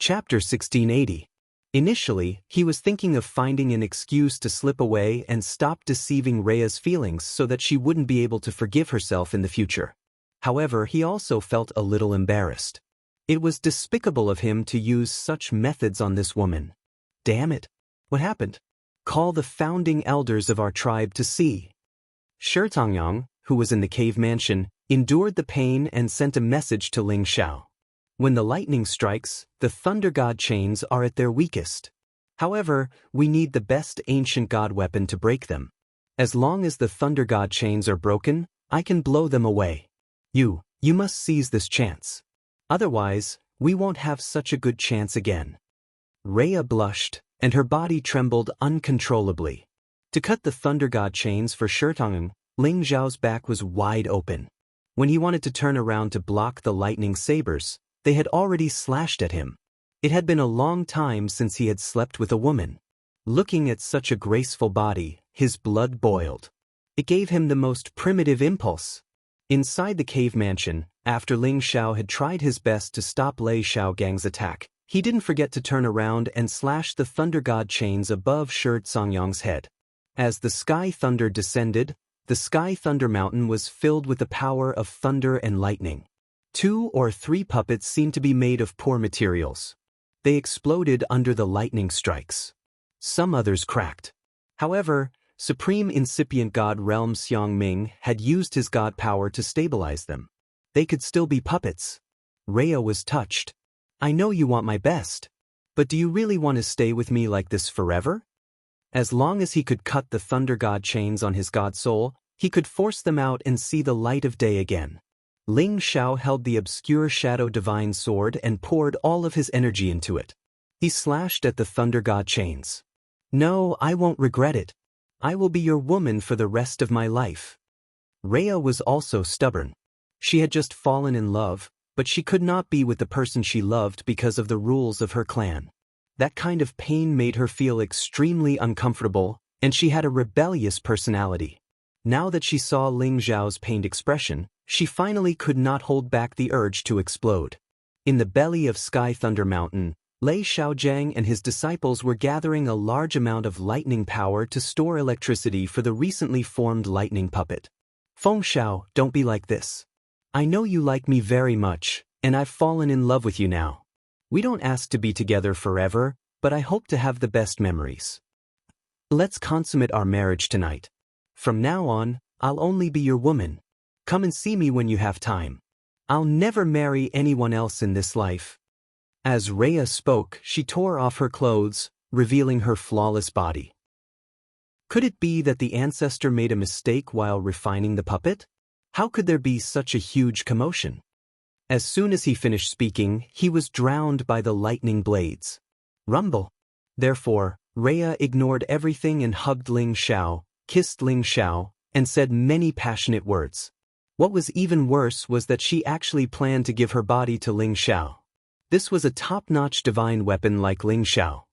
Chapter 1680. Initially, he was thinking of finding an excuse to slip away and stop deceiving Rhea's feelings so that she wouldn't be able to forgive herself in the future. However, he also felt a little embarrassed. It was despicable of him to use such methods on this woman. Damn it. What happened? Call the founding elders of our tribe to see. Xianxia, who was in the cave mansion, endured the pain and sent a message to Ling Xiao. When the lightning strikes, the thunder god chains are at their weakest. However, we need the best ancient god weapon to break them. As long as the thunder god chains are broken, I can blow them away. You must seize this chance. Otherwise, we won't have such a good chance again. Rhea blushed, and her body trembled uncontrollably. To cut the thunder god chains for Xianxia, Ling Xiao's back was wide open. When he wanted to turn around to block the lightning sabers, they had already slashed at him. It had been a long time since he had slept with a woman. Looking at such a graceful body, his blood boiled. It gave him the most primitive impulse. Inside the cave mansion, after Ling Xiao had tried his best to stop Lei Xiaogang's attack, he didn't forget to turn around and slash the thunder god chains above Xianxia's head. As the sky thunder descended, the sky thunder mountain was filled with the power of thunder and lightning. 2 or 3 puppets seemed to be made of poor materials. They exploded under the lightning strikes. Some others cracked. However, Supreme Incipient God Realm Xiangming had used his god power to stabilize them. They could still be puppets. Rhea was touched. I know you want my best. But do you really want to stay with me like this forever? As long as he could cut the thunder god chains on his god soul, he could force them out and see the light of day again. Ling Xiao held the obscure shadow divine sword and poured all of his energy into it. He slashed at the thunder god chains. No, I won't regret it. I will be your woman for the rest of my life. Rhea was also stubborn. She had just fallen in love, but she could not be with the person she loved because of the rules of her clan. That kind of pain made her feel extremely uncomfortable, and she had a rebellious personality. Now that she saw Ling Xiao's pained expression, she finally could not hold back the urge to explode. In the belly of Sky Thunder Mountain, Lei Xiaojiang and his disciples were gathering a large amount of lightning power to store electricity for the recently formed lightning puppet. Feng Xiao, don't be like this. I know you like me very much, and I've fallen in love with you now. We don't ask to be together forever, but I hope to have the best memories. Let's consummate our marriage tonight. From now on, I'll only be your woman. Come and see me when you have time. I'll never marry anyone else in this life. As Rhea spoke, she tore off her clothes, revealing her flawless body. Could it be that the ancestor made a mistake while refining the puppet? How could there be such a huge commotion? As soon as he finished speaking, he was drowned by the lightning blades. Rumble. Therefore, Rhea ignored everything and hugged Ling Xiao, kissed Ling Xiao, and said many passionate words. What was even worse was that she actually planned to give her body to Ling Xiao. This was a top-notch divine weapon like Ling Xiao.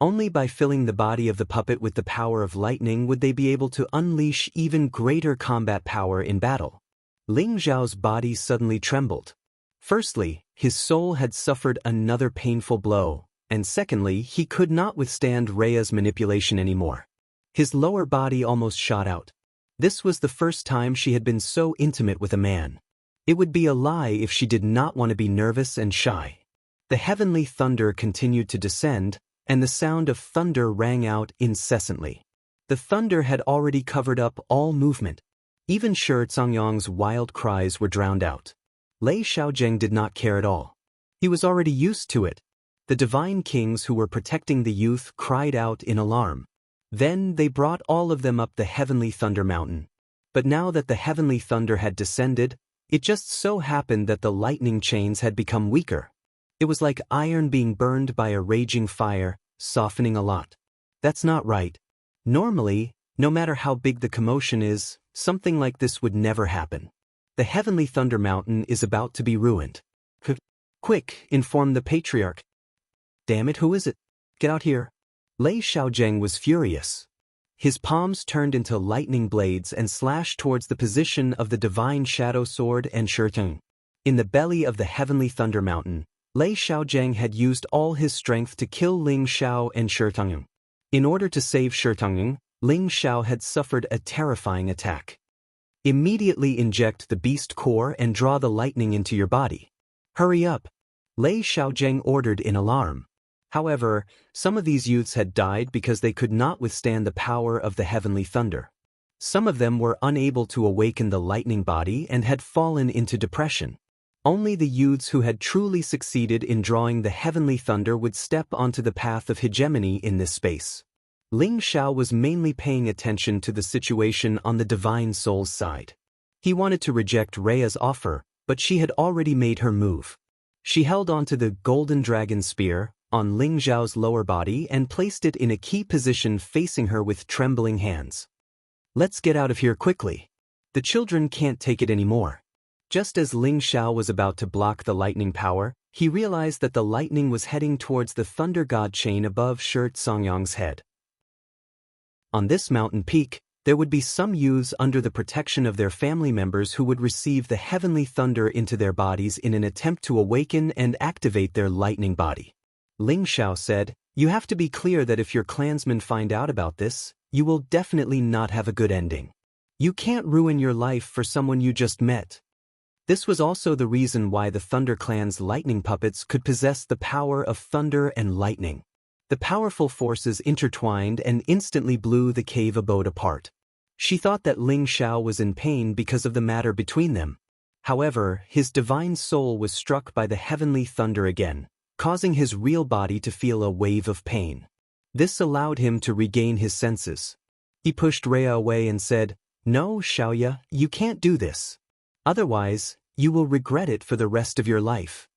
Only by filling the body of the puppet with the power of lightning would they be able to unleash even greater combat power in battle. Ling Xiao's body suddenly trembled. Firstly, his soul had suffered another painful blow, and secondly, he could not withstand Rhea's manipulation anymore. His lower body almost shot out. This was the first time she had been so intimate with a man. It would be a lie if she did not want to be nervous and shy. The heavenly thunder continued to descend, and the sound of thunder rang out incessantly. The thunder had already covered up all movement. Even Xianxia's wild cries were drowned out. Lei Xiaojing did not care at all. He was already used to it. The divine kings who were protecting the youth cried out in alarm. Then they brought all of them up the heavenly thunder mountain. But now that the heavenly thunder had descended, it just so happened that the lightning chains had become weaker. It was like iron being burned by a raging fire, softening a lot. That's not right. Normally, no matter how big the commotion is, something like this would never happen. The heavenly thunder mountain is about to be ruined. Quick, inform the patriarch. Damn it, who is it? Get out here. Lei Xiaojing was furious. His palms turned into lightning blades and slashed towards the position of the divine shadow sword and Xianxia. In the belly of the heavenly thunder mountain, Lei Xiaojiang had used all his strength to kill Ling Xiao and Shi Tongyong. In order to save Shi Tongyong, Ling Xiao had suffered a terrifying attack. Immediately inject the beast core and draw the lightning into your body. Hurry up! Lei Xiaojiang ordered in alarm. However, some of these youths had died because they could not withstand the power of the heavenly thunder. Some of them were unable to awaken the lightning body and had fallen into depression. Only the youths who had truly succeeded in drawing the heavenly thunder would step onto the path of hegemony in this space. Ling Xiao was mainly paying attention to the situation on the divine soul's side. He wanted to reject Rhea's offer, but she had already made her move. She held onto the golden dragon spear on Ling Xiao's lower body and placed it in a key position facing her with trembling hands. Let's get out of here quickly. The children can't take it anymore. Just as Ling Xiao was about to block the lightning power, he realized that the lightning was heading towards the thunder god chain above Shi Tongyong's head. On this mountain peak, there would be some youths under the protection of their family members who would receive the heavenly thunder into their bodies in an attempt to awaken and activate their lightning body. Ling Xiao said, "You have to be clear that if your clansmen find out about this, you will definitely not have a good ending. You can't ruin your life for someone you just met." This was also the reason why the Thunder Clan's lightning puppets could possess the power of thunder and lightning. The powerful forces intertwined and instantly blew the cave abode apart. She thought that Ling Xiao was in pain because of the matter between them. However, his divine soul was struck by the heavenly thunder again, causing his real body to feel a wave of pain. This allowed him to regain his senses. He pushed Rhea away and said, "No, Xiaoya, you can't do this. Otherwise, you will regret it for the rest of your life."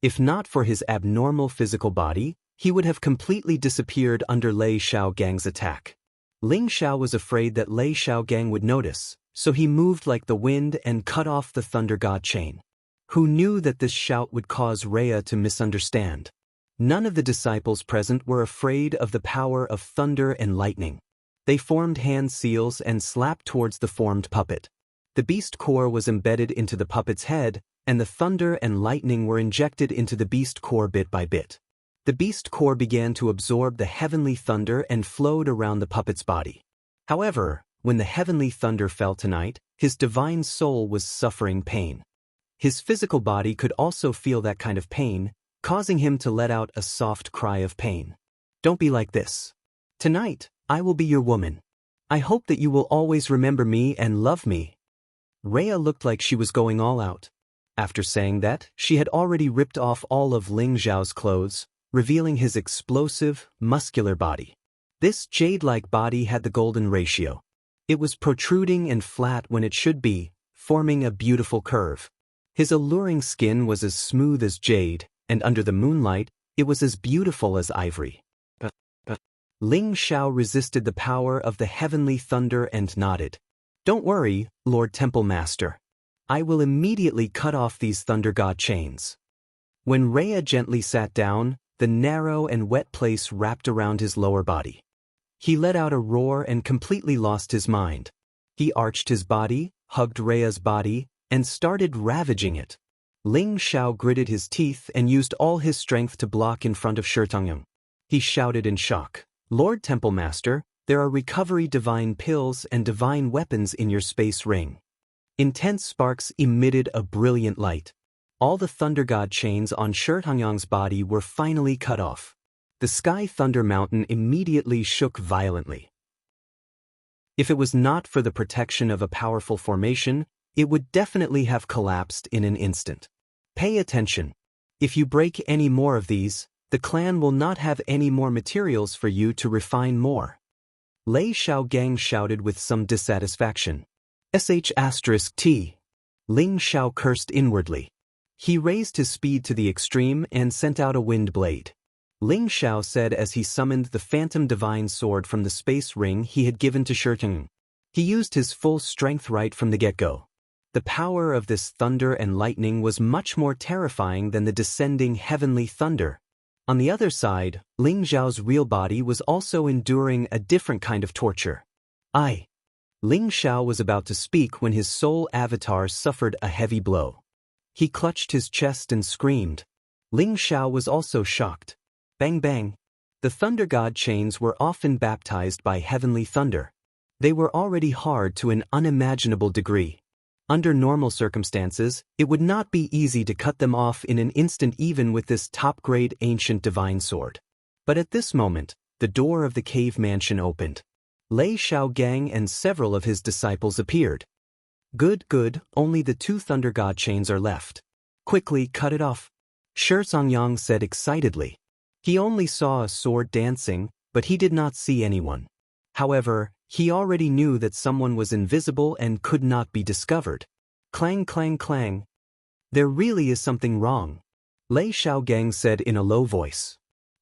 If not for his abnormal physical body, he would have completely disappeared under Lei Xiaogang's attack. Ling Xiao was afraid that Lei Xiaogang would notice, so he moved like the wind and cut off the thunder god chain. Who knew that this shout would cause Rhea to misunderstand? None of the disciples present were afraid of the power of thunder and lightning. They formed hand seals and slapped towards the formed puppet. The beast core was embedded into the puppet's head, and the thunder and lightning were injected into the beast core bit by bit. The beast core began to absorb the heavenly thunder and flowed around the puppet's body. However, when the heavenly thunder fell tonight, his divine soul was suffering pain. His physical body could also feel that kind of pain, causing him to let out a soft cry of pain. "Don't be like this. Tonight, I will be your woman. I hope that you will always remember me and love me." Rhea looked like she was going all out. After saying that, she had already ripped off all of Ling Xiao's clothes, revealing his explosive, muscular body. This jade-like body had the golden ratio. It was protruding and flat when it should be, forming a beautiful curve. His alluring skin was as smooth as jade, and under the moonlight, it was as beautiful as ivory. But Ling Xiao resisted the power of the heavenly thunder and nodded. "Don't worry, Lord Temple Master. I will immediately cut off these thunder god chains." When Rhea gently sat down, the narrow and wet place wrapped around his lower body. He let out a roar and completely lost his mind. He arched his body, hugged Rhea's body, and started ravaging it. Ling Xiao gritted his teeth and used all his strength to block in front of Shi Tongyong. He shouted in shock, "Lord Temple Master, there are recovery divine pills and divine weapons in your space ring." Intense sparks emitted a brilliant light. All the thunder god chains on Shi Tongyong's body were finally cut off. The Sky Thunder Mountain immediately shook violently. If it was not for the protection of a powerful formation, it would definitely have collapsed in an instant. Pay attention. If you break any more of these, the clan will not have any more materials for you to refine more. Lei Xiaogang shouted with some dissatisfaction. *T. Ling Xiao cursed inwardly. He raised his speed to the extreme and sent out a wind blade. Ling Xiao said as he summoned the phantom divine sword from the space ring he had given to Shi Tongyong. He used his full strength right from the get-go. The power of this thunder and lightning was much more terrifying than the descending heavenly thunder. On the other side, Ling Xiao's real body was also enduring a different kind of torture. Ling Xiao was about to speak when his soul avatar suffered a heavy blow. He clutched his chest and screamed. Ling Xiao was also shocked. Bang bang. The thunder god chains were often baptized by heavenly thunder. They were already hard to an unimaginable degree. Under normal circumstances, it would not be easy to cut them off in an instant even with this top-grade ancient divine sword. But at this moment, the door of the cave mansion opened. Lei Xiaogang and several of his disciples appeared. Good, only the 2 thunder god chains are left. Quickly cut it off. Shi Songyang said excitedly. He only saw a sword dancing, but he did not see anyone. However, he already knew that someone was invisible and could not be discovered. Clang clang clang. There really is something wrong, Lei Xiaogang said in a low voice.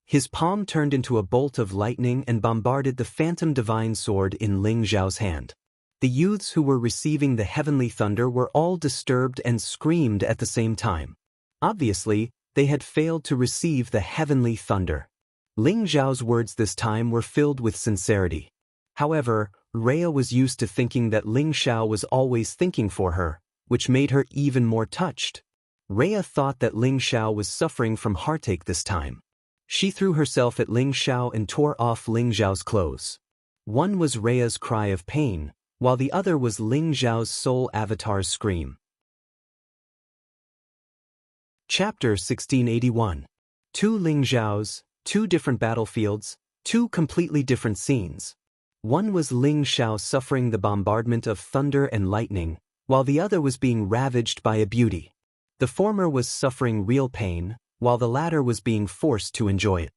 His palm turned into a bolt of lightning and bombarded the phantom divine sword in Ling Xiao's hand. The youths who were receiving the heavenly thunder were all disturbed and screamed at the same time. Obviously, they had failed to receive the heavenly thunder. Ling Xiao's words this time were filled with sincerity. However, Rhea was used to thinking that Ling Xiao was always thinking for her, which made her even more touched. Rhea thought that Ling Xiao was suffering from heartache this time. She threw herself at Ling Xiao and tore off Ling Xiao's clothes. One was Rhea's cry of pain, while the other was Ling Xiao's soul avatar's scream. Chapter 1681. 2 Ling Xiaos, 2 different battlefields, 2 completely different scenes. One was Ling Xiao suffering the bombardment of thunder and lightning, while the other was being ravaged by a beauty. The former was suffering real pain, while the latter was being forced to enjoy it.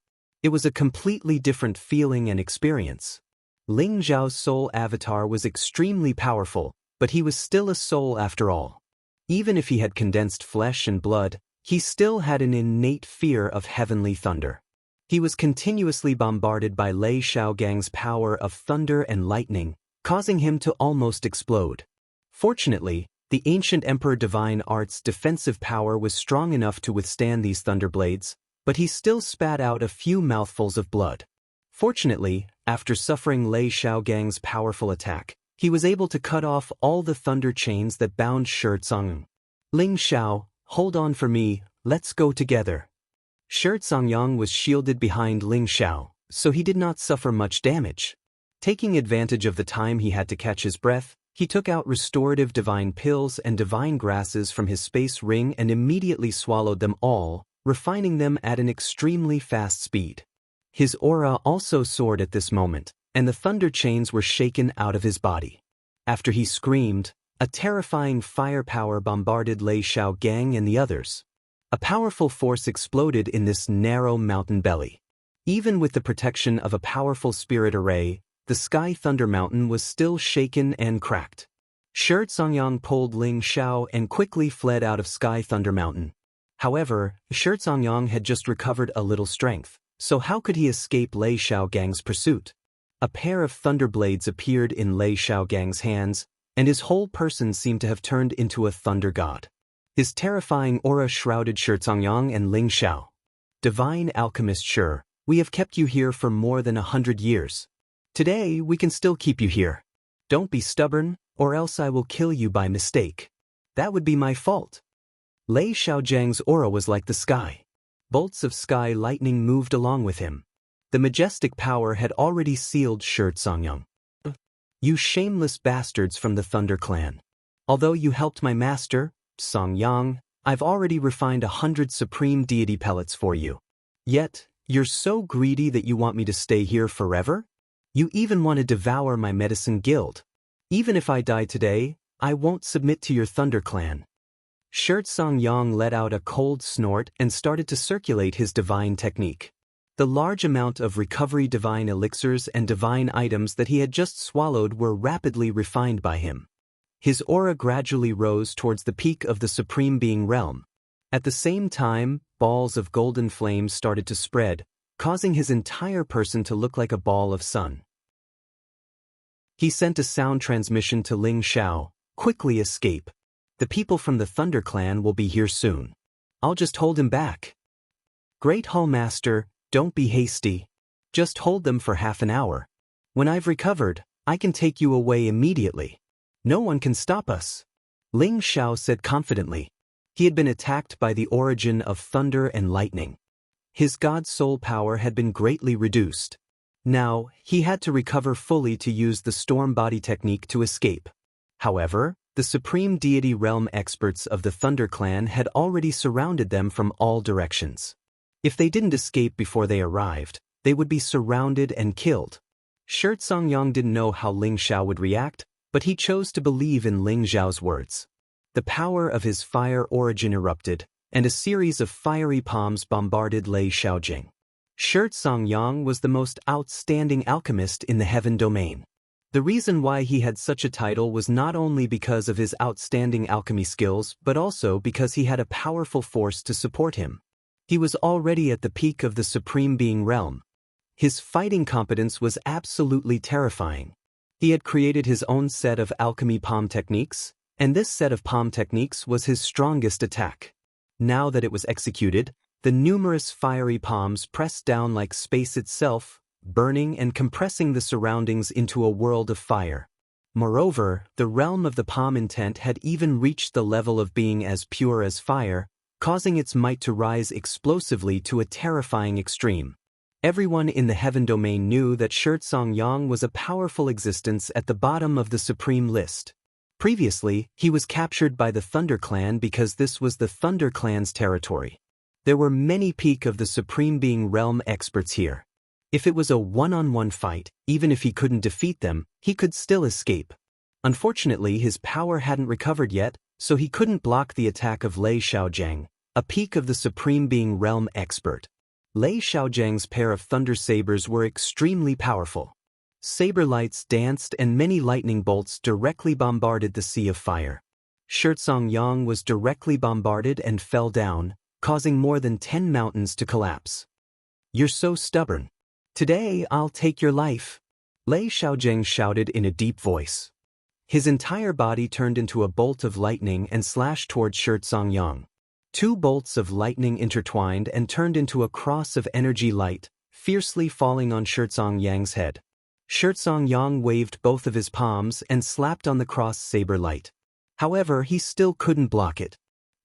It was a completely different feeling and experience. Ling Xiao's soul avatar was extremely powerful, but he was still a soul after all. Even if he had condensed flesh and blood, he still had an innate fear of heavenly thunder. He was continuously bombarded by Lei Xiaogang's power of thunder and lightning, causing him to almost explode. Fortunately, the ancient Emperor Divine Art's defensive power was strong enough to withstand these thunderblades, but he still spat out a few mouthfuls of blood. Fortunately, after suffering Lei Xiaogang's powerful attack, he was able to cut off all the thunder chains that bound Shi Songyang. Ling Xiao, hold on for me, let's go together. Shi Songyang was shielded behind Ling Xiao, so he did not suffer much damage. Taking advantage of the time he had to catch his breath, he took out restorative divine pills and divine grasses from his space ring and immediately swallowed them all, refining them at an extremely fast speed. His aura also soared at this moment, and the thunder chains were shaken out of his body. After he screamed, a terrifying firepower bombarded Lei Xiaogang and the others. A powerful force exploded in this narrow mountain belly. Even with the protection of a powerful spirit array, the Sky Thunder Mountain was still shaken and cracked. Shi Songyang pulled Ling Xiao and quickly fled out of Sky Thunder Mountain. However, Shi Songyang had just recovered a little strength, so how could he escape Lei Xiaogang's pursuit? A pair of thunder blades appeared in Lei Xiaogang's hands, and his whole person seemed to have turned into a thunder god. His terrifying aura shrouded Shi Songyang and Ling Xiao. Divine Alchemist Shi, we have kept you here for more than 100 years. Today, we can still keep you here. Don't be stubborn, or else I will kill you by mistake. That would be my fault. Lei Xiaogang's aura was like the sky. Bolts of sky lightning moved along with him. The majestic power had already sealed Shi Songyang. You shameless bastards from the Thunder Clan. Although you helped my master, Songyang, I've already refined 100 supreme deity pellets for you. Yet, you're so greedy that you want me to stay here forever? You even want to devour my medicine guild. Even if I die today, I won't submit to your Thunder Clan. Shi Songyang let out a cold snort and started to circulate his divine technique. The large amount of recovery divine elixirs and divine items that he had just swallowed were rapidly refined by him. His aura gradually rose towards the peak of the Supreme Being realm. At the same time, balls of golden flames started to spread, causing his entire person to look like a ball of sun. He sent a sound transmission to Ling Xiao, quickly escape. The people from the Thunder Clan will be here soon. I'll just hold him back. Great Hall Master, don't be hasty. Just hold them for half an hour. When I've recovered, I can take you away immediately. No one can stop us. Ling Xiao said confidently. He had been attacked by the origin of thunder and lightning. His god soul power had been greatly reduced. Now, he had to recover fully to use the storm body technique to escape. However, the supreme deity realm experts of the Thunder Clan had already surrounded them from all directions. If they didn't escape before they arrived, they would be surrounded and killed. Shi Songyang didn't know how Ling Xiao would react, but he chose to believe in Ling Xiao's words. The power of his fire origin erupted, and a series of fiery palms bombarded Lei Xiaojing. Shi Songyang was the most outstanding alchemist in the heaven domain. The reason why he had such a title was not only because of his outstanding alchemy skills but also because he had a powerful force to support him. He was already at the peak of the Supreme Being realm. His fighting competence was absolutely terrifying. He had created his own set of alchemy palm techniques, and this set of palm techniques was his strongest attack. Now that it was executed, the numerous fiery palms pressed down like space itself, burning and compressing the surroundings into a world of fire. Moreover, the realm of the palm intent had even reached the level of being as pure as fire, causing its might to rise explosively to a terrifying extreme. Everyone in the heaven domain knew that Shi Songyang was a powerful existence at the bottom of the supreme list. Previously, he was captured by the Thunder Clan because this was the Thunder Clan's territory. There were many peak of the Supreme Being realm experts here. If it was a one-on-one fight, even if he couldn't defeat them, he could still escape. Unfortunately, his power hadn't recovered yet, so he couldn't block the attack of Lei Xiaojing, a peak of the Supreme Being realm expert. Lei Xiaojing's pair of thunder sabers were extremely powerful. Saber lights danced and many lightning bolts directly bombarded the sea of fire. Shi Songyang was directly bombarded and fell down, causing more than 10 mountains to collapse. "You're so stubborn. Today I'll take your life," Lei Xiaojing shouted in a deep voice. His entire body turned into a bolt of lightning and slashed towards Shi Songyang. 2 bolts of lightning intertwined and turned into a cross of energy light, fiercely falling on Shi Songyang's head. Shi Songyang waved both of his palms and slapped on the cross saber light. However, he still couldn't block it.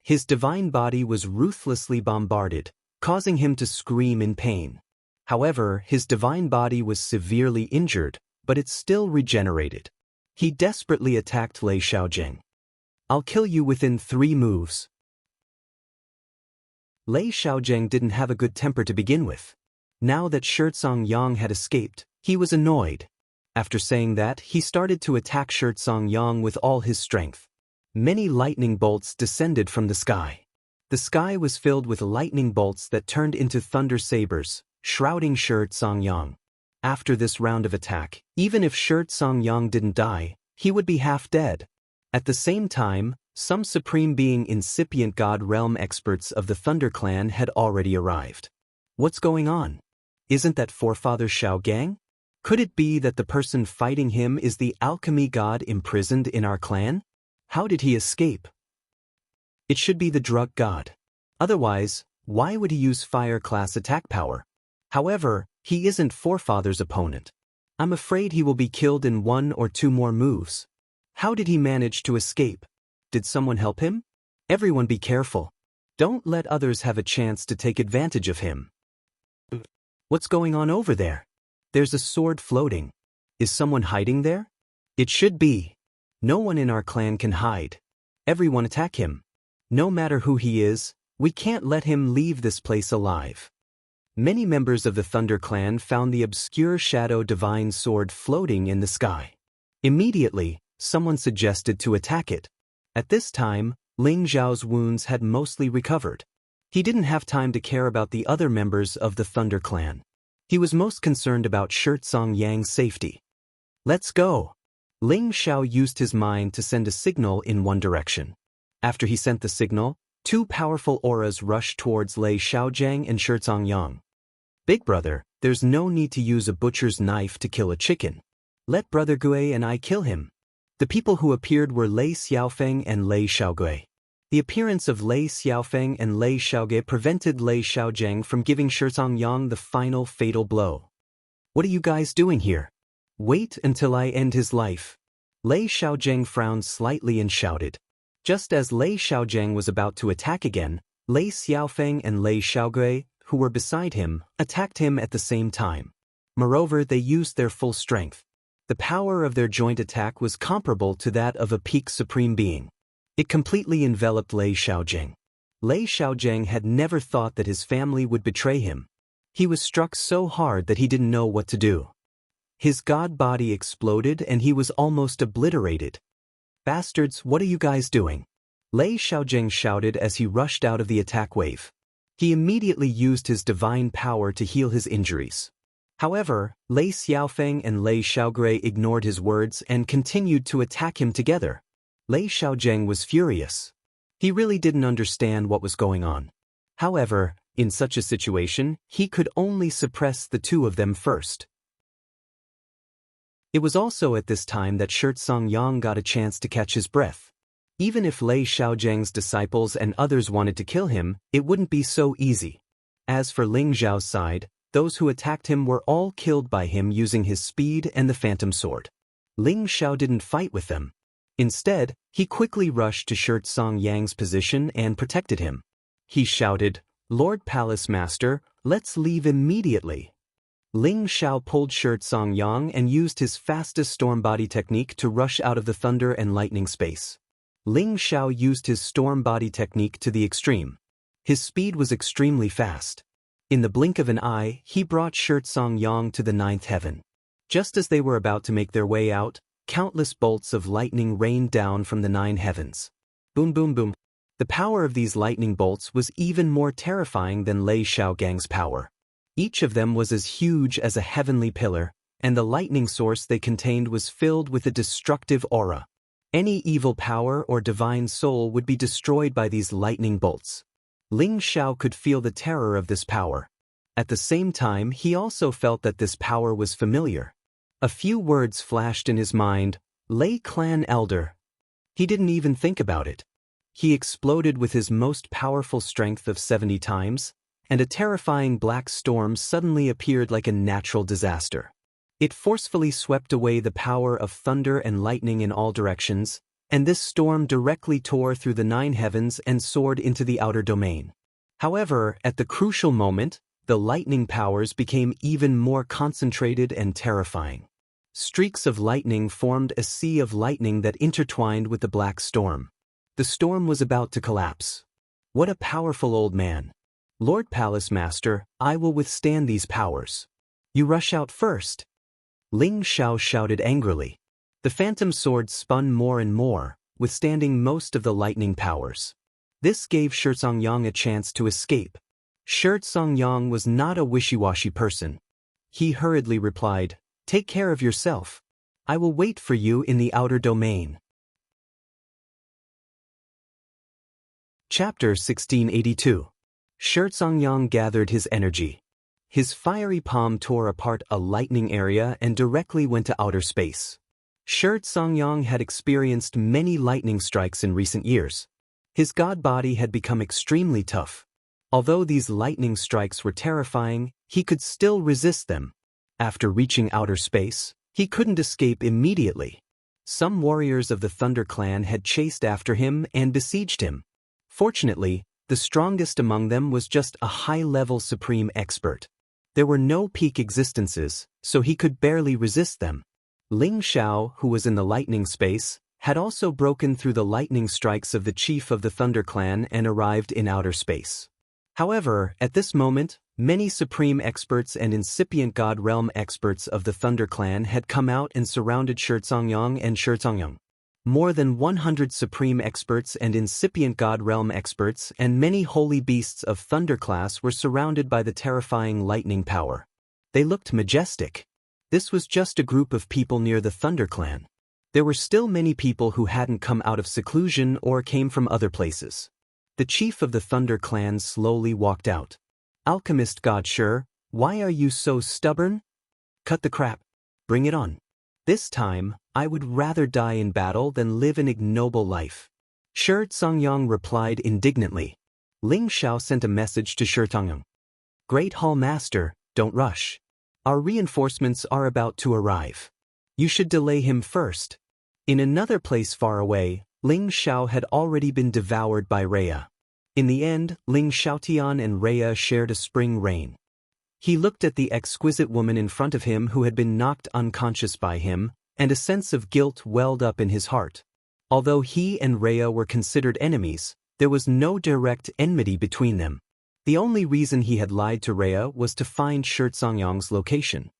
His divine body was ruthlessly bombarded, causing him to scream in pain. However, his divine body was severely injured, but it still regenerated. He desperately attacked Lei Xiaojing. "I'll kill you within 3 moves." Lei Xiaojing didn't have a good temper to begin with. Now that Shi Songyang had escaped, he was annoyed. After saying that, he started to attack Shi Songyang with all his strength. Many lightning bolts descended from the sky. The sky was filled with lightning bolts that turned into thunder sabers, shrouding Shi Songyang. After this round of attack, even if Shi Songyang didn't die, he would be half dead. At the same time, some Supreme Being incipient God realm experts of the Thunder Clan had already arrived. What's going on? Isn't that forefather Xiaogang? Could it be that the person fighting him is the alchemy god imprisoned in our clan? How did he escape? It should be the drug god. Otherwise, why would he use fire class attack power? However, he isn't forefather's opponent. I'm afraid he will be killed in 1 or 2 more moves. How did he manage to escape? Did someone help him? Everyone be careful. Don't let others have a chance to take advantage of him. What's going on over there? There's a sword floating. Is someone hiding there? It should be. No one in our clan can hide. Everyone attack him. No matter who he is, we can't let him leave this place alive. Many members of the Thunder Clan found the obscure shadow divine sword floating in the sky. Immediately, someone suggested to attack it. At this time, Ling Xiao's wounds had mostly recovered. He didn't have time to care about the other members of the Thunder Clan. He was most concerned about Shi Songyang's safety. "Let's go." Ling Xiao used his mind to send a signal in one direction. After he sent the signal, 2 powerful auras rushed towards Lei Xiaojing and Shi Songyang. "Big brother, there's no need to use a butcher's knife to kill a chicken. Let Brother Gui and I kill him." The people who appeared were Lei Xiaofeng and Lei Xiaogui. The appearance of Lei Xiaofeng and Lei Xiaogui prevented Lei Xiaojing from giving Shi Songyang the final fatal blow. "What are you guys doing here? Wait until I end his life." Lei Xiaojing frowned slightly and shouted. Just as Lei Xiaojing was about to attack again, Lei Xiaofeng and Lei Xiaogui, who were beside him, attacked him at the same time. Moreover, they used their full strength. The power of their joint attack was comparable to that of a peak supreme being. It completely enveloped Lei Xiaojing. Lei Xiaojing had never thought that his family would betray him. He was struck so hard that he didn't know what to do. His god body exploded and he was almost obliterated. "Bastards, what are you guys doing?" Lei Xiaojing shouted as he rushed out of the attack wave. He immediately used his divine power to heal his injuries. However, Lei Xiaofeng and Lei Xiaogui ignored his words and continued to attack him together. Lei Xiaojing was furious. He really didn't understand what was going on. However, in such a situation, he could only suppress the two of them first. It was also at this time that Xianxia got a chance to catch his breath. Even if Lei Xiaojing's disciples and others wanted to kill him, it wouldn't be so easy. As for Ling Zhao's side, those who attacked him were all killed by him using his speed and the phantom sword. Ling Zhao didn't fight with them. Instead, he quickly rushed to Xianxia's position and protected him. He shouted, "Lord Palace Master, let's leave immediately." Ling Zhao pulled Xianxia and used his fastest storm body technique to rush out of the thunder and lightning space. Ling Zhao used his storm body technique to the extreme. His speed was extremely fast. In the blink of an eye, he brought Xianxia to the ninth heaven. Just as they were about to make their way out, countless bolts of lightning rained down from the 9 heavens. Boom boom boom. The power of these lightning bolts was even more terrifying than Lei Xiaogang's power. Each of them was as huge as a heavenly pillar, and the lightning source they contained was filled with a destructive aura. Any evil power or divine soul would be destroyed by these lightning bolts. Ling Zhao could feel the terror of this power. At the same time, he also felt that this power was familiar. A few words flashed in his mind, "Lei Clan Elder." He didn't even think about it. He exploded with his most powerful strength of 70 times, and a terrifying black storm suddenly appeared like a natural disaster. It forcefully swept away the power of thunder and lightning in all directions, and this storm directly tore through the 9 heavens and soared into the outer domain. However, at the crucial moment, the lightning powers became even more concentrated and terrifying. Streaks of lightning formed a sea of lightning that intertwined with the black storm. The storm was about to collapse. What a powerful old man. "Lord Palace Master, I will withstand these powers. You rush out first." Ling Zhao shouted angrily. The phantom sword spun more and more, withstanding most of the lightning powers. This gave Xianxia a chance to escape. Xianxia was not a wishy-washy person. He hurriedly replied, "Take care of yourself. I will wait for you in the outer domain." Chapter 1682. Xianxia gathered his energy. His fiery palm tore apart a lightning area and directly went to outer space. Xianxia had experienced many lightning strikes in recent years. His god body had become extremely tough. Although these lightning strikes were terrifying, he could still resist them. After reaching outer space, he couldn't escape immediately. Some warriors of the Thunder Clan had chased after him and besieged him. Fortunately, the strongest among them was just a high-level supreme expert. There were no peak existences, so he could barely resist them. Ling Zhao, who was in the lightning space, had also broken through the lightning strikes of the chief of the Thunder Clan and arrived in outer space. However, at this moment, many supreme experts and incipient god realm experts of the Thunder Clan had come out and surrounded Xianxia and Xianxia. More than 100 supreme experts and incipient god realm experts and many holy beasts of thunder class were surrounded by the terrifying lightning power. They looked majestic. This was just a group of people near the Thunder Clan. There were still many people who hadn't come out of seclusion or came from other places. The chief of the Thunder Clan slowly walked out. "Alchemist God Sure, why are you so stubborn? Cut the crap. Bring it on. This time, I would rather die in battle than live an ignoble life." Xianxia replied indignantly. Ling Zhao sent a message to Xianxia. "Great Hall Master, don't rush. Our reinforcements are about to arrive. You should delay him first." In another place far away, Ling Xiao had already been devoured by Rhea. In the end, Ling Xiaotian and Rhea shared a spring rain. He looked at the exquisite woman in front of him who had been knocked unconscious by him, and a sense of guilt welled up in his heart. Although he and Rhea were considered enemies, there was no direct enmity between them. The only reason he had lied to Rhea was to find Xianxia's location.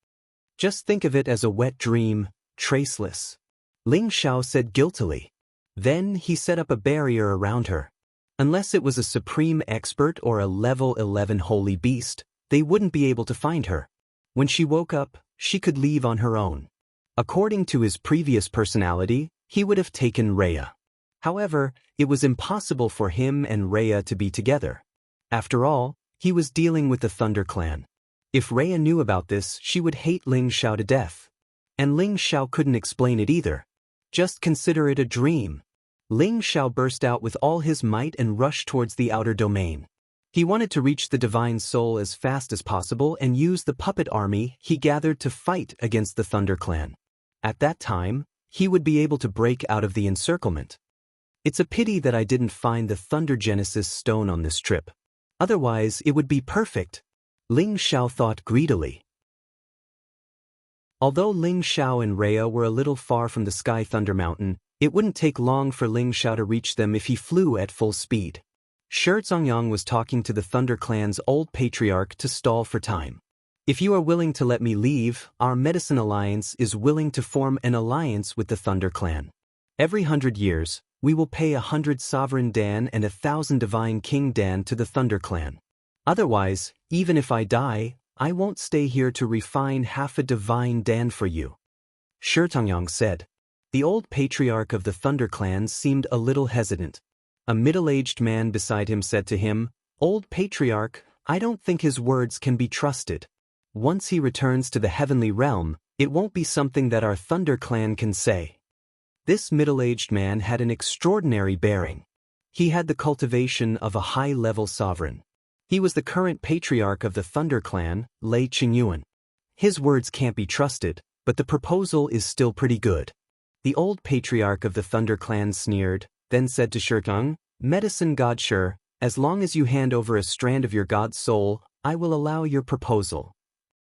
Just think of it as a wet dream, traceless. Ling Xiao said guiltily. Then he set up a barrier around her. Unless it was a supreme expert or a level 11 holy beast, they wouldn't be able to find her. When she woke up, she could leave on her own. According to his previous personality, he would have taken Rhea. However, it was impossible for him and Rhea to be together. After all, he was dealing with the Thunder Clan. If Rhea knew about this, she would hate Ling Xiao to death. And Ling Xiao couldn't explain it either. Just consider it a dream. Ling Xiao burst out with all his might and rushed towards the outer domain. He wanted to reach the divine soul as fast as possible and use the puppet army he gathered to fight against the Thunder Clan. At that time, he would be able to break out of the encirclement. It's a pity that I didn't find the Thunder Genesis stone on this trip. Otherwise, it would be perfect. Ling Xiao thought greedily. Although Ling Xiao and Rhea were a little far from the Sky Thunder Mountain, it wouldn't take long for Ling Xiao to reach them if he flew at full speed. Xianxia was talking to the Thunder Clan's old patriarch to stall for time. If you are willing to let me leave, our Medicine Alliance is willing to form an alliance with the Thunder Clan. Every 100 years, we will pay 100 Sovereign Dan and 1,000 Divine King Dan to the Thunder Clan. Otherwise, even if I die, I won't stay here to refine half a Divine Dan for you. Xianxia said. The old patriarch of the Thunder Clan seemed a little hesitant. A middle-aged man beside him said to him, "Old patriarch, I don't think his words can be trusted. Once he returns to the heavenly realm, it won't be something that our Thunder Clan can say." This middle-aged man had an extraordinary bearing. He had the cultivation of a high-level sovereign. He was the current patriarch of the Thunder Clan, Lei Qingyuan. His words can't be trusted, but the proposal is still pretty good. The old patriarch of the Thunder Clan sneered, then said to Xianxia, "Medicine God Shi, as long as you hand over a strand of your god's soul, I will allow your proposal."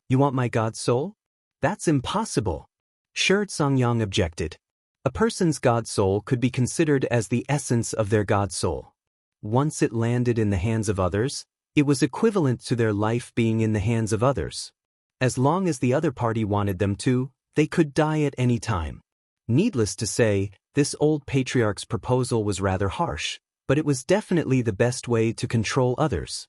"You want my god's soul? That's impossible." Xianxia objected. A person's god's soul could be considered as the essence of their god's soul. Once it landed in the hands of others, it was equivalent to their life being in the hands of others. As long as the other party wanted them to, they could die at any time. Needless to say, this old patriarch's proposal was rather harsh, but it was definitely the best way to control others.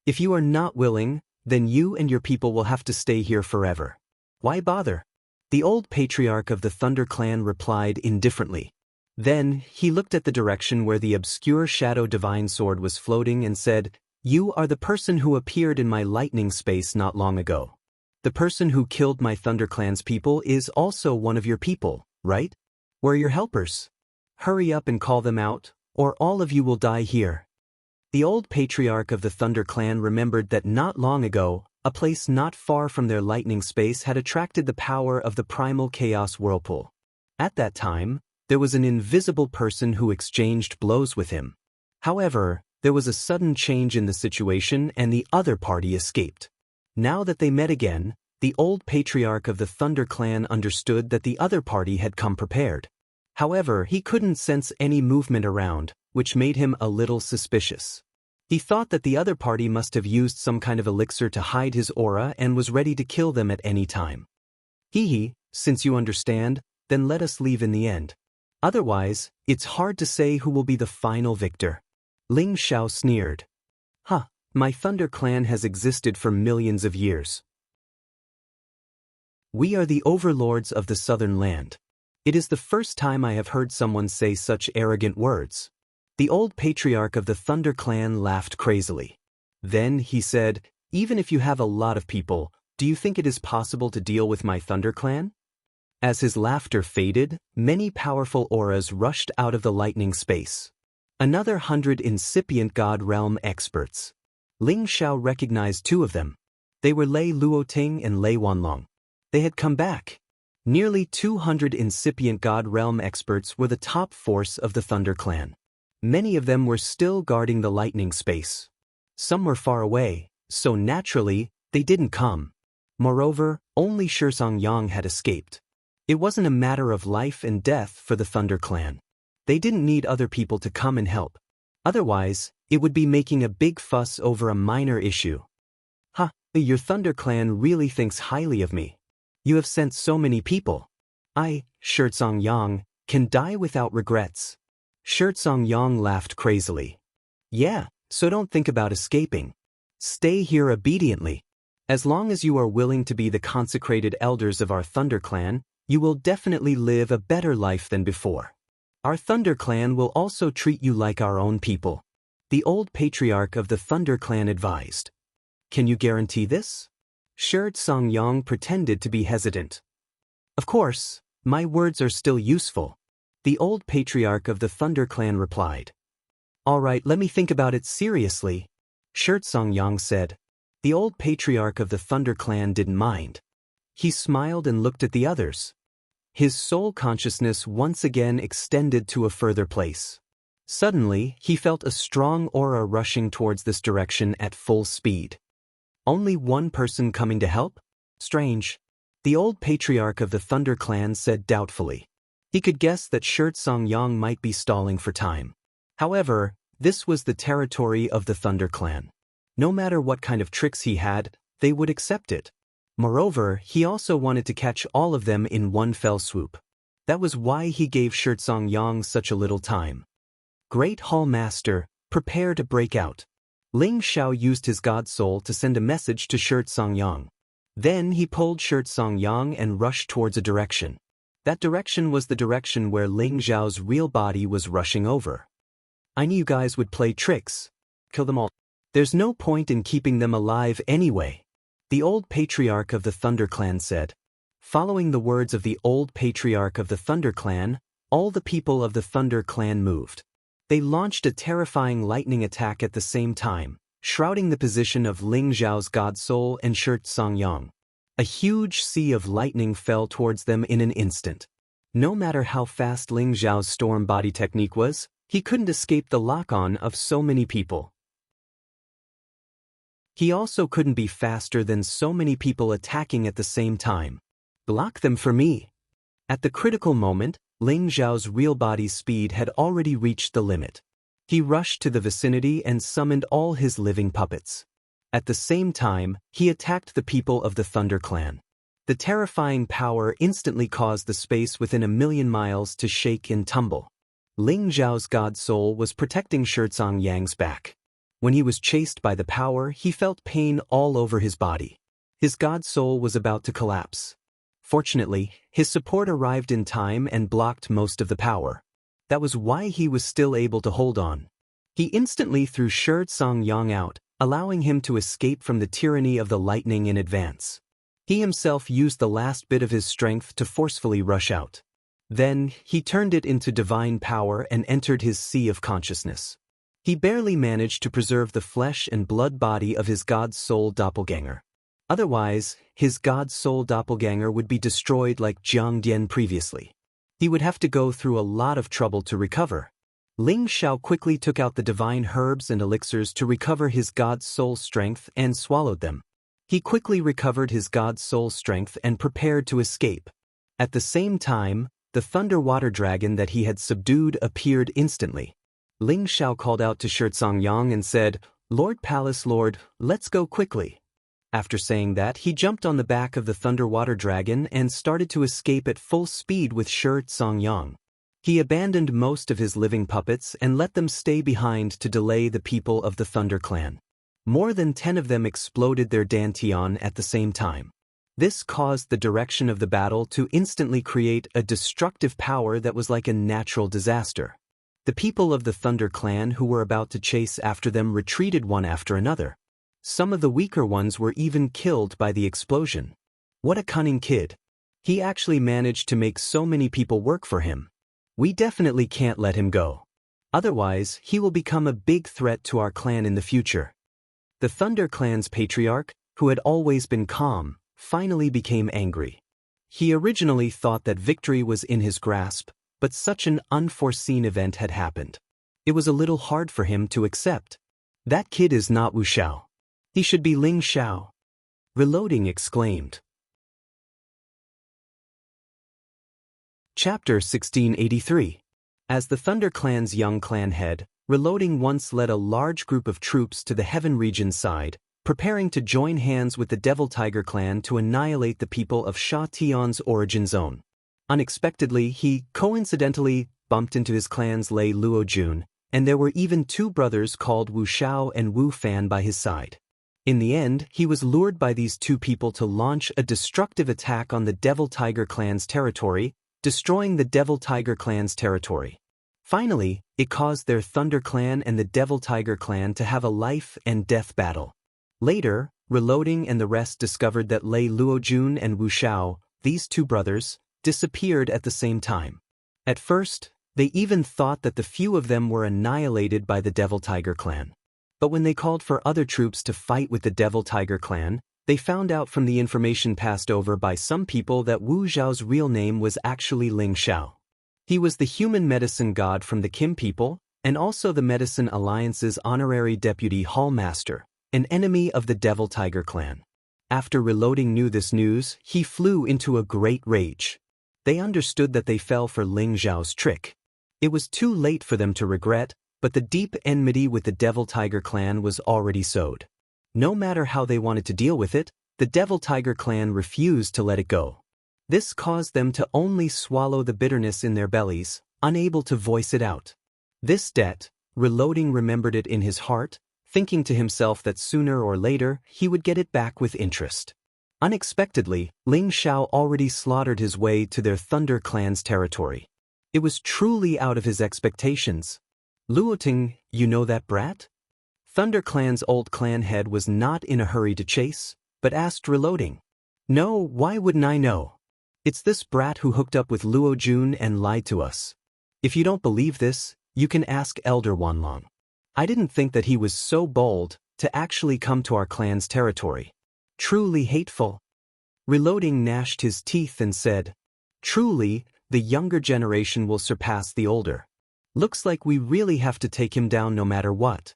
"If you are not willing, then you and your people will have to stay here forever. Why bother?" The old patriarch of the Thunder Clan replied indifferently. Then, he looked at the direction where the obscure shadow divine sword was floating and said, "You are the person who appeared in my lightning space not long ago. The person who killed my Thunder Clan's people is also one of your people, right? We're your helpers. Hurry up and call them out, or all of you will die here." The old patriarch of the Thunder Clan remembered that not long ago, a place not far from their lightning space had attracted the power of the primal chaos whirlpool. At that time, there was an invisible person who exchanged blows with him. However, there was a sudden change in the situation and the other party escaped. Now that they met again, the old patriarch of the Thunder Clan understood that the other party had come prepared. However, he couldn't sense any movement around, which made him a little suspicious. He thought that the other party must have used some kind of elixir to hide his aura and was ready to kill them at any time. Since you understand, then let us leave in the end. Otherwise, it's hard to say who will be the final victor." Ling Xiao sneered. My Thunder Clan has existed for millions of years. We are the overlords of the southern land. It is the first time I have heard someone say such arrogant words." The old patriarch of the Thunder Clan laughed crazily. Then he said, "Even if you have a lot of people, do you think it is possible to deal with my Thunder Clan?" As his laughter faded, many powerful auras rushed out of the lightning space. Another 100 incipient God Realm experts. Ling Xiao recognized two of them. They were Lei Luoting and Lei Wanlong. They had come back. Nearly 200 incipient God Realm experts were the top force of the Thunder Clan. Many of them were still guarding the lightning space. Some were far away, so naturally, they didn't come. Moreover, only Xianxia had escaped. It wasn't a matter of life and death for the Thunder Clan. They didn't need other people to come and help. Otherwise, it would be making a big fuss over a minor issue. Ha, your Thunder Clan really thinks highly of me. You have sent so many people. I, Xianxia, can die without regrets. Xianxia laughed crazily. Yeah, so don't think about escaping. Stay here obediently. As long as you are willing to be the consecrated elders of our Thunder Clan, you will definitely live a better life than before. Our Thunder Clan will also treat you like our own people. The old patriarch of the Thunder Clan advised. Can you guarantee this? Xianxia pretended to be hesitant. Of course, my words are still useful. The old patriarch of the Thunder Clan replied. All right, let me think about it seriously, Xianxia said. The old patriarch of the Thunder Clan didn't mind. He smiled and looked at the others. His soul consciousness once again extended to a further place. Suddenly, he felt a strong aura rushing towards this direction at full speed. Only one person coming to help? Strange. The old patriarch of the Thunder Clan said doubtfully. He could guess that Xianxia might be stalling for time. However, this was the territory of the Thunder Clan. No matter what kind of tricks he had, they would accept it. Moreover, he also wanted to catch all of them in one fell swoop. That was why he gave Xianxia such a little time. Great Hall Master, prepare to break out. Ling Xiao used his God Soul to send a message to Xianxia. Then he pulled Xianxia and rushed towards a direction. That direction was the direction where Ling Xiao's real body was rushing over. I knew you guys would play tricks. Kill them all. There's no point in keeping them alive anyway, the old patriarch of the Thunder Clan said. Following the words of the old patriarch of the Thunder Clan, all the people of the Thunder Clan moved. They launched a terrifying lightning attack at the same time, shrouding the position of Ling Xiao's God Soul and Xianxia. A huge sea of lightning fell towards them in an instant. No matter how fast Ling Xiao's storm body technique was, he couldn't escape the lock-on of so many people. He also couldn't be faster than so many people attacking at the same time. Block them for me. At the critical moment, Ling Xiao's real body's speed had already reached the limit. He rushed to the vicinity and summoned all his living puppets. At the same time, he attacked the people of the Thunder Clan. The terrifying power instantly caused the space within 1,000,000 miles to shake and tumble. Ling Xiao's God Soul was protecting Xianxia's back. When he was chased by the power, he felt pain all over his body. His God Soul was about to collapse. Fortunately, his support arrived in time and blocked most of the power. That was why he was still able to hold on. He instantly threw Xianxia out, allowing him to escape from the tyranny of the lightning in advance. He himself used the last bit of his strength to forcefully rush out. Then, he turned it into divine power and entered his sea of consciousness. He barely managed to preserve the flesh and blood body of his God Soul doppelganger. Otherwise, his God Soul doppelganger would be destroyed like Jiang Dian previously. He would have to go through a lot of trouble to recover. Ling Xiao quickly took out the divine herbs and elixirs to recover his God Soul strength and swallowed them. He quickly recovered his God Soul strength and prepared to escape. At the same time, the thunder water dragon that he had subdued appeared instantly. Ling Xiao called out to Xianxia and said, "Lord Palace Lord, let's go quickly." After saying that, he jumped on the back of the thunder water dragon and started to escape at full speed with Xianxia. He abandoned most of his living puppets and let them stay behind to delay the people of the Thunder Clan. More than 10 of them exploded their dantian at the same time. This caused the direction of the battle to instantly create a destructive power that was like a natural disaster. The people of the Thunder Clan who were about to chase after them retreated one after another. Some of the weaker ones were even killed by the explosion. What a cunning kid. He actually managed to make so many people work for him. We definitely can't let him go. Otherwise, he will become a big threat to our clan in the future. The Thunder Clan's patriarch, who had always been calm, finally became angry. He originally thought that victory was in his grasp, but such an unforeseen event had happened. It was a little hard for him to accept. That kid is not Wu Xiao. He should be Ling Xiao. Reloading exclaimed. Chapter 1683. As the Thunder Clan's young clan head, Reloading once led a large group of troops to the Heaven region side, preparing to join hands with the Devil Tiger clan to annihilate the people of Sha Tian's origin zone. Unexpectedly, he coincidentally bumped into his clan's Lei Luojun, and there were even two brothers called Wu Xiao and Wu Fan by his side. In the end, he was lured by these two people to launch a destructive attack on the Devil Tiger clan's territory, destroying the Devil Tiger clan's territory. Finally, it caused their Thunder Clan and the Devil Tiger clan to have a life and death battle. Later, Reloading and the rest discovered that Lei Luojun and Wu Xiao, these two brothers, disappeared at the same time. At first, they even thought that the few of them were annihilated by the Devil Tiger clan. But when they called for other troops to fight with the Devil Tiger clan, they found out from the information passed over by some people that Wu Xiao's real name was actually Ling Xiao. He was the human medicine god from the Kim people, and also the Medicine Alliance's honorary deputy hallmaster, an enemy of the Devil Tiger clan. After Reloading knew this news, he flew into a great rage. They understood that they fell for Ling Xiao's trick. It was too late for them to regret, but the deep enmity with the Devil Tiger clan was already sowed. No matter how they wanted to deal with it, the Devil Tiger clan refused to let it go. This caused them to only swallow the bitterness in their bellies, unable to voice it out. This debt, Reloading remembered it in his heart, thinking to himself that sooner or later he would get it back with interest. Unexpectedly, Ling Xiao already slaughtered his way to their Thunder Clan's territory. It was truly out of his expectations. Luoting, you know that brat? Thunder Clan's old clan head was not in a hurry to chase, but asked Reloading. No, why wouldn't I know? It's this brat who hooked up with Luojun and lied to us. If you don't believe this, you can ask Elder Wanlong. I didn't think that he was so bold to actually come to our clan's territory. Truly hateful. Reloading gnashed his teeth and said, truly, the younger generation will surpass the older. Looks like we really have to take him down no matter what.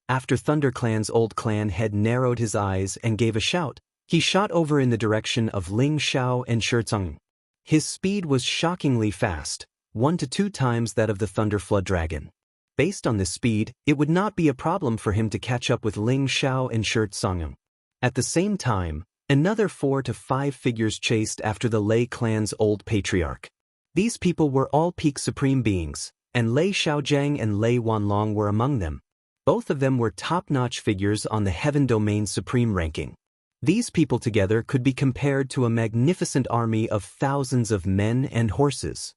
After Thunder Clan's old clan head narrowed his eyes and gave a shout, he shot over in the direction of Ling Xiao and Shizong. His speed was shockingly fast, 1 to 2 times that of the Thunder Flood Dragon. Based on this speed, it would not be a problem for him to catch up with Ling Xiao and Shizong. At the same time, another 4 to 5 figures chased after the Lei clan's old patriarch. These people were all peak supreme beings, and Lei Xiaojiang and Lei Wanlong were among them. Both of them were top-notch figures on the Heaven Domain Supreme ranking. These people together could be compared to a magnificent army of thousands of men and horses.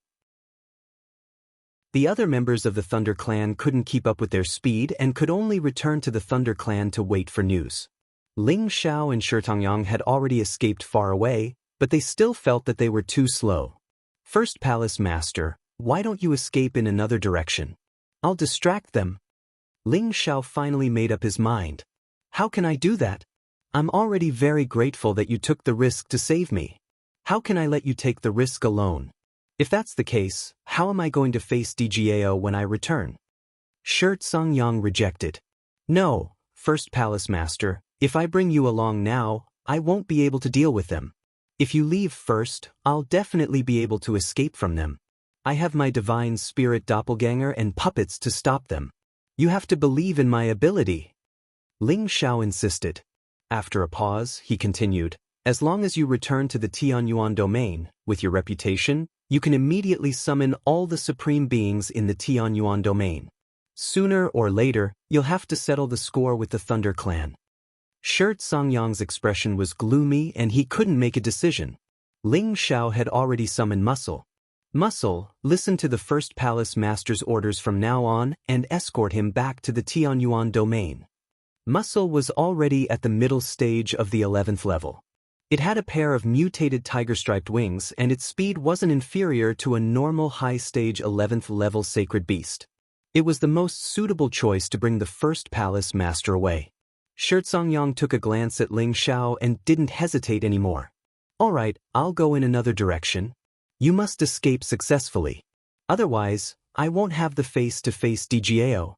The other members of the Thunder Clan couldn't keep up with their speed and could only return to the Thunder Clan to wait for news. Ling Xiao and Shizong had already escaped far away, but they still felt that they were too slow. First Palace Master, why don't you escape in another direction? I'll distract them. Ling Xiao finally made up his mind. How can I do that? I'm already very grateful that you took the risk to save me. How can I let you take the risk alone? If that's the case, how am I going to face DGAO when I return? Shizong rejected. No, First Palace Master, if I bring you along now, I won't be able to deal with them. If you leave first, I'll definitely be able to escape from them. I have my divine spirit doppelganger and puppets to stop them. You have to believe in my ability. Ling Xiao insisted. After a pause, he continued, as long as you return to the Tianyuan domain, with your reputation, you can immediately summon all the supreme beings in the Tianyuan domain. Sooner or later, you'll have to settle the score with the Thunder Clan. Shizong's expression was gloomy and he couldn't make a decision. Ling Xiao had already summoned Muscle. Muscle, listen to the First Palace Master's orders from now on and escort him back to the Tianyuan domain. Muscle was already at the middle stage of the 11th level. It had a pair of mutated tiger-striped wings and its speed wasn't inferior to a normal high-stage 11th level sacred beast. It was the most suitable choice to bring the First Palace Master away. Shizong took a glance at Ling Xiao and didn't hesitate anymore. Alright, I'll go in another direction. You must escape successfully. Otherwise, I won't have the face-to-face DGAO.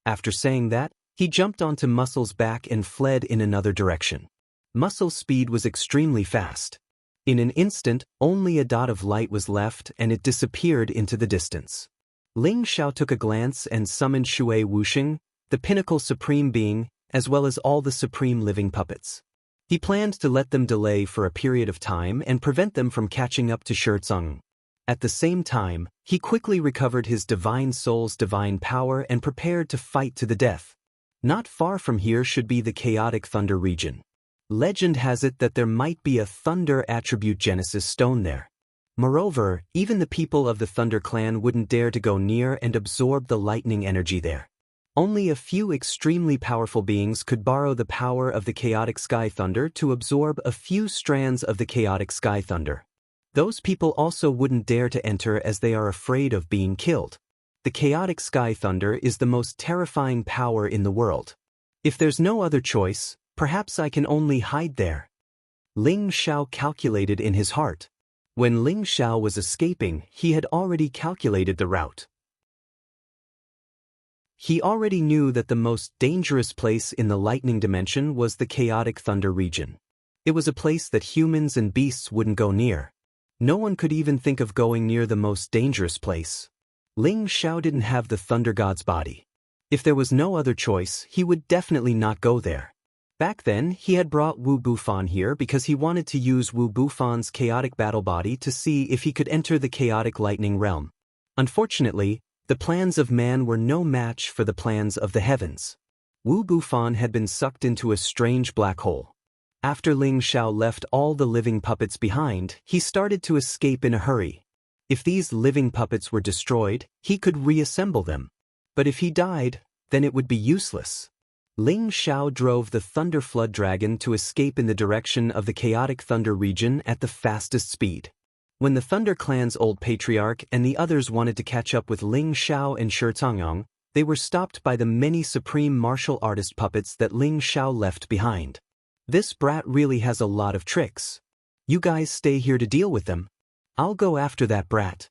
After saying that, he jumped onto Muscle's back and fled in another direction. Muscle's speed was extremely fast. In an instant, only a dot of light was left and it disappeared into the distance. Ling Xiao took a glance and summoned Shui Wuxing, the pinnacle supreme being, as well as all the supreme living puppets. He planned to let them delay for a period of time and prevent them from catching up to Shizong. At the same time, he quickly recovered his divine soul's divine power and prepared to fight to the death. Not far from here should be the chaotic thunder region. Legend has it that there might be a thunder attribute genesis stone there. Moreover, even the people of the Thunder clan wouldn't dare to go near and absorb the lightning energy there. Only a few extremely powerful beings could borrow the power of the chaotic sky thunder to absorb a few strands of the chaotic sky thunder. Those people also wouldn't dare to enter as they are afraid of being killed. The chaotic sky thunder is the most terrifying power in the world. If there's no other choice, perhaps I can only hide there. Ling Xiao calculated in his heart. When Ling Xiao was escaping, he had already calculated the route. He already knew that the most dangerous place in the lightning dimension was the chaotic thunder region. It was a place that humans and beasts wouldn't go near. No one could even think of going near the most dangerous place. Ling Xiao didn't have the thunder god's body. If there was no other choice, he would definitely not go there. Back then, he had brought Wu Bufan here because he wanted to use Wu Bufan's chaotic battle body to see if he could enter the chaotic lightning realm. Unfortunately, the plans of man were no match for the plans of the heavens. Wu Bufan had been sucked into a strange black hole. After Ling Xiao left all the living puppets behind, he started to escape in a hurry. If these living puppets were destroyed, he could reassemble them. But if he died, then it would be useless. Ling Xiao drove the Thunder Flood Dragon to escape in the direction of the chaotic thunder region at the fastest speed. When the Thunder Clan's old patriarch and the others wanted to catch up with Ling Xiao and Shizong, they were stopped by the many supreme martial artist puppets that Ling Xiao left behind. This brat really has a lot of tricks. You guys stay here to deal with them. I'll go after that brat.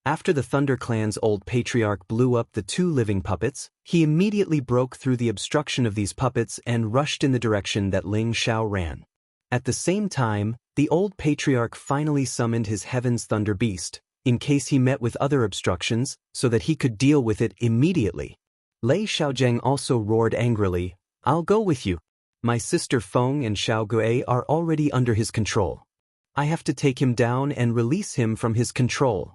After the Thunder Clan's old patriarch blew up the two living puppets, he immediately broke through the obstruction of these puppets and rushed in the direction that Ling Xiao ran. At the same time, the old patriarch finally summoned his Heaven's Thunder Beast, in case he met with other obstructions, so that he could deal with it immediately. Lei Xiaozheng also roared angrily, "I'll go with you. My sister Feng and Xiao Gui are already under his control. I have to take him down and release him from his control."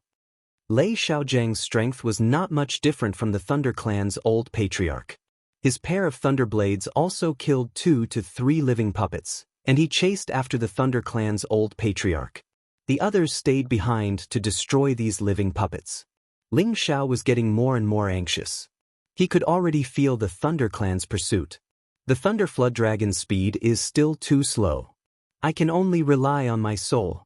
Lei Xiaozheng's strength was not much different from the Thunder Clan's old patriarch. His pair of thunder blades also killed 2 to 3 living puppets, and he chased after the Thunder Clan's old patriarch. The others stayed behind to destroy these living puppets. Ling Xiao was getting more and more anxious. He could already feel the Thunder Clan's pursuit. The Thunder Flood Dragon's speed is still too slow. I can only rely on my soul.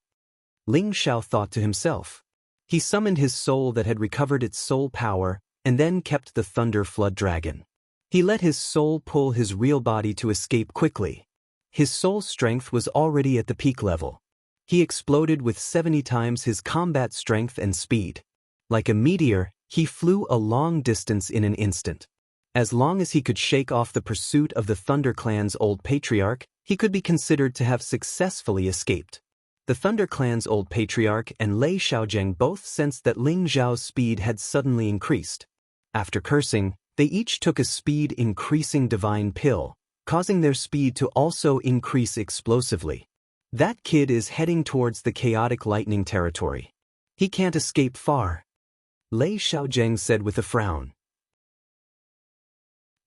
Ling Xiao thought to himself. He summoned his soul that had recovered its soul power, and then kept the Thunder Flood Dragon. He let his soul pull his real body to escape quickly. His soul's strength was already at the peak level. He exploded with 70 times his combat strength and speed. Like a meteor, he flew a long distance in an instant. As long as he could shake off the pursuit of the Thunder Clan's old patriarch, he could be considered to have successfully escaped. The Thunder Clan's old patriarch and Lei Xiaozheng both sensed that Ling Xiao's speed had suddenly increased. After cursing, they each took a speed-increasing divine pill, causing their speed to also increase explosively. That kid is heading towards the chaotic lightning territory. He can't escape far. Lei Xiaozheng said with a frown.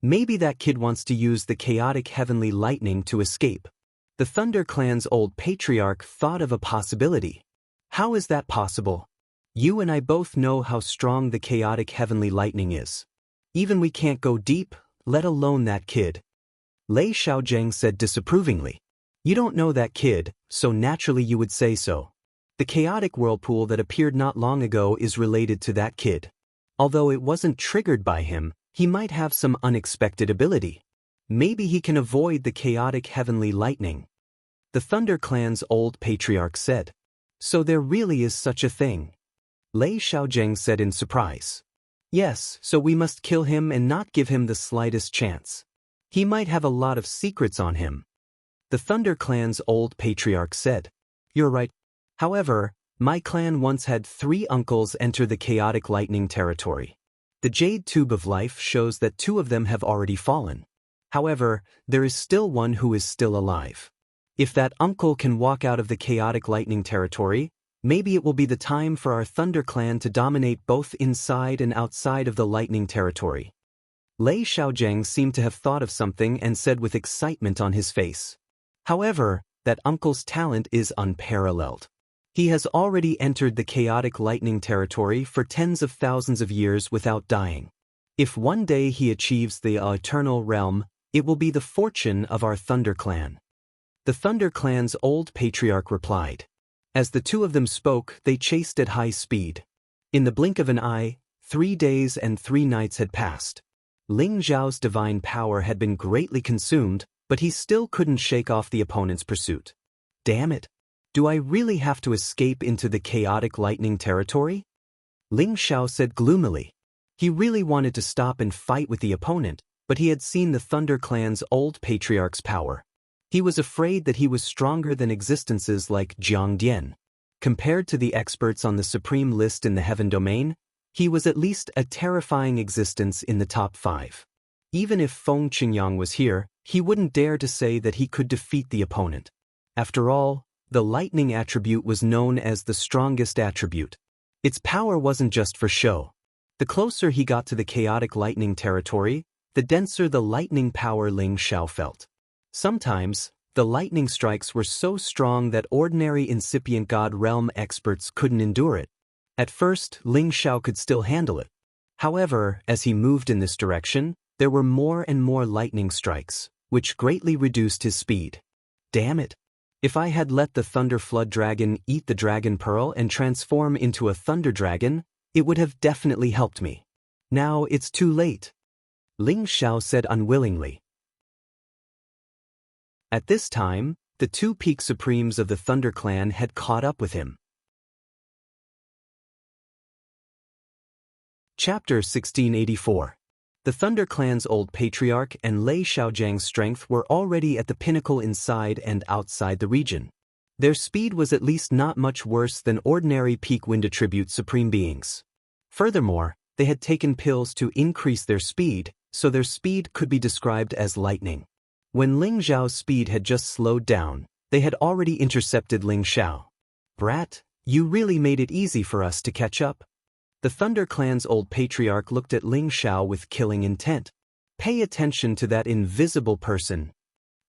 Maybe that kid wants to use the chaotic heavenly lightning to escape. The Thunder Clan's old patriarch thought of a possibility. How is that possible? You and I both know how strong the chaotic heavenly lightning is. Even we can't go deep, let alone that kid. Lei Xiaozheng said disapprovingly. You don't know that kid, so naturally you would say so. The chaotic whirlpool that appeared not long ago is related to that kid. Although it wasn't triggered by him, he might have some unexpected ability. Maybe he can avoid the chaotic heavenly lightning. The Thunder Clan's old patriarch said. So there really is such a thing? Lei Xiaozheng said in surprise. Yes, so we must kill him and not give him the slightest chance. He might have a lot of secrets on him. The Thunder Clan's old patriarch said. You're right. However, my clan once had 3 uncles enter the chaotic lightning territory. The Jade Tube of Life shows that 2 of them have already fallen. However, there is still one who is still alive. If that uncle can walk out of the chaotic lightning territory, maybe it will be the time for our Thunder Clan to dominate both inside and outside of the lightning territory. Lei Xiaozheng seemed to have thought of something and said with excitement on his face. However, that uncle's talent is unparalleled. He has already entered the chaotic lightning territory for tens of thousands of years without dying. If one day he achieves the eternal realm, it will be the fortune of our Thunder Clan. The Thunder Clan's old patriarch replied. As the 2 of them spoke, they chased at high speed. In the blink of an eye, 3 days and 3 nights had passed. Ling Zhao's divine power had been greatly consumed, but he still couldn't shake off the opponent's pursuit. Damn it! Do I really have to escape into the chaotic lightning territory? Ling Xiao said gloomily. He really wanted to stop and fight with the opponent, but he had seen the Thunder Clan's old patriarch's power. He was afraid that he was stronger than existences like Jiang Dian. Compared to the experts on the supreme list in the heaven domain, he was at least a terrifying existence in the top 5. Even if Feng Qingyang was here, he wouldn't dare to say that he could defeat the opponent. After all, the lightning attribute was known as the strongest attribute. Its power wasn't just for show. The closer he got to the chaotic lightning territory, the denser the lightning power Ling Xiao felt. Sometimes, the lightning strikes were so strong that ordinary incipient God realm experts couldn't endure it. At first, Ling Xiao could still handle it. However, as he moved in this direction, there were more and more lightning strikes, which greatly reduced his speed. Damn it! If I had let the Thunder Flood Dragon eat the Dragon Pearl and transform into a Thunder Dragon, it would have definitely helped me. Now it's too late. Ling Xiao said unwillingly. At this time, the 2 peak supremes of the Thunder Clan had caught up with him. Chapter 1684. The Thunder Clan's old patriarch and Lei Xiaozheng's strength were already at the pinnacle inside and outside the region. Their speed was at least not much worse than ordinary peak wind attribute supreme beings. Furthermore, they had taken pills to increase their speed, so their speed could be described as lightning. When Ling Zhao's speed had just slowed down, they had already intercepted Ling Xiao. Brat, you really made it easy for us to catch up. The Thunder Clan's old patriarch looked at Ling Xiao with killing intent. Pay attention to that invisible person.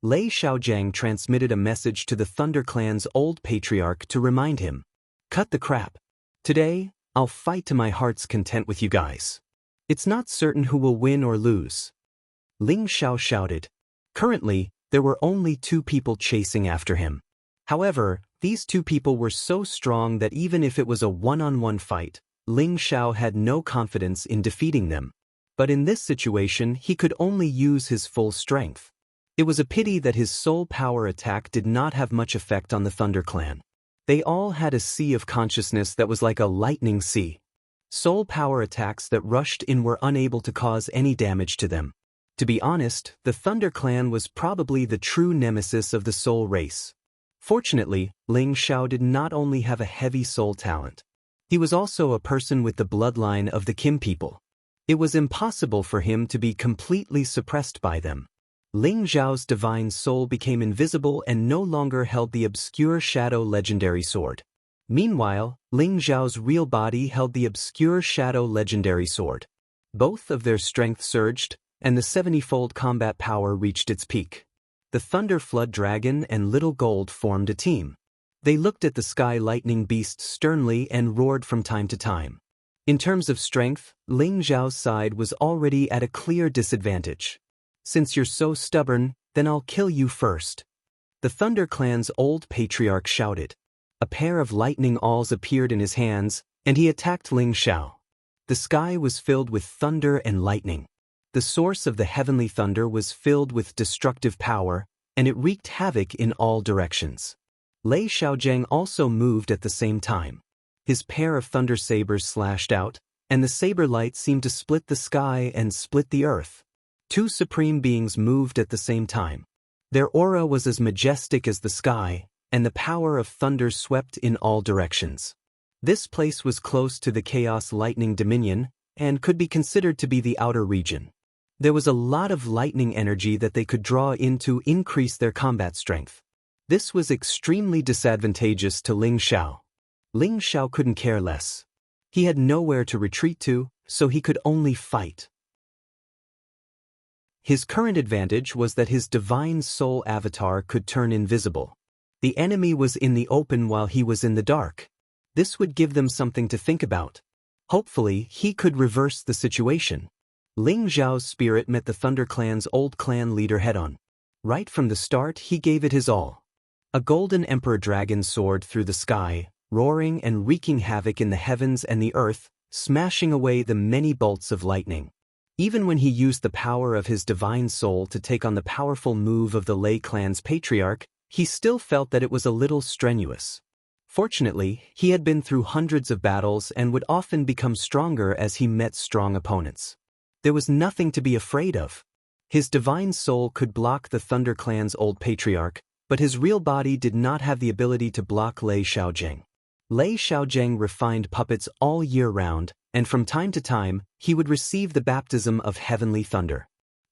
Lei Xiaozheng transmitted a message to the Thunder Clan's old patriarch to remind him. Cut the crap. Today, I'll fight to my heart's content with you guys. It's not certain who will win or lose. Ling Xiao shouted. Currently, there were only 2 people chasing after him. However, these 2 people were so strong that even if it was a one-on-one fight, Ling Xiao had no confidence in defeating them. But in this situation, he could only use his full strength. It was a pity that his soul power attack did not have much effect on the Thunder Clan. They all had a sea of consciousness that was like a lightning sea. Soul power attacks that rushed in were unable to cause any damage to them. To be honest, the Thunder Clan was probably the true nemesis of the soul race. Fortunately, Ling Xiao did not only have a heavy soul talent. He was also a person with the bloodline of the Kim people. It was impossible for him to be completely suppressed by them. Ling Zhao's divine soul became invisible and no longer held the obscure shadow legendary sword. Meanwhile, Ling Zhao's real body held the obscure shadow legendary sword. Both of their strength surged, and the 70-fold combat power reached its peak. The Thunder Flood Dragon and Little Gold formed a team. They looked at the Sky Lightning Beast sternly and roared from time to time. In terms of strength, Ling Zhao's side was already at a clear disadvantage. Since you're so stubborn, then I'll kill you first. The Thunder Clan's old patriarch shouted. A pair of lightning awls appeared in his hands, and he attacked Ling Xiao. The sky was filled with thunder and lightning. The source of the heavenly thunder was filled with destructive power, and it wreaked havoc in all directions. Lei Xiaojing also moved at the same time. His pair of thunder sabers slashed out, and the saber light seemed to split the sky and split the earth. Two supreme beings moved at the same time. Their aura was as majestic as the sky, and the power of thunder swept in all directions. This place was close to the Chaos Lightning Dominion, and could be considered to be the outer region. There was a lot of lightning energy that they could draw in to increase their combat strength. This was extremely disadvantageous to Ling Xiao. Ling Xiao couldn't care less. He had nowhere to retreat to, so he could only fight. His current advantage was that his divine soul avatar could turn invisible. The enemy was in the open while he was in the dark. This would give them something to think about. Hopefully, he could reverse the situation. Ling Xiao's spirit met the Thunder Clan's old clan leader head-on. Right from the start, he gave it his all. A golden emperor dragon soared through the sky, roaring and wreaking havoc in the heavens and the earth, smashing away the many bolts of lightning. Even when he used the power of his divine soul to take on the powerful move of the Lei clan's patriarch, he still felt that it was a little strenuous. Fortunately, he had been through hundreds of battles and would often become stronger as he met strong opponents. There was nothing to be afraid of. His divine soul could block the Thunder Clan's old patriarch, but his real body did not have the ability to block Lei Xiaojing. Lei Xiaojing refined puppets all year round, and from time to time, he would receive the baptism of heavenly thunder.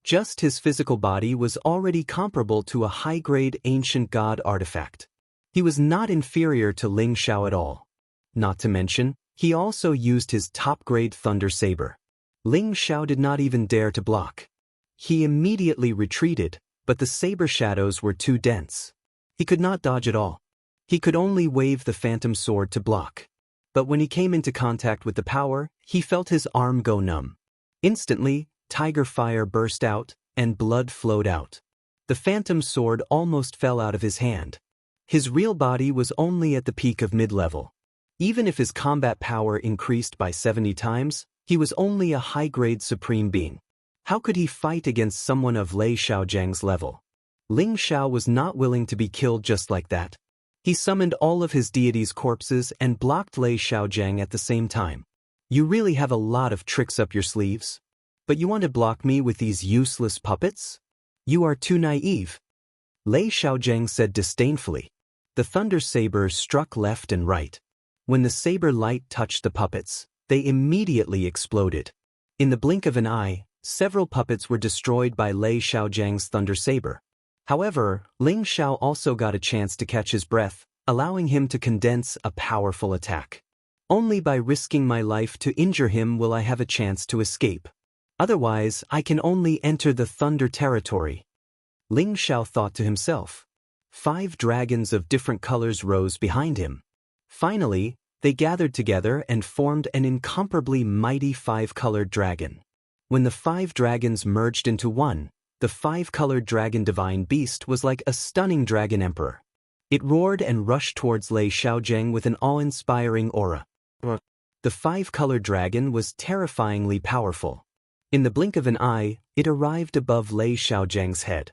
Just his physical body was already comparable to a high-grade ancient god artifact. He was not inferior to Ling Xiao at all. Not to mention, he also used his top-grade thunder saber. Ling Xiao did not even dare to block. He immediately retreated, but the saber shadows were too dense. He could not dodge at all. He could only wave the phantom sword to block. But when he came into contact with the power, he felt his arm go numb. Instantly, tiger fire burst out, and blood flowed out. The phantom sword almost fell out of his hand. His real body was only at the peak of mid-level. Even if his combat power increased by 70 times, he was only a high-grade supreme being. How could he fight against someone of Lei Xiaojing's level? Ling Xiao was not willing to be killed just like that. He summoned all of his deities' corpses and blocked Lei Xiaojing at the same time. You really have a lot of tricks up your sleeves? But you want to block me with these useless puppets? You are too naive. Lei Xiaojing said disdainfully. The thunder saber struck left and right. When the saber light touched the puppets, they immediately exploded. In the blink of an eye, several puppets were destroyed by Lei Xiaojing's thunder saber. However, Ling Xiao also got a chance to catch his breath, allowing him to condense a powerful attack. Only by risking my life to injure him will I have a chance to escape. Otherwise, I can only enter the thunder territory. Ling Xiao thought to himself. 5 dragons of different colors rose behind him. Finally, they gathered together and formed an incomparably mighty 5-colored dragon. When the 5 dragons merged into one, the 5-colored dragon divine beast was like a stunning dragon emperor. It roared and rushed towards Lei Xiaojing with an awe-inspiring aura. The 5-colored dragon was terrifyingly powerful. In the blink of an eye, it arrived above Lei Xiaojing's head.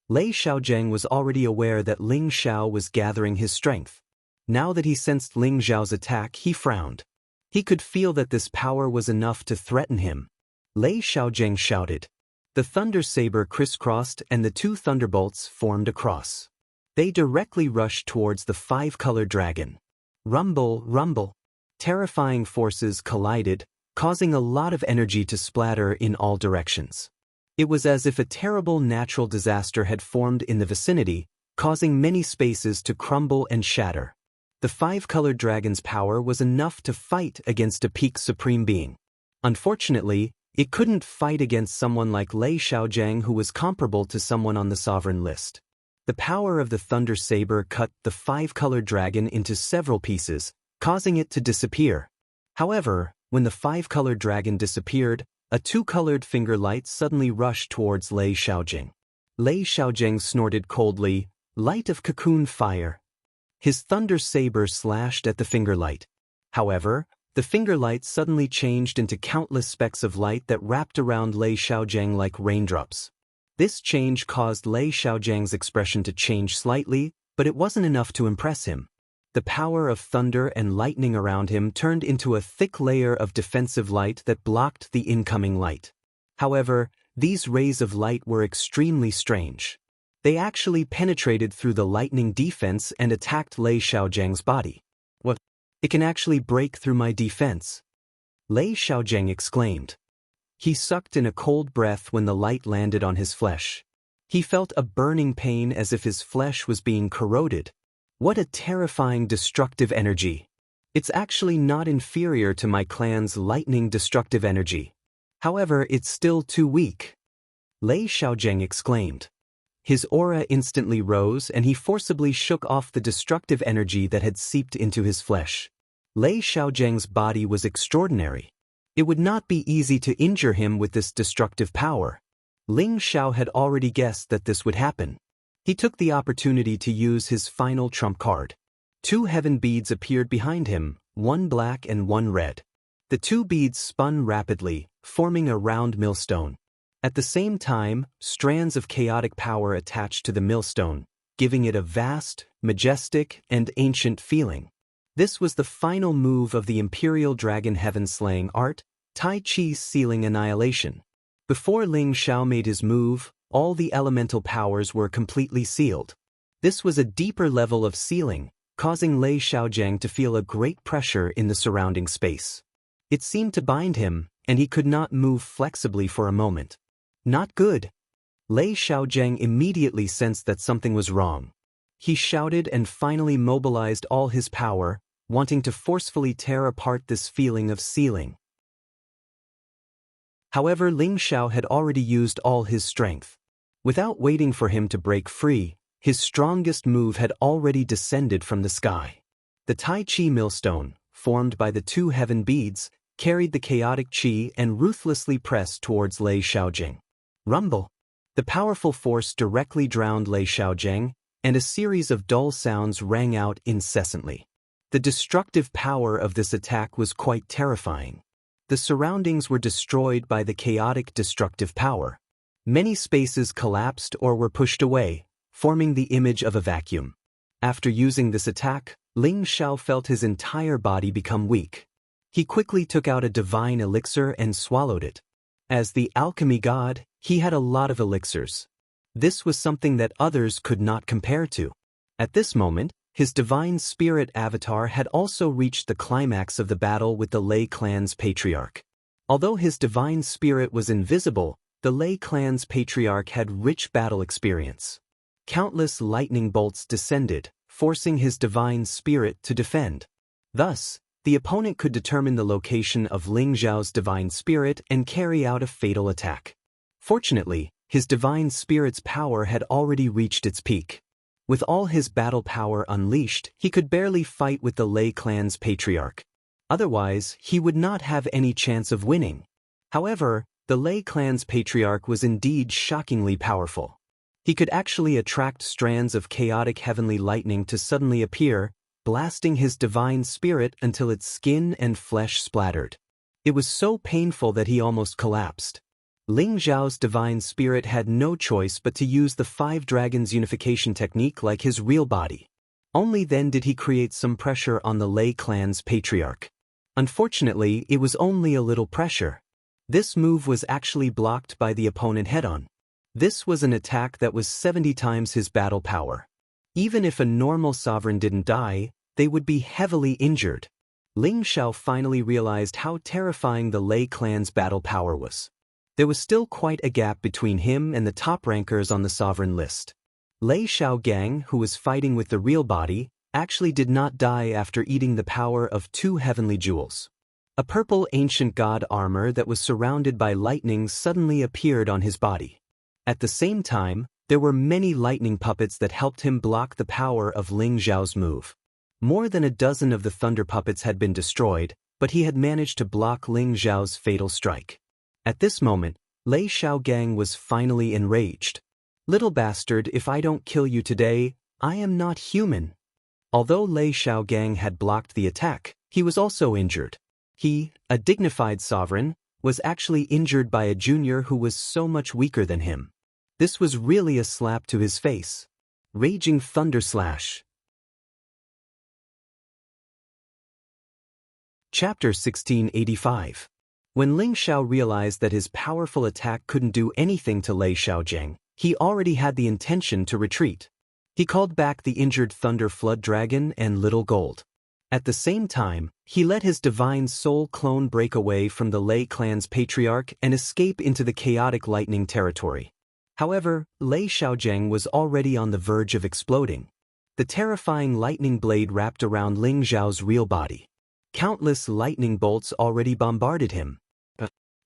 Lei Xiaojing was already aware that Ling Xiao was gathering his strength. Now that he sensed Ling Xiao's attack, he frowned. He could feel that this power was enough to threaten him. Lei Xiaojing shouted. The thunder saber crisscrossed and the 2 thunderbolts formed a cross. They directly rushed towards the 5-colored dragon. Rumble, rumble. Terrifying forces collided, causing a lot of energy to splatter in all directions. It was as if a terrible natural disaster had formed in the vicinity, causing many spaces to crumble and shatter. The 5-colored dragon's power was enough to fight against a peak supreme being. Unfortunately, it couldn't fight against someone like Lei Xiaojing, who was comparable to someone on the sovereign list. The power of the thunder saber cut the 5-colored dragon into several pieces, causing it to disappear. However, when the 5-colored dragon disappeared, a 2-colored finger light suddenly rushed towards Lei Xiaojing. Lei Xiaojing snorted coldly, "Light of cocoon fire." His thunder saber slashed at the finger light. However, the finger light suddenly changed into countless specks of light that wrapped around Lei Xiaojing like raindrops. This change caused Lei Xiaojiang's expression to change slightly, but it wasn't enough to impress him. The power of thunder and lightning around him turned into a thick layer of defensive light that blocked the incoming light. However, these rays of light were extremely strange. They actually penetrated through the lightning defense and attacked Lei Xiaojiang's body. What? It can actually break through my defense? Lei Xiaojiang exclaimed. He sucked in a cold breath when the light landed on his flesh. He felt a burning pain as if his flesh was being corroded. What a terrifying destructive energy. It's actually not inferior to my clan's lightning destructive energy. However, it's still too weak. Lei Xiaojiang exclaimed. His aura instantly rose and he forcibly shook off the destructive energy that had seeped into his flesh. Lei Xiaojiang's body was extraordinary. It would not be easy to injure him with this destructive power. Ling Xiao had already guessed that this would happen. He took the opportunity to use his final trump card. 2 heaven beads appeared behind him, one black and one red. The 2 beads spun rapidly, forming a round millstone. At the same time, strands of chaotic power attached to the millstone, giving it a vast, majestic, and ancient feeling. This was the final move of the Imperial Dragon Heaven-slaying art, Tai Chi's Sealing Annihilation. Before Ling Xiao made his move, all the elemental powers were completely sealed. This was a deeper level of sealing, causing Lei Xiaojiang to feel a great pressure in the surrounding space. It seemed to bind him, and he could not move flexibly for a moment. Not good. Lei Xiaojiang immediately sensed that something was wrong. He shouted and finally mobilized all his power, wanting to forcefully tear apart this feeling of sealing. However, Ling Xiao had already used all his strength. Without waiting for him to break free, his strongest move had already descended from the sky. The Tai Chi millstone, formed by the 2 heaven beads, carried the chaotic chi and ruthlessly pressed towards Lei Xiaojiang. Rumble! The powerful force directly drowned Lei Xiaojiang, and a series of dull sounds rang out incessantly. The destructive power of this attack was quite terrifying. The surroundings were destroyed by the chaotic destructive power. Many spaces collapsed or were pushed away, forming the image of a vacuum. After using this attack, Ling Xiao felt his entire body become weak. He quickly took out a divine elixir and swallowed it. As the alchemy god, he had a lot of elixirs. This was something that others could not compare to. At this moment, his divine spirit avatar had also reached the climax of the battle with the Lei clan's patriarch. Although his divine spirit was invisible, the Lei clan's patriarch had rich battle experience. Countless lightning bolts descended, forcing his divine spirit to defend. Thus, the opponent could determine the location of Ling Xiao's divine spirit and carry out a fatal attack. Fortunately, his divine spirit's power had already reached its peak. With all his battle power unleashed, he could barely fight with the Lei clan's patriarch. Otherwise, he would not have any chance of winning. However, the Lei clan's patriarch was indeed shockingly powerful. He could actually attract strands of chaotic heavenly lightning to suddenly appear, blasting his divine spirit until its skin and flesh splattered. It was so painful that he almost collapsed. Ling Xiao's divine spirit had no choice but to use the 5 dragons unification technique like his real body. Only then did he create some pressure on the Lei clan's patriarch. Unfortunately, it was only a little pressure. This move was actually blocked by the opponent head-on. This was an attack that was 70 times his battle power. Even if a normal sovereign didn't die, they would be heavily injured. Ling Xiao finally realized how terrifying the Lei clan's battle power was. There was still quite a gap between him and the top rankers on the sovereign list. Lei Xiaogang, who was fighting with the real body, actually did not die after eating the power of 2 heavenly jewels. A purple ancient god armor that was surrounded by lightning suddenly appeared on his body. At the same time, there were many lightning puppets that helped him block the power of Ling Xiao's move. More than a dozen of the thunder puppets had been destroyed, but he had managed to block Ling Xiao's fatal strike. At this moment, Lei Xiaogang was finally enraged. "Little bastard, if I don't kill you today, I am not human." Although Lei Xiaogang had blocked the attack, he was also injured. He, a dignified sovereign, was actually injured by a junior who was so much weaker than him. This was really a slap to his face. Raging Thunder Slash. Chapter 1685. When Ling Xiao realized that his powerful attack couldn't do anything to Lei Xiaojing, he already had the intention to retreat. He called back the injured Thunder Flood Dragon and Little Gold. At the same time, he let his divine soul clone break away from the Lei clan's patriarch and escape into the chaotic lightning territory. However, Lei Xiaojing was already on the verge of exploding. The terrifying lightning blade wrapped around Ling Xiao's real body. Countless lightning bolts already bombarded him.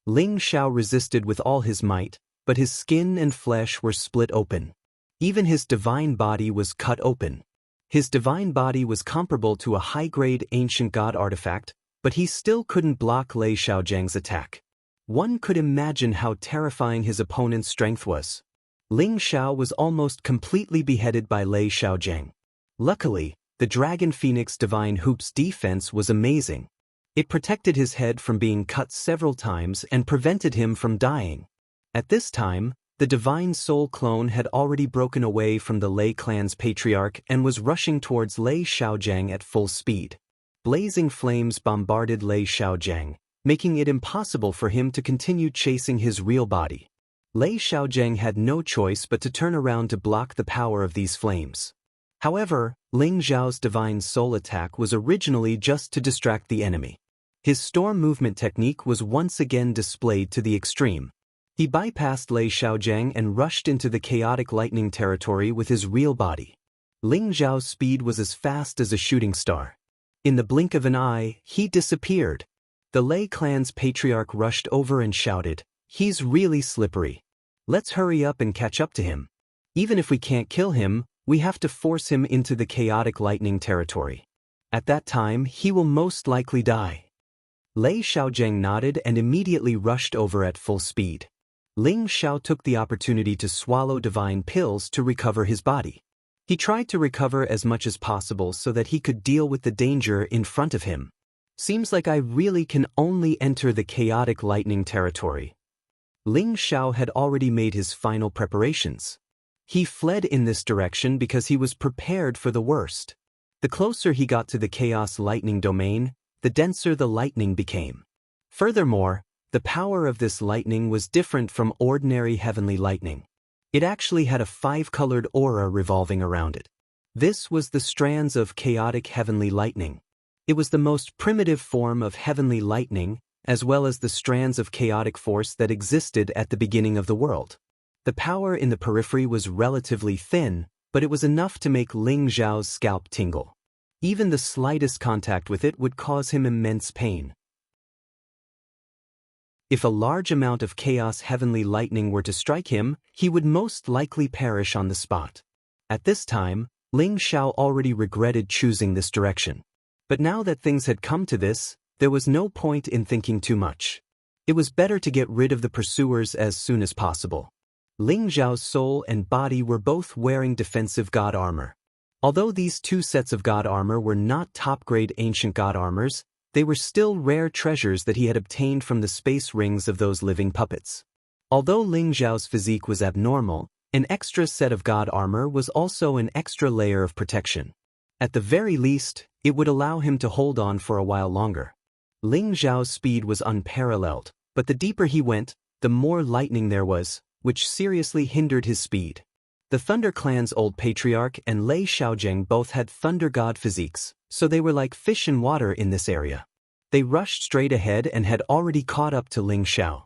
Ling Xiao resisted with all his might, but his skin and flesh were split open. Even his divine body was cut open. His divine body was comparable to a high-grade ancient god artifact, but he still couldn't block Lei Xiaojing's attack. One could imagine how terrifying his opponent's strength was. Ling Xiao was almost completely beheaded by Lei Xiaojing. Luckily, the Dragon Phoenix Divine Hoop's defense was amazing. It protected his head from being cut several times and prevented him from dying. At this time, the Divine Soul Clone had already broken away from the Lei clan's patriarch and was rushing towards Lei Xiaojing at full speed. Blazing flames bombarded Lei Xiaojing, making it impossible for him to continue chasing his real body. Lei Xiaojing had no choice but to turn around to block the power of these flames. However, Ling Xiao's divine soul attack was originally just to distract the enemy. His storm movement technique was once again displayed to the extreme. He bypassed Lei Xiaojing and rushed into the chaotic lightning territory with his real body. Ling Xiao's speed was as fast as a shooting star. In the blink of an eye, he disappeared. The Lei clan's patriarch rushed over and shouted, "He's really slippery. Let's hurry up and catch up to him. Even if we can't kill him, we have to force him into the chaotic lightning territory. At that time, he will most likely die." Lei Xiaojing nodded and immediately rushed over at full speed. Ling Xiao took the opportunity to swallow divine pills to recover his body. He tried to recover as much as possible so that he could deal with the danger in front of him. Seems like I really can only enter the chaotic lightning territory. Ling Xiao had already made his final preparations. He fled in this direction because he was prepared for the worst. The closer he got to the chaos lightning domain, the denser the lightning became. Furthermore, the power of this lightning was different from ordinary heavenly lightning. It actually had a 5-colored aura revolving around it. This was the strands of chaotic heavenly lightning. It was the most primitive form of heavenly lightning, as well as the strands of chaotic force that existed at the beginning of the world. The power in the periphery was relatively thin, but it was enough to make Ling Xiao's scalp tingle. Even the slightest contact with it would cause him immense pain. If a large amount of chaos heavenly lightning were to strike him, he would most likely perish on the spot. At this time, Ling Xiao already regretted choosing this direction. But now that things had come to this, there was no point in thinking too much. It was better to get rid of the pursuers as soon as possible. Ling Xiao's soul and body were both wearing defensive god armor. Although these two sets of god armor were not top-grade ancient god armors, they were still rare treasures that he had obtained from the space rings of those living puppets. Although Ling Xiao's physique was abnormal, an extra set of god armor was also an extra layer of protection. At the very least, it would allow him to hold on for a while longer. Ling Xiao's speed was unparalleled, but the deeper he went, the more lightning there was, which seriously hindered his speed. The Thunder Clan's old patriarch and Lei Xiaojing both had thunder god physiques, so they were like fish in water in this area. They rushed straight ahead and had already caught up to Ling Xiao.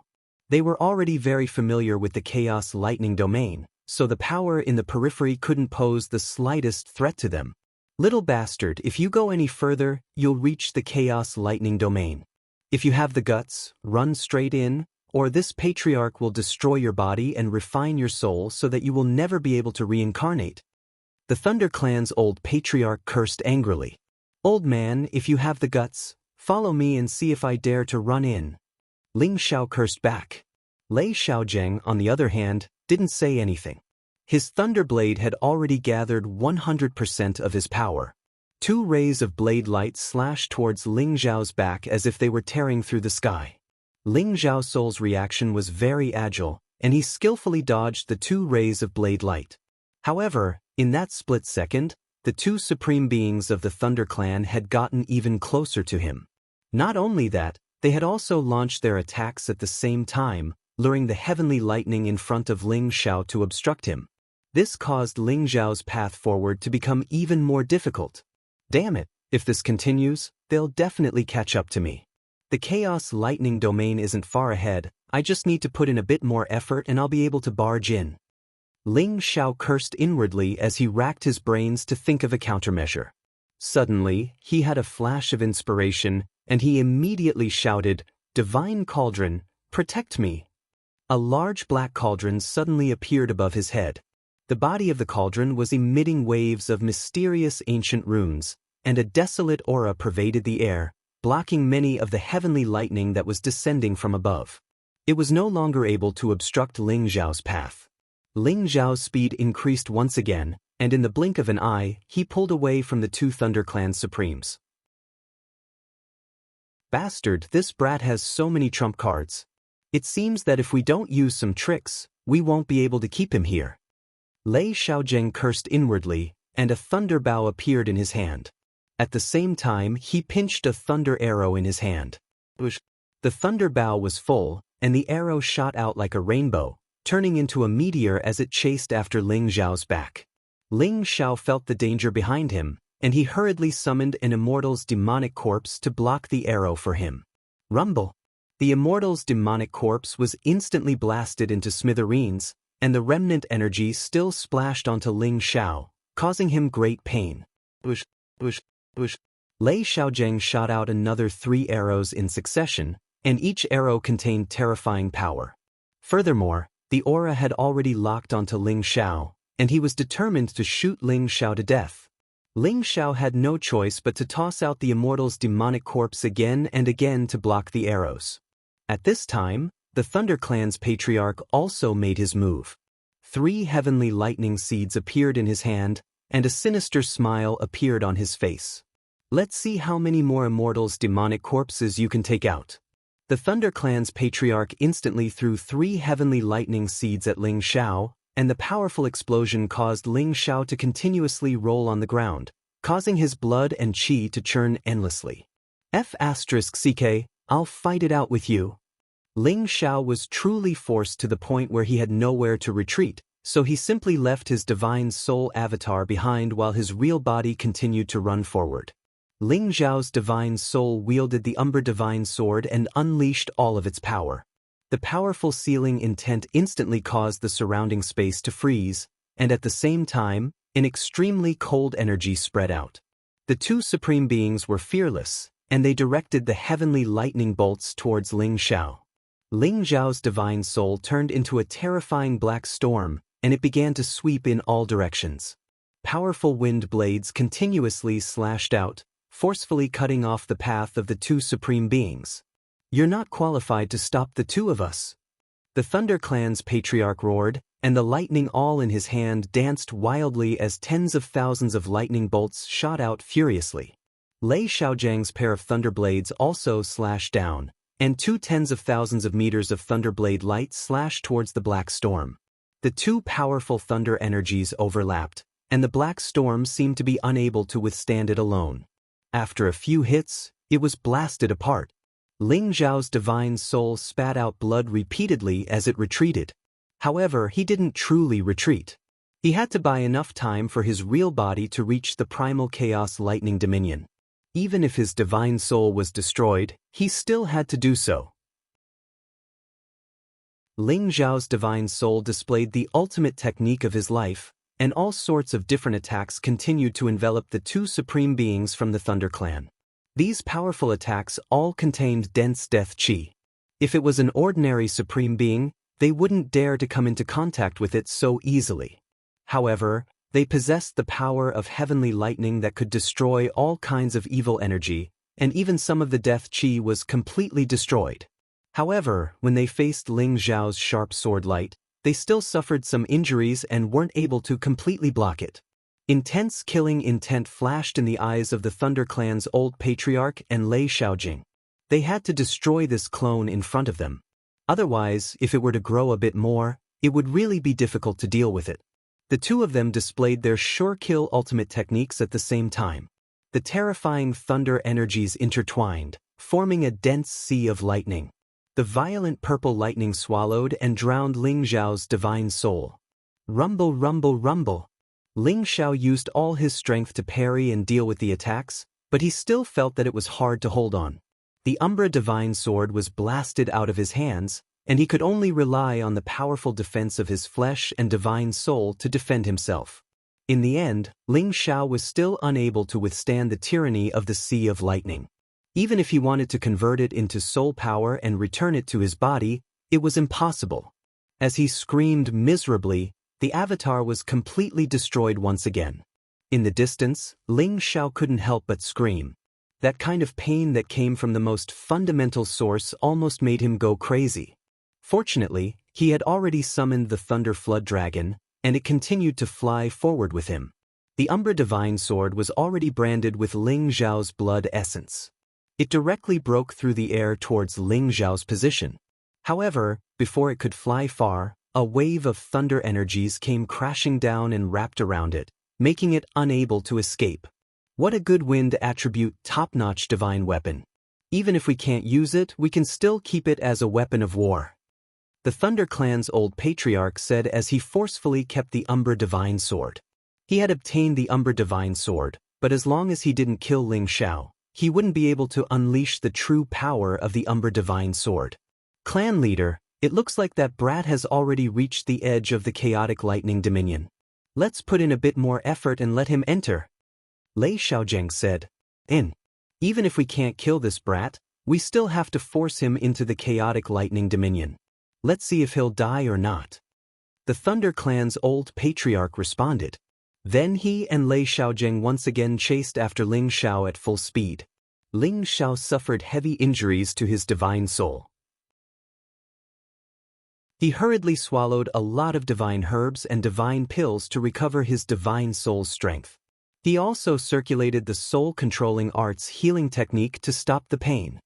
They were already very familiar with the chaos lightning domain, so the power in the periphery couldn't pose the slightest threat to them. "Little bastard, if you go any further, you'll reach the chaos lightning domain. If you have the guts, run straight in, or this patriarch will destroy your body and refine your soul so that you will never be able to reincarnate." The Thunder Clan's old patriarch cursed angrily. "Old man, if you have the guts, follow me and see if I dare to run in." Ling Xiao cursed back. Lei Xiaojing, on the other hand, didn't say anything. His Thunderblade had already gathered 100% of his power. 2 rays of blade light slashed towards Ling Xiao's back as if they were tearing through the sky. Ling Xiao's soul's reaction was very agile, and he skillfully dodged the 2 rays of blade light. However, in that split second, the 2 supreme beings of the Thunder Clan had gotten even closer to him. Not only that, they had also launched their attacks at the same time, luring the heavenly lightning in front of Ling Xiao to obstruct him. This caused Ling Xiao's path forward to become even more difficult. Damn it, if this continues, they'll definitely catch up to me. The Chaos Lightning domain isn't far ahead, I just need to put in a bit more effort and I'll be able to barge in. Ling Xiao cursed inwardly as he racked his brains to think of a countermeasure. Suddenly, he had a flash of inspiration, and he immediately shouted, "Divine Cauldron, protect me!" A large black cauldron suddenly appeared above his head. The body of the cauldron was emitting waves of mysterious ancient runes, and a desolate aura pervaded the air, blocking many of the heavenly lightning that was descending from above. It was no longer able to obstruct Ling Xiao's path. Ling Xiao's speed increased once again, and in the blink of an eye, he pulled away from the 2 Thunder Clan Supremes. Bastard, this brat has so many trump cards. It seems that if we don't use some tricks, we won't be able to keep him here. Lei Xiaozheng cursed inwardly, and a thunder bow appeared in his hand. At the same time, he pinched a thunder arrow in his hand. The thunder bow was full, and the arrow shot out like a rainbow, turning into a meteor as it chased after Ling Xiao's back. Ling Xiao felt the danger behind him, and he hurriedly summoned an immortal's demonic corpse to block the arrow for him. Rumble! The immortal's demonic corpse was instantly blasted into smithereens, and the remnant energy still splashed onto Ling Xiao, causing him great pain. Lei Xiaozheng shot out another 3 arrows in succession, and each arrow contained terrifying power. Furthermore, the aura had already locked onto Ling Xiao, and he was determined to shoot Ling Xiao to death. Ling Xiao had no choice but to toss out the immortal's demonic corpse again and again to block the arrows. At this time, the Thunder Clan's patriarch also made his move. 3 heavenly lightning seeds appeared in his hand, and a sinister smile appeared on his face. Let's see how many more immortals' demonic corpses you can take out. The Thunder Clan's patriarch instantly threw 3 heavenly lightning seeds at Ling Xiao, and the powerful explosion caused Ling Xiao to continuously roll on the ground, causing his blood and qi to churn endlessly. F*CK, I'll fight it out with you. Ling Xiao was truly forced to the point where he had nowhere to retreat, so he simply left his divine soul avatar behind while his real body continued to run forward. Ling Xiao's divine soul wielded the Umber Divine Sword and unleashed all of its power. The powerful sealing intent instantly caused the surrounding space to freeze, and at the same time, an extremely cold energy spread out. The 2 supreme beings were fearless, and they directed the heavenly lightning bolts towards Ling Xiao. Ling Xiao's divine soul turned into a terrifying black storm, and it began to sweep in all directions. Powerful wind blades continuously slashed out, forcefully cutting off the path of the 2 supreme beings. You're not qualified to stop the 2 of us. The Thunder Clan's patriarch roared, and the lightning all in his hand danced wildly as tens of thousands of lightning bolts shot out furiously. Lei Xiaozheng's pair of thunder blades also slashed down, and 2 tens of thousands of meters of thunderblade light slashed towards the black storm. The 2 powerful thunder energies overlapped, and the black storm seemed to be unable to withstand it alone. After a few hits, it was blasted apart. Ling Xiao's divine soul spat out blood repeatedly as it retreated. However, he didn't truly retreat. He had to buy enough time for his real body to reach the primal chaos lightning dominion. Even if his divine soul was destroyed, he still had to do so. Ling Xiao's divine soul displayed the ultimate technique of his life, and all sorts of different attacks continued to envelop the 2 supreme beings from the Thunder Clan. These powerful attacks all contained dense death qi. If it was an ordinary supreme being, they wouldn't dare to come into contact with it so easily. However, they possessed the power of heavenly lightning that could destroy all kinds of evil energy, and even some of the death qi was completely destroyed. However, when they faced Ling Xiao's sharp sword light, they still suffered some injuries and weren't able to completely block it. Intense killing intent flashed in the eyes of the Thunder Clan's old patriarch and Lei Xiaozheng. They had to destroy this clone in front of them. Otherwise, if it were to grow a bit more, it would really be difficult to deal with it. The two of them displayed their sure-kill ultimate techniques at the same time. The terrifying thunder energies intertwined, forming a dense sea of lightning. The violent purple lightning swallowed and drowned Ling Xiao's divine soul. Rumble, rumble, rumble. Ling Xiao used all his strength to parry and deal with the attacks, but he still felt that it was hard to hold on. The Umbra Divine Sword was blasted out of his hands, and he could only rely on the powerful defense of his flesh and divine soul to defend himself. In the end, Ling Xiao was still unable to withstand the tyranny of the Sea of Lightning. Even if he wanted to convert it into soul power and return it to his body, it was impossible. As he screamed miserably, the avatar was completely destroyed once again. In the distance, Ling Xiao couldn't help but scream. That kind of pain that came from the most fundamental source almost made him go crazy. Fortunately, he had already summoned the Thunder Flood Dragon, and it continued to fly forward with him. The Umbra Divine Sword was already branded with Ling Xiao's blood essence. It directly broke through the air towards Ling Xiao's position. However, before it could fly far, a wave of thunder energies came crashing down and wrapped around it, making it unable to escape. What a good wind attribute top-notch divine weapon. Even if we can't use it, we can still keep it as a weapon of war. The Thunder Clan's old patriarch said as he forcefully kept the Umbra Divine Sword. He had obtained the Umbra Divine Sword, but as long as he didn't kill Ling Xiao, he wouldn't be able to unleash the true power of the Umbra Divine Sword. Clan leader, it looks like that brat has already reached the edge of the chaotic lightning dominion. Let's put in a bit more effort and let him enter. Lei Xiaozheng said. Even if we can't kill this brat, we still have to force him into the chaotic lightning dominion. Let's see if he'll die or not. The Thunder Clan's old patriarch responded. Then he and Lei Xiaozheng once again chased after Ling Xiao at full speed. Ling Xiao suffered heavy injuries to his divine soul. He hurriedly swallowed a lot of divine herbs and divine pills to recover his divine soul's strength. He also circulated the soul-controlling arts healing technique to stop the pain.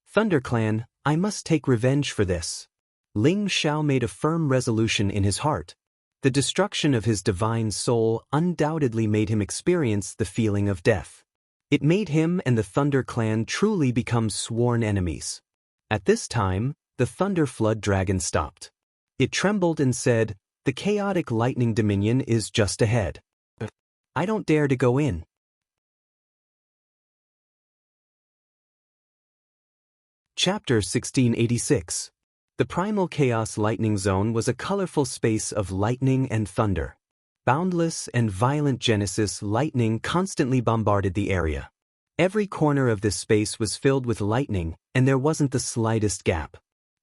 Thunder Clan, I must take revenge for this. Ling Xiao made a firm resolution in his heart. The destruction of his divine soul undoubtedly made him experience the feeling of death. It made him and the Thunder Clan truly become sworn enemies. At this time, the Thunder Flood Dragon stopped. It trembled and said, "The chaotic lightning dominion is just ahead. I don't dare to go in." Chapter 1686. The Primal Chaos Lightning Zone was a colorful space of lightning and thunder. Boundless and violent Genesis lightning constantly bombarded the area. Every corner of this space was filled with lightning, and there wasn't the slightest gap.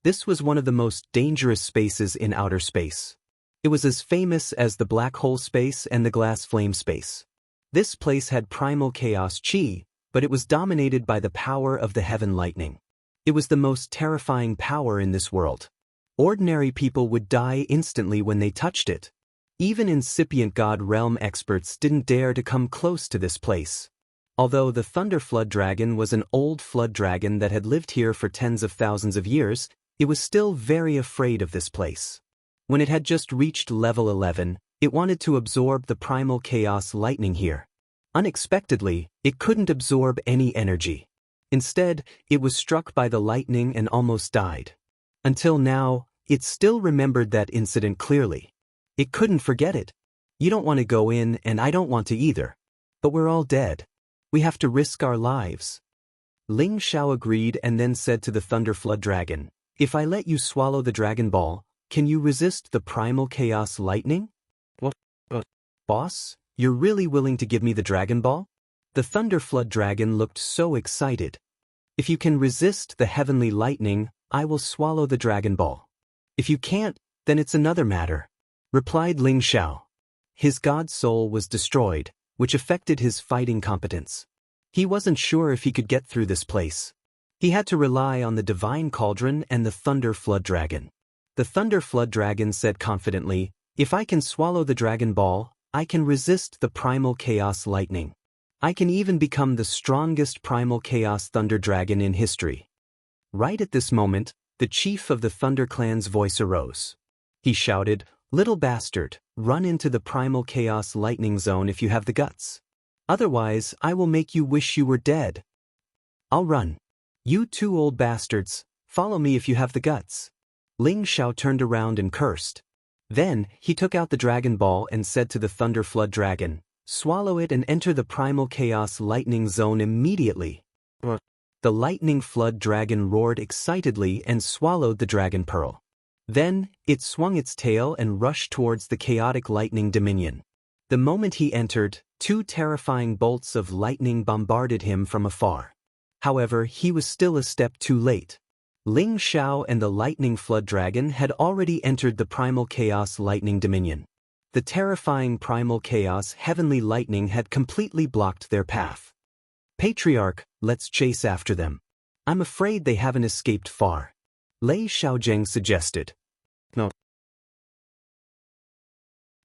This was one of the most dangerous spaces in outer space. It was as famous as the black hole space and the glass flame space. This place had primal chaos chi, but it was dominated by the power of the heaven lightning. It was the most terrifying power in this world. Ordinary people would die instantly when they touched it. Even incipient God realm experts didn't dare to come close to this place. Although the Thunder Flood Dragon was an old flood dragon that had lived here for tens of thousands of years, it was still very afraid of this place. When it had just reached level 11, it wanted to absorb the primal chaos lightning here. Unexpectedly, it couldn't absorb any energy. Instead, it was struck by the lightning and almost died. Until now, it still remembered that incident clearly. It couldn't forget it. You don't want to go in, and I don't want to either. But we're all dead. We have to risk our lives. Ling Xiao agreed and then said to the Thunder Flood Dragon, "If I let you swallow the Dragon Ball, can you resist the primal chaos lightning?" "What? Boss, you're really willing to give me the Dragon Ball?" The Thunder Flood Dragon looked so excited. "If you can resist the heavenly lightning, I will swallow the Dragon Ball. If you can't, then it's another matter," replied Ling Xiao. His god soul was destroyed, which affected his fighting competence. He wasn't sure if he could get through this place. He had to rely on the Divine Cauldron and the Thunder Flood Dragon. The Thunder Flood Dragon said confidently, "If I can swallow the Dragon Ball, I can resist the primal chaos lightning. I can even become the strongest primal chaos thunder dragon in history." Right at this moment, the chief of the Thunder Clan's voice arose. He shouted, "Little bastard, run into the primal chaos lightning zone if you have the guts. Otherwise, I will make you wish you were dead." "I'll run. You two old bastards, follow me if you have the guts." Ling Xiao turned around and cursed. Then, he took out the Dragon Ball and said to the Thunder Flood Dragon, "Swallow it and enter the primal chaos lightning zone immediately." The Lightning Flood Dragon roared excitedly and swallowed the Dragon Pearl. Then, it swung its tail and rushed towards the chaotic lightning dominion. The moment he entered, 2 terrifying bolts of lightning bombarded him from afar. However, he was still a step too late. Ling Xiao and the Lightning Flood Dragon had already entered the primal chaos lightning dominion. The terrifying primal chaos heavenly lightning had completely blocked their path. "Patriarch, let's chase after them. I'm afraid they haven't escaped far," Lei Xiaozheng suggested. "No.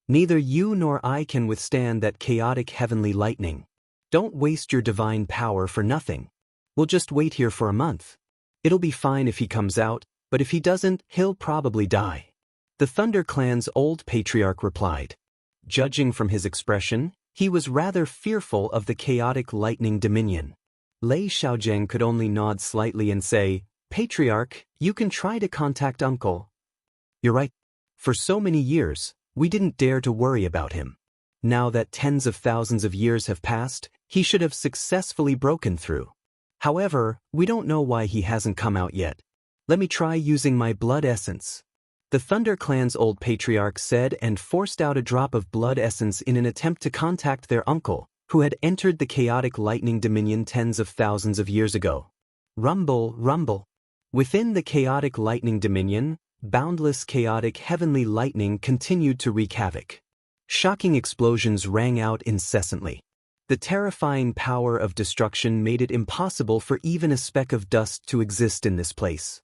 Neither you nor I can withstand that chaotic heavenly lightning. Don't waste your divine power for nothing. We'll just wait here for a month. It'll be fine if he comes out, but if he doesn't, he'll probably die," the Thunder Clan's old patriarch replied. Judging from his expression, he was rather fearful of the chaotic lightning dominion. Lei Xiaozheng could only nod slightly and say, "Patriarch, you can try to contact Uncle." "You're right. For so many years, we didn't dare to worry about him. Now that tens of thousands of years have passed, he should have successfully broken through. However, we don't know why he hasn't come out yet. Let me try using my blood essence," the Thunder Clan's old patriarch said and forced out a drop of blood essence in an attempt to contact their uncle, who had entered the chaotic lightning dominion tens of thousands of years ago. Rumble, rumble. Within the chaotic lightning dominion, boundless chaotic heavenly lightning continued to wreak havoc. Shocking explosions rang out incessantly. The terrifying power of destruction made it impossible for even a speck of dust to exist in this place.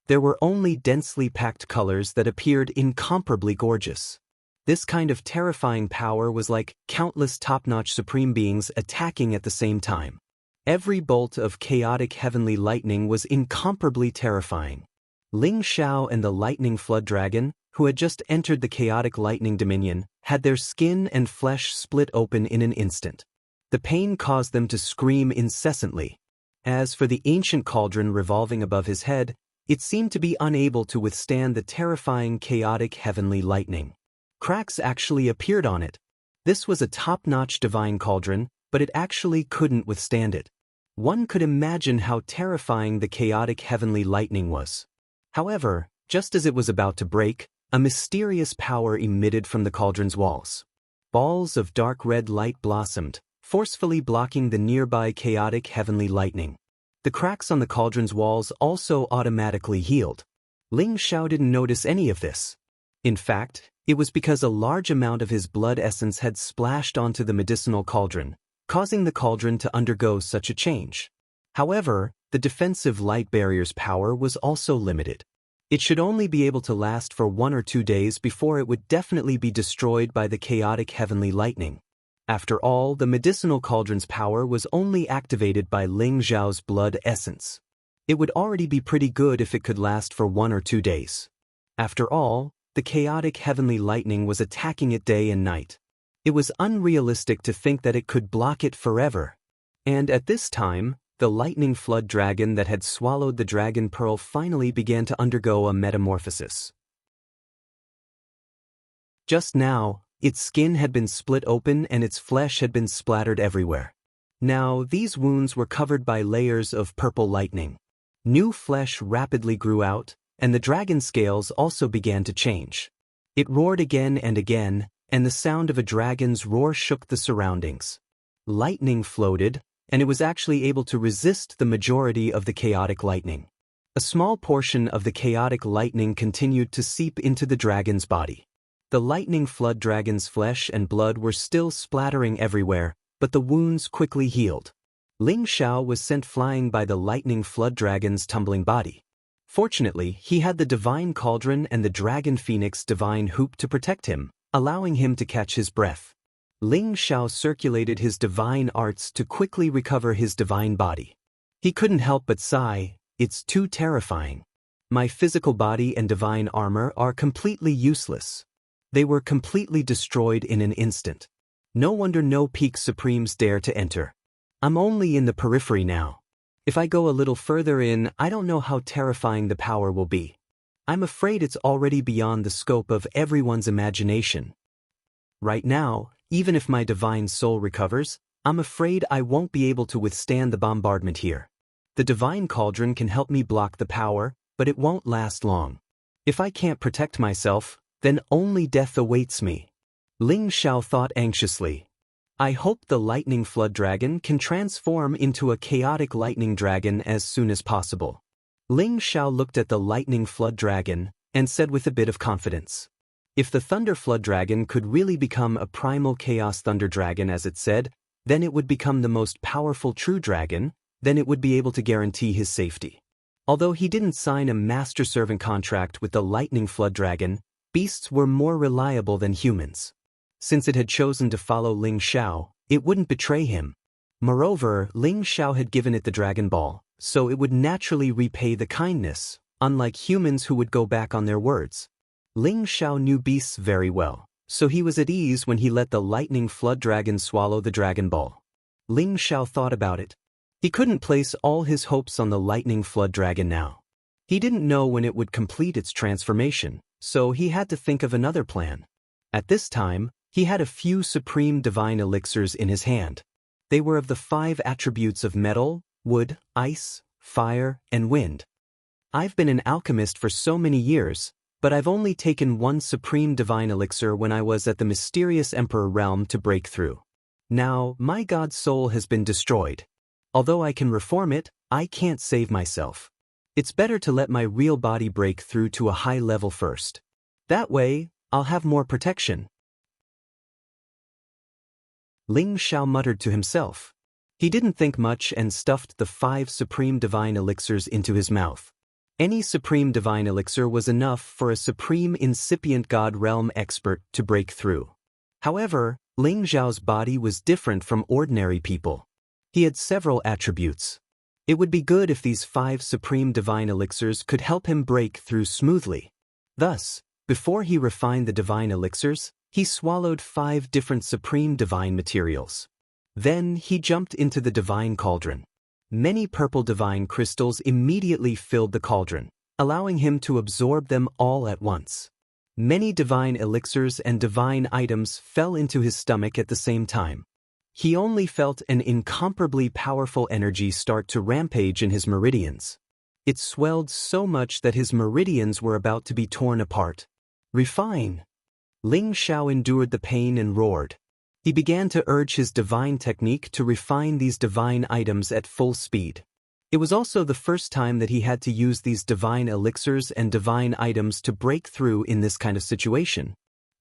There were only densely packed colors that appeared incomparably gorgeous. This kind of terrifying power was like countless top-notch supreme beings attacking at the same time. Every bolt of chaotic heavenly lightning was incomparably terrifying. Ling Xiao and the Lightning Flood Dragon, who had just entered the chaotic lightning dominion, had their skin and flesh split open in an instant. The pain caused them to scream incessantly. As for the ancient cauldron revolving above his head, it seemed to be unable to withstand the terrifying chaotic heavenly lightning. Cracks actually appeared on it. This was a top-notch divine cauldron, but it actually couldn't withstand it. One could imagine how terrifying the chaotic heavenly lightning was. However, just as it was about to break, a mysterious power emitted from the cauldron's walls. Balls of dark red light blossomed, forcefully blocking the nearby chaotic heavenly lightning. The cracks on the cauldron's walls also automatically healed. Ling Xiao didn't notice any of this. In fact, it was because a large amount of his blood essence had splashed onto the medicinal cauldron, causing the cauldron to undergo such a change. However, the defensive light barrier's power was also limited. It should only be able to last for 1 or 2 days before it would definitely be destroyed by the chaotic heavenly lightning. After all, the medicinal cauldron's power was only activated by Ling Xiao's blood essence. It would already be pretty good if it could last for 1 or 2 days. After all, the chaotic heavenly lightning was attacking it day and night. It was unrealistic to think that it could block it forever. And at this time, the Lightning Flood Dragon that had swallowed the Dragon Pearl finally began to undergo a metamorphosis. Just now, its skin had been split open and its flesh had been splattered everywhere. Now, these wounds were covered by layers of purple lightning. New flesh rapidly grew out, and the dragon scales also began to change. It roared again and again, and the sound of a dragon's roar shook the surroundings. Lightning floated, and it was actually able to resist the majority of the chaotic lightning. A small portion of the chaotic lightning continued to seep into the dragon's body. The Lightning Flood Dragon's flesh and blood were still splattering everywhere, but the wounds quickly healed. Ling Xiao was sent flying by the Lightning Flood Dragon's tumbling body. Fortunately, he had the Divine Cauldron and the Dragon Phoenix Divine Hoop to protect him, allowing him to catch his breath. Ling Xiao circulated his divine arts to quickly recover his divine body. He couldn't help but sigh, "It's too terrifying. My physical body and divine armor are completely useless. They were completely destroyed in an instant. No wonder no peak supremes dare to enter. I'm only in the periphery now. If I go a little further in, I don't know how terrifying the power will be. I'm afraid it's already beyond the scope of everyone's imagination. Right now, even if my divine soul recovers, I'm afraid I won't be able to withstand the bombardment here. The divine cauldron can help me block the power, but it won't last long. If I can't protect myself, then only death awaits me. Ling Xiao thought anxiously. I hope the lightning flood dragon can transform into a chaotic lightning dragon as soon as possible. Ling Xiao looked at the lightning flood dragon and said with a bit of confidence. If the thunder flood dragon could really become a primal chaos thunder dragon as it said, then it would become the most powerful true dragon, then it would be able to guarantee his safety. Although he didn't sign a master-servant contract with the lightning flood dragon, beasts were more reliable than humans. Since it had chosen to follow Ling Xiao, it wouldn't betray him. Moreover, Ling Xiao had given it the Dragon Ball, so it would naturally repay the kindness, unlike humans who would go back on their words. Ling Xiao knew beasts very well, so he was at ease when he let the lightning flood dragon swallow the Dragon Ball. Ling Xiao thought about it. He couldn't place all his hopes on the lightning flood dragon now. He didn't know when it would complete its transformation, so he had to think of another plan. At this time, he had a few supreme divine elixirs in his hand. They were of the 5 attributes of metal, wood, ice, fire, and wind. I've been an alchemist for so many years, but I've only taken one supreme divine elixir when I was at the mysterious Emperor realm to break through. Now, my god's soul has been destroyed. Although I can reform it, I can't save myself. It's better to let my real body break through to a high level first. That way, I'll have more protection. Ling Xiao muttered to himself. He didn't think much and stuffed the 5 supreme divine elixirs into his mouth. Any supreme divine elixir was enough for a supreme incipient god realm expert to break through. However, Ling Xiao's body was different from ordinary people. He had several attributes. It would be good if these 5 supreme divine elixirs could help him break through smoothly. Thus, before he refined the divine elixirs, he swallowed 5 different supreme divine materials. Then he jumped into the divine cauldron. Many purple divine crystals immediately filled the cauldron, allowing him to absorb them all at once. Many divine elixirs and divine items fell into his stomach at the same time. He only felt an incomparably powerful energy start to rampage in his meridians. It swelled so much that his meridians were about to be torn apart. Refine! Ling Xiao endured the pain and roared. He began to urge his divine technique to refine these divine items at full speed. It was also the first time that he had to use these divine elixirs and divine items to break through in this kind of situation.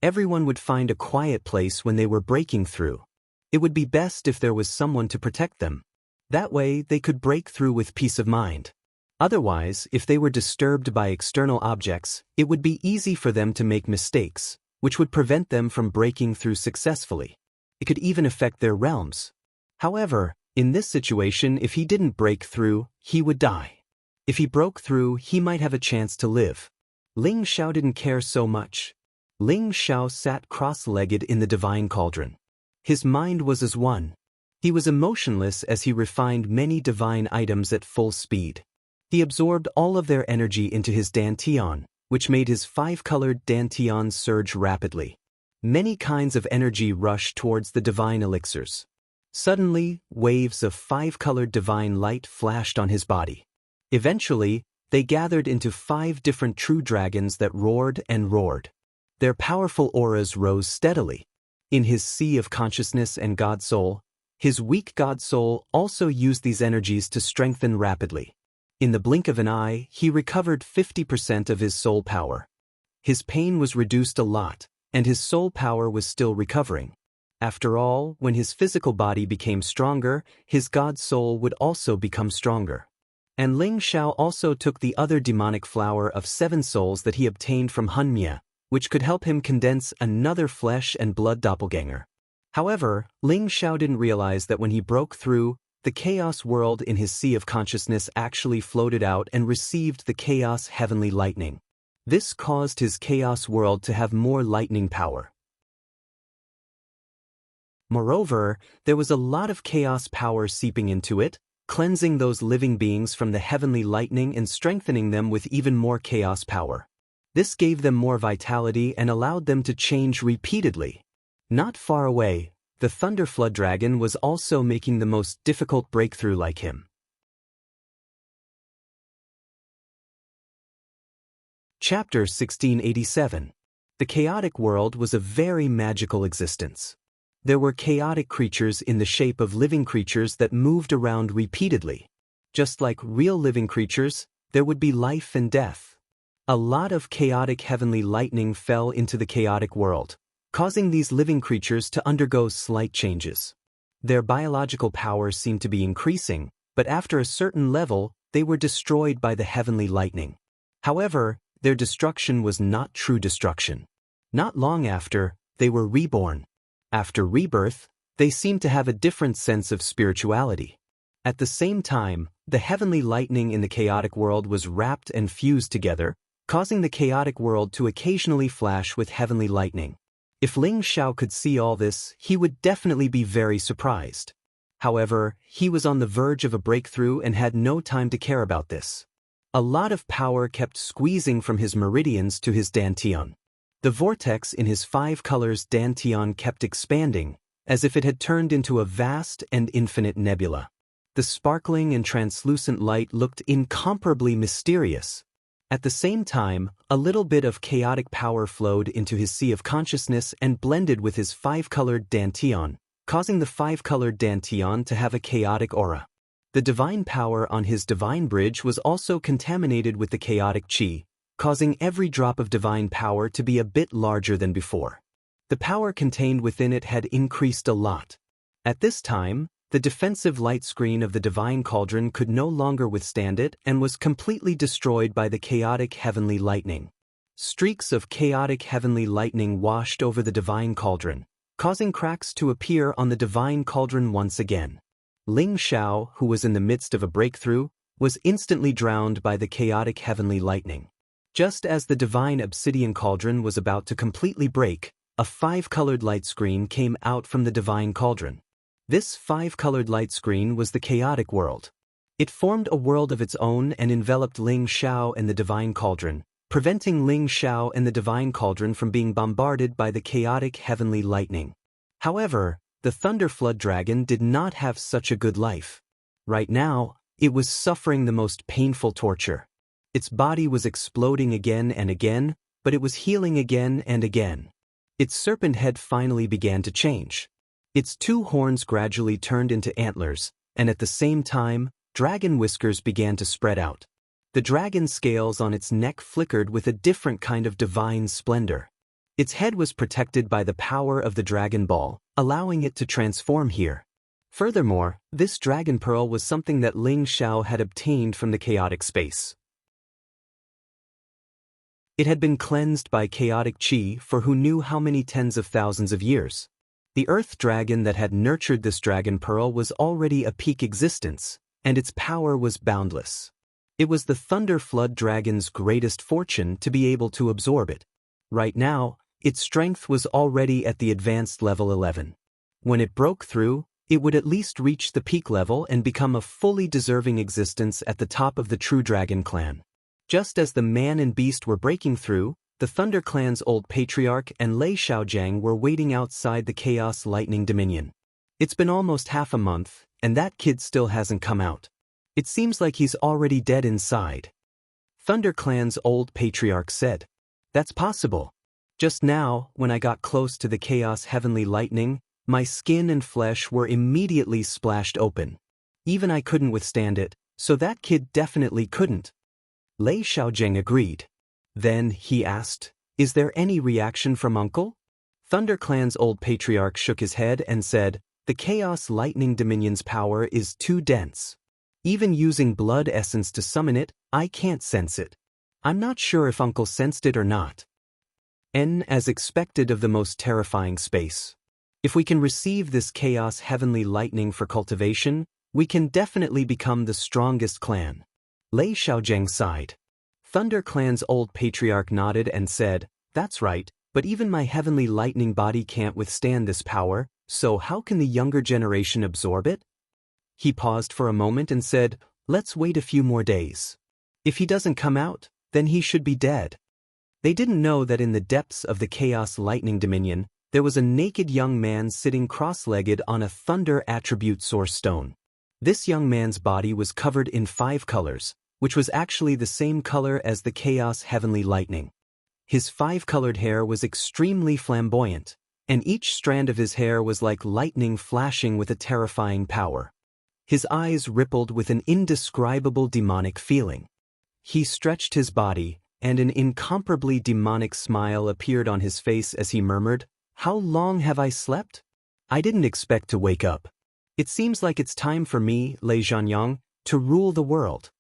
Everyone would find a quiet place when they were breaking through. It would be best if there was someone to protect them. That way, they could break through with peace of mind. Otherwise, if they were disturbed by external objects, it would be easy for them to make mistakes, which would prevent them from breaking through successfully. It could even affect their realms. However, in this situation, if he didn't break through, he would die. If he broke through, he might have a chance to live. Ling Xiao didn't care so much. Ling Xiao sat cross-legged in the divine cauldron. His mind was as one. He was emotionless as he refined many divine items at full speed. He absorbed all of their energy into his dantian, which made his 5-colored dantian surge rapidly. Many kinds of energy rushed towards the divine elixirs. Suddenly, waves of 5-colored divine light flashed on his body. Eventually, they gathered into 5 different true dragons that roared and roared. Their powerful auras rose steadily. In his sea of consciousness and God Soul, his weak God Soul also used these energies to strengthen rapidly. In the blink of an eye, he recovered 50% of his soul power. His pain was reduced a lot, and his soul power was still recovering. After all, when his physical body became stronger, his God Soul would also become stronger. And Ling Xiao also took the other demonic flower of 7 souls that he obtained from Hunmia, which could help him condense another flesh and blood doppelganger. However, Ling Xiao didn't realize that when he broke through, the chaos world in his sea of consciousness actually floated out and received the chaos heavenly lightning. This caused his chaos world to have more lightning power. Moreover, there was a lot of chaos power seeping into it, cleansing those living beings from the heavenly lightning and strengthening them with even more chaos power. This gave them more vitality and allowed them to change repeatedly. Not far away, the Thunder Flood Dragon was also making the most difficult breakthrough like him. Chapter 1687. The chaotic world was a very magical existence. There were chaotic creatures in the shape of living creatures that moved around repeatedly. Just like real living creatures, there would be life and death. A lot of chaotic heavenly lightning fell into the chaotic world, causing these living creatures to undergo slight changes. Their biological powers seemed to be increasing, but after a certain level, they were destroyed by the heavenly lightning. However, their destruction was not true destruction. Not long after, they were reborn. After rebirth, they seemed to have a different sense of spirituality. At the same time, the heavenly lightning in the chaotic world was wrapped and fused together, causing the chaotic world to occasionally flash with heavenly lightning. If Ling Xiao could see all this, he would definitely be very surprised. However, he was on the verge of a breakthrough and had no time to care about this. A lot of power kept squeezing from his meridians to his dantian. The vortex in his 5 colors dantian kept expanding, as if it had turned into a vast and infinite nebula. The sparkling and translucent light looked incomparably mysterious. At the same time, a little bit of chaotic power flowed into his sea of consciousness and blended with his 5-colored dantian, causing the 5-colored dantian to have a chaotic aura. The divine power on his divine bridge was also contaminated with the chaotic qi, causing every drop of divine power to be a bit larger than before. The power contained within it had increased a lot. At this time, the defensive light screen of the divine cauldron could no longer withstand it and was completely destroyed by the chaotic heavenly lightning. Streaks of chaotic heavenly lightning washed over the divine cauldron, causing cracks to appear on the divine cauldron once again. Ling Xiao, who was in the midst of a breakthrough, was instantly drowned by the chaotic heavenly lightning. Just as the divine obsidian cauldron was about to completely break, a 5-colored light screen came out from the divine cauldron. This 5-colored light screen was the chaotic world. It formed a world of its own and enveloped Ling Xiao and the divine cauldron, preventing Ling Xiao and the divine cauldron from being bombarded by the chaotic heavenly lightning. However, the Thunder Flood Dragon did not have such a good life. Right now, it was suffering the most painful torture. Its body was exploding again and again, but it was healing again and again. Its serpent head finally began to change. Its 2 horns gradually turned into antlers, and at the same time, dragon whiskers began to spread out. The dragon scales on its neck flickered with a different kind of divine splendor. Its head was protected by the power of the Dragon Ball, allowing it to transform here. Furthermore, this dragon pearl was something that Ling Xiao had obtained from the chaotic space. It had been cleansed by chaotic qi for who knew how many tens of thousands of years. The earth dragon that had nurtured this dragon pearl was already a peak existence, and its power was boundless. It was the Thunder Flood Dragon's greatest fortune to be able to absorb it. Right now, its strength was already at the advanced level 11. When it broke through, it would at least reach the peak level and become a fully deserving existence at the top of the true dragon clan. Just as the man and beast were breaking through, the Thunder Clan's old patriarch and Lei Xiaojiang were waiting outside the Chaos Lightning Dominion. It's been almost half a month, and that kid still hasn't come out. It seems like he's already dead inside. Thunder Clan's old patriarch said. That's possible. Just now, when I got close to the Chaos Heavenly Lightning, my skin and flesh were immediately splashed open. Even I couldn't withstand it, so that kid definitely couldn't. Lei Xiaojiang agreed. Then, he asked, is there any reaction from Uncle? Thunder Clan's old patriarch shook his head and said, the Chaos Lightning Dominion's power is too dense. Even using blood essence to summon it, I can't sense it. I'm not sure if Uncle sensed it or not. As expected of the most terrifying space. If we can receive this Chaos Heavenly Lightning for cultivation, We can definitely become the strongest clan. Lei Xiaozheng sighed. Thunder Clan's old patriarch nodded and said, "That's right, but even my heavenly lightning body can't withstand this power, so how can the younger generation absorb it?" He paused for a moment and said, "Let's wait a few more days. If he doesn't come out, then he should be dead." They didn't know that in the depths of the Chaos Lightning Dominion, there was a naked young man sitting cross-legged on a thunder attribute source stone. This young man's body was covered in 5 colors, which was actually the same color as the Chaos Heavenly Lightning. His 5-colored hair was extremely flamboyant, and each strand of his hair was like lightning flashing with a terrifying power. His eyes rippled with an indescribable demonic feeling. He stretched his body, and an incomparably demonic smile appeared on his face as he murmured, "How long have I slept? I didn't expect to wake up. It seems like it's time for me, Lei Zhanyang, to rule the world."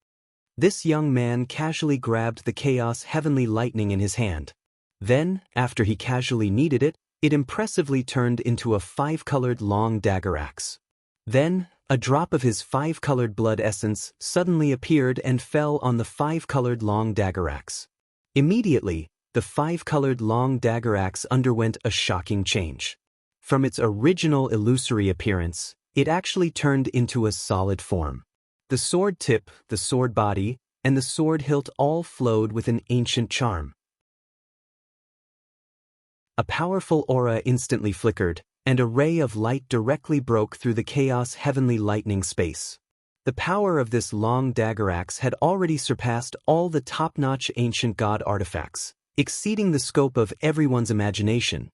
This young man casually grabbed the Chaos Heavenly Lightning in his hand. Then, after he casually kneaded it, it impressively turned into a 5-colored long dagger axe. Then, a drop of his 5-colored blood essence suddenly appeared and fell on the 5-colored long dagger axe. Immediately, the 5-colored long dagger axe underwent a shocking change. From its original illusory appearance, it actually turned into a solid form. The sword tip, the sword body, and the sword hilt all flowed with an ancient charm. A powerful aura instantly flickered, and a ray of light directly broke through the Chaos Heavenly Lightning space. The power of this long dagger axe had already surpassed all the top-notch ancient god artifacts, exceeding the scope of everyone's imagination.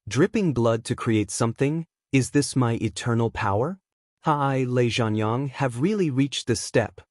Dripping blood to create something? Is this my eternal power? I, Lei Zhanyang, have really reached this step.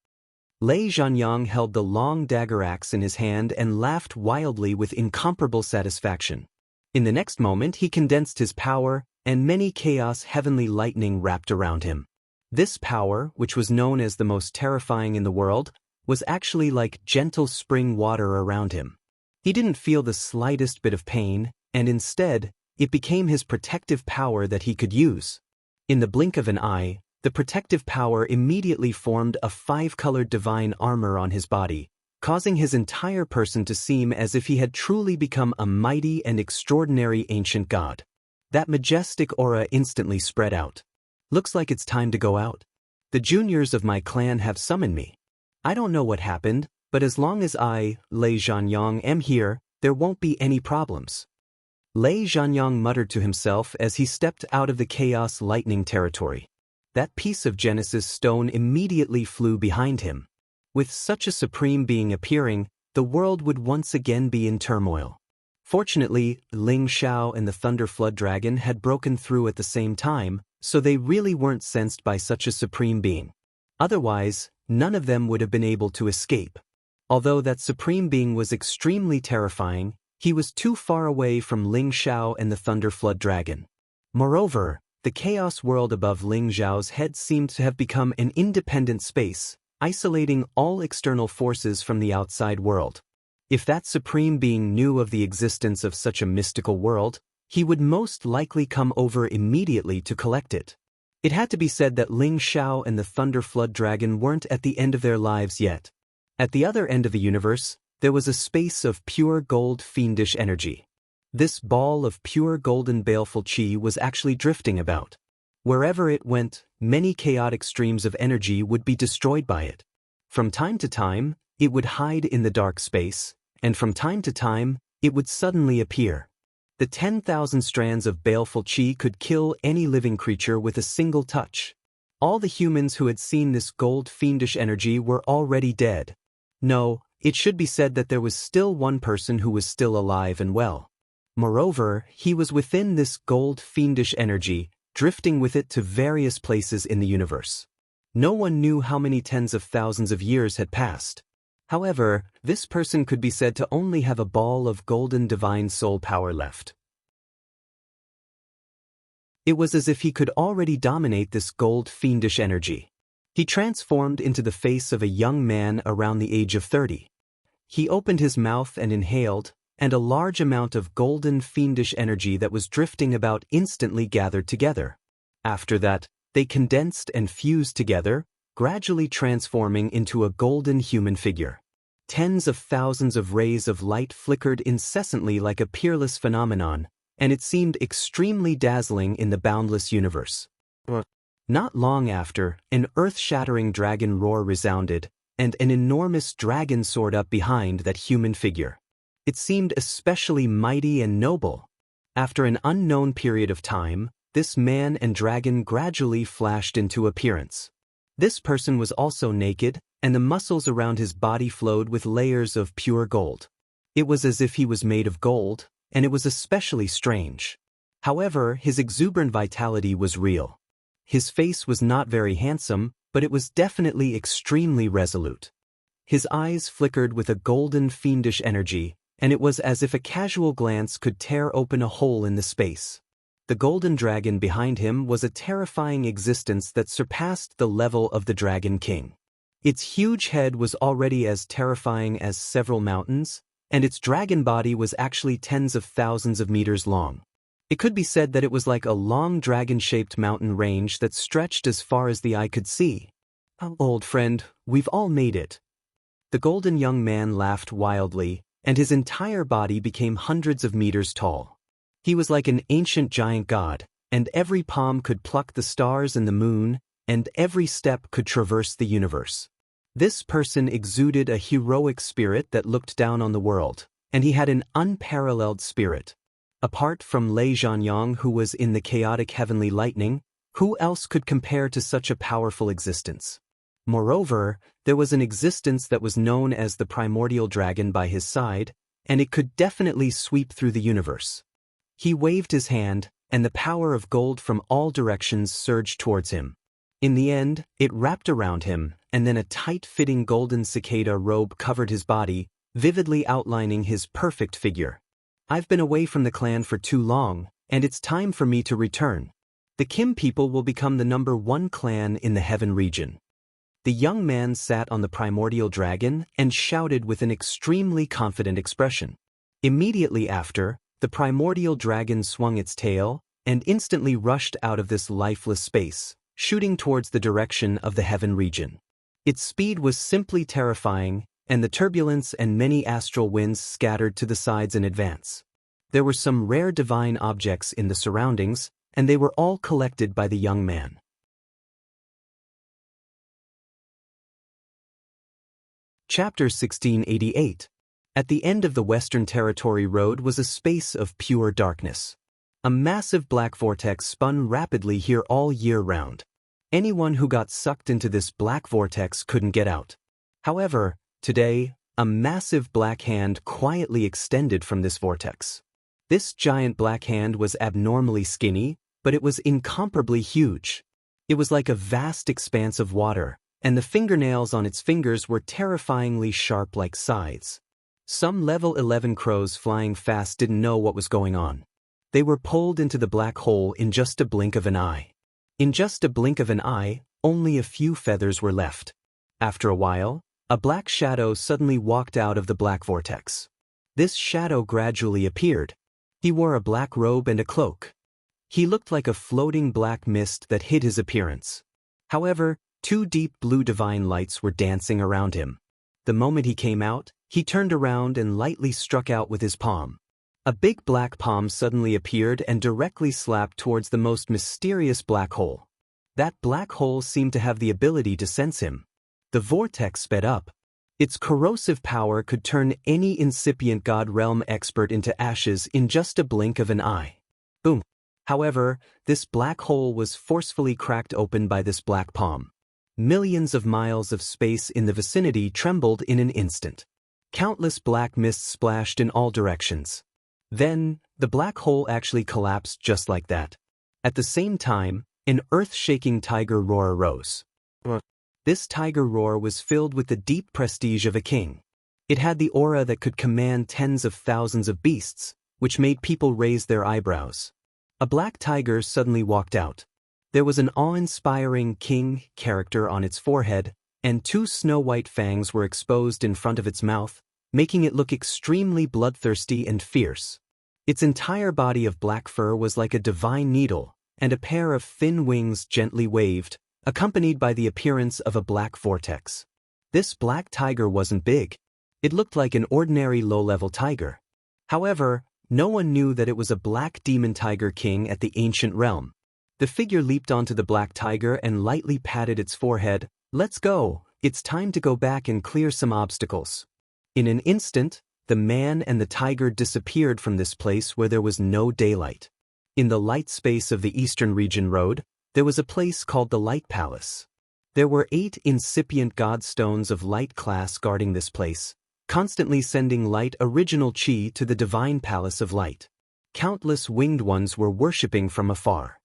Lei Zhanyang held the long dagger axe in his hand and laughed wildly with incomparable satisfaction. In the next moment he condensed his power, and many Chaos Heavenly Lightning wrapped around him. This power, which was known as the most terrifying in the world, was actually like gentle spring water around him. He didn't feel the slightest bit of pain, and instead, it became his protective power that he could use. In the blink of an eye, the protective power immediately formed a 5-colored divine armor on his body, causing his entire person to seem as if he had truly become a mighty and extraordinary ancient god. That majestic aura instantly spread out. Looks like it's time to go out. The juniors of my clan have summoned me. I don't know what happened, but as long as I, Lei Zhanyang, am here, there won't be any problems. Lei Zhanyang muttered to himself as he stepped out of the Chaos Lightning territory. That piece of Genesis stone immediately flew behind him. With such a supreme being appearing, the world would once again be in turmoil. Fortunately, Ling Xiao and the Thunder Flood Dragon had broken through at the same time, so they really weren't sensed by such a supreme being. Otherwise, none of them would have been able to escape. Although that supreme being was extremely terrifying, he was too far away from Ling Xiao and the Thunder Flood Dragon. Moreover, the chaos world above Ling Xiao's head seemed to have become an independent space, isolating all external forces from the outside world. If that supreme being knew of the existence of such a mystical world, he would most likely come over immediately to collect it. It had to be said that Ling Xiao and the Thunder Flood Dragon weren't at the end of their lives yet. At the other end of the universe, there was a space of pure gold fiendish energy. This ball of pure golden baleful chi was actually drifting about. Wherever it went, many chaotic streams of energy would be destroyed by it. From time to time, it would hide in the dark space, and from time to time, it would suddenly appear. The 10,000 strands of baleful chi could kill any living creature with a single touch. All the humans who had seen this gold fiendish energy were already dead. No, it should be said that there was still one person who was still alive and well. Moreover, he was within this gold fiendish energy, drifting with it to various places in the universe. No one knew how many tens of thousands of years had passed. However, this person could be said to only have a ball of golden divine soul power left. It was as if he could already dominate this gold fiendish energy. He transformed into the face of a young man around the age of 30. He opened his mouth and inhaled, and a large amount of golden fiendish energy that was drifting about instantly gathered together. After that, They condensed and fused together, gradually transforming into a golden human figure. Tens of thousands of rays of light flickered incessantly like a peerless phenomenon, and it seemed extremely dazzling in the boundless universe. Not long after, an earth-shattering dragon roar resounded, and an enormous dragon soared up behind that human figure. It seemed especially mighty and noble. After an unknown period of time, this man and dragon gradually flashed into appearance. This person was also naked, and the muscles around his body flowed with layers of pure gold. It was as if he was made of gold, and it was especially strange. However, his exuberant vitality was real. His face was not very handsome, but it was definitely extremely resolute. His eyes flickered with a golden fiendish energy, and it was as if a casual glance could tear open a hole in the space. The golden dragon behind him was a terrifying existence that surpassed the level of the Dragon King. Its huge head was already as terrifying as several mountains, and its dragon body was actually tens of thousands of meters long. It could be said that it was like a long dragon-shaped mountain range that stretched as far as the eye could see. "Oh, old friend, we've all made it." The golden young man laughed wildly, and his entire body became hundreds of meters tall. He was like an ancient giant god, and every palm could pluck the stars and the moon, and every step could traverse the universe. This person exuded a heroic spirit that looked down on the world, and he had an unparalleled spirit. Apart from Lei Zhanyang, who was in the chaotic heavenly lightning, who else could compare to such a powerful existence? Moreover, there was an existence that was known as the primordial dragon by his side, and it could definitely sweep through the universe. He waved his hand, and the power of gold from all directions surged towards him. In the end, it wrapped around him, and then a tight-fitting golden cicada robe covered his body, vividly outlining his perfect figure. "I've been away from the clan for too long, and it's time for me to return. The Kim people will become the #1 clan in the Heaven region." The young man sat on the primordial dragon and shouted with an extremely confident expression. Immediately after, the primordial dragon swung its tail and instantly rushed out of this lifeless space, shooting towards the direction of the Heaven region. Its speed was simply terrifying, and the turbulence and many astral winds scattered to the sides in advance. There were some rare divine objects in the surroundings, and they were all collected by the young man. Chapter 1688. At the end of the Western Territory Road was a space of pure darkness. A massive black vortex spun rapidly here all year round. Anyone who got sucked into this black vortex couldn't get out. However, today, a massive black hand quietly extended from this vortex. This giant black hand was abnormally skinny, but it was incomparably huge. It was like a vast expanse of water, and the fingernails on its fingers were terrifyingly sharp like scythes. Some level 11 crows flying fast didn't know what was going on. They were pulled into the black hole in just a blink of an eye. In just a blink of an eye, only a few feathers were left. After a while, a black shadow suddenly walked out of the black vortex. This shadow gradually appeared. He wore a black robe and a cloak. He looked like a floating black mist that hid his appearance. However, 2 deep blue divine lights were dancing around him. The moment he came out, he turned around and lightly struck out with his palm. A big black palm suddenly appeared and directly slapped towards the most mysterious black hole. That black hole seemed to have the ability to sense him. The vortex sped up. Its corrosive power could turn any incipient God realm expert into ashes in just a blink of an eye. Boom. However, this black hole was forcefully cracked open by this black palm. Millions of miles of space in the vicinity trembled in an instant. Countless black mists splashed in all directions. Then, the black hole actually collapsed just like that. At the same time, an earth-shaking tiger roar arose. This tiger roar was filled with the deep prestige of a king. It had the aura that could command tens of thousands of beasts, which made people raise their eyebrows. A black tiger suddenly walked out. There was an awe-inspiring king character on its forehead, and 2 snow-white fangs were exposed in front of its mouth, making it look extremely bloodthirsty and fierce. Its entire body of black fur was like a divine needle, and a pair of thin wings gently waved, accompanied by the appearance of a black vortex. This black tiger wasn't big. It looked like an ordinary low-level tiger. However, no one knew that it was a black demon tiger king at the ancient realm. The figure leaped onto the black tiger and lightly patted its forehead. "Let's go, it's time to go back and clear some obstacles." In an instant, the man and the tiger disappeared from this place where there was no daylight. In the light space of the Eastern Region Road, there was a place called the Light Palace. There were 8 incipient godstones of light class guarding this place, constantly sending light original chi to the divine palace of light. Countless winged ones were worshipping from afar.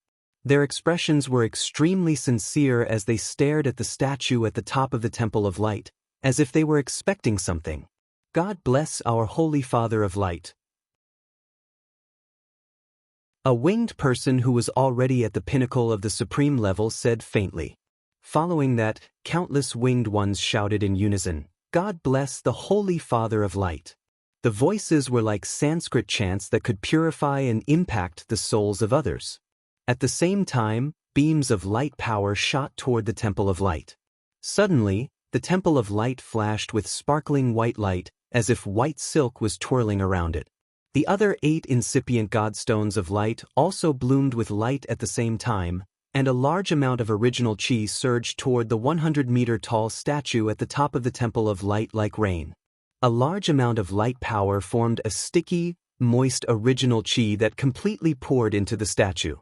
Their expressions were extremely sincere as they stared at the statue at the top of the Temple of Light, as if they were expecting something. "God bless our Holy Father of Light." A winged person who was already at the pinnacle of the supreme level said faintly. Following that, countless winged ones shouted in unison, "God bless the Holy Father of Light." The voices were like Sanskrit chants that could purify and impact the souls of others. At the same time, beams of light power shot toward the Temple of Light. Suddenly, the Temple of Light flashed with sparkling white light, as if white silk was twirling around it. The other 8 incipient godstones of light also bloomed with light at the same time, and a large amount of original chi surged toward the 100-meter-tall statue at the top of the Temple of Light like rain. A large amount of light power formed a sticky, moist original chi that completely poured into the statue.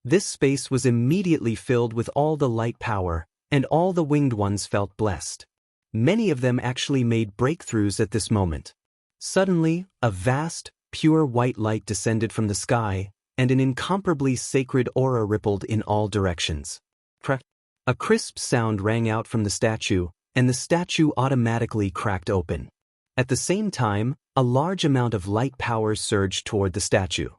This space was immediately filled with all the light power, and all the winged ones felt blessed. Many of them actually made breakthroughs at this moment. Suddenly, a vast, pure white light descended from the sky, and an incomparably sacred aura rippled in all directions. Crack! A crisp sound rang out from the statue, and the statue automatically cracked open. At the same time, a large amount of light power surged toward the statue.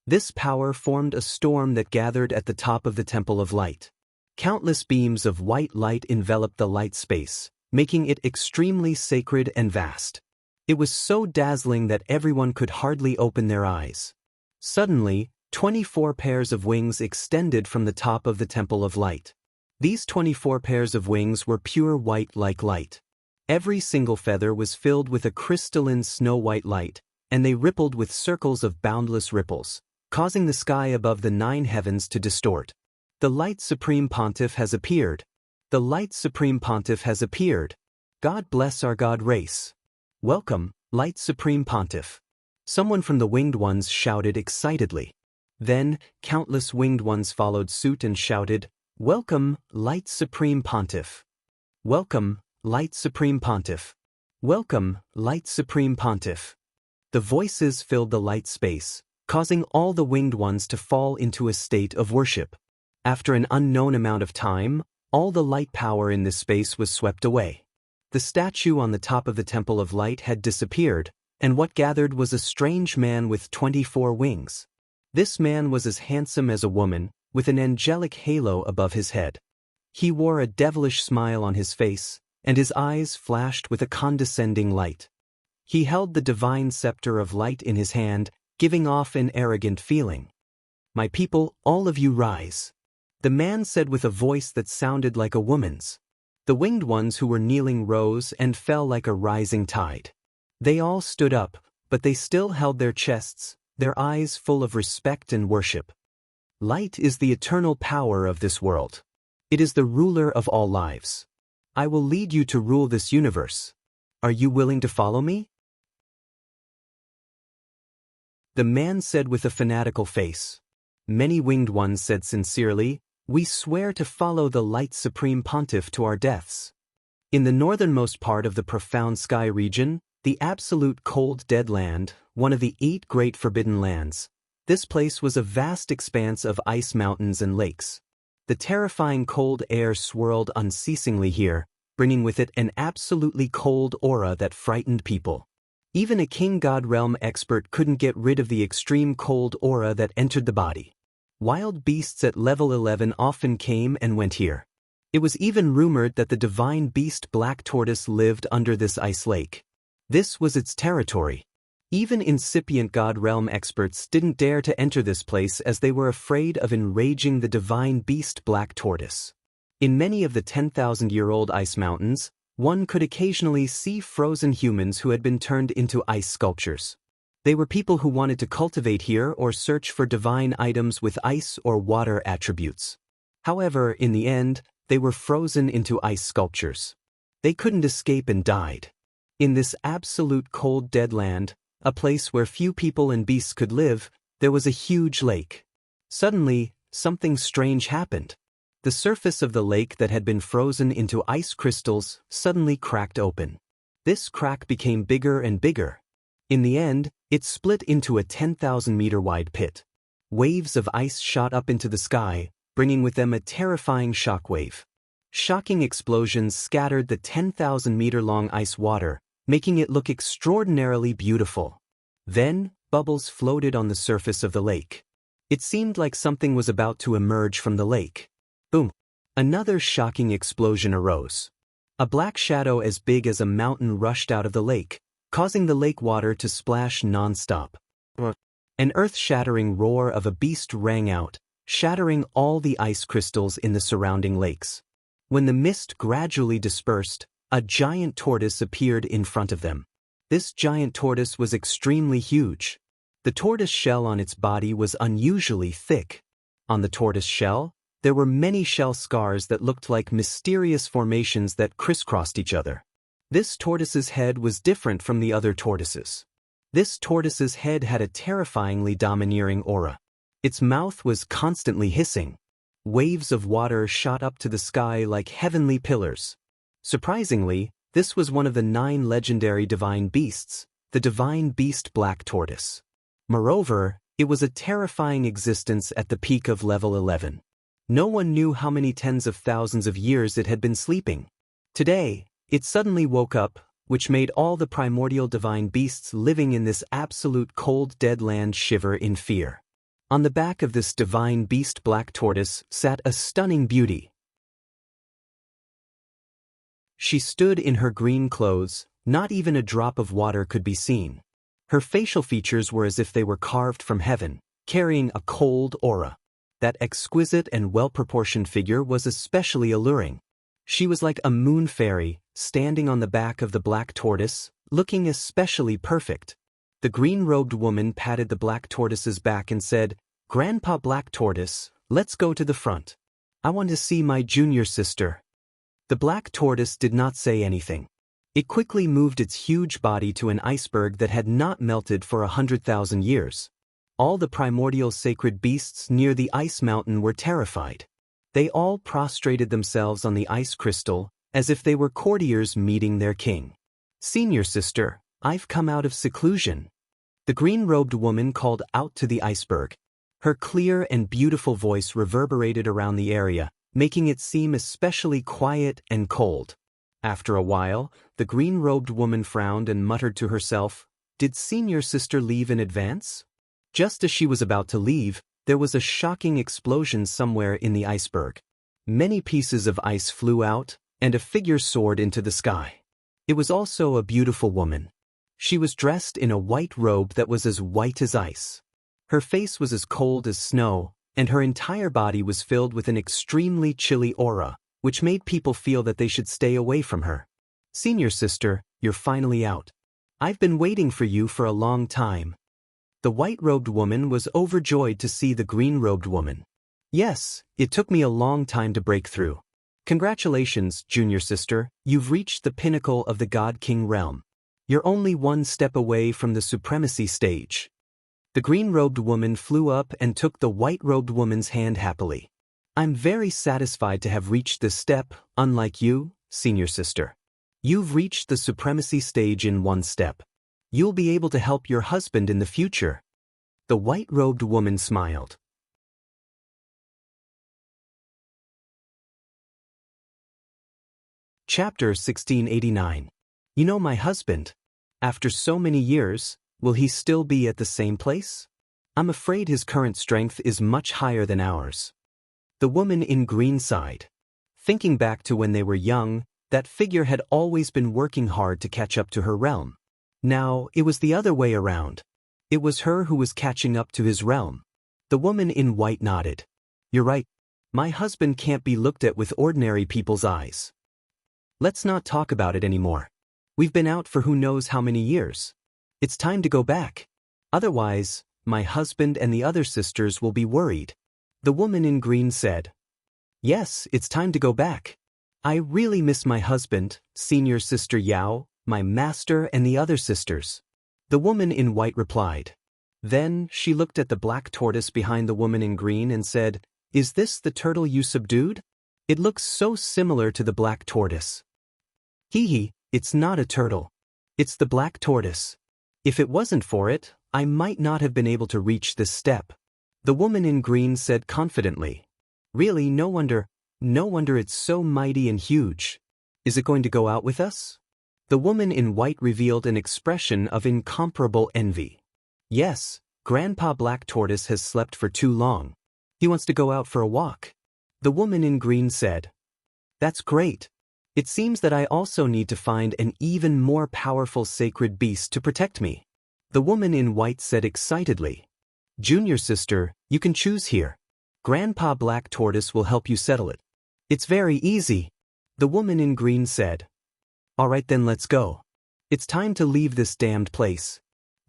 This power formed a storm that gathered at the top of the Temple of Light. Countless beams of white light enveloped the light space, making it extremely sacred and vast. It was so dazzling that everyone could hardly open their eyes. Suddenly, 24 pairs of wings extended from the top of the Temple of Light. These 24 pairs of wings were pure white like light. Every single feather was filled with a crystalline snow-white light, and they rippled with circles of boundless ripples, causing the sky above the 9 heavens to distort. "The Light Supreme Pontiff has appeared. The Light Supreme Pontiff has appeared. God bless our God race. Welcome, Light Supreme Pontiff." Someone from the winged ones shouted excitedly. Then, countless winged ones followed suit and shouted, "Welcome, Light Supreme Pontiff. Welcome, Light Supreme Pontiff. Welcome, Light Supreme Pontiff." The voices filled the light space, causing all the winged ones to fall into a state of worship. After an unknown amount of time, all the light power in this space was swept away. The statue on the top of the Temple of Light had disappeared, and what gathered was a strange man with 24 wings. This man was as handsome as a woman, with an angelic halo above his head. He wore a devilish smile on his face, and his eyes flashed with a condescending light. He held the divine scepter of light in his hand, giving off an arrogant feeling. "My people, all of you rise," the man said with a voice that sounded like a woman's. The winged ones who were kneeling rose and fell like a rising tide. They all stood up, but they still held their chests, their eyes full of respect and worship. Light is the eternal power of this world. It is the ruler of all lives. I will lead you to rule this universe. Are you willing to follow me? The man said with a fanatical face. Many winged ones said sincerely, "We swear to follow the Light Supreme Pontiff to our deaths." In the northernmost part of the profound sky region, the absolute cold dead land, one of the 8 great forbidden lands, this place was a vast expanse of ice mountains and lakes. The terrifying cold air swirled unceasingly here, bringing with it an absolutely cold aura that frightened people. Even a King God Realm expert couldn't get rid of the extreme cold aura that entered the body. Wild beasts at level 11 often came and went here. It was even rumored that the divine beast Black Tortoise lived under this ice lake. This was its territory. Even incipient God Realm experts didn't dare to enter this place as they were afraid of enraging the divine beast Black Tortoise. In many of the 10,000-year-old ice mountains, one could occasionally see frozen humans who had been turned into ice sculptures. They were people who wanted to cultivate here or search for divine items with ice or water attributes. However, in the end, they were frozen into ice sculptures. They couldn't escape and died. In this absolute cold dead land, a place where few people and beasts could live, there was a huge lake. Suddenly, something strange happened. The surface of the lake that had been frozen into ice crystals suddenly cracked open. This crack became bigger and bigger. In the end, it split into a 10,000-meter-wide pit. Waves of ice shot up into the sky, bringing with them a terrifying shockwave. Shocking explosions scattered the 10,000-meter-long ice water, making it look extraordinarily beautiful. Then, bubbles floated on the surface of the lake. It seemed like something was about to emerge from the lake. Boom! Another shocking explosion arose. A black shadow as big as a mountain rushed out of the lake, causing the lake water to splash non-stop. An earth-shattering roar of a beast rang out, shattering all the ice crystals in the surrounding lakes. When the mist gradually dispersed, a giant tortoise appeared in front of them. This giant tortoise was extremely huge. The tortoise shell on its body was unusually thick. On the tortoise shell, there were many shell scars that looked like mysterious formations that crisscrossed each other. This tortoise's head was different from the other tortoises. This tortoise's head had a terrifyingly domineering aura. Its mouth was constantly hissing. Waves of water shot up to the sky like heavenly pillars. Surprisingly, this was one of the 9 legendary divine beasts, the divine beast Black Tortoise. Moreover, it was a terrifying existence at the peak of level 11. No one knew how many tens of thousands of years it had been sleeping. Today, it suddenly woke up, which made all the primordial divine beasts living in this absolute cold dead land shiver in fear. On the back of this divine beast Black Tortoise sat a stunning beauty. She stood in her green clothes, not even a drop of water could be seen. Her facial features were as if they were carved from heaven, carrying a cold aura. That exquisite and well-proportioned figure was especially alluring. She was like a moon fairy, standing on the back of the black tortoise, looking especially perfect. The green-robed woman patted the black tortoise's back and said, "Grandpa Black Tortoise, let's go to the front. I want to see my junior sister." The black tortoise did not say anything. It quickly moved its huge body to an iceberg that had not melted for 100,000 years. All the primordial sacred beasts near the ice mountain were terrified. They all prostrated themselves on the ice crystal, as if they were courtiers meeting their king. "Senior sister, I've come out of seclusion." The green-robed woman called out to the iceberg. Her clear and beautiful voice reverberated around the area, making it seem especially quiet and cold. After a while, the green-robed woman frowned and muttered to herself, "Did senior sister leave in advance?" Just as she was about to leave, there was a shocking explosion somewhere in the iceberg. Many pieces of ice flew out, and a figure soared into the sky. It was also a beautiful woman. She was dressed in a white robe that was as white as ice. Her face was as cold as snow, and her entire body was filled with an extremely chilly aura, which made people feel that they should stay away from her. "Senior sister, you're finally out. I've been waiting for you for a long time." The white-robed woman was overjoyed to see the green-robed woman. "Yes, it took me a long time to break through. Congratulations, junior sister, you've reached the pinnacle of the God-King realm. You're only one step away from the supremacy stage." The green-robed woman flew up and took the white-robed woman's hand happily. "I'm very satisfied to have reached this step, unlike you, senior sister. You've reached the supremacy stage in one step. You'll be able to help your husband in the future." The white-robed woman smiled. Chapter 1689. You know my husband. After so many years, will he still be at the same place? I'm afraid his current strength is much higher than ours. The woman in green sighed. Thinking back to when they were young, that figure had always been working hard to catch up to her realm. Now, it was the other way around. It was her who was catching up to his realm. The woman in white nodded. You're right. My husband can't be looked at with ordinary people's eyes. Let's not talk about it anymore. We've been out for who knows how many years. It's time to go back. Otherwise, my husband and the other sisters will be worried. The woman in green said. Yes, it's time to go back. I really miss my husband, senior sister Yao, my master and the other sisters. The woman in white replied. Then she looked at the black tortoise behind the woman in green and said, Is this the turtle you subdued? It looks so similar to the black tortoise. Hee, it's not a turtle. It's the black tortoise. If it wasn't for it, I might not have been able to reach this step. The woman in green said confidently. Really, no wonder it's so mighty and huge. Is it going to go out with us? The woman in white revealed an expression of incomparable envy. Yes, Grandpa Black Tortoise has slept for too long. He wants to go out for a walk. The woman in green said. That's great. It seems that I also need to find an even more powerful sacred beast to protect me. The woman in white said excitedly. Junior sister, you can choose here. Grandpa Black Tortoise will help you settle it. It's very easy. The woman in green said. All right then, let's go. It's time to leave this damned place.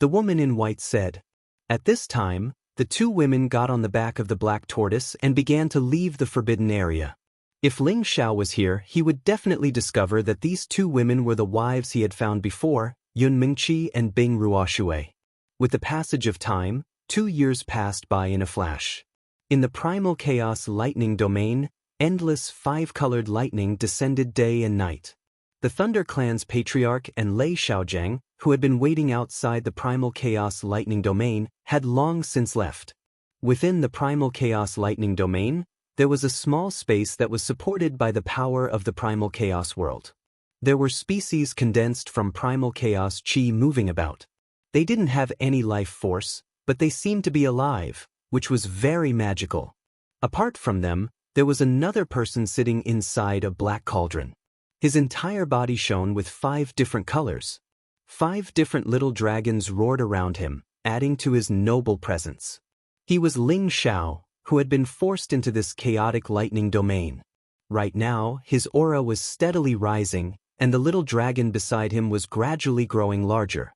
The woman in white said. At this time, the two women got on the back of the black tortoise and began to leave the forbidden area. If Ling Xiao was here, he would definitely discover that these two women were the wives he had found before, Yun Mingqi and Bing Ruoshui. With the passage of time, 2 years passed by in a flash. In the primal chaos lightning domain, endless five-colored lightning descended day and night. The Thunder Clan's patriarch and Lei Xiaojiang, who had been waiting outside the primal chaos lightning domain, had long since left. Within the primal chaos lightning domain, there was a small space that was supported by the power of the primal chaos world. There were species condensed from primal chaos chi moving about. They didn't have any life force, but they seemed to be alive, which was very magical. Apart from them, there was another person sitting inside a black cauldron. His entire body shone with 5 different colors. 5 different little dragons roared around him, adding to his noble presence. He was Ling Xiao, who had been forced into this chaotic lightning domain. Right now, his aura was steadily rising, and the little dragon beside him was gradually growing larger.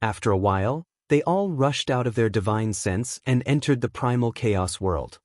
After a while, they all rushed out of their divine sense and entered the primal chaos world.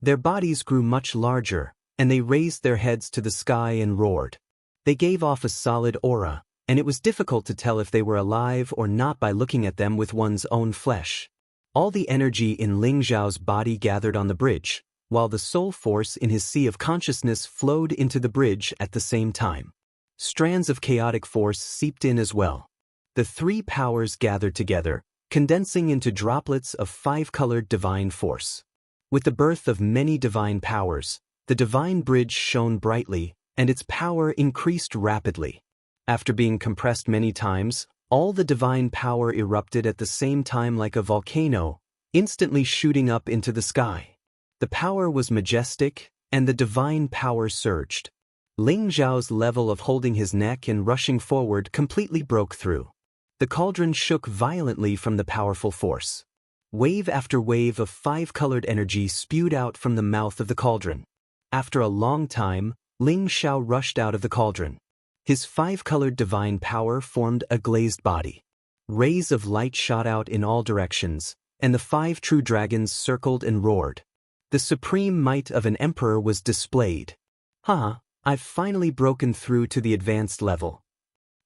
Their bodies grew much larger, and they raised their heads to the sky and roared. They gave off a solid aura, and it was difficult to tell if they were alive or not by looking at them with one's own flesh. All the energy in Ling Xiao's body gathered on the bridge, while the soul force in his sea of consciousness flowed into the bridge at the same time. Strands of chaotic force seeped in as well. The 3 powers gathered together, condensing into droplets of 5-colored divine force. With the birth of many divine powers, the divine bridge shone brightly, and its power increased rapidly. After being compressed many times, all the divine power erupted at the same time like a volcano, instantly shooting up into the sky. The power was majestic, and the divine power surged. Ling Xiao's level of holding his neck and rushing forward completely broke through. The cauldron shook violently from the powerful force. Wave after wave of 5-colored energy spewed out from the mouth of the cauldron. After a long time, Ling Xiao rushed out of the cauldron. His 5-colored divine power formed a glazed body. Rays of light shot out in all directions, and the 5 true dragons circled and roared. The supreme might of an emperor was displayed. I've finally broken through to the advanced level.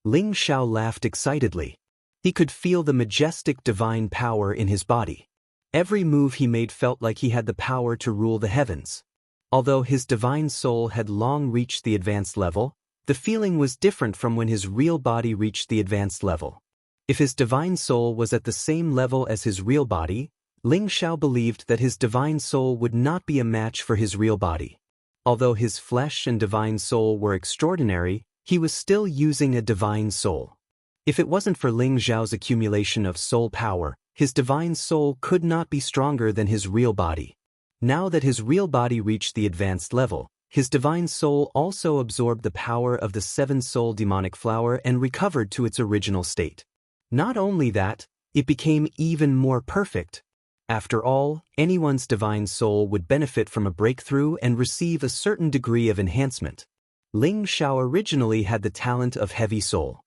Ling Xiao laughed excitedly. He could feel the majestic divine power in his body. Every move he made felt like he had the power to rule the heavens. Although his divine soul had long reached the advanced level, the feeling was different from when his real body reached the advanced level. If his divine soul was at the same level as his real body, Ling Xiao believed that his divine soul would not be a match for his real body. Although his flesh and divine soul were extraordinary, he was still using a divine soul. If it wasn't for Ling Xiao's accumulation of soul power, his divine soul could not be stronger than his real body. Now that his real body reached the advanced level, his divine soul also absorbed the power of the seven-soul demonic flower and recovered to its original state. Not only that, it became even more perfect. After all, anyone's divine soul would benefit from a breakthrough and receive a certain degree of enhancement. Ling Xiao originally had the talent of heavy soul.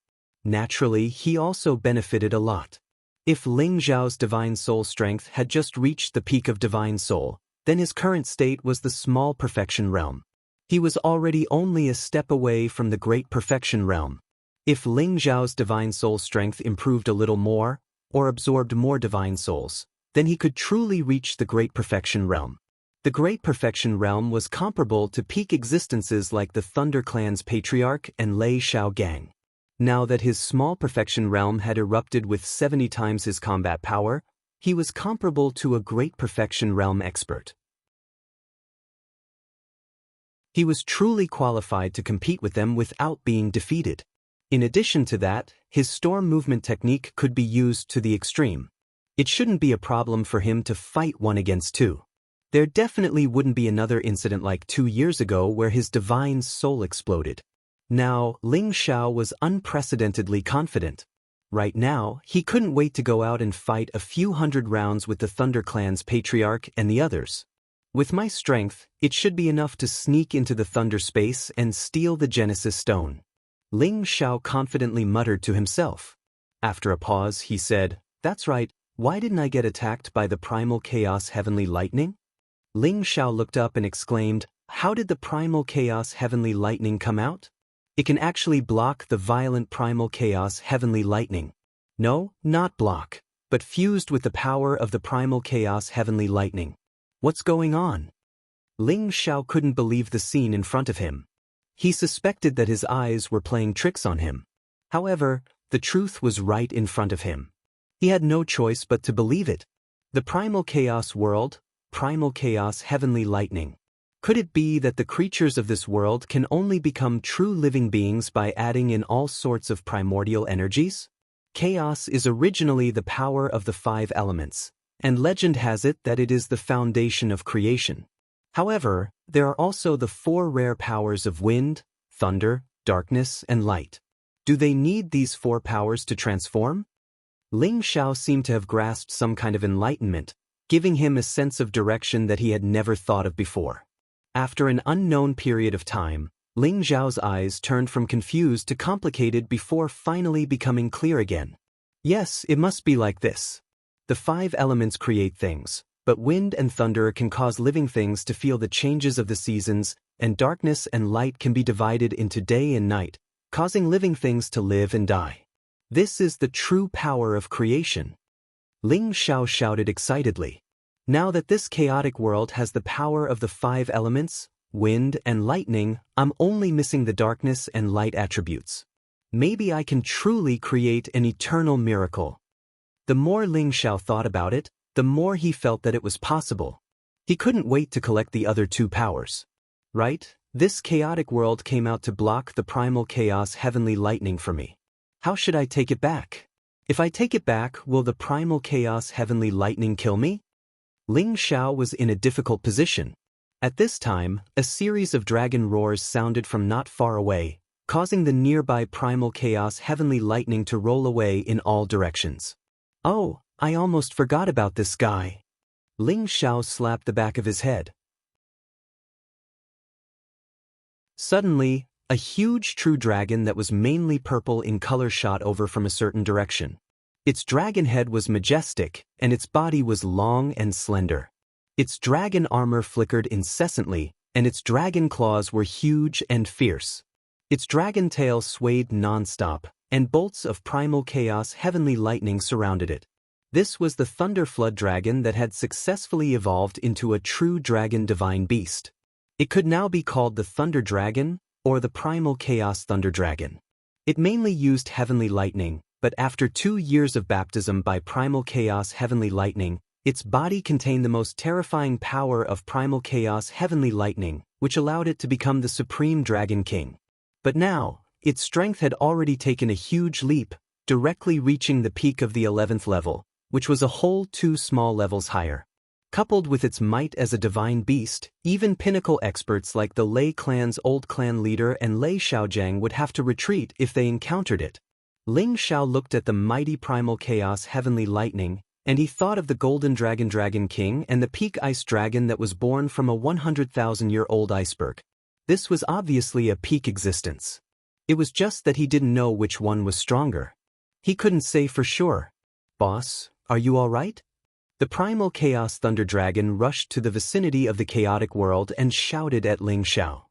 Naturally, he also benefited a lot. If Ling Xiao's divine soul strength had just reached the peak of divine soul, then his current state was the small perfection realm. He was already only a step away from the great perfection realm. If Ling Xiao's divine soul strength improved a little more, or absorbed more divine souls, then he could truly reach the great perfection realm. The great perfection realm was comparable to peak existences like the Thunder Clan's patriarch and Lei Xiao Gang. Now that his small perfection realm had erupted with 70 times his combat power, he was comparable to a great perfection realm expert. He was truly qualified to compete with them without being defeated. In addition to that, his storm movement technique could be used to the extreme. It shouldn't be a problem for him to fight 1 against 2. There definitely wouldn't be another incident like 2 years ago where his divine soul exploded. Now, Ling Xiao was unprecedentedly confident. Right now, he couldn't wait to go out and fight a few hundred rounds with the Thunder Clan's patriarch and the others. With my strength, it should be enough to sneak into the Thunder space and steal the Genesis Stone. Ling Xiao confidently muttered to himself. After a pause, he said, "That's right, why didn't I get attacked by the Primal Chaos Heavenly Lightning?" Ling Xiao looked up and exclaimed, "How did the Primal Chaos Heavenly Lightning come out? It can actually block the violent Primal Chaos Heavenly Lightning. No, not block, but fused with the power of the Primal Chaos Heavenly Lightning. What's going on?" Ling Xiao couldn't believe the scene in front of him. He suspected that his eyes were playing tricks on him. However, the truth was right in front of him. He had no choice but to believe it. The Primal Chaos world, Primal Chaos Heavenly Lightning. Could it be that the creatures of this world can only become true living beings by adding in all sorts of primordial energies? Chaos is originally the power of the 5 elements, and legend has it that it is the foundation of creation. However, there are also the 4 rare powers of wind, thunder, darkness, and light. Do they need these 4 powers to transform? Ling Xiao seemed to have grasped some kind of enlightenment, giving him a sense of direction that he had never thought of before. After an unknown period of time, Ling Xiao's eyes turned from confused to complicated before finally becoming clear again. Yes, it must be like this. The 5 elements create things, but wind and thunder can cause living things to feel the changes of the seasons, and darkness and light can be divided into day and night, causing living things to live and die. This is the true power of creation. Ling Xiao shouted excitedly. Now that this chaotic world has the power of the 5 elements, wind and lightning, I'm only missing the darkness and light attributes. Maybe I can truly create an eternal miracle. The more Ling Xiao thought about it, the more he felt that it was possible. He couldn't wait to collect the other 2 powers. Right? This chaotic world came out to block the Primal Chaos Heavenly Lightning for me. How should I take it back? If I take it back, will the Primal Chaos Heavenly Lightning kill me? Ling Xiao was in a difficult position. At this time, a series of dragon roars sounded from not far away, causing the nearby Primal Chaos Heavenly Lightning to roll away in all directions. Oh, I almost forgot about this guy. Ling Xiao slapped the back of his head. Suddenly, a huge true dragon that was mainly purple in color shot over from a certain direction. Its dragon head was majestic, and its body was long and slender. Its dragon armor flickered incessantly, and its dragon claws were huge and fierce. Its dragon tail swayed non-stop, and bolts of primal chaos heavenly lightning surrounded it. This was the Thunder Flood Dragon that had successfully evolved into a true dragon divine beast. It could now be called the Thunder Dragon, or the Primal Chaos Thunder Dragon. It mainly used heavenly lightning, but after 2 years of baptism by Primal Chaos Heavenly Lightning, its body contained the most terrifying power of Primal Chaos Heavenly Lightning, which allowed it to become the Supreme Dragon King. But now, its strength had already taken a huge leap, directly reaching the peak of the 11th level, which was a whole 2 small levels higher. Coupled with its might as a divine beast, even pinnacle experts like the Lei clan's old clan leader and Lei Xiaojiang would have to retreat if they encountered it. Ling Xiao looked at the mighty primal chaos heavenly lightning, and he thought of the golden dragon king and the peak ice dragon that was born from a 100,000-year-old iceberg. This was obviously a peak existence. It was just that he didn't know which one was stronger. He couldn't say for sure. "Boss, are you all right?" The primal chaos thunder dragon rushed to the vicinity of the chaotic world and shouted at Ling Xiao.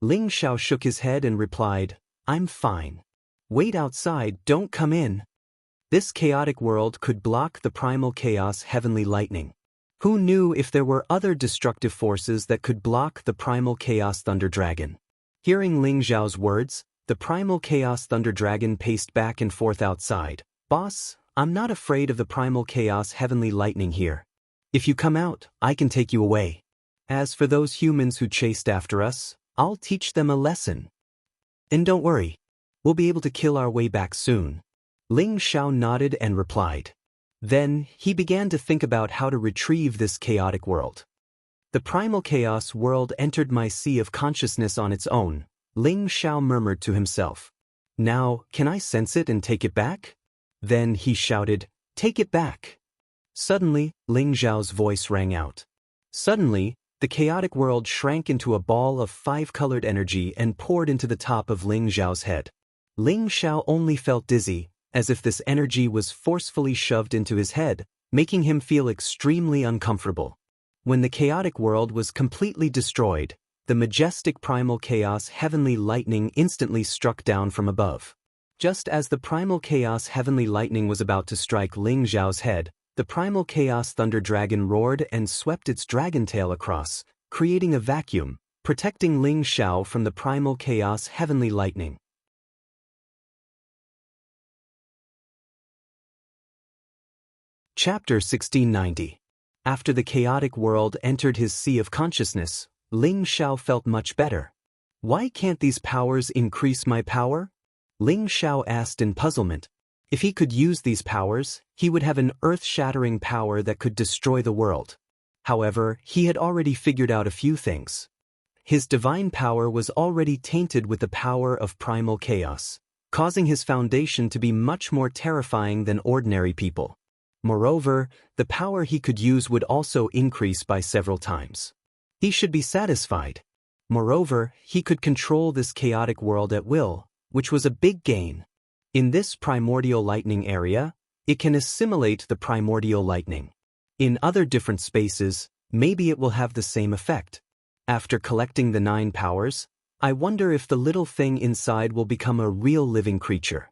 Ling Xiao shook his head and replied, "I'm fine. Wait outside, don't come in." This chaotic world could block the primal chaos heavenly lightning. Who knew if there were other destructive forces that could block the primal chaos thunder dragon? Hearing Ling Xiao's words, the primal chaos thunder dragon paced back and forth outside. "Boss, I'm not afraid of the primal chaos heavenly lightning here. If you come out, I can take you away. As for those humans who chased after us, I'll teach them a lesson. And don't worry, we'll be able to kill our way back soon." Ling Xiao nodded and replied. Then, he began to think about how to retrieve this chaotic world. "The primal chaos world entered my sea of consciousness on its own," Ling Xiao murmured to himself. "Now, can I sense it and take it back?" Then he shouted, "Take it back!" Suddenly, Ling Xiao's voice rang out. Suddenly, the chaotic world shrank into a ball of 5-colored energy and poured into the top of Ling Xiao's head. Ling Xiao only felt dizzy, as if this energy was forcefully shoved into his head, making him feel extremely uncomfortable. When the chaotic world was completely destroyed, the majestic primal chaos heavenly lightning instantly struck down from above. Just as the primal chaos heavenly lightning was about to strike Ling Xiao's head, the primal chaos thunder dragon roared and swept its dragon tail across, creating a vacuum, protecting Ling Xiao from the primal chaos heavenly lightning. Chapter 1690. After the chaotic world entered his sea of consciousness, Ling Xiao felt much better. "Why can't these powers increase my power?" Ling Xiao asked in puzzlement. If he could use these powers, he would have an earth-shattering power that could destroy the world. However, he had already figured out a few things. His divine power was already tainted with the power of primal chaos, causing his foundation to be much more terrifying than ordinary people. Moreover, the power he could use would also increase by several times. He should be satisfied. Moreover, he could control this chaotic world at will, which was a big gain. In this primordial lightning area, it can assimilate the primordial lightning. In other different spaces, maybe it will have the same effect. After collecting the 9 powers, I wonder if the little thing inside will become a real living creature.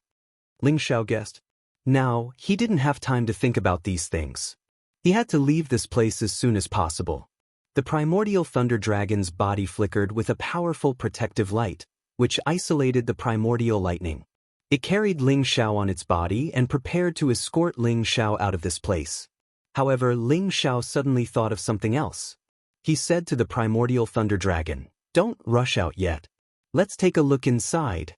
Ling Xiao guessed. Now, he didn't have time to think about these things. He had to leave this place as soon as possible. The primordial thunder dragon's body flickered with a powerful protective light, which isolated the primordial lightning. It carried Ling Xiao on its body and prepared to escort Ling Xiao out of this place. However, Ling Xiao suddenly thought of something else. He said to the primordial thunder dragon, "Don't rush out yet. Let's take a look inside."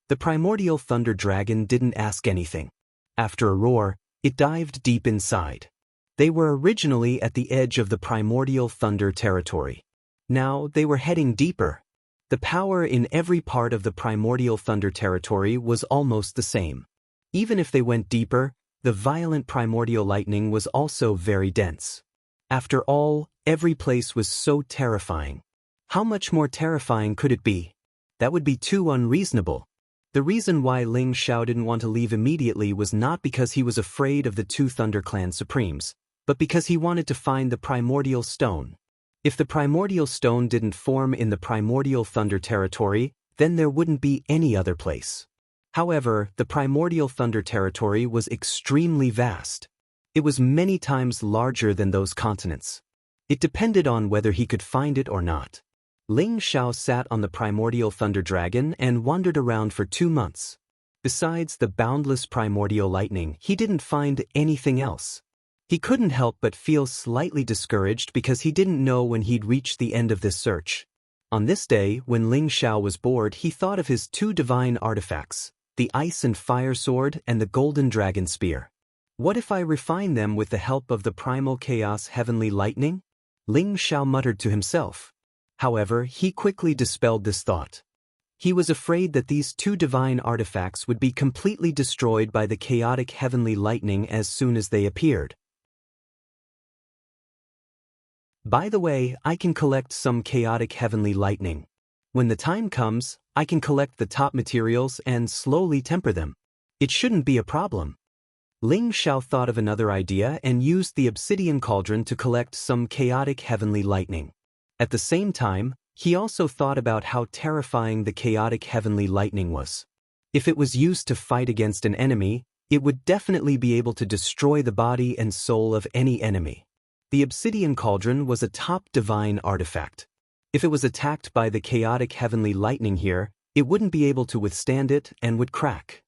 The primordial thunder dragon didn't ask anything. After a roar, it dived deep inside. They were originally at the edge of the primordial thunder territory. Now they were heading deeper. The power in every part of the primordial thunder territory was almost the same. Even if they went deeper, the violent primordial lightning was also very dense. After all, every place was so terrifying. How much more terrifying could it be? That would be too unreasonable. The reason why Ling Xiao didn't want to leave immediately was not because he was afraid of the 2 Thunder Clan Supremes, but because he wanted to find the primordial stone. If the primordial stone didn't form in the primordial thunder territory, then there wouldn't be any other place. However, the primordial thunder territory was extremely vast. It was many times larger than those continents. It depended on whether he could find it or not. Ling Xiao sat on the primordial thunder dragon and wandered around for 2 months. Besides the boundless primordial lightning, he didn't find anything else. He couldn't help but feel slightly discouraged because he didn't know when he'd reach the end of this search. On this day, when Ling Xiao was bored, he thought of his 2 divine artifacts, the ice and fire sword and the golden dragon spear. What if I refine them with the help of the primal chaos heavenly lightning? Ling Xiao muttered to himself. However, he quickly dispelled this thought. He was afraid that these two divine artifacts would be completely destroyed by the chaotic heavenly lightning as soon as they appeared. By the way, I can collect some chaotic heavenly lightning. When the time comes, I can collect the top materials and slowly temper them. It shouldn't be a problem. Ling Xiao thought of another idea and used the obsidian cauldron to collect some chaotic heavenly lightning. At the same time, he also thought about how terrifying the chaotic heavenly lightning was. If it was used to fight against an enemy, it would definitely be able to destroy the body and soul of any enemy. The obsidian cauldron was a top divine artifact. If it was attacked by the chaotic heavenly lightning here, it wouldn't be able to withstand it and would crack.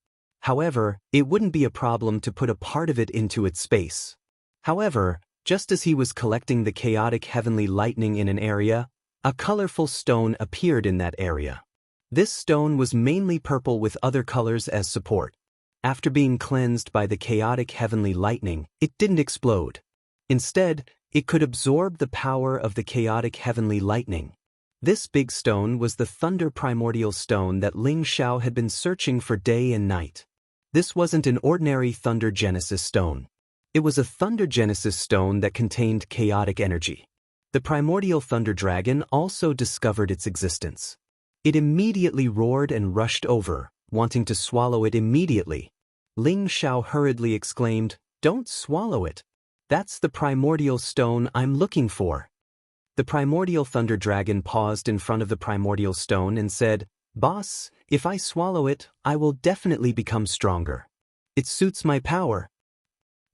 However, it wouldn't be a problem to put a part of it into its space. However, just as he was collecting the chaotic heavenly lightning in an area, a colorful stone appeared in that area. This stone was mainly purple with other colors as support. After being cleansed by the chaotic heavenly lightning, it didn't explode. Instead, it could absorb the power of the chaotic heavenly lightning. This big stone was the Thunder Primordial Stone that Ling Xiao had been searching for day and night. This wasn't an ordinary Thunder Genesis stone. It was a Thunder Genesis stone that contained chaotic energy. The primordial thunder dragon also discovered its existence. It immediately roared and rushed over, wanting to swallow it immediately. Ling Xiao hurriedly exclaimed, "Don't swallow it. That's the primordial stone I'm looking for." The primordial thunder dragon paused in front of the primordial stone and said, "Boss, if I swallow it, I will definitely become stronger. It suits my power.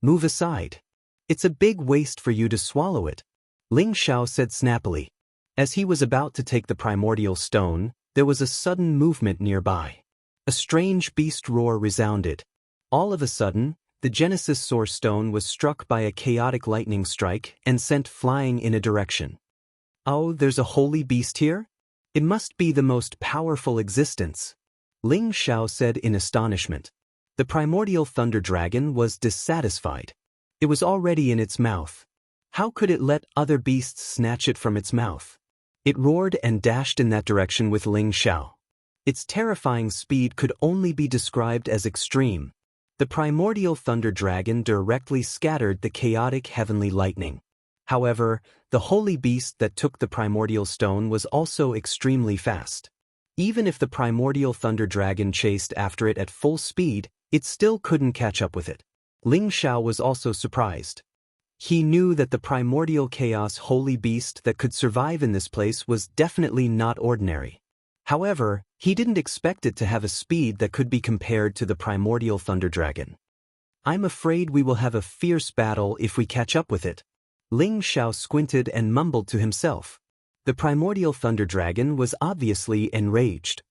Move aside. It's a big waste for you to swallow it," Ling Xiao said snappily. As he was about to take the primordial stone, there was a sudden movement nearby. A strange beast roar resounded. All of a sudden, the Genesis Source Stone was struck by a chaotic lightning strike and sent flying in a direction. "Oh, there's a holy beast here? It must be the most powerful existence," Ling Xiao said in astonishment. The primordial thunder dragon was dissatisfied. It was already in its mouth. How could it let other beasts snatch it from its mouth? It roared and dashed in that direction with Ling Xiao. Its terrifying speed could only be described as extreme. The primordial thunder dragon directly scattered the chaotic heavenly lightning. However, the holy beast that took the primordial stone was also extremely fast. Even if the primordial thunder dragon chased after it at full speed, it still couldn't catch up with it. Ling Xiao was also surprised. He knew that the primordial chaos holy beast that could survive in this place was definitely not ordinary. However, he didn't expect it to have a speed that could be compared to the primordial thunder dragon. "I'm afraid we will have a fierce battle if we catch up with it." Ling Xiao squinted and mumbled to himself. The primordial thunder dragon was obviously enraged.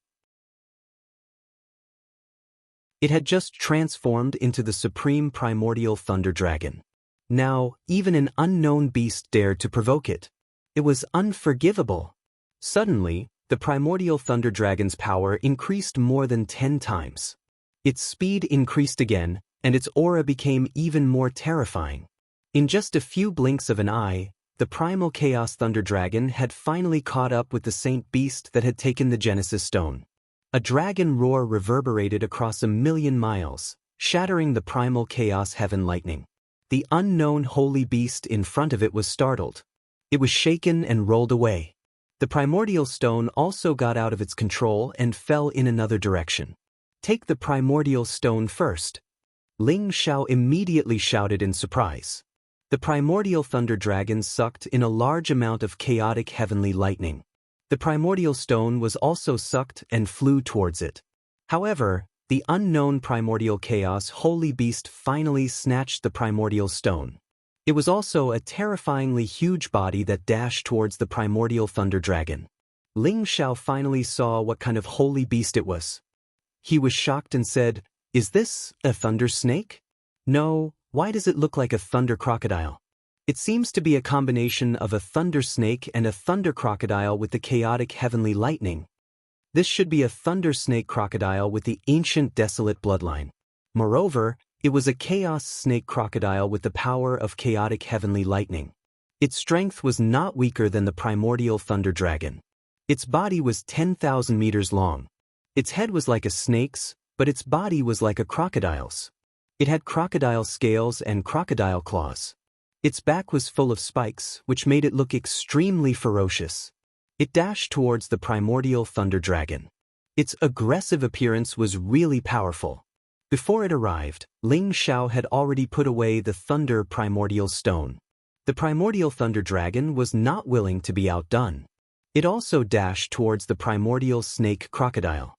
It had just transformed into the supreme primordial thunder dragon. Now, even an unknown beast dared to provoke it. It was unforgivable. Suddenly, the primordial thunder dragon's power increased more than 10 times. Its speed increased again, and its aura became even more terrifying. In just a few blinks of an eye, the primal chaos thunder dragon had finally caught up with the saint beast that had taken the Genesis stone. A dragon roar reverberated across 1,000,000 miles, shattering the primal chaos heaven lightning. The unknown holy beast in front of it was startled. It was shaken and rolled away. The primordial stone also got out of its control and fell in another direction. "Take the primordial stone first," Ling Xiao immediately shouted in surprise. The primordial thunder dragon sucked in a large amount of chaotic heavenly lightning. The primordial stone was also sucked and flew towards it. However, the unknown primordial chaos holy beast finally snatched the primordial stone. It was also a terrifyingly huge body that dashed towards the primordial thunder dragon. Ling Xiao finally saw what kind of holy beast it was. He was shocked and said, "Is this a thunder snake? No, why does it look like a thunder crocodile? It seems to be a combination of a thunder snake and a thunder crocodile with the chaotic heavenly lightning. This should be a thunder snake crocodile with the ancient desolate bloodline. Moreover, It was a chaos snake crocodile with the power of chaotic heavenly lightning. Its strength was not weaker than the primordial thunder dragon. Its body was 10,000 meters long. Its head was like a snake's, but its body was like a crocodile's. It had crocodile scales and crocodile claws. Its back was full of spikes, which made it look extremely ferocious. It dashed towards the primordial thunder dragon. Its aggressive appearance was really powerful. Before it arrived, Ling Xiao had already put away the thunder primordial stone. The primordial thunder dragon was not willing to be outdone. It also dashed towards the primordial snake crocodile.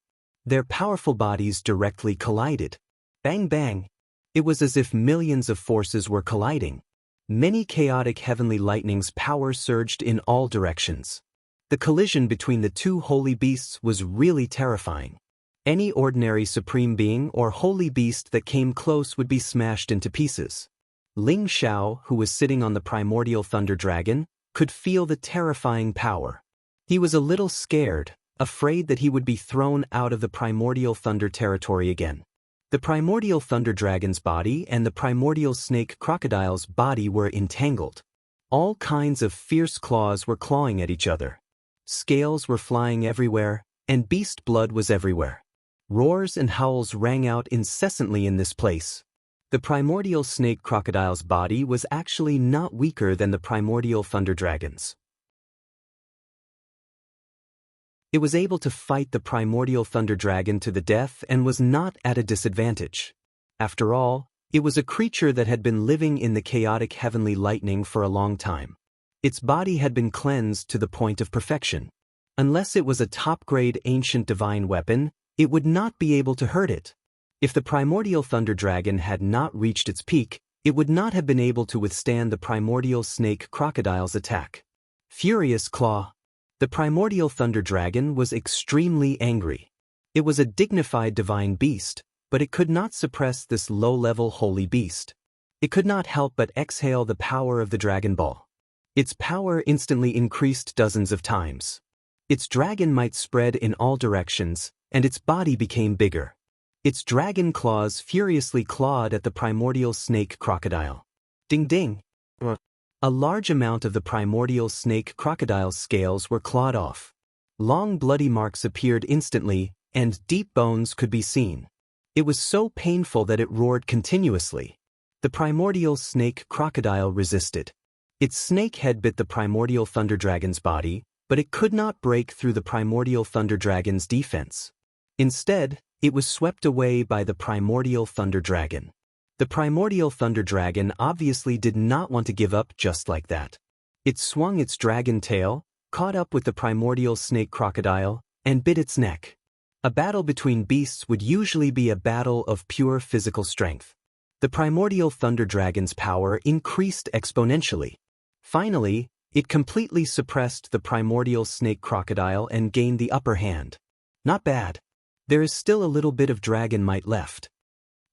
Their powerful bodies directly collided. Bang bang! It was as if millions of forces were colliding. Many chaotic heavenly lightnings' power surged in all directions. The collision between the two holy beasts was really terrifying. Any ordinary supreme being or holy beast that came close would be smashed into pieces. Ling Xiao, who was sitting on the primordial thunder dragon, could feel the terrifying power. He was a little scared, afraid that he would be thrown out of the primordial thunder territory again. The primordial thunder dragon's body and the primordial snake crocodile's body were entangled. All kinds of fierce claws were clawing at each other. Scales were flying everywhere, and beast blood was everywhere. Roars and howls rang out incessantly in this place. The primordial snake crocodile's body was actually not weaker than the primordial thunder dragon's. It was able to fight the primordial thunder dragon to the death and was not at a disadvantage. After all, it was a creature that had been living in the chaotic heavenly lightning for a long time. Its body had been cleansed to the point of perfection. Unless it was a top-grade ancient divine weapon, it would not be able to hurt it. If the primordial thunder dragon had not reached its peak, it would not have been able to withstand the primordial snake crocodile's attack. Furious Claw. The primordial thunder dragon was extremely angry. It was a dignified divine beast, but it could not suppress this low-level holy beast. It could not help but exhale the power of the Dragon Ball. Its power instantly increased dozens of times. Its dragon might spread in all directions, and its body became bigger. Its dragon claws furiously clawed at the primordial snake crocodile. Ding ding! A large amount of the primordial snake crocodile's scales were clawed off. Long bloody marks appeared instantly, and deep bones could be seen. It was so painful that it roared continuously. The primordial snake crocodile resisted. Its snake head bit the primordial thunder dragon's body, but it could not break through the primordial thunder dragon's defense. Instead, it was swept away by the primordial thunder dragon. The primordial thunder dragon obviously did not want to give up just like that. It swung its dragon tail, caught up with the primordial snake crocodile, and bit its neck. A battle between beasts would usually be a battle of pure physical strength. The primordial thunder dragon's power increased exponentially. Finally, it completely suppressed the primordial snake crocodile and gained the upper hand. Not bad. There is still a little bit of dragon might left.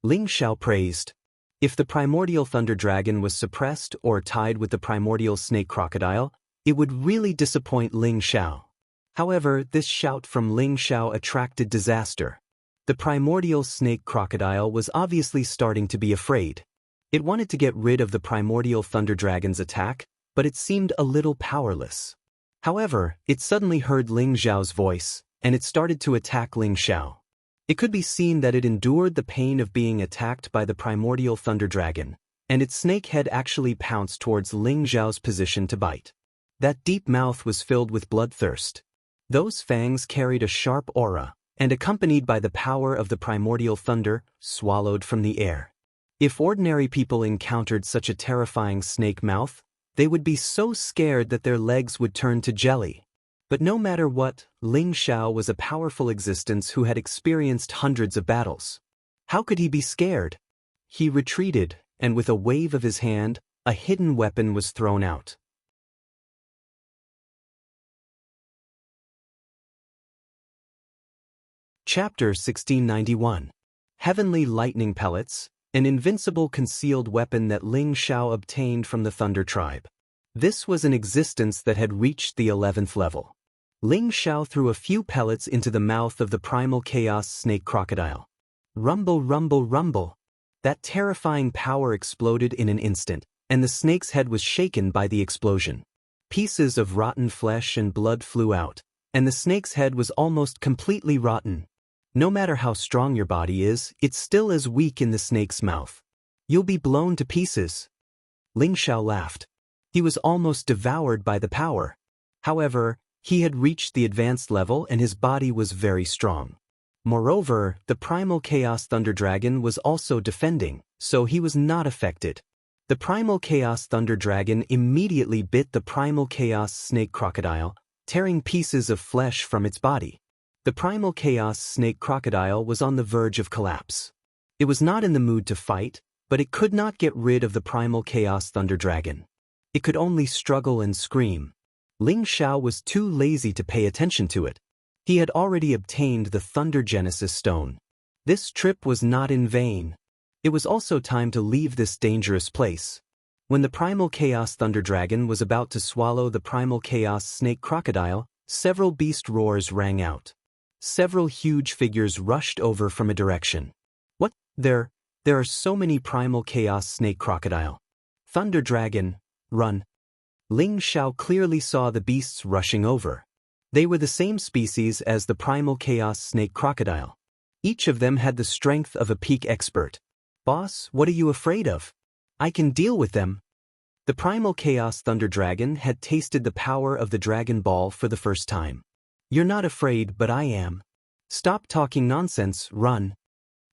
Ling Xiao praised. If the primordial thunder dragon was suppressed or tied with the primordial snake crocodile, it would really disappoint Ling Xiao. However, this shout from Ling Xiao attracted disaster. The primordial snake crocodile was obviously starting to be afraid. It wanted to get rid of the primordial thunder dragon's attack, but it seemed a little powerless. However, it suddenly heard Ling Xiao's voice, and it started to attack Ling Xiao. It could be seen that it endured the pain of being attacked by the primordial thunder dragon, and its snake head actually pounced towards Ling Xiao's position to bite. That deep mouth was filled with bloodthirst. Those fangs carried a sharp aura, and accompanied by the power of the primordial thunder, swallowed from the air. If ordinary people encountered such a terrifying snake mouth, they would be so scared that their legs would turn to jelly. But no matter what, Ling Xiao was a powerful existence who had experienced hundreds of battles. How could he be scared? He retreated, and with a wave of his hand, a hidden weapon was thrown out. Chapter 1691. Heavenly Lightning Pellets, an invincible concealed weapon that Ling Xiao obtained from the Thunder Tribe. This was an existence that had reached the 11th level. Ling Xiao threw a few pellets into the mouth of the primal chaos snake crocodile. Rumble, rumble, rumble. That terrifying power exploded in an instant, and the snake's head was shaken by the explosion. Pieces of rotten flesh and blood flew out, and the snake's head was almost completely rotten. No matter how strong your body is, it's still as weak in the snake's mouth. You'll be blown to pieces. Ling Xiao laughed. He was almost devoured by the power. However, he had reached the advanced level and his body was very strong. Moreover, the primal Chaos Thunder Dragon was also defending, so he was not affected. The primal Chaos Thunder Dragon immediately bit the primal Chaos Snake Crocodile, tearing pieces of flesh from its body. The primal Chaos Snake Crocodile was on the verge of collapse. It was not in the mood to fight, but it could not get rid of the primal Chaos Thunder Dragon. It could only struggle and scream. Ling Xiao was too lazy to pay attention to it. He had already obtained the Thunder Genesis Stone. This trip was not in vain. It was also time to leave this dangerous place. When the primal Chaos Thunder Dragon was about to swallow the primal Chaos Snake Crocodile, several beast roars rang out. Several huge figures rushed over from a direction. What? There are so many primal Chaos Snake Crocodile. Thunder Dragon, run. Ling Xiao clearly saw the beasts rushing over. They were the same species as the primal Chaos Snake Crocodile. Each of them had the strength of a peak expert. Boss, what are you afraid of? I can deal with them. The primal Chaos Thunder Dragon had tasted the power of the Dragon Ball for the first time. You're not afraid, but I am. Stop talking nonsense, run.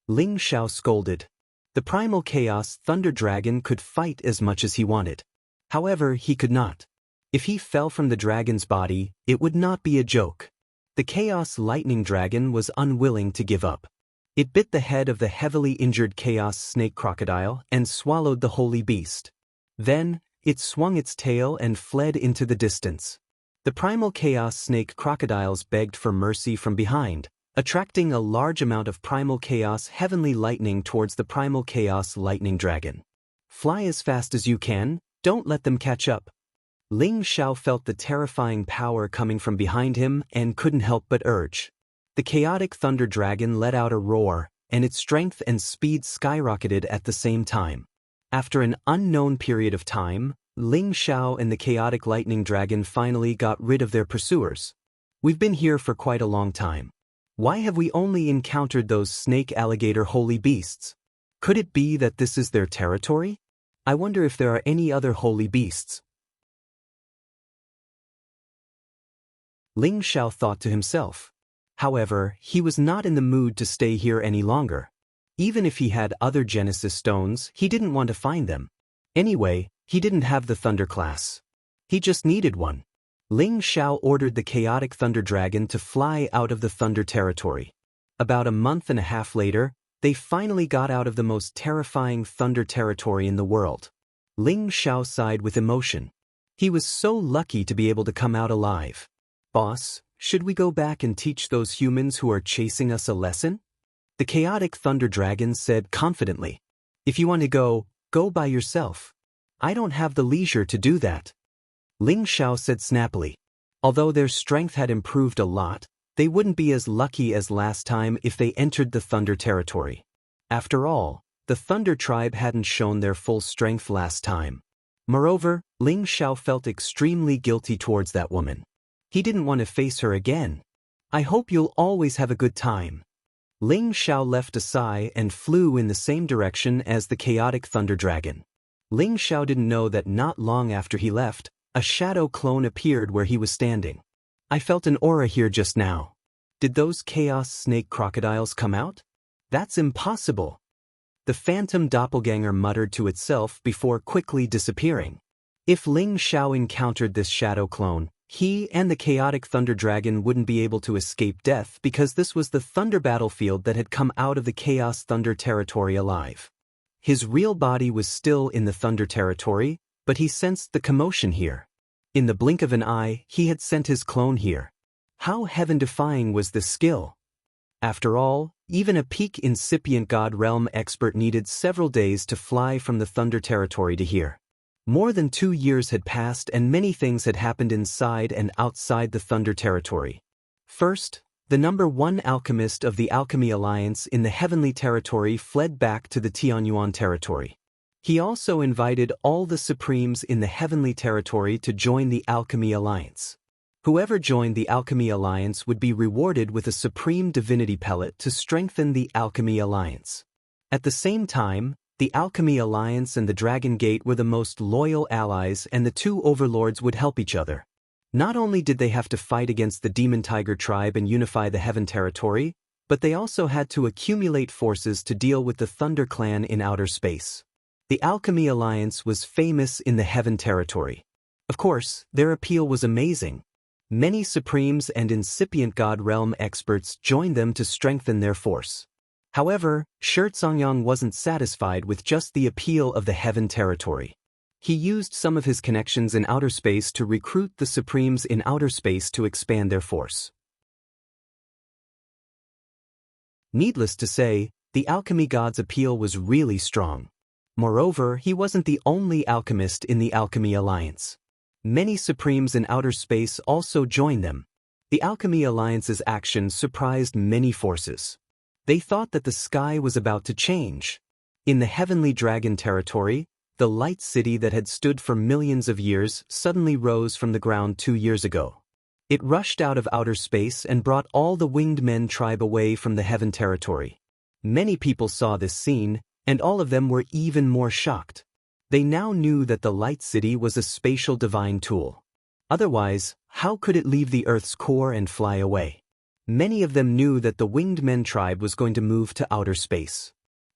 Ling Xiao scolded. The primal Chaos Thunder Dragon could fight as much as he wanted. However, he could not. If he fell from the dragon's body, it would not be a joke. The Chaos Lightning Dragon was unwilling to give up. It bit the head of the heavily injured Chaos Snake Crocodile and swallowed the holy beast. Then, it swung its tail and fled into the distance. The primal Chaos Snake Crocodiles begged for mercy from behind, attracting a large amount of primal Chaos Heavenly Lightning towards the primal Chaos Lightning Dragon. Fly as fast as you can, don't let them catch up. Ling Xiao felt the terrifying power coming from behind him and couldn't help but urge. The chaotic Thunder Dragon let out a roar, and its strength and speed skyrocketed at the same time. After an unknown period of time, Ling Xiao and the chaotic Lightning Dragon finally got rid of their pursuers. We've been here for quite a long time. Why have we only encountered those snake alligator holy beasts? Could it be that this is their territory? I wonder if there are any other holy beasts. Ling Xiao thought to himself. However, he was not in the mood to stay here any longer. Even if he had other Genesis stones, he didn't want to find them. Anyway, he didn't have the Thunder class. He just needed one. Ling Xiao ordered the chaotic Thunder Dragon to fly out of the Thunder territory. About a month and a half later, they finally got out of the most terrifying Thunder territory in the world. Ling Xiao sighed with emotion. He was so lucky to be able to come out alive. Boss, should we go back and teach those humans who are chasing us a lesson? The chaotic Thunder Dragon said confidently. If you want to go by yourself. I don't have the leisure to do that. Ling Xiao said snappily. Although their strength had improved a lot, they wouldn't be as lucky as last time if they entered the Thunder territory. After all, the Thunder tribe hadn't shown their full strength last time. Moreover, Ling Xiao felt extremely guilty towards that woman. He didn't want to face her again. I hope you'll always have a good time. Ling Xiao left a sigh and flew in the same direction as the chaotic Thunder Dragon. Ling Xiao didn't know that not long after he left, a shadow clone appeared where he was standing. I felt an aura here just now. Did those Chaos Snake Crocodiles come out? That's impossible. The phantom doppelganger muttered to itself before quickly disappearing. If Ling Xiao encountered this shadow clone, he and the chaotic Thunder Dragon wouldn't be able to escape death because this was the Thunder battlefield that had come out of the Chaos Thunder territory alive. His real body was still in the Thunder territory, but he sensed the commotion here. In the blink of an eye, he had sent his clone here. How heaven-defying was this skill? After all, even a peak incipient God Realm expert needed several days to fly from the Thunder territory to here. More than 2 years had passed and many things had happened inside and outside the Thunder territory. First, The number one alchemist of the Alchemy Alliance in the Heavenly Territory fled back to the Tianyuan territory. He also invited all the Supremes in the Heavenly Territory to join the Alchemy Alliance. Whoever joined the Alchemy Alliance would be rewarded with a Supreme Divinity Pellet to strengthen the Alchemy Alliance. At the same time, the Alchemy Alliance and the Dragon Gate were the most loyal allies, and the two overlords would help each other. Not only did they have to fight against the Demon Tiger tribe and unify the Heaven Territory, but they also had to accumulate forces to deal with the Thunder Clan in outer space. The Alchemy Alliance was famous in the Heaven Territory. Of course, their appeal was amazing. Many Supremes and incipient God Realm experts joined them to strengthen their force. However, Xianxia wasn't satisfied with just the appeal of the Heaven Territory. He used some of his connections in outer space to recruit the Supremes in outer space to expand their force. Needless to say, the alchemy god's appeal was really strong. Moreover, he wasn't the only alchemist in the Alchemy Alliance. Many Supremes in outer space also joined them. The Alchemy Alliance's actions surprised many forces. They thought that the sky was about to change. In the Heavenly Dragon Territory, the light city that had stood for millions of years suddenly rose from the ground 2 years ago. It rushed out of outer space and brought all the Winged Men tribe away from the Heaven Territory. Many people saw this scene, and all of them were even more shocked. They now knew that the light city was a spatial divine tool. Otherwise, how could it leave the Earth's core and fly away? Many of them knew that the Winged Men tribe was going to move to outer space.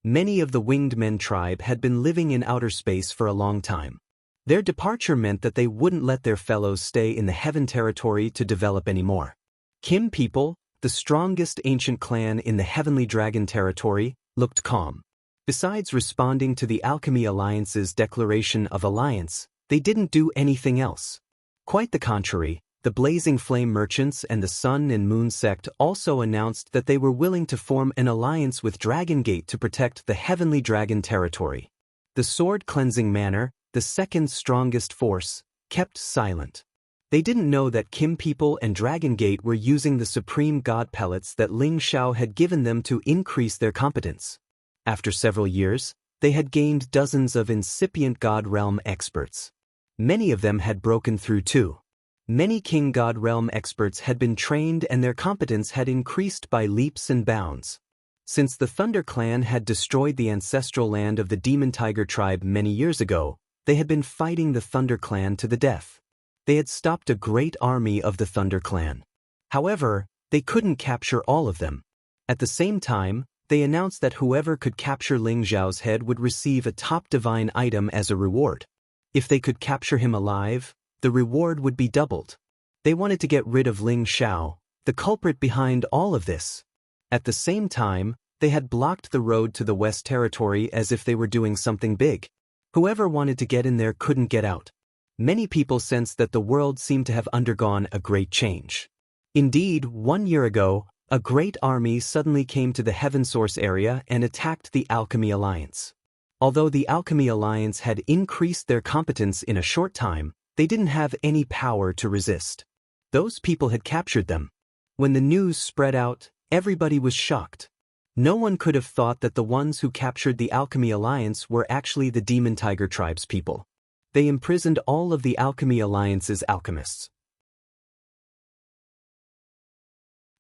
Many of the Winged Men tribe had been living in outer space for a long time. Their departure meant that they wouldn't let their fellows stay in the Heaven Territory to develop anymore. Kim people, the strongest ancient clan in the Heavenly Dragon Territory, looked calm. Besides responding to the Alchemy Alliance's declaration of alliance, they didn't do anything else. Quite the contrary, the Blazing Flame Merchants and the Sun and Moon sect also announced that they were willing to form an alliance with Dragon Gate to protect the Heavenly Dragon Territory. The Sword Cleansing Manor, the second strongest force, kept silent. They didn't know that Kim people and Dragon Gate were using the Supreme God Pellets that Ling Xiao had given them to increase their competence. After several years, they had gained dozens of incipient God Realm experts. Many of them had broken through too. Many King God Realm experts had been trained and their competence had increased by leaps and bounds. Since the Thunder Clan had destroyed the ancestral land of the Demon Tiger tribe many years ago, they had been fighting the Thunder Clan to the death. They had stopped a great army of the Thunder Clan. However, they couldn't capture all of them. At the same time, they announced that whoever could capture Ling Xiao's head would receive a top divine item as a reward. If they could capture him alive, the reward would be doubled. They wanted to get rid of Ling Xiao, the culprit behind all of this. At the same time, they had blocked the road to the West Territory as if they were doing something big. Whoever wanted to get in there couldn't get out. Many people sensed that the world seemed to have undergone a great change. Indeed, 1 year ago, a great army suddenly came to the Heaven Source area and attacked the Alchemy Alliance. Although the Alchemy Alliance had increased their competence in a short time, they didn't have any power to resist. Those people had captured them. When the news spread out, everybody was shocked. No one could have thought that the ones who captured the Alchemy Alliance were actually the Demon Tiger tribe's people. They imprisoned all of the Alchemy Alliance's alchemists.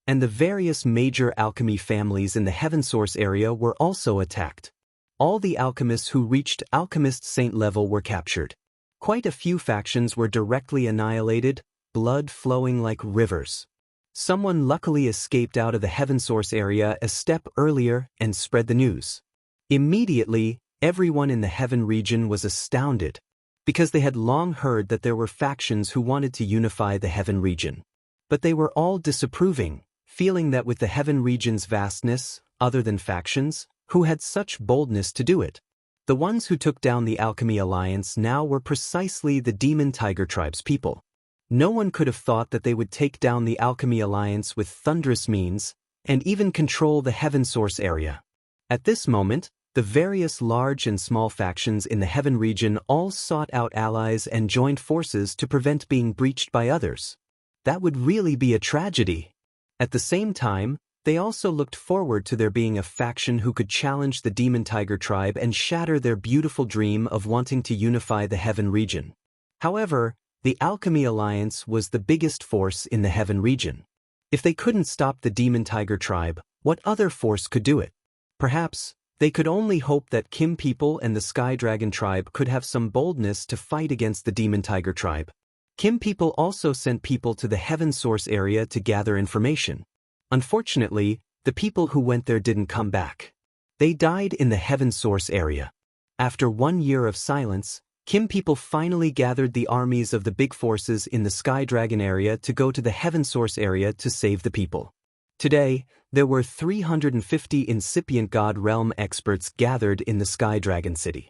And the various major alchemy families in the Heaven Source area were also attacked. All the alchemists who reached Alchemist Saint level were captured. Quite a few factions were directly annihilated, blood flowing like rivers. Someone luckily escaped out of the Heaven Source area a step earlier and spread the news. Immediately, everyone in the Heaven region was astounded, because they had long heard that there were factions who wanted to unify the Heaven region. But they were all disapproving, feeling that with the Heaven region's vastness, other than factions, who had such boldness to do it? The ones who took down the Alchemy Alliance now were precisely the Demon Tiger tribe's people. No one could have thought that they would take down the Alchemy Alliance with thunderous means, and even control the Heaven Source area. At this moment, the various large and small factions in the Heaven region all sought out allies and joined forces to prevent being breached by others. That would really be a tragedy. At the same time, they also looked forward to there being a faction who could challenge the Demon Tiger tribe and shatter their beautiful dream of wanting to unify the Heaven region. However, the Alchemy Alliance was the biggest force in the Heaven region. If they couldn't stop the Demon Tiger tribe, what other force could do it? Perhaps, they could only hope that Kim people and the Sky Dragon tribe could have some boldness to fight against the Demon Tiger tribe. Kim people also sent people to the Heaven Source area to gather information. Unfortunately, the people who went there didn't come back. They died in the Heaven Source area. After 1 year of silence, Kim people finally gathered the armies of the big forces in the Sky Dragon area to go to the Heaven Source area to save the people. Today, there were 350 incipient God Realm experts gathered in the Sky Dragon city.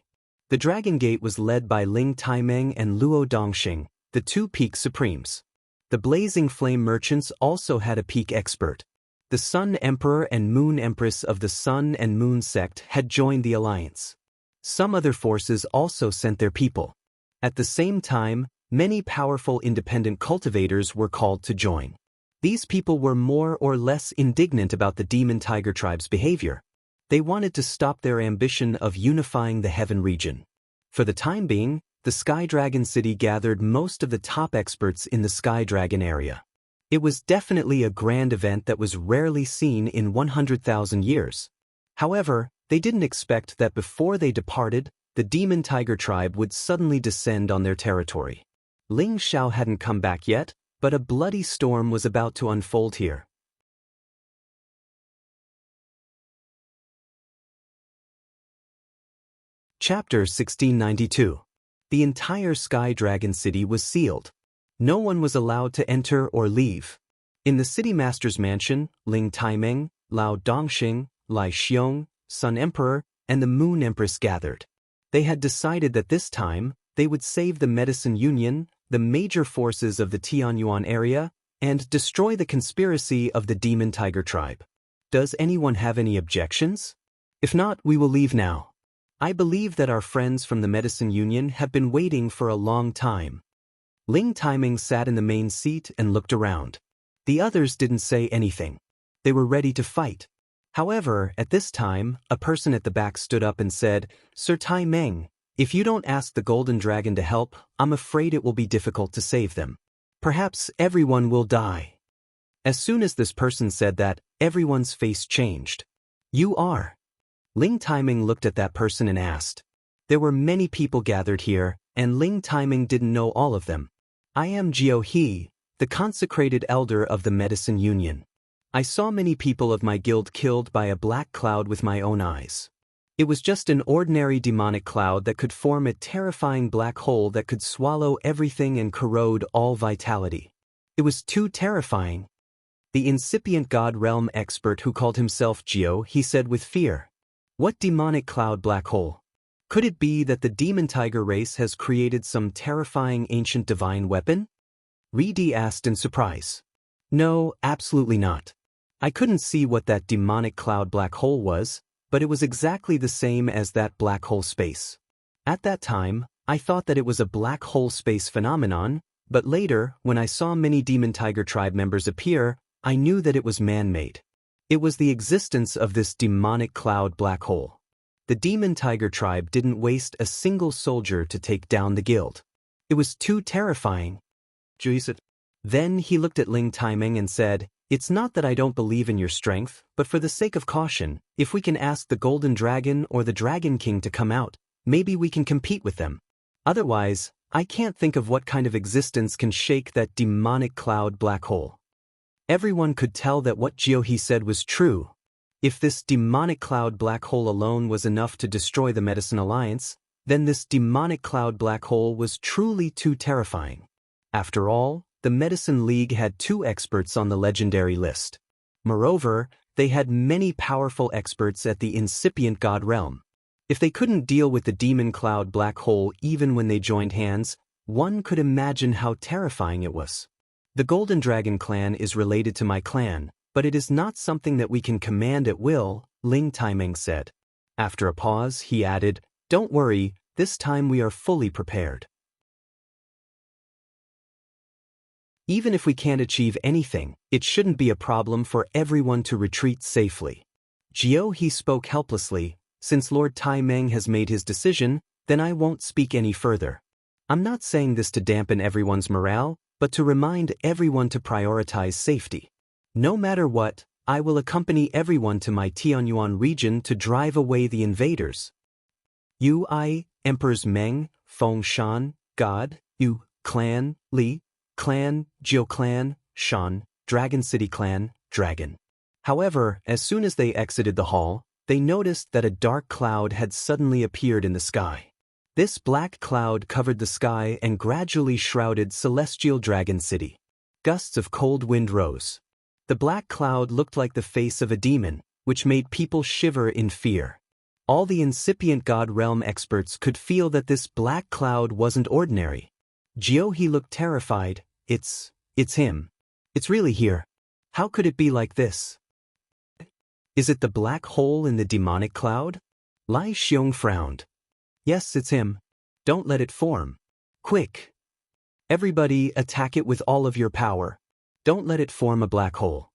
The Dragon Gate was led by Ling Taimeng and Luo Dongxing, the two peak supremes. The Blazing Flame merchants also had a peak expert. The Sun Emperor and Moon Empress of the Sun and Moon sect had joined the alliance. Some other forces also sent their people. At the same time, many powerful independent cultivators were called to join. These people were more or less indignant about the Demon Tiger tribe's behavior. They wanted to stop their ambition of unifying the Heaven region. For the time being, the Sky Dragon city gathered most of the top experts in the Sky Dragon area. It was definitely a grand event that was rarely seen in 100,000 years. However, they didn't expect that before they departed, the Demon Tiger tribe would suddenly descend on their territory. Ling Xiao hadn't come back yet, but a bloody storm was about to unfold here. Chapter 1692. The entire Sky Dragon city was sealed. No one was allowed to enter or leave. In the city master's mansion, Ling Taimeng, Lao Dongxing, Lai Xiong, Sun Emperor, and the Moon Empress gathered. They had decided that this time, they would save the Medicine Union, the major forces of the Tianyuan area, and destroy the conspiracy of the Demon Tiger tribe. Does anyone have any objections? If not, we will leave now. I believe that our friends from the Medicine Union have been waiting for a long time. Ling Taimeng sat in the main seat and looked around. The others didn't say anything. They were ready to fight. However, at this time, a person at the back stood up and said, "Sir Taimeng, if you don't ask the Golden Dragon to help, I'm afraid it will be difficult to save them. Perhaps everyone will die." As soon as this person said that, everyone's face changed. "You are?" Ling Taimeng looked at that person and asked. There were many people gathered here, and Ling Taimeng didn't know all of them. "I am Jiao He, the consecrated elder of the Medicine Union. I saw many people of my guild killed by a black cloud with my own eyes. It was just an ordinary demonic cloud that could form a terrifying black hole that could swallow everything and corrode all vitality. It was too terrifying." The incipient God Realm expert who called himself Jiao He said with fear, "What demonic cloud black hole? Could it be that the Demon Tiger race has created some terrifying ancient divine weapon?" Ridi asked in surprise. "No, absolutely not. I couldn't see what that demonic cloud black hole was, but it was exactly the same as that black hole space. At that time, I thought that it was a black hole space phenomenon, but later, when I saw many Demon Tiger tribe members appear, I knew that it was man-made. It was the existence of this demonic cloud black hole. The Demon Tiger tribe didn't waste a single soldier to take down the guild. It was too terrifying." Then he looked at Ling Taimeng and said, "It's not that I don't believe in your strength, but for the sake of caution, if we can ask the Golden Dragon or the Dragon King to come out, maybe we can compete with them. Otherwise, I can't think of what kind of existence can shake that demonic cloud black hole." Everyone could tell that what Jiao He said was true. If this demonic cloud black hole alone was enough to destroy the Medicine Alliance, then this demonic cloud black hole was truly too terrifying. After all, the Medicine League had 2 experts on the legendary list. Moreover, they had many powerful experts at the incipient God Realm. If they couldn't deal with the demon cloud black hole even when they joined hands, one could imagine how terrifying it was. "The Golden Dragon clan is related to my clan, but it is not something that we can command at will," Ling Taimeng said. After a pause, he added, "Don't worry, this time we are fully prepared." Even if we can't achieve anything, it shouldn't be a problem for everyone to retreat safely. He spoke helplessly. Since Lord Tai Meng has made his decision, then I won't speak any further. I'm not saying this to dampen everyone's morale, but to remind everyone to prioritize safety. No matter what, I will accompany everyone to my Tianyuan region to drive away the invaders. Emperors Meng, Fengshan, God, Yu, Clan, Li, Clan, Jiu Clan, Shan, Dragon City Clan, Dragon. However, as soon as they exited the hall, they noticed that a dark cloud had suddenly appeared in the sky. This black cloud covered the sky and gradually shrouded Celestial Dragon City. Gusts of cold wind rose. The black cloud looked like the face of a demon, which made people shiver in fear. All the incipient God Realm experts could feel that this black cloud wasn't ordinary. He looked terrified. It's him. It's really here. How could it be like this? Is it the black hole in the demonic cloud? Lai Xiong frowned. Yes, it's him. Don't let it form. Quick. Everybody attack it with all of your power. Don't let it form a black hole.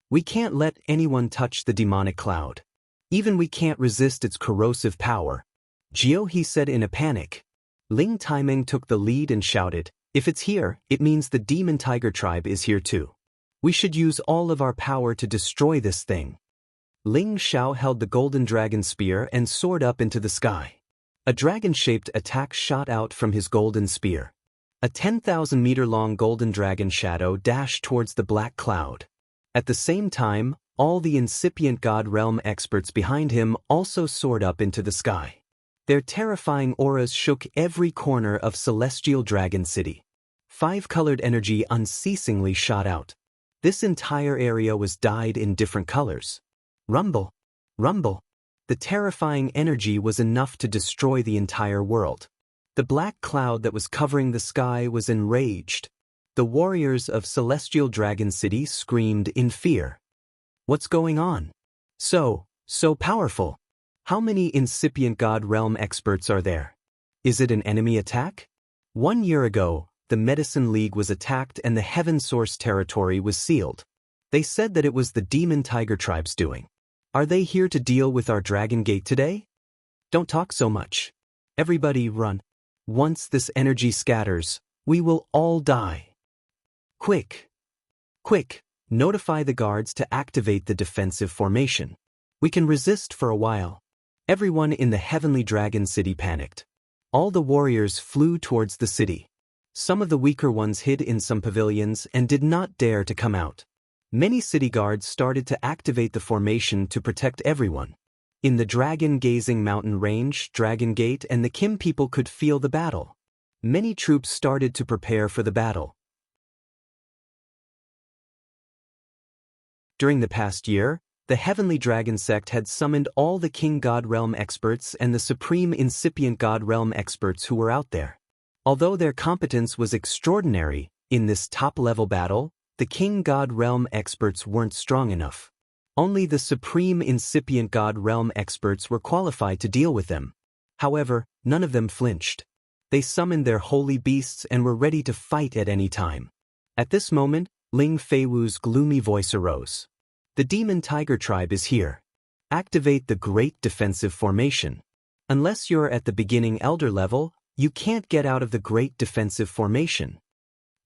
We can't let anyone touch the demonic cloud. Even we can't resist its corrosive power. He said in a panic. Ling Taimeng took the lead and shouted, if it's here, it means the demon tiger tribe is here too. We should use all of our power to destroy this thing. Ling Xiao held the golden dragon spear and soared up into the sky. A dragon-shaped attack shot out from his golden spear. A 10,000-meter-long golden dragon shadow dashed towards the black cloud. At the same time, all the incipient God Realm experts behind him also soared up into the sky. Their terrifying auras shook every corner of Celestial Dragon City. 5-colored energy unceasingly shot out. This entire area was dyed in different colors. Rumble! Rumble! The terrifying energy was enough to destroy the entire world. The black cloud that was covering the sky was enraged. The warriors of Celestial Dragon City screamed in fear. What's going on? So powerful. How many incipient God Realm experts are there? Is it an enemy attack? 1 year ago, the Medicine League was attacked and the Heaven Source territory was sealed. They said that it was the Demon Tiger tribe's doing. Are they here to deal with our Dragon Gate today? Don't talk so much. Everybody run. Once this energy scatters, we will all die. Quick! Quick! Notify the guards to activate the defensive formation. We can resist for a while. Everyone in the Heavenly Dragon City panicked. All the warriors flew towards the city. Some of the weaker ones hid in some pavilions and did not dare to come out. Many city guards started to activate the formation to protect everyone. In the dragon-gazing mountain range, Dragon Gate and the Kim people could feel the battle. Many troops started to prepare for the battle. During the past year, the Heavenly Dragon sect had summoned all the King God Realm experts and the Supreme Incipient God Realm experts who were out there. Although their competence was extraordinary, in this top-level battle, the King God Realm experts weren't strong enough. Only the Supreme Incipient God Realm experts were qualified to deal with them. However, none of them flinched. They summoned their holy beasts and were ready to fight at any time. At this moment, Ling Feiwu's gloomy voice arose. The Demon Tiger tribe is here. Activate the Great Defensive Formation. Unless you're at the beginning Elder level, you can't get out of the Great Defensive Formation.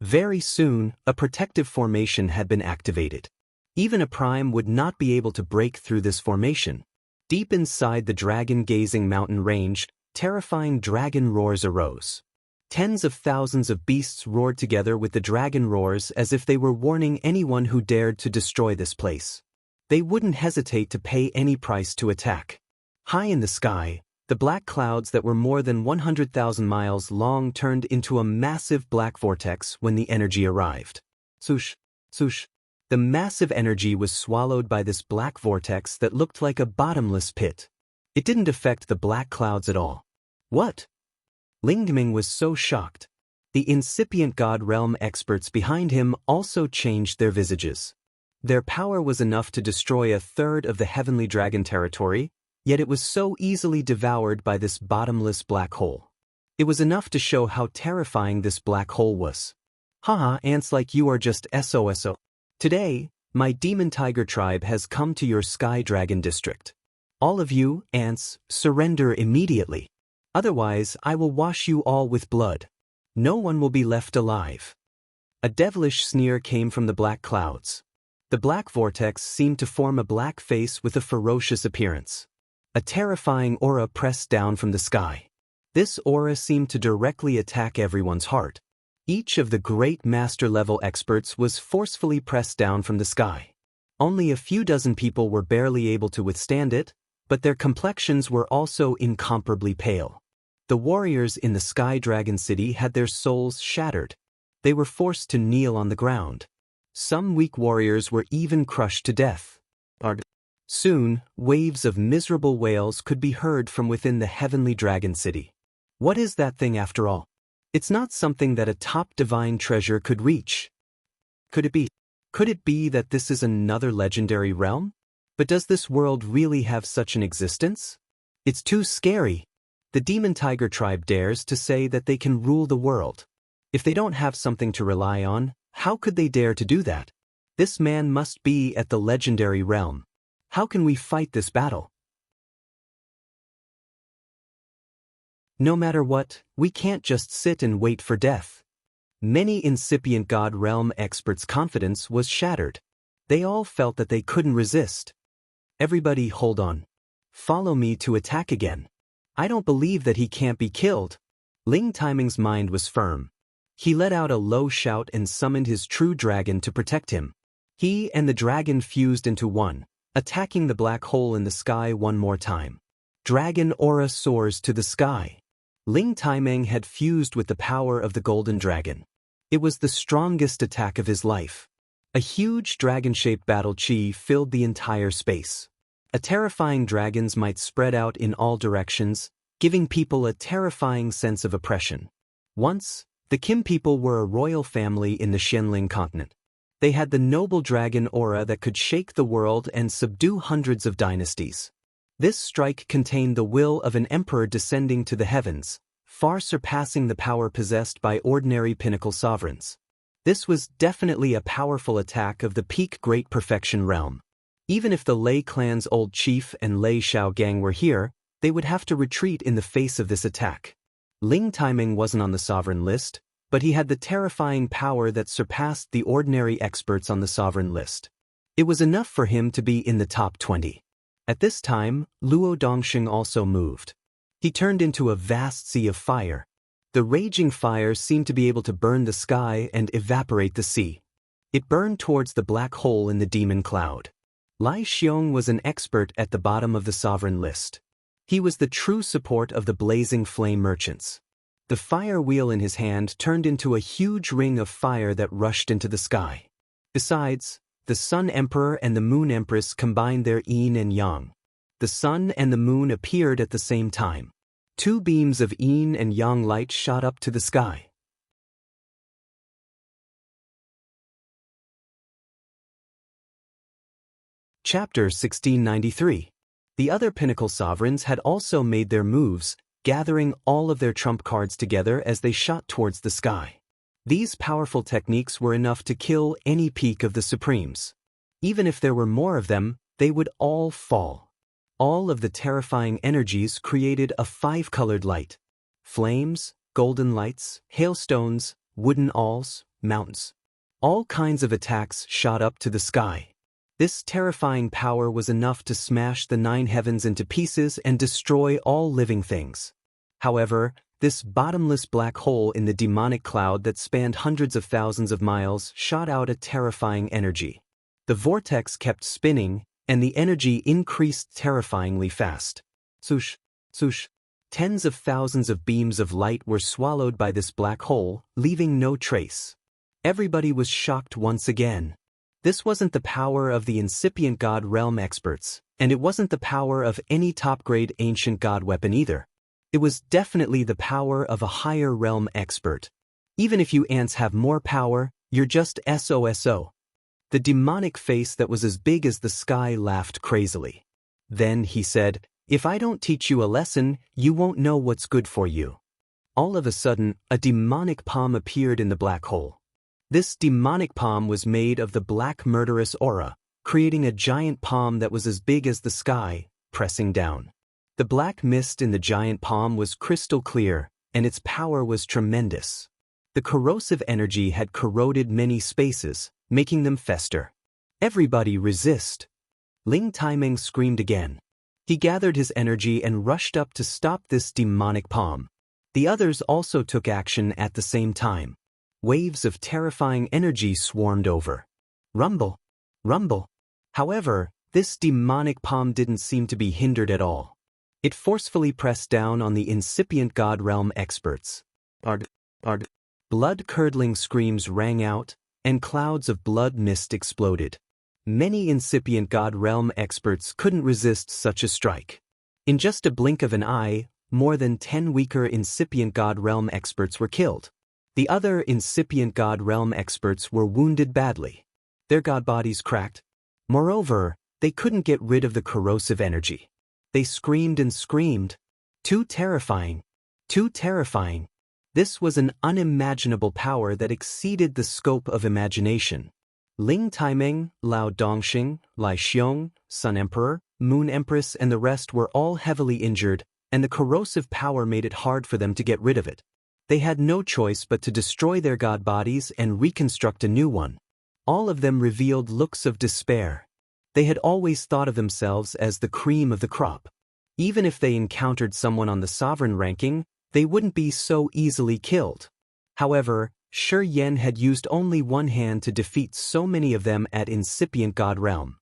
Very soon, a protective formation had been activated. Even a prime would not be able to break through this formation. Deep inside the dragon-gazing mountain range, terrifying dragon roars arose. Tens of thousands of beasts roared together with the dragon roars as if they were warning anyone who dared to destroy this place. They wouldn't hesitate to pay any price to attack. High in the sky, the black clouds that were more than 100,000 miles long turned into a massive black vortex when the energy arrived. Swoosh, swoosh. The massive energy was swallowed by this black vortex that looked like a bottomless pit. It didn't affect the black clouds at all. What? Lingming was so shocked. The incipient God Realm experts behind him also changed their visages. Their power was enough to destroy a third of the Heavenly Dragon territory, yet it was so easily devoured by this bottomless black hole. It was enough to show how terrifying this black hole was. Haha, ants like you are just SOSO. Today, my demon tiger tribe has come to your sky dragon district. All of you, ants, surrender immediately. Otherwise, I will wash you all with blood. No one will be left alive. A devilish sneer came from the black clouds. The black vortex seemed to form a black face with a ferocious appearance. A terrifying aura pressed down from the sky. This aura seemed to directly attack everyone's heart. Each of the great master-level experts was forcefully pressed down from the sky. Only a few dozen people were barely able to withstand it, but their complexions were also incomparably pale. The warriors in the Sky Dragon City had their souls shattered. They were forced to kneel on the ground. Some weak warriors were even crushed to death. Soon, waves of miserable wails could be heard from within the heavenly dragon city. What is that thing after all? It's not something that a top divine treasure could reach. Could it be? Could it be that this is another legendary realm? But does this world really have such an existence? It's too scary. The demon tiger tribe dares to say that they can rule the world. If they don't have something to rely on, how could they dare to do that? This man must be at the legendary realm. How can we fight this battle? No matter what, we can't just sit and wait for death. Many incipient God realm experts' confidence was shattered. They all felt that they couldn't resist. Everybody hold on. Follow me to attack again. I don't believe that he can't be killed. Ling Timing's mind was firm. He let out a low shout and summoned his true dragon to protect him. He and the dragon fused into one, attacking the black hole in the sky one more time. Dragon aura soars to the sky. Ling Timing had fused with the power of the golden dragon. It was the strongest attack of his life. A huge dragon-shaped battle chi filled the entire space. A terrifying dragons might spread out in all directions, giving people a terrifying sense of oppression. Once, the Kim people were a royal family in the Xianling continent. They had the noble dragon aura that could shake the world and subdue hundreds of dynasties. This strike contained the will of an emperor descending to the heavens, far surpassing the power possessed by ordinary pinnacle sovereigns. This was definitely a powerful attack of the peak Great Perfection realm. Even if the Lei clan's old chief and Lei Xiao gang were here, they would have to retreat in the face of this attack. Ling Timing wasn't on the sovereign list, but he had the terrifying power that surpassed the ordinary experts on the sovereign list. It was enough for him to be in the top 20. At this time, Luo Dongxing also moved. He turned into a vast sea of fire. The raging fire seemed to be able to burn the sky and evaporate the sea. It burned towards the black hole in the demon cloud. Lai Xiong was an expert at the bottom of the sovereign list. He was the true support of the blazing flame merchants. The fire wheel in his hand turned into a huge ring of fire that rushed into the sky. Besides, the Sun Emperor and the Moon Empress combined their yin and yang. The sun and the moon appeared at the same time. Two beams of yin and yang light shot up to the sky. Chapter 1693. The other pinnacle sovereigns had also made their moves, gathering all of their trump cards together as they shot towards the sky. These powerful techniques were enough to kill any peak of the Supremes. Even if there were more of them, they would all fall. All of the terrifying energies created a five-colored light. Flames, golden lights, hailstones, wooden awls, mountains. All kinds of attacks shot up to the sky. This terrifying power was enough to smash the nine heavens into pieces and destroy all living things. However, this bottomless black hole in the demonic cloud that spanned hundreds of thousands of miles shot out a terrifying energy. The vortex kept spinning, and the energy increased terrifyingly fast. Swoosh, swoosh. Tens of thousands of beams of light were swallowed by this black hole, leaving no trace. Everybody was shocked once again. This wasn't the power of the incipient god realm experts, and it wasn't the power of any top-grade ancient god weapon either. It was definitely the power of a higher realm expert. Even if you ants have more power, you're just SOSO. The demonic face that was as big as the sky laughed crazily. Then he said, "If I don't teach you a lesson, you won't know what's good for you." All of a sudden, a demonic palm appeared in the black hole. This demonic palm was made of the black murderous aura, creating a giant palm that was as big as the sky, pressing down. The black mist in the giant palm was crystal clear, and its power was tremendous. The corrosive energy had corroded many spaces, making them fester. Everybody resist! Ling Taimeng screamed again. He gathered his energy and rushed up to stop this demonic palm. The others also took action at the same time. Waves of terrifying energy swarmed over. Rumble! Rumble! However, this demonic palm didn't seem to be hindered at all. It forcefully pressed down on the incipient God Realm experts. Ard. Blood-curdling screams rang out, and clouds of blood mist exploded. Many incipient God Realm experts couldn't resist such a strike. In just a blink of an eye, more than 10 weaker incipient God Realm experts were killed. The other incipient God Realm experts were wounded badly. Their god bodies cracked. Moreover, they couldn't get rid of the corrosive energy. They screamed and screamed. Too terrifying. Too terrifying. This was an unimaginable power that exceeded the scope of imagination. Ling Taimeng, Lao Dongxing, Lai Xiong, Sun Emperor, Moon Empress and the rest were all heavily injured, and the corrosive power made it hard for them to get rid of it. They had no choice but to destroy their god bodies and reconstruct a new one. All of them revealed looks of despair. They had always thought of themselves as the cream of the crop. Even if they encountered someone on the sovereign ranking, they wouldn't be so easily killed. However, Shi Yan had used only one hand to defeat so many of them at incipient God Realm.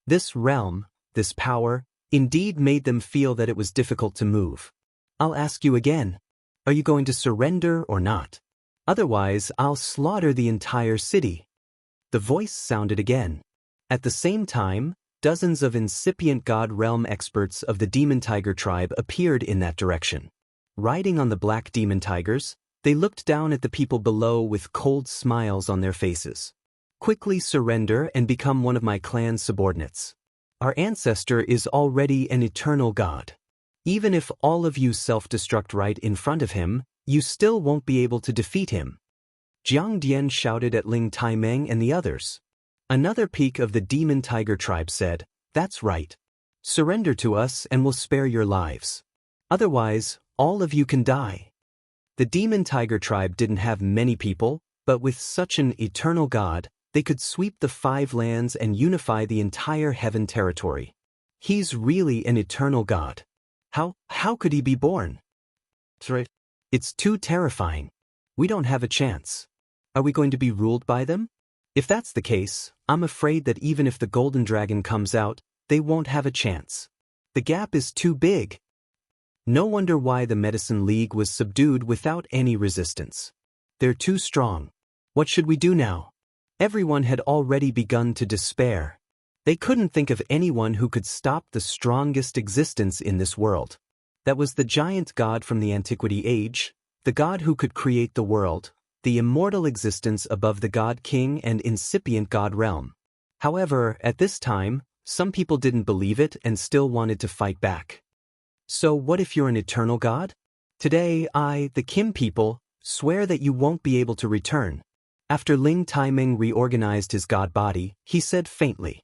This realm, this power, indeed made them feel that it was difficult to move. I'll ask you again. Are you going to surrender or not? Otherwise, I'll slaughter the entire city. The voice sounded again. At the same time, dozens of incipient God Realm experts of the Demon Tiger tribe appeared in that direction. Riding on the black demon tigers, they looked down at the people below with cold smiles on their faces. Quickly surrender and become one of my clan's subordinates. Our ancestor is already an eternal god. Even if all of you self-destruct right in front of him, you still won't be able to defeat him. Jiang Dian shouted at Ling Taimeng and the others. Another peak of the Demon Tiger tribe said, "That's right. Surrender to us and we'll spare your lives. Otherwise, all of you can die." The Demon Tiger tribe didn't have many people, but with such an eternal god, they could sweep the 5 lands and unify the entire heaven territory. He's really an eternal god. How could he be born? It's too terrifying. We don't have a chance. Are we going to be ruled by them? If that's the case, I'm afraid that even if the golden dragon comes out, they won't have a chance. The gap is too big. No wonder why the Medicine League was subdued without any resistance. They're too strong. What should we do now? Everyone had already begun to despair. They couldn't think of anyone who could stop the strongest existence in this world. That was the giant god from the Antiquity Age, the god who could create the world, the immortal existence above the God King and incipient God Realm. However, at this time, some people didn't believe it and still wanted to fight back. So what if you're an eternal god? Today I, the Kim people, swear that you won't be able to return. After Ling Taimeng reorganized his god body, he said faintly.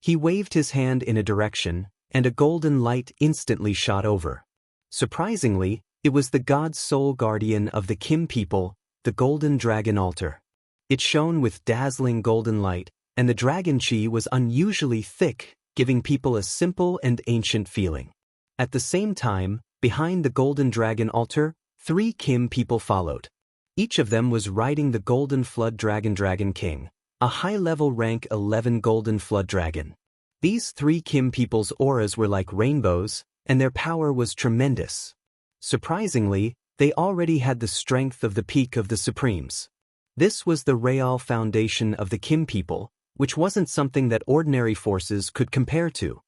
He waved his hand in a direction, and a golden light instantly shot over. Surprisingly, it was the god's sole guardian of the Kim people, the golden dragon altar. It shone with dazzling golden light, and the dragon chi was unusually thick, giving people a simple and ancient feeling. At the same time, behind the golden dragon altar, 3 Kim people followed. Each of them was riding the golden flood Dragon King, a high-level rank 11 golden flood dragon. These 3 Kim people's auras were like rainbows, and their power was tremendous. Surprisingly, they already had the strength of the peak of the Supremes. This was the real foundation of the Kim people, which wasn't something that ordinary forces could compare to.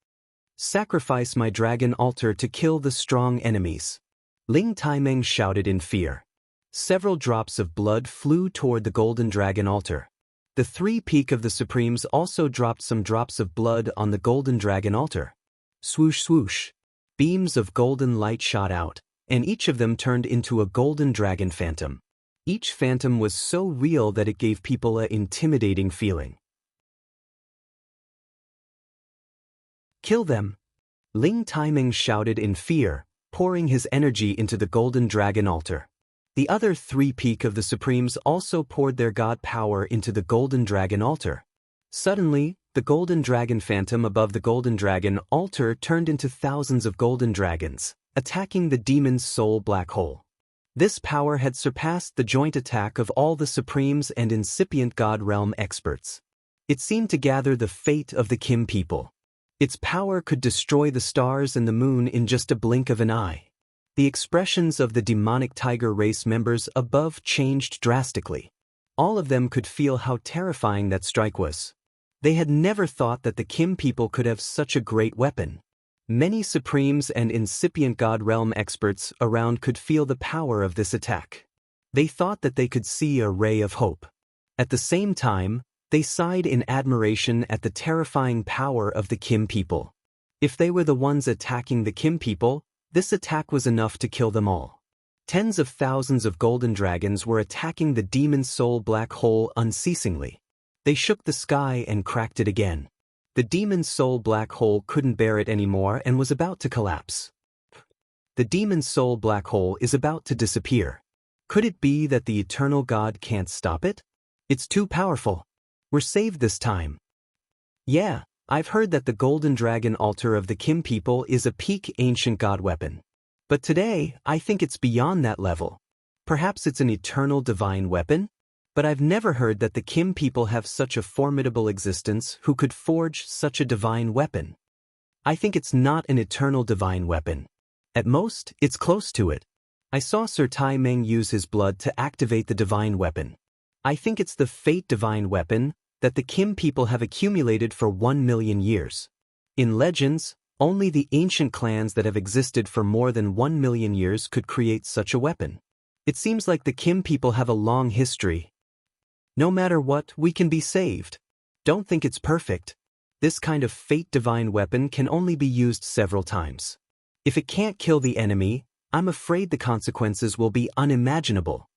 Sacrifice my dragon altar to kill the strong enemies. Ling Taimeng shouted in fear. Several drops of blood flew toward the golden dragon altar. The 3 peak of the Supremes also dropped some drops of blood on the golden dragon altar. Swoosh swoosh. Beams of golden light shot out, and each of them turned into a golden dragon phantom. Each phantom was so real that it gave people an intimidating feeling. "Kill them!" Ling Taimeng shouted in fear, pouring his energy into the golden dragon altar. The other three peak of the Supremes also poured their god power into the golden dragon altar. Suddenly, the golden dragon phantom above the golden dragon altar turned into thousands of golden dragons, attacking the demon's soul black hole. This power had surpassed the joint attack of all the Supremes and incipient God realm experts. It seemed to gather the fate of the Kim people. Its power could destroy the stars and the moon in just a blink of an eye. The expressions of the demonic tiger race members above changed drastically. All of them could feel how terrifying that strike was. They had never thought that the Kim people could have such a great weapon. Many Supremes and incipient God realm experts around could feel the power of this attack. They thought that they could see a ray of hope. At the same time, they sighed in admiration at the terrifying power of the Kim people. If they were the ones attacking the Kim people, this attack was enough to kill them all. Tens of thousands of golden dragons were attacking the demon soul black hole unceasingly. They shook the sky and cracked it again. The demon soul black hole couldn't bear it anymore and was about to collapse. The demon soul black hole is about to disappear. Could it be that the eternal God can't stop it? It's too powerful. We're saved this time. Yeah, I've heard that the golden dragon altar of the Kim people is a peak ancient god weapon. But today, I think it's beyond that level. Perhaps it's an eternal divine weapon? But I've never heard that the Kim people have such a formidable existence who could forge such a divine weapon. I think it's not an eternal divine weapon. At most, it's close to it. I saw Sir Tai Meng use his blood to activate the divine weapon. I think it's the fate divine weapon that the Kim people have accumulated for 1 million years. In legends, only the ancient clans that have existed for more than 1 million years could create such a weapon. It seems like the Kim people have a long history. No matter what, we can be saved. Don't think it's perfect. This kind of fate divine weapon can only be used several times. If it can't kill the enemy, I'm afraid the consequences will be unimaginable.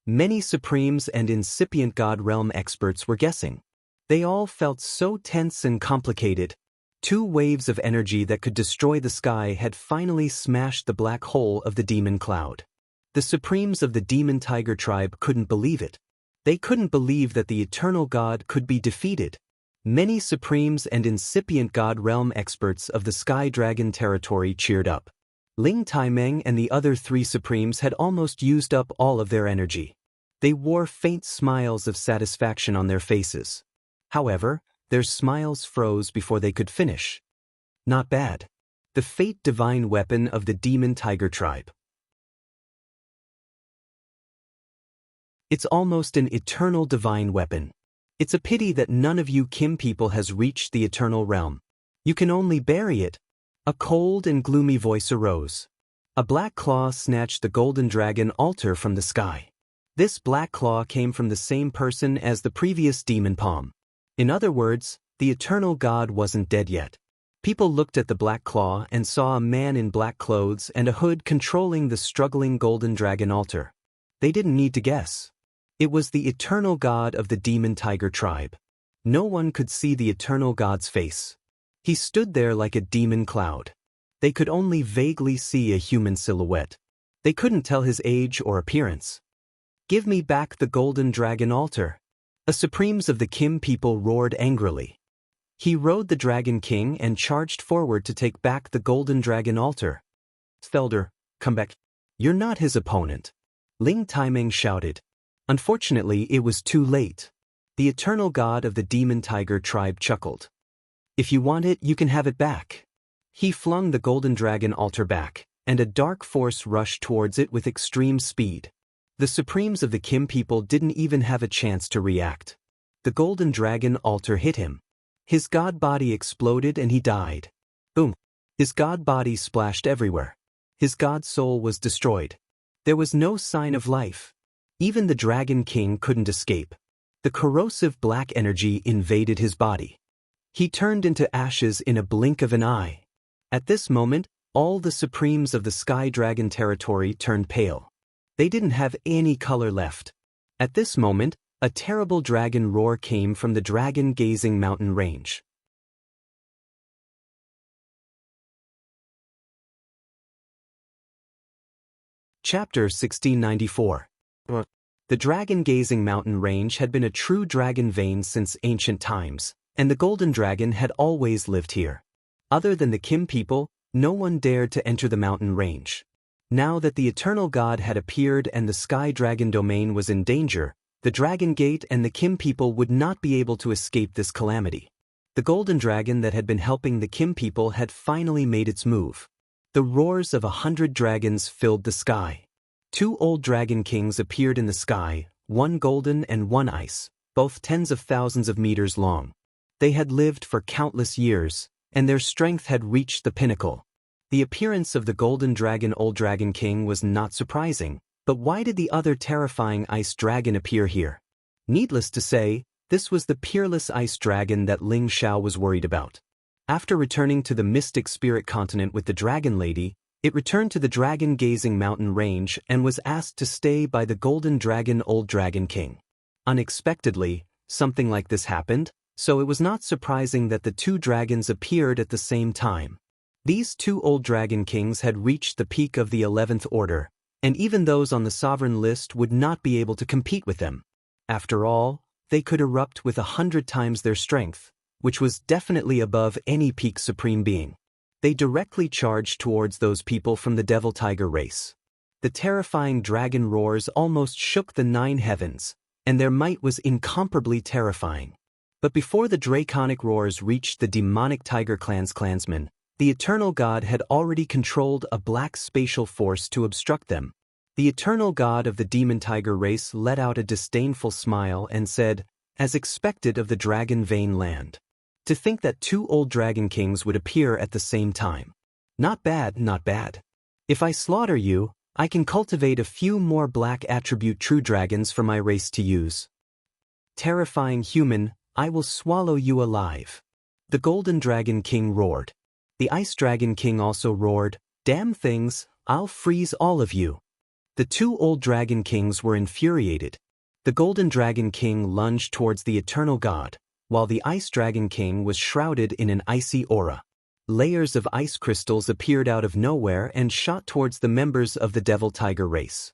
Many Supremes and incipient God realm experts were guessing. They all felt so tense and complicated. Two waves of energy that could destroy the sky had finally smashed the black hole of the demon cloud. The Supremes of the demon tiger tribe couldn't believe it. They couldn't believe that the eternal God could be defeated. Many Supremes and incipient God realm experts of the Sky Dragon territory cheered up. Ling Taimeng and the other three Supremes had almost used up all of their energy. They wore faint smiles of satisfaction on their faces. However, their smiles froze before they could finish. Not bad. The fate divine weapon of the demon tiger tribe. It's almost an eternal divine weapon. It's a pity that none of you Kim people has reached the eternal realm. You can only bury it. A cold and gloomy voice arose. A black claw snatched the golden dragon altar from the sky. This black claw came from the same person as the previous demon palm. In other words, the eternal God wasn't dead yet. People looked at the black claw and saw a man in black clothes and a hood controlling the struggling golden dragon altar. They didn't need to guess. It was the eternal God of the demon tiger tribe. No one could see the eternal God's face. He stood there like a demon cloud. They could only vaguely see a human silhouette. They couldn't tell his age or appearance. "Give me back the golden dragon altar." The Supremes of the Kim people roared angrily. He rode the Dragon King and charged forward to take back the golden dragon altar. "Felder, come back." "You're not his opponent," Ling Taimeng shouted. Unfortunately, it was too late. The eternal God of the demon tiger tribe chuckled. "If you want it, you can have it back." He flung the golden dragon altar back, and a dark force rushed towards it with extreme speed. The Supremes of the Kim people didn't even have a chance to react. The golden dragon altar hit him. His god body exploded and he died. Boom! His god body splashed everywhere. His god soul was destroyed. There was no sign of life. Even the Dragon King couldn't escape. The corrosive black energy invaded his body. He turned into ashes in a blink of an eye. At this moment, All the supremes of the Sky Dragon territory turned pale. They didn't have any color left. At this moment, a terrible dragon roar came from the dragon-gazing mountain range. Chapter 1694. The dragon-gazing mountain range had been a true dragon vein since ancient times, and the golden dragon had always lived here. Other than the Kim people, no one dared to enter the mountain range. Now that the eternal god had appeared and the Sky Dragon domain was in danger, the Dragon Gate and the Kim people would not be able to escape this calamity. The golden dragon that had been helping the Kim people had finally made its move. The roars of 100 dragons filled the sky. 2 old dragon kings appeared in the sky, one golden and one ice, both tens of thousands of meters long. They had lived for countless years, and their strength had reached the pinnacle. The appearance of the golden dragon old dragon king was not surprising, but why did the other terrifying ice dragon appear here? Needless to say, this was the peerless ice dragon that Ling Xiao was worried about. After returning to the mystic spirit continent with the dragon lady, it returned to the dragon-gazing mountain range and was asked to stay by the golden dragon old dragon king. Unexpectedly, something like this happened, so it was not surprising that the 2 dragons appeared at the same time. These 2 old dragon kings had reached the peak of the 11th order, and even those on the sovereign list would not be able to compete with them. After all, they could erupt with 100 times their strength, which was definitely above any peak supreme being. They directly charged towards those people from the Devil Tiger race. The terrifying dragon roars almost shook the 9 heavens, and their might was incomparably terrifying. But before the draconic roars reached the demonic Tiger Clan's clansmen, the eternal god had already controlled a black spatial force to obstruct them. The eternal god of the demon tiger race let out a disdainful smile and said, as expected of the dragon vein land. To think that 2 old dragon kings would appear at the same time. Not bad, not bad. If I slaughter you, I can cultivate a few more black attribute true dragons for my race to use. Terrifying human, I will swallow you alive. The golden dragon king roared. The ice dragon king also roared, damn things, I'll freeze all of you. The 2 old dragon kings were infuriated. The golden dragon king lunged towards the eternal god, while the ice dragon king was shrouded in an icy aura. Layers of ice crystals appeared out of nowhere and shot towards the members of the Devil Tiger race.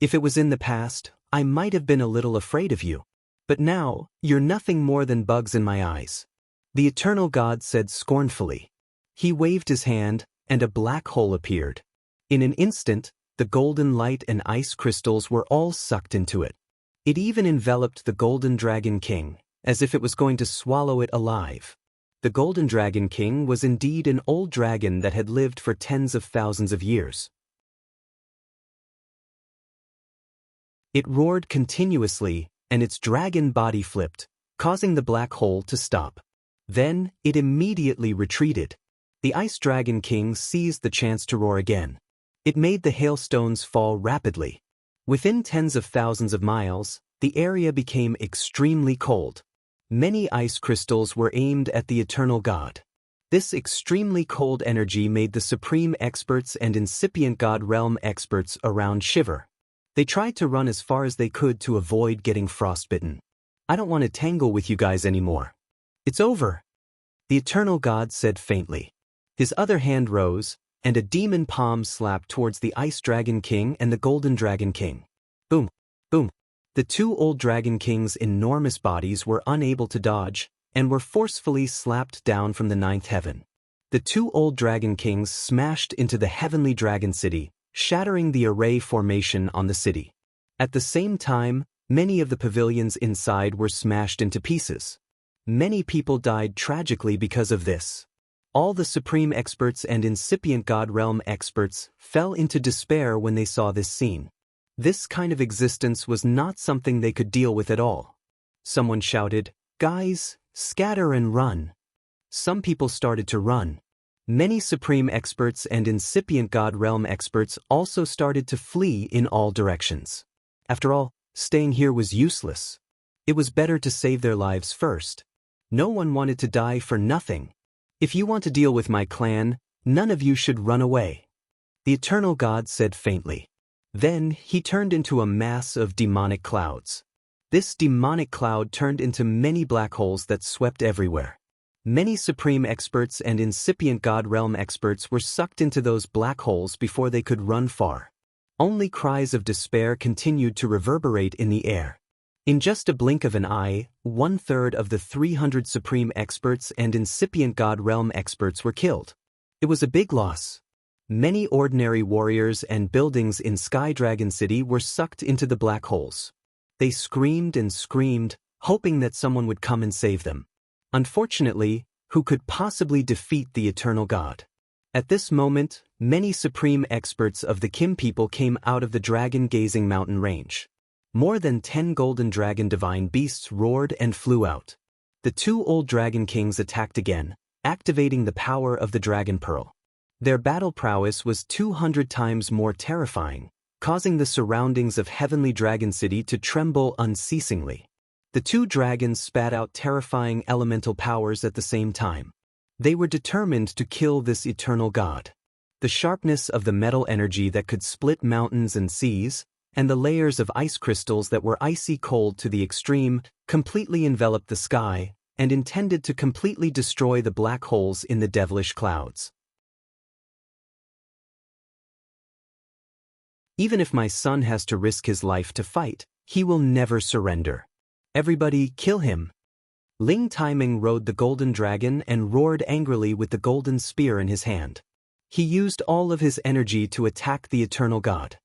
If it was in the past, I might have been a little afraid of you. But now, you're nothing more than bugs in my eyes. The eternal god said scornfully. He waved his hand, and a black hole appeared. In an instant, the golden light and ice crystals were all sucked into it. It even enveloped the golden dragon king, as if it was going to swallow it alive. The golden dragon king was indeed an old dragon that had lived for tens of thousands of years. It roared continuously, and its dragon body flipped, causing the black hole to stop. Then, it immediately retreated. The ice dragon king seized the chance to roar again. It made the hailstones fall rapidly. Within tens of thousands of miles, the area became extremely cold. Many ice crystals were aimed at the eternal god. This extremely cold energy made the supreme experts and incipient god realm experts around shiver. They tried to run as far as they could to avoid getting frostbitten. I don't want to tangle with you guys anymore. It's over. The eternal god said faintly. His other hand rose, and a demon palm slapped towards the ice dragon king and the golden dragon king. Boom, boom. The 2 old dragon kings' enormous bodies were unable to dodge, and were forcefully slapped down from the 9th heaven. The 2 old dragon kings smashed into the heavenly dragon city, shattering the array formation on the city. At the same time, many of the pavilions inside were smashed into pieces. Many people died tragically because of this. All the supreme experts and incipient god realm experts fell into despair when they saw this scene. This kind of existence was not something they could deal with at all. Someone shouted, "Guys, scatter and run." Some people started to run. Many supreme experts and incipient god realm experts also started to flee in all directions. After all, staying here was useless. It was better to save their lives first. No one wanted to die for nothing. If you want to deal with my clan, None of you should run away. The eternal God said faintly. Then he turned into a mass of demonic clouds. This demonic cloud turned into many black holes that swept everywhere. Many supreme experts and incipient God realm experts were sucked into those black holes before they could run far. Only cries of despair continued to reverberate in the air. In just a blink of an eye, 1/3 of the 300 supreme experts and incipient God realm experts were killed. It was a big loss. Many ordinary warriors and buildings in Sky Dragon City were sucked into the black holes. They screamed and screamed, hoping that someone would come and save them. Unfortunately, who could possibly defeat the eternal God? At this moment, many supreme experts of the Kim people came out of the dragon-gazing mountain range. More than 10 golden dragon divine beasts roared and flew out. The 2 old dragon kings attacked again, activating the power of the dragon pearl. Their battle prowess was 200 times more terrifying, causing the surroundings of Heavenly Dragon City to tremble unceasingly. The 2 dragons spat out terrifying elemental powers at the same time. They were determined to kill this eternal God. The sharpness of the metal energy that could split mountains and seas, and the layers of ice crystals that were icy cold to the extreme, completely enveloped the sky, and intended to completely destroy the black holes in the devilish clouds. Even if my son has to risk his life to fight, he will never surrender. Everybody, kill him. Ling Taiming rode the golden dragon and roared angrily with the golden spear in his hand. He used all of his energy to attack the eternal God.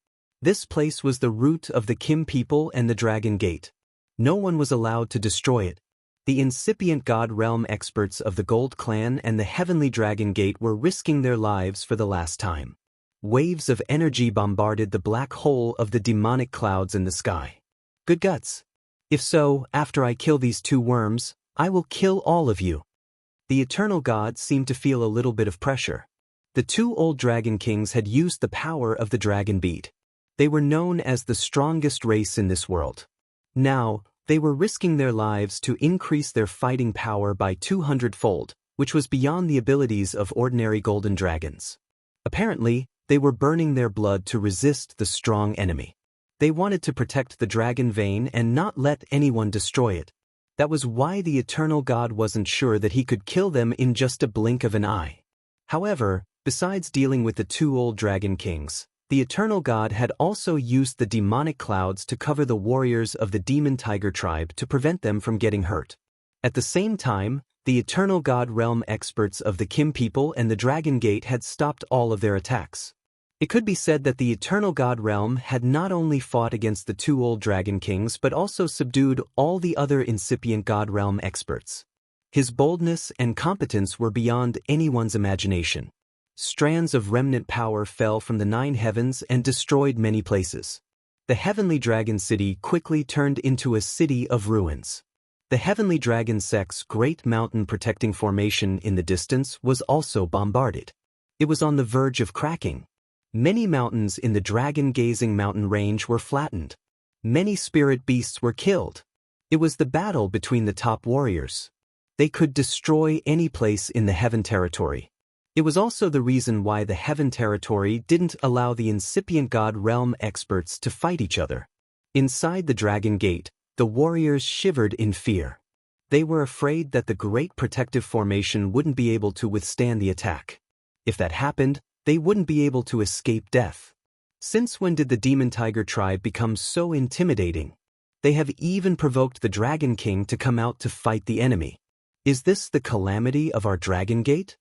This place was the root of the Kim people and the Dragon Gate. No one was allowed to destroy it. The incipient God realm experts of the Gold Clan and the Heavenly Dragon Gate were risking their lives for the last time. Waves of energy bombarded the black hole of the demonic clouds in the sky. Good guts. If so, after I kill these 2 worms, I will kill all of you. The eternal God seemed to feel a little bit of pressure. The 2 old dragon kings had used the power of the dragon bead. They were known as the strongest race in this world. Now, they were risking their lives to increase their fighting power by 200-fold, which was beyond the abilities of ordinary golden dragons. Apparently, they were burning their blood to resist the strong enemy. They wanted to protect the dragon vein and not let anyone destroy it. That was why the eternal God wasn't sure that he could kill them in just a blink of an eye. However, besides dealing with the 2 old dragon kings, the eternal God had also used the demonic clouds to cover the warriors of the demon tiger tribe to prevent them from getting hurt. At the same time, the eternal God realm experts of the Kim people and the Dragon Gate had stopped all of their attacks. It could be said that the eternal God realm had not only fought against the 2 old dragon kings but also subdued all the other incipient God realm experts. His boldness and competence were beyond anyone's imagination. Strands of remnant power fell from the 9 heavens and destroyed many places. The Heavenly Dragon City quickly turned into a city of ruins. The Heavenly Dragon sect's great mountain protecting formation in the distance was also bombarded. It was on the verge of cracking. Many mountains in the dragon-gazing mountain range were flattened. Many spirit beasts were killed. It was the battle between the top warriors. They could destroy any place in the Heaven Territory. It was also the reason why the Heaven Territory didn't allow the incipient God realm experts to fight each other. Inside the Dragon Gate, the warriors shivered in fear. They were afraid that the great protective formation wouldn't be able to withstand the attack. If that happened, they wouldn't be able to escape death. Since when did the Demon Tiger tribe become so intimidating? They have even provoked the Dragon King to come out to fight the enemy. Is this the calamity of our Dragon Gate?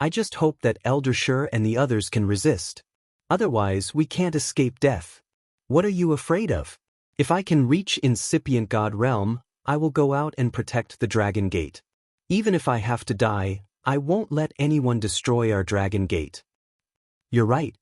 I just hope that Elder Shur and the others can resist. Otherwise, we can't escape death. What are you afraid of? If I can reach incipient God realm, I will go out and protect the Dragon Gate. Even if I have to die, I won't let anyone destroy our Dragon Gate. You're right.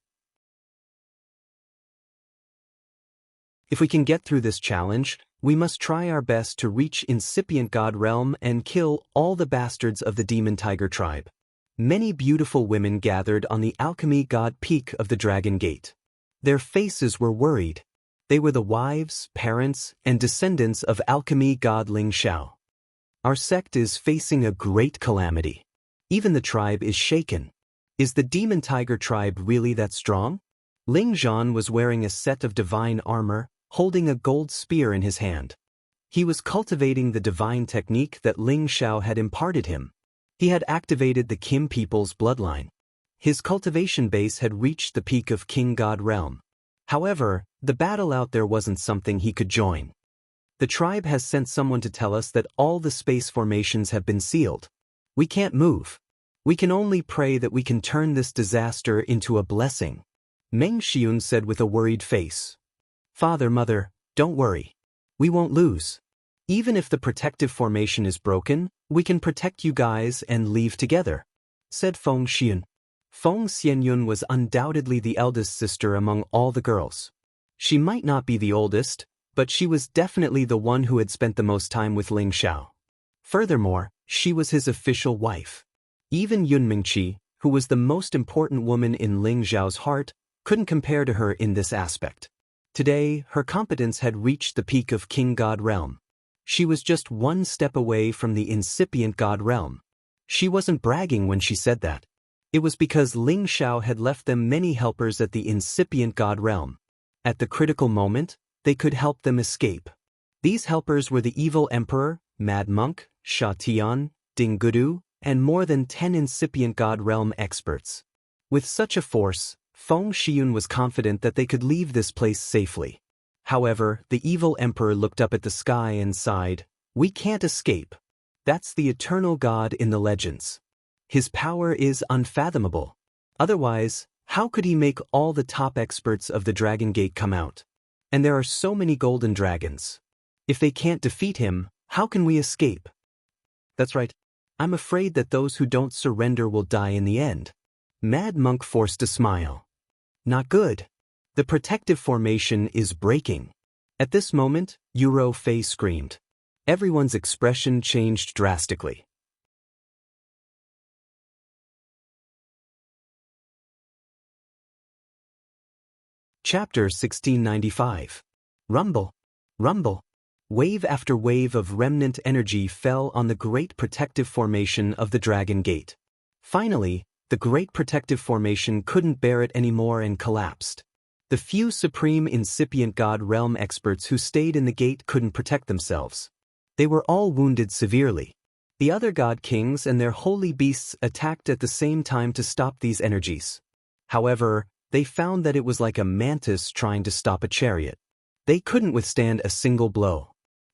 If we can get through this challenge, we must try our best to reach incipient God realm and kill all the bastards of the Demon Tiger tribe. Many beautiful women gathered on the Alchemy God peak of the Dragon Gate. Their faces were worried. They were the wives, parents, and descendants of Alchemy God Ling Xiao. Our sect is facing a great calamity. Even the tribe is shaken. Is the demon tiger tribe really that strong? Ling Zhan was wearing a set of divine armor, holding a gold spear in his hand. He was cultivating the divine technique that Ling Xiao had imparted him. He had activated the Kim people's bloodline. His cultivation base had reached the peak of King God realm. However, the battle out there wasn't something he could join. The tribe has sent someone to tell us that all the space formations have been sealed. We can't move. We can only pray that we can turn this disaster into a blessing. Meng Xiun said with a worried face. Father, Mother, don't worry. We won't lose. Even if the protective formation is broken, we can protect you guys and leave together, said Feng Xian. Feng Xianyun was undoubtedly the eldest sister among all the girls. She might not be the oldest, but she was definitely the one who had spent the most time with Ling Xiao. Furthermore, she was his official wife. Even Yun Mingqi, who was the most important woman in Ling Xiao's heart, couldn't compare to her in this aspect. Today, her competence had reached the peak of King God realm. She was just one step away from the incipient God realm. She wasn't bragging when she said that. It was because Ling Xiao had left them many helpers at the incipient God realm. At the critical moment, they could help them escape. These helpers were the evil emperor, Mad Monk, Sha Tian, Ding Gudu, and more than 10 incipient God realm experts. With such a force, Feng Xiun was confident that they could leave this place safely. However, the evil emperor looked up at the sky and sighed, "We can't escape. That's the eternal God in the legends. His power is unfathomable. Otherwise, how could he make all the top experts of the Dragon Gate come out? And there are so many golden dragons. If they can't defeat him, how can we escape?" That's right. I'm afraid that those who don't surrender will die in the end. Mad Monk forced a smile. Not good. The protective formation is breaking. At this moment, Yuro Fei screamed. Everyone's expression changed drastically. Chapter 1695. Rumble. Rumble. Wave after wave of remnant energy fell on the great protective formation of the Dragon Gate. Finally, the great protective formation couldn't bear it anymore and collapsed. The few supreme incipient God realm experts who stayed in the gate couldn't protect themselves. They were all wounded severely. The other God Kings and their holy beasts attacked at the same time to stop these energies. However, they found that it was like a mantis trying to stop a chariot. They couldn't withstand a single blow.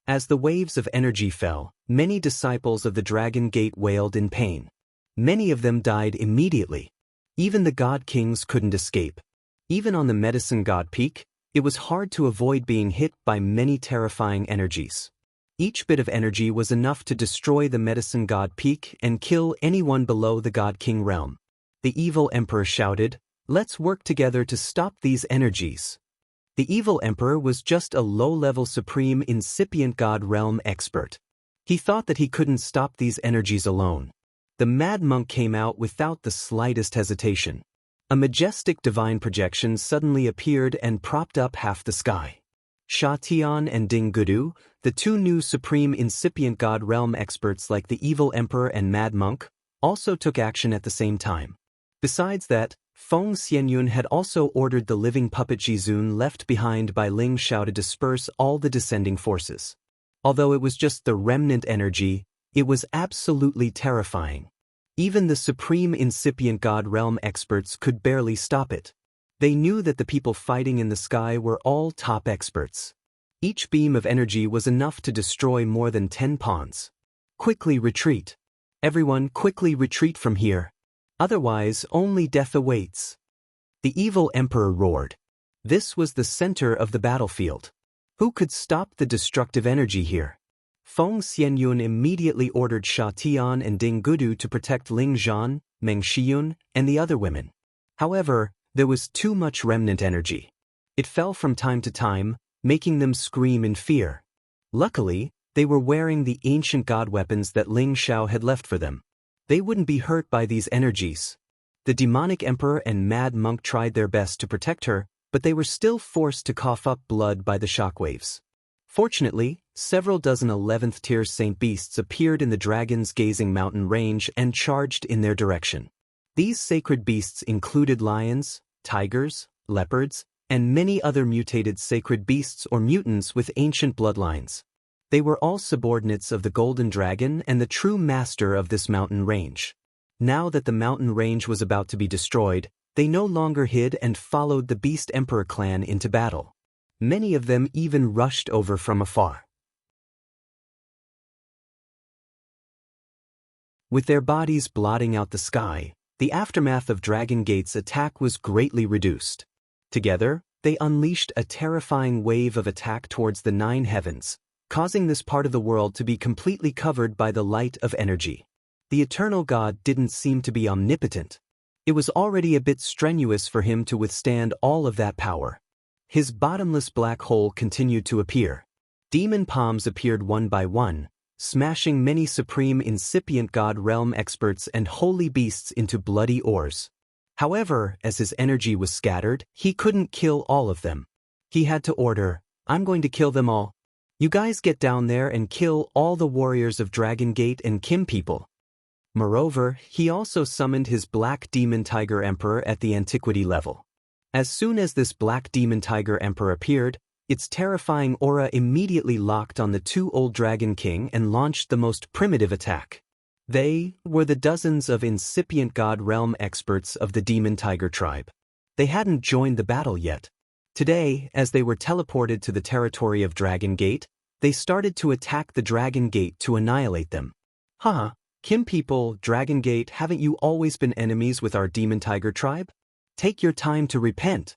As the waves of energy fell, many disciples of the Dragon Gate wailed in pain. Many of them died immediately. Even the God Kings couldn't escape. Even on the Medicine God Peak, it was hard to avoid being hit by many terrifying energies. Each bit of energy was enough to destroy the Medicine God Peak and kill anyone below the God King realm. The evil emperor shouted, "Let's work together to stop these energies." The evil emperor was just a low-level supreme incipient God realm expert. He thought that he couldn't stop these energies alone. The Mad Monk came out without the slightest hesitation. A majestic divine projection suddenly appeared and propped up half the sky. Sha Tian and Ding Gudu, the two new supreme incipient God realm experts like the evil emperor and Mad Monk, also took action at the same time. Besides that, Feng Xianyun had also ordered the living puppet Jizun left behind by Ling Xiao to disperse all the descending forces. Although it was just the remnant energy, it was absolutely terrifying. Even the supreme incipient God realm experts could barely stop it. They knew that the people fighting in the sky were all top experts. Each beam of energy was enough to destroy more than 10 pawns. Quickly retreat. Everyone quickly retreat from here. Otherwise, only death awaits. The evil emperor roared. This was the center of the battlefield. Who could stop the destructive energy here? Feng Xianyun immediately ordered Sha Tian and Ding Gudu to protect Ling Zhan, Meng Xiun, and the other women. However, there was too much remnant energy. It fell from time to time, making them scream in fear. Luckily, they were wearing the ancient god weapons that Ling Xiao had left for them. They wouldn't be hurt by these energies. The demonic emperor and Mad Monk tried their best to protect her, but they were still forced to cough up blood by the shockwaves. Fortunately, several dozen 11th tier Saint Beasts appeared in the Dragon's Gazing Mountain range and charged in their direction. These sacred beasts included lions, tigers, leopards, and many other mutated sacred beasts or mutants with ancient bloodlines. They were all subordinates of the Golden Dragon and the true master of this mountain range. Now that the mountain range was about to be destroyed, they no longer hid and followed the Beast Emperor clan into battle. Many of them even rushed over from afar. With their bodies blotting out the sky, the aftermath of Dragon Gate's attack was greatly reduced. Together, they unleashed a terrifying wave of attack towards the 9 heavens, causing this part of the world to be completely covered by the light of energy. The eternal god didn't seem to be omnipotent. It was already a bit strenuous for him to withstand all of that power. His bottomless black hole continued to appear. Demon palms appeared one by one, smashing many supreme incipient god realm experts and holy beasts into bloody ores. However, as his energy was scattered, he couldn't kill all of them. He had to order, "I'm going to kill them all. You guys get down there and kill all the warriors of Dragon Gate and Kim people." Moreover, he also summoned his Black Demon Tiger Emperor at the antiquity level. As soon as this Black Demon Tiger Emperor appeared, its terrifying aura immediately locked on the 2 Old Dragon King and launched the most primitive attack. They were the dozens of incipient god realm experts of the Demon Tiger tribe. They hadn't joined the battle yet. Today, as they were teleported to the territory of Dragon Gate, they started to attack the Dragon Gate to annihilate them. "Huh, Kim people, Dragon Gate, haven't you always been enemies with our Demon Tiger tribe? Take your time to repent."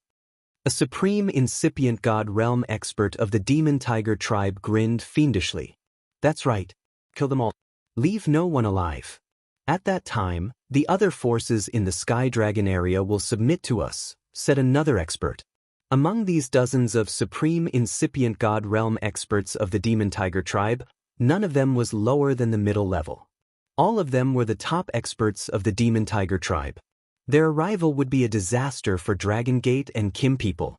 A supreme incipient god realm expert of the Demon Tiger tribe grinned fiendishly. "That's right. Kill them all. Leave no one alive. At that time, the other forces in the Sky Dragon area will submit to us," said another expert. Among these dozens of supreme incipient god realm experts of the Demon Tiger tribe, none of them was lower than the middle level. All of them were the top experts of the Demon Tiger tribe. Their arrival would be a disaster for Dragon Gate and Kim people.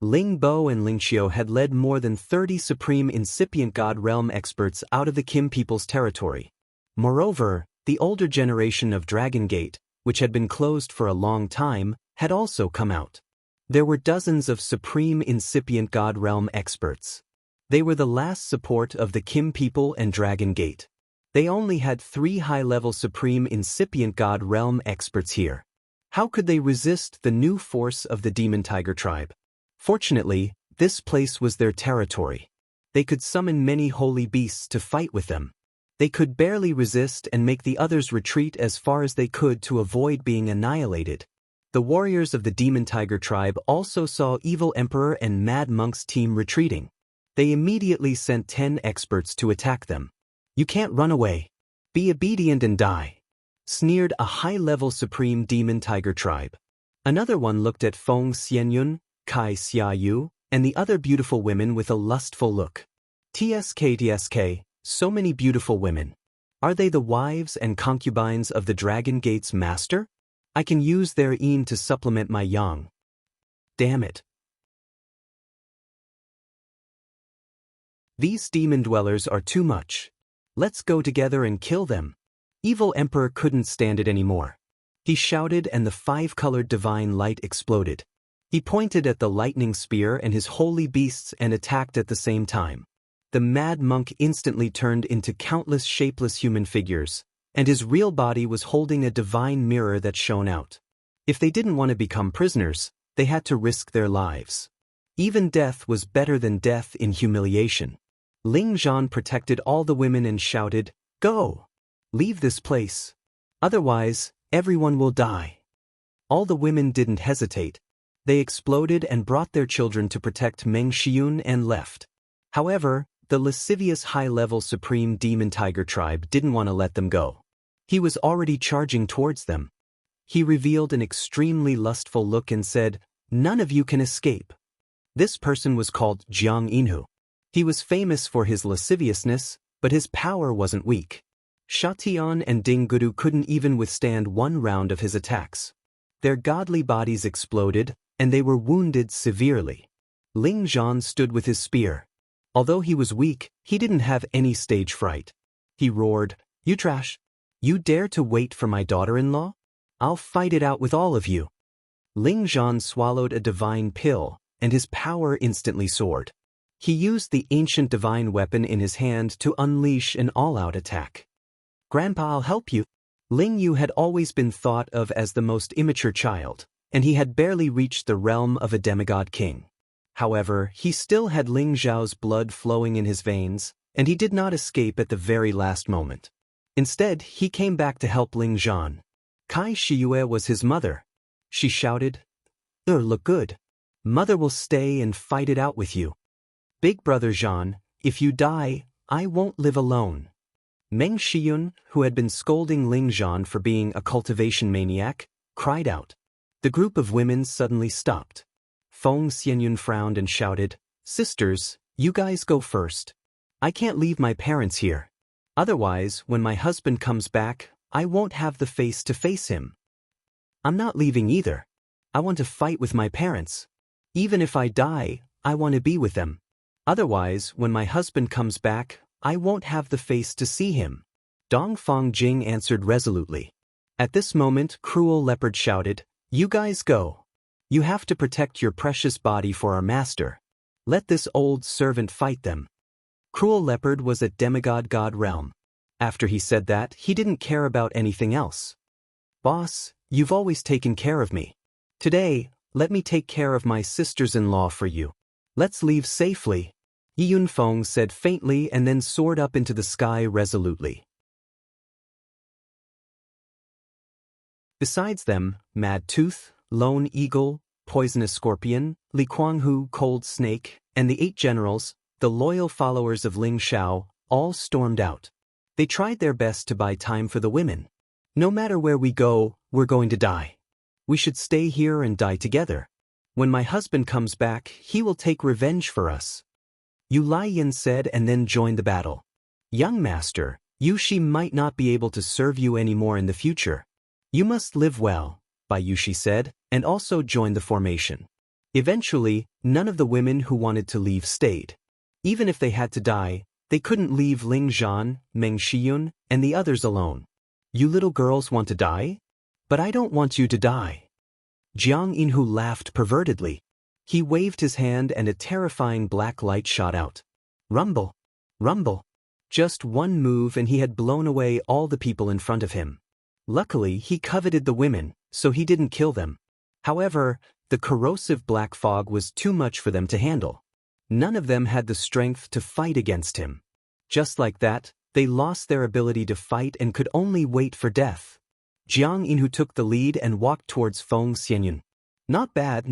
Ling Bo and Ling Xiao had led more than 30 supreme incipient god realm experts out of the Kim people's territory. Moreover, the older generation of Dragon Gate, which had been closed for a long time, had also come out. There were dozens of supreme incipient god realm experts. They were the last support of the Kim people and Dragon Gate. They only had 3 high-level supreme incipient god realm experts here. How could they resist the new force of the Demon Tiger tribe? Fortunately, this place was their territory. They could summon many holy beasts to fight with them. They could barely resist and make the others retreat as far as they could to avoid being annihilated. The warriors of the Demon Tiger tribe also saw Evil Emperor and Mad Monk's team retreating. They immediately sent 10 experts to attack them. "You can't run away. Be obedient and die," sneered a high-level supreme Demon Tiger tribe. Another one looked at Feng Xianyun, Kai Xiaoyu, and the other beautiful women with a lustful look. TSK, so many beautiful women. Are they the wives and concubines of the Dragon Gate's master? I can use their yin to supplement my yang. Damn it. These demon dwellers are too much. Let's go together and kill them. Evil Emperor couldn't stand it anymore. He shouted and the 5-colored divine light exploded. He pointed at the lightning spear and his holy beasts and attacked at the same time. The Mad Monk instantly turned into countless shapeless human figures, and his real body was holding a divine mirror that shone out. If they didn't want to become prisoners, they had to risk their lives. Even death was better than death in humiliation. Ling Zhan protected all the women and shouted, "Go! Leave this place. Otherwise, everyone will die." All the women didn't hesitate. They exploded and brought their children to protect Meng Xiun and left. However, the lascivious high-level Supreme Demon Tiger tribe didn't want to let them go. He was already charging towards them. He revealed an extremely lustful look and said, "None of you can escape." This person was called Jiang Inhu. He was famous for his lasciviousness, but his power wasn't weak. Shatian and Ding Gudu couldn't even withstand one round of his attacks. Their godly bodies exploded, and they were wounded severely. Ling Zhan stood with his spear. Although he was weak, he didn't have any stage fright. He roared, "You trash! You dare to wait for my daughter-in-law? I'll fight it out with all of you. Ling Zhan swallowed a divine pill, and his power instantly soared. He used the ancient divine weapon in his hand to unleash an all-out attack. Grandpa, I'll help you. Ling Yu had always been thought of as the most immature child, and he had barely reached the realm of a demigod king. However, he still had Ling Zhao's blood flowing in his veins, and he did not escape at the very last moment. Instead, he came back to help Ling Zhan. Kai Shiyue was his mother. She shouted, Look good. Mother will stay and fight it out with you. Big brother Zhan, if you die, I won't live alone. Meng Shiyun, who had been scolding Ling Zhan for being a cultivation maniac, cried out. The group of women suddenly stopped. Feng Xianyun frowned and shouted, Sisters, you guys go first. I can't leave my parents here. Otherwise, when my husband comes back, I won't have the face to face him. I'm not leaving either. I want to fight with my parents. Even if I die, I want to be with them. Otherwise, when my husband comes back, I won't have the face to see him. Dongfang Jing answered resolutely. At this moment, Cruel Leopard shouted, You guys go. You have to protect your precious body for our master. Let this old servant fight them. Cruel Leopard was a demigod god realm. After he said that, he didn't care about anything else. Boss, you've always taken care of me. Today, let me take care of my sisters-in-law for you. Let's leave safely. Yi Yunfeng said faintly and then soared up into the sky resolutely. Besides them, Mad Tooth, Lone Eagle, Poisonous Scorpion, Li Kuanghu, Cold Snake, and the 8 generals, the loyal followers of Ling Xiao, all stormed out. They tried their best to buy time for the women. No matter where we go, we're going to die. We should stay here and die together. When my husband comes back, he will take revenge for us. Yu Laiyan said and then joined the battle. Young master, Yushi might not be able to serve you anymore in the future. You must live well, Bai Yushi said, and also joined the formation. Eventually, none of the women who wanted to leave stayed. Even if they had to die, they couldn't leave Ling Zhan, Meng Shiyun, and the others alone. You little girls want to die? But I don't want you to die. Jiang Yinhu laughed pervertedly. He waved his hand and a terrifying black light shot out. Rumble! Rumble! Just one move and he had blown away all the people in front of him. Luckily, he coveted the women, so he didn't kill them. However, the corrosive black fog was too much for them to handle. None of them had the strength to fight against him. Just like that, they lost their ability to fight and could only wait for death. Jiang Yinhu took the lead and walked towards Feng Xianyun. Not bad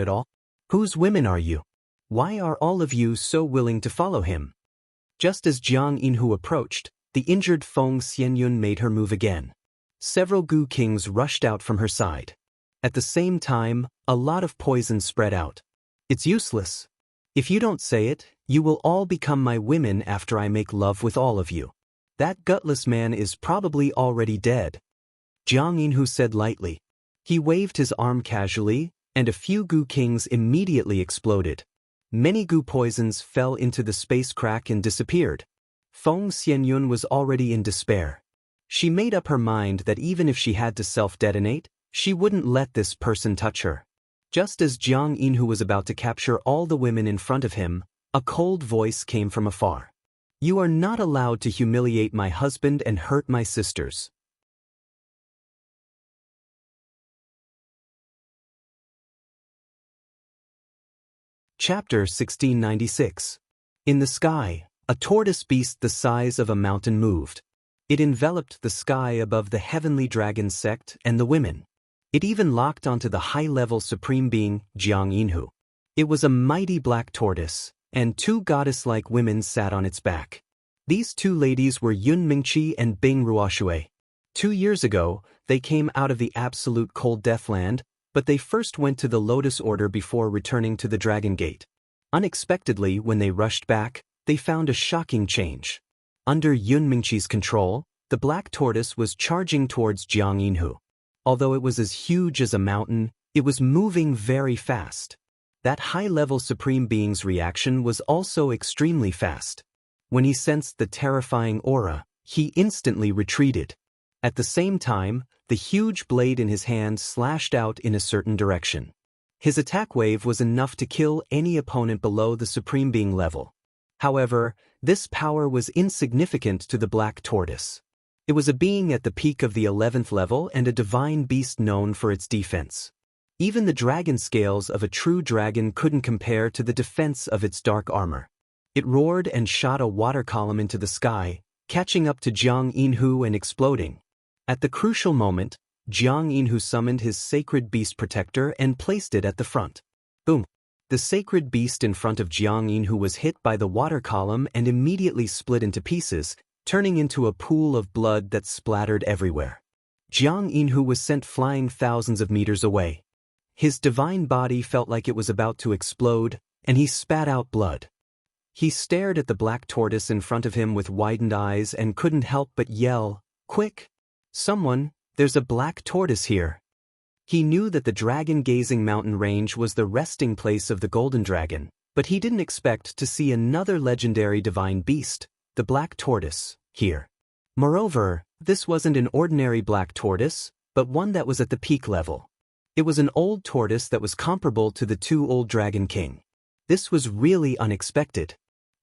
at all. Whose women are you? Why are all of you so willing to follow him? Just as Jiang Yinhu approached, the injured Feng Xianyun made her move again. Several Gu Kings rushed out from her side. At the same time, a lot of poison spread out. It's useless. If you don't say it, you will all become my women after I make love with all of you. That gutless man is probably already dead. Jiang Yinhu said lightly. He waved his arm casually, and a few Gu Kings immediately exploded. Many Gu poisons fell into the space crack and disappeared. Feng Xianyun was already in despair. She made up her mind that even if she had to self-detonate, she wouldn't let this person touch her. Just as Jiang Yinhu was about to capture all the women in front of him, a cold voice came from afar. You are not allowed to humiliate my husband and hurt my sisters. Chapter 1696. In the sky, a tortoise beast the size of a mountain moved. It enveloped the sky above the heavenly dragon sect and the women. It even locked onto the high-level supreme being, Jiang Yinhu. It was a mighty black tortoise, and 2 goddess-like women sat on its back. These 2 ladies were Yun Mingqi and Bing Ruoshui. 2 years ago, they came out of the absolute cold deathland, but they first went to the Lotus Order before returning to the Dragon Gate. Unexpectedly, when they rushed back, they found a shocking change. Under Yun Mingqi's control, the black tortoise was charging towards Jiang Yinhu. Although it was as huge as a mountain, it was moving very fast. That high-level Supreme Being's reaction was also extremely fast. When he sensed the terrifying aura, he instantly retreated. At the same time, the huge blade in his hand slashed out in a certain direction. His attack wave was enough to kill any opponent below the Supreme Being level. However, this power was insignificant to the Black Tortoise. It was a being at the peak of the 11th level and a divine beast known for its defense. Even the dragon scales of a true dragon couldn't compare to the defense of its dark armor. It roared and shot a water column into the sky, catching up to Jiang Yinhu and exploding. At the crucial moment, Jiang Yinhu summoned his sacred beast protector and placed it at the front. Boom! The sacred beast in front of Jiang Yinhu was hit by the water column and immediately split into pieces, turning into a pool of blood that splattered everywhere. Jiang Yinhu was sent flying thousands of meters away. His divine body felt like it was about to explode, and he spat out blood. He stared at the black tortoise in front of him with widened eyes and couldn't help but yell, "Quick! Someone, there's a black tortoise here!" He knew that the dragon-gazing mountain range was the resting place of the golden dragon, but he didn't expect to see another legendary divine beast, the black tortoise, here. Moreover, this wasn't an ordinary black tortoise, but one that was at the peak level. It was an old tortoise that was comparable to the two old Dragon King. This was really unexpected.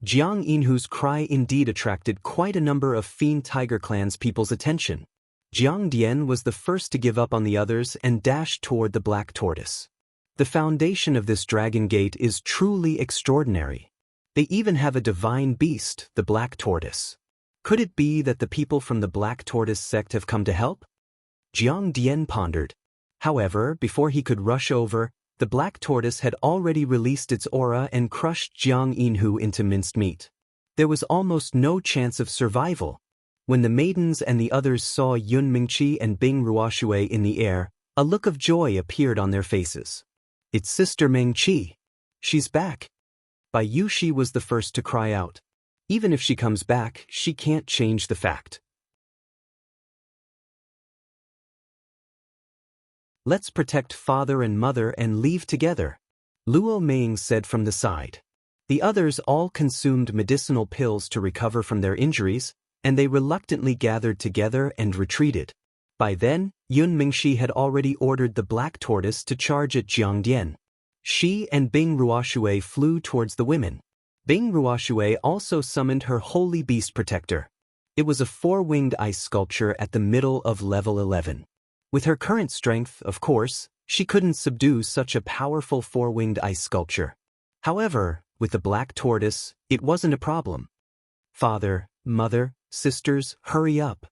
Jiang Yinhu's cry indeed attracted quite a number of Fiend Tiger Clan's people's attention. Jiang Dian was the first to give up on the others and dashed toward the black tortoise. The foundation of this dragon gate is truly extraordinary. They even have a divine beast, the black tortoise. Could it be that the people from the black tortoise sect have come to help? Jiang Dian pondered. However, before he could rush over, the black tortoise had already released its aura and crushed Jiang Yinhu into minced meat. There was almost no chance of survival. When the maidens and the others saw Yun Mingqi and Bing Ruoshui in the air, a look of joy appeared on their faces. "It's Sister Mingqi. She's back." Bai Yushi was the first to cry out. "Even if she comes back, she can't change the fact. Let's protect father and mother and leave together," Luo Ming said from the side. The others all consumed medicinal pills to recover from their injuries, and they reluctantly gathered together and retreated. By then, Yun Mingxi had already ordered the black tortoise to charge at Jiang Dian. She and Bing Ruoshui flew towards the women. Bing Ruoshui also summoned her holy beast protector. It was a four-winged ice sculpture at the middle of level 11. With her current strength, of course, she couldn't subdue such a powerful four-winged ice sculpture. However, with the black tortoise, it wasn't a problem. "Father, mother, sisters, hurry up.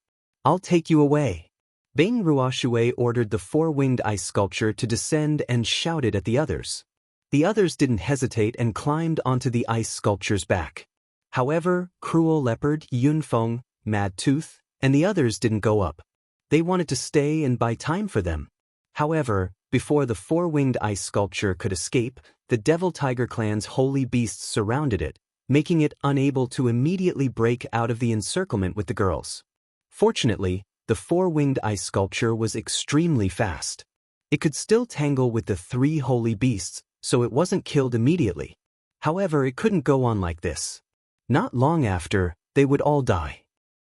I'll take you away." Bing Ruoshui ordered the four-winged ice sculpture to descend and shouted at the others. The others didn't hesitate and climbed onto the ice sculpture's back. However, Cruel Leopard, Yun Feng, Mad Tooth, and the others didn't go up. They wanted to stay and buy time for them. However, before the four-winged ice sculpture could escape, the Devil Tiger Clan's holy beasts surrounded it, making it unable to immediately break out of the encirclement with the girls. Fortunately, the four-winged ice sculpture was extremely fast. It could still tangle with the three holy beasts, so it wasn't killed immediately. However, it couldn't go on like this. Not long after, they would all die.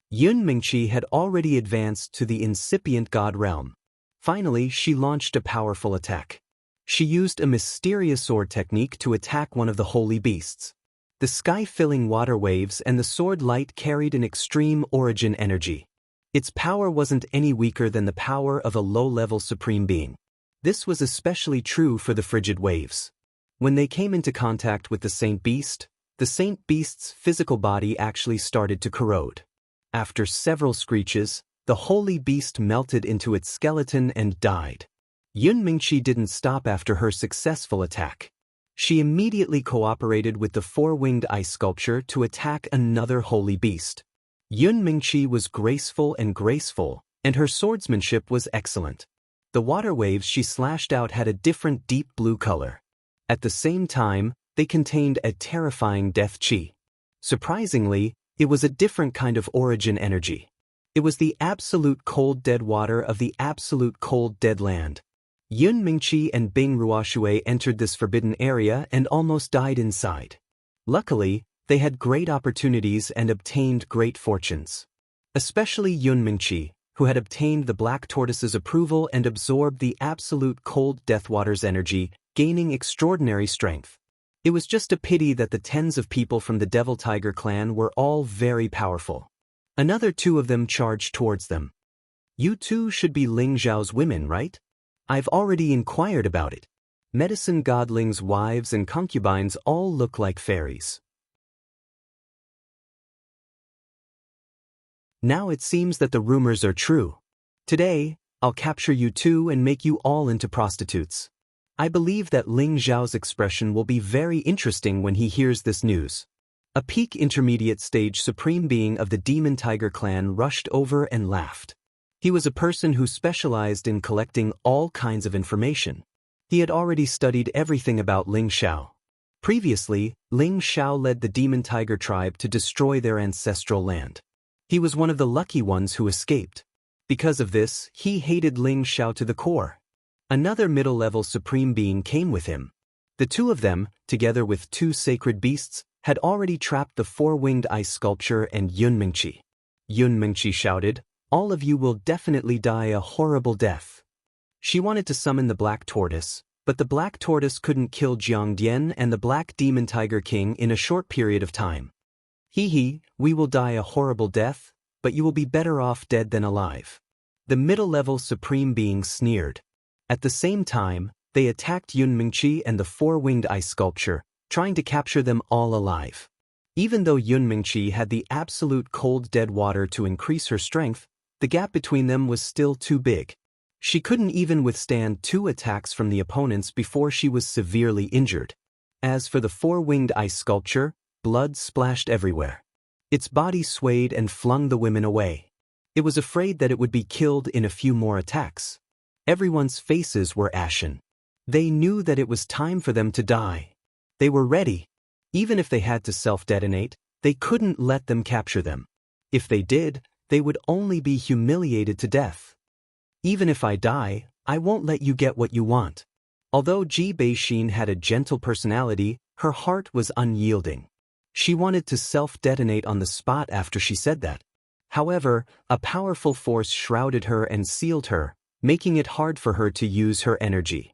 Yun Mingqi had already advanced to the incipient god realm. Finally, she launched a powerful attack. She used a mysterious sword technique to attack one of the holy beasts. The sky-filling water waves and the sword light carried an extreme origin energy. Its power wasn't any weaker than the power of a low-level supreme being. This was especially true for the frigid waves. When they came into contact with the Saint Beast, the Saint Beast's physical body actually started to corrode. After several screeches, the holy beast melted into its skeleton and died. Yun Mingqi didn't stop after her successful attack. She immediately cooperated with the four-winged ice sculpture to attack another holy beast. Yun Mingqi was graceful, and her swordsmanship was excellent. The water waves she slashed out had a different deep blue color. At the same time, they contained a terrifying death chi. Surprisingly, it was a different kind of origin energy. It was the absolute cold dead water of the absolute cold dead land. Yun Mingqi and Bing Ruoshui entered this forbidden area and almost died inside. Luckily, they had great opportunities and obtained great fortunes. Especially Yun Mingqi, who had obtained the Black Tortoise's approval and absorbed the absolute cold Deathwater's energy, gaining extraordinary strength. It was just a pity that the tens of people from the Devil Tiger clan were all very powerful. Another two of them charged towards them. You two should be Ling Zhao's women, right? I've already inquired about it. Medicine Godling's wives and concubines all look like fairies. Now it seems that the rumors are true. Today, I'll capture you two and make you all into prostitutes. I believe that Ling Zhao's expression will be very interesting when he hears this news. A peak intermediate stage supreme being of the Demon Tiger clan rushed over and laughed. He was a person who specialized in collecting all kinds of information. He had already studied everything about Ling Xiao. Previously, Ling Xiao led the Demon Tiger tribe to destroy their ancestral land. He was one of the lucky ones who escaped. Because of this, he hated Ling Xiao to the core. Another middle-level supreme being came with him. The two of them, together with two sacred beasts, had already trapped the four-winged ice sculpture and Yunmingqi. Yunmingqi shouted, "All of you will definitely die a horrible death." She wanted to summon the Black Tortoise, but the Black Tortoise couldn't kill Jiangdian and the Black Demon Tiger King in a short period of time. We will die a horrible death, but you will be better off dead than alive. The middle-level supreme being sneered. At the same time, they attacked Yunmingqi and the four-winged ice sculpture, trying to capture them all alive. Even though Yunmingqi had the absolute cold dead water to increase her strength, the gap between them was still too big. She couldn't even withstand two attacks from the opponents before she was severely injured. As for the four-winged ice sculpture, blood splashed everywhere. Its body swayed and flung the women away. It was afraid that it would be killed in a few more attacks. Everyone's faces were ashen. They knew that it was time for them to die. They were ready. Even if they had to self-detonate, they couldn't let them capture them. If they did, they would only be humiliated to death. Even if I die, I won't let you get what you want. Although Ji Beixin had a gentle personality, her heart was unyielding. She wanted to self-detonate on the spot after she said that. However, a powerful force shrouded her and sealed her, making it hard for her to use her energy.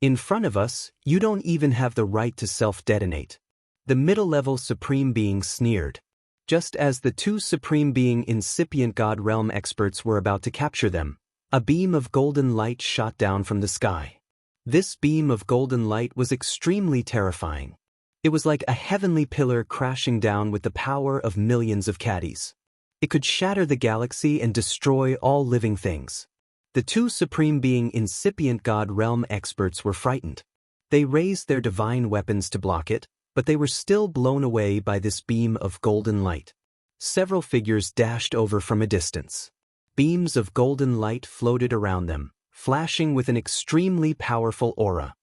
In front of us, you don't even have the right to self-detonate. The middle-level supreme being sneered. Just as the two supreme being incipient God realm experts were about to capture them, a beam of golden light shot down from the sky. This beam of golden light was extremely terrifying. It was like a heavenly pillar crashing down with the power of millions of caddies. It could shatter the galaxy and destroy all living things. The two supreme being incipient God realm experts were frightened. They raised their divine weapons to block it, but they were still blown away by this beam of golden light. Several figures dashed over from a distance. Beams of golden light floated around them, flashing with an extremely powerful aura.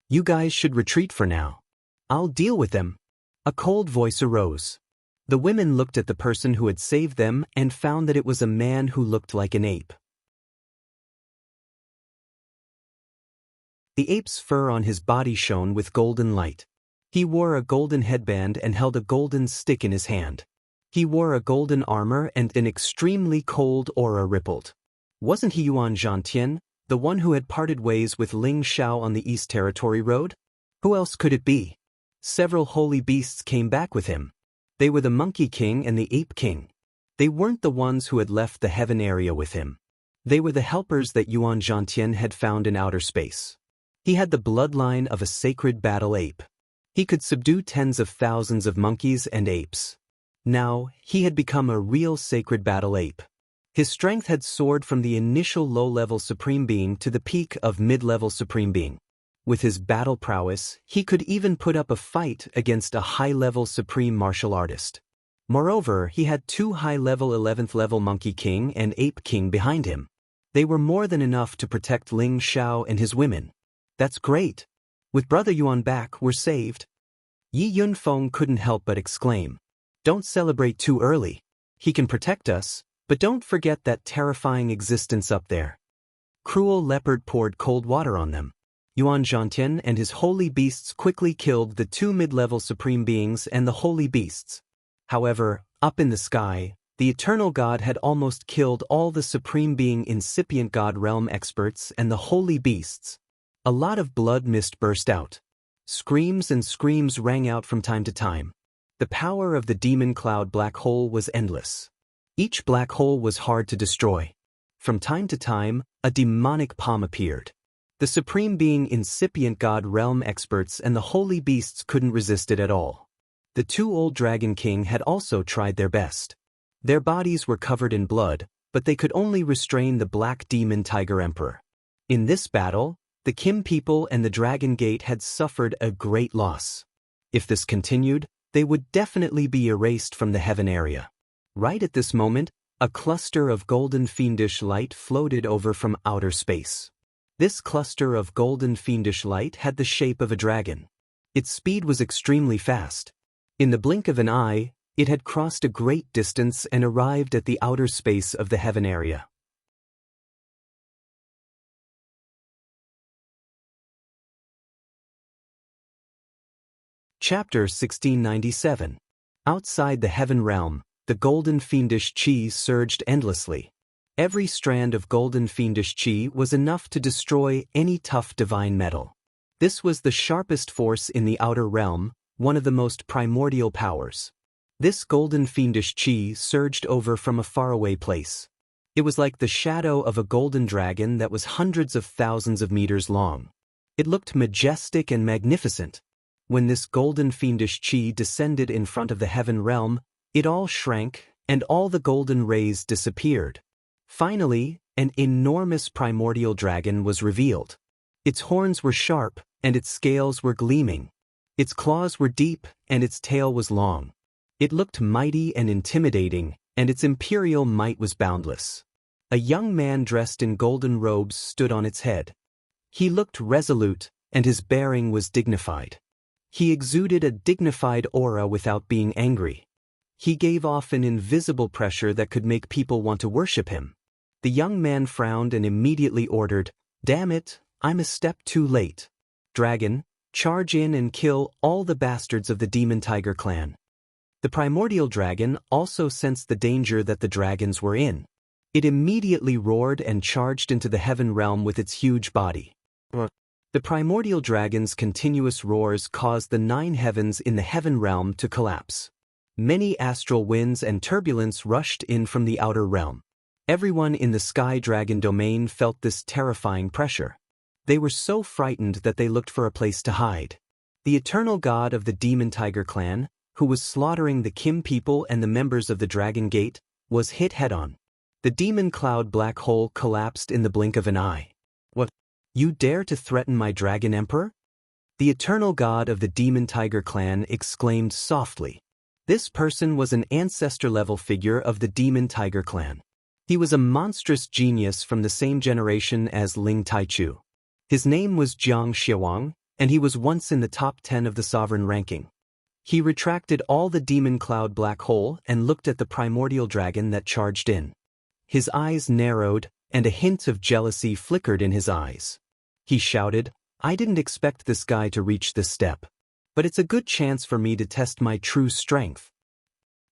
You guys should retreat for now. I'll deal with them. A cold voice arose. The women looked at the person who had saved them and found that it was a man who looked like an ape. The ape's fur on his body shone with golden light. He wore a golden headband and held a golden stick in his hand. He wore a golden armor and an extremely cold aura rippled. Wasn't he Yuan Zhantian, the one who had parted ways with Ling Xiao on the East Territory Road? Who else could it be? Several holy beasts came back with him. They were the Monkey King and the Ape King. They weren't the ones who had left the heaven area with him. They were the helpers that Yuan Zhantian had found in outer space. He had the bloodline of a sacred battle ape. He could subdue tens of thousands of monkeys and apes. Now, he had become a real sacred battle ape. His strength had soared from the initial low-level supreme being to the peak of mid-level supreme being. With his battle prowess, he could even put up a fight against a high-level supreme martial artist. Moreover, he had two high-level 11th-level Monkey King and Ape King behind him. They were more than enough to protect Ling Xiao and his women. That's great. With Brother Yuan back, we're saved. Yi Yunfeng couldn't help but exclaim. Don't celebrate too early. He can protect us, but don't forget that terrifying existence up there. Cruel Leopard poured cold water on them. Yuan Zhantian and his holy beasts quickly killed the two mid-level supreme beings and the holy beasts. However, up in the sky, The eternal god had almost killed all the supreme being incipient god realm experts and the holy beasts. A lot of blood mist burst out. Screams and screams rang out from time to time. The power of the demon cloud black hole was endless. Each black hole was hard to destroy. From time to time, a demonic palm appeared. The supreme being incipient god realm experts and the holy beasts couldn't resist it at all. The two old dragon king had also tried their best. Their bodies were covered in blood, but they could only restrain the black demon tiger emperor. In this battle, the Kim people and the Dragon Gate had suffered a great loss. If this continued, they would definitely be erased from the heaven area. Right at this moment, a cluster of golden fiendish light floated over from outer space. This cluster of golden fiendish light had the shape of a dragon. Its speed was extremely fast. In the blink of an eye, it had crossed a great distance and arrived at the outer space of the heaven area. Chapter 1697. Outside the heaven realm, the golden fiendish chi surged endlessly. Every strand of golden fiendish chi was enough to destroy any tough divine metal. This was the sharpest force in the outer realm, one of the most primordial powers. This golden fiendish chi surged over from a faraway place. It was like the shadow of a golden dragon that was hundreds of thousands of meters long. It looked majestic and magnificent. When this golden fiendish chi descended in front of the heaven realm, it all shrank, and all the golden rays disappeared. Finally, an enormous primordial dragon was revealed. Its horns were sharp, and its scales were gleaming. Its claws were deep, and its tail was long. It looked mighty and intimidating, and its imperial might was boundless. A young man dressed in golden robes stood on its head. He looked resolute, and his bearing was dignified. He exuded a dignified aura without being angry. He gave off an invisible pressure that could make people want to worship him. The young man frowned and immediately ordered, "Damn it, I'm a step too late. Dragon, charge in and kill all the bastards of the demon tiger clan." The primordial dragon also sensed the danger that the dragons were in. It immediately roared and charged into the heaven realm with its huge body. The primordial dragon's continuous roars caused the 9 heavens in the heaven realm to collapse. Many astral winds and turbulence rushed in from the outer realm. Everyone in the sky dragon domain felt this terrifying pressure. They were so frightened that they looked for a place to hide. The eternal god of the demon tiger clan, who was slaughtering the Kim people and the members of the Dragon Gate, was hit head-on. The demon cloud black hole collapsed in the blink of an eye. "What? You dare to threaten my dragon emperor?" The eternal god of the demon tiger clan exclaimed softly. This person was an ancestor-level figure of the demon tiger clan. He was a monstrous genius from the same generation as Ling Taichu. His name was Xianxia, and he was once in the top 10 of the sovereign ranking. He retracted all the demon cloud black hole and looked at the primordial dragon that charged in. His eyes narrowed, and a hint of jealousy flickered in his eyes. He shouted, "I didn't expect this guy to reach this step. But it's a good chance for me to test my true strength.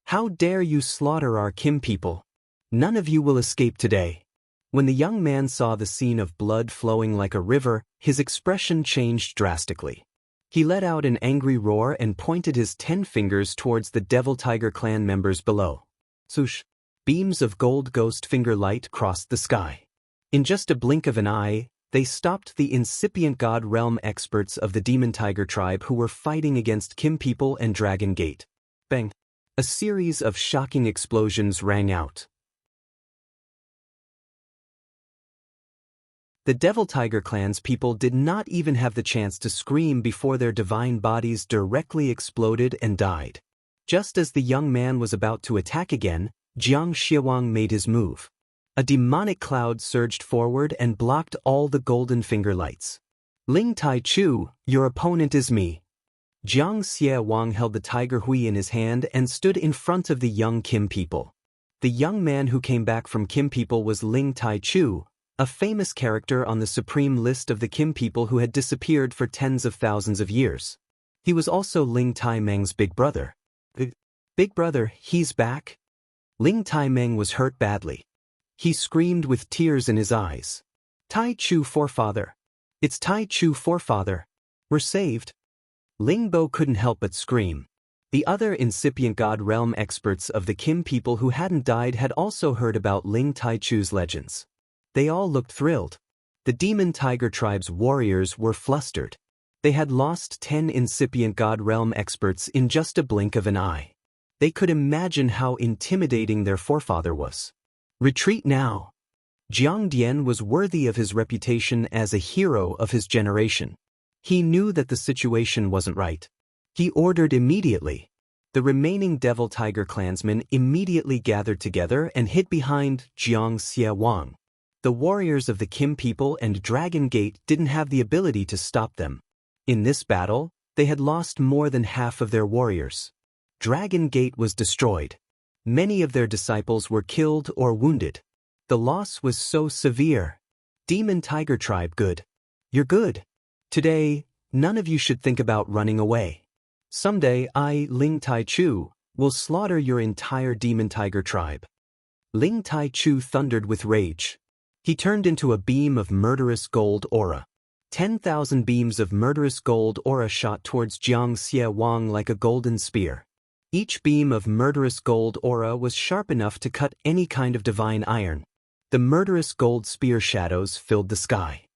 How dare you slaughter our Kim people? None of you will escape today." When the young man saw the scene of blood flowing like a river, his expression changed drastically. He let out an angry roar and pointed his 10 fingers towards the Devil Tiger clan members below. Swoosh! Beams of gold ghost finger light crossed the sky. In just a blink of an eye, they stopped the incipient god realm experts of the Demon Tiger tribe who were fighting against Kim people and Dragon Gate. Bang! A series of shocking explosions rang out. The Devil Tiger clan's people did not even have the chance to scream before their divine bodies directly exploded and died. Just as the young man was about to attack again, Xianxia made his move. A demonic cloud surged forward and blocked all the golden finger lights. "Ling Taichu, your opponent is me." Xianxia held the tiger hui in his hand and stood in front of the young Kim people. The young man who came back from Kim people was Ling Taichu, a famous character on the supreme list of the Kim people who had disappeared for tens of thousands of years. He was also Ling Tai Meng's big brother. "Big brother, he's back?" Ling Tai-meng was hurt badly. He screamed with tears in his eyes. Tai Chu forefather. It's Tai Chu forefather. We're saved. Ling Bo couldn't help but scream. The other incipient God realm experts of the Kim people who hadn't died had also heard about Ling Tai Chu's legends. They all looked thrilled. The Demon Tiger tribe's warriors were flustered. They had lost 10 incipient God realm experts in just a blink of an eye. They could imagine how intimidating their forefather was. Retreat now. Jiang Dian was worthy of his reputation as a hero of his generation. He knew that the situation wasn't right. He ordered immediately. The remaining Devil Tiger clansmen immediately gathered together and hid behind Xianxia Wang. The warriors of the Kim people and Dragon Gate didn't have the ability to stop them. In this battle, they had lost more than half of their warriors. Dragon Gate was destroyed. Many of their disciples were killed or wounded. The loss was so severe. Demon Tiger tribe, good. You're good. Today, none of you should think about running away. Someday I, Ling Tai Chu, will slaughter your entire Demon Tiger tribe. Ling Tai Chu thundered with rage. He turned into a beam of murderous gold aura. 10,000 beams of murderous gold aura shot towards Xianxia Wang like a golden spear. Each beam of murderous gold aura was sharp enough to cut any kind of divine iron. The murderous gold spear shadows filled the sky.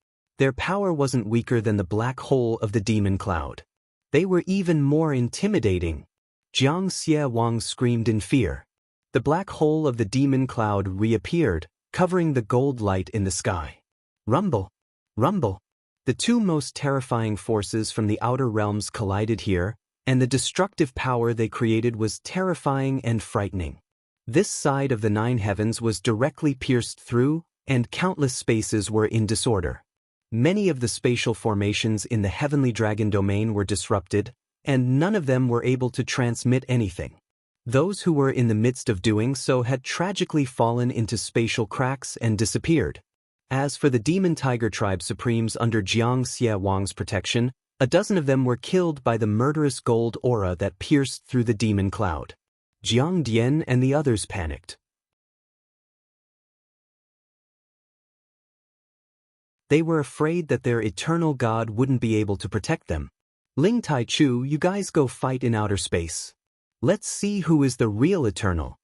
Their power wasn't weaker than the black hole of the demon cloud. They were even more intimidating. Xianxia Wang screamed in fear. The black hole of the demon cloud reappeared, covering the gold light in the sky. Rumble! Rumble! The two most terrifying forces from the outer realms collided here, and the destructive power they created was terrifying and frightening. This side of the nine heavens was directly pierced through, and countless spaces were in disorder. Many of the spatial formations in the heavenly dragon domain were disrupted, and none of them were able to transmit anything. Those who were in the midst of doing so had tragically fallen into spatial cracks and disappeared. As for the Demon Tiger tribe supremes under Xianxia Wang's protection, a dozen of them were killed by the murderous gold aura that pierced through the demon cloud. Jiang Dian and the others panicked. They were afraid that their eternal god wouldn't be able to protect them. Ling Tai Chu, you guys go fight in outer space. Let's see who is the real eternal.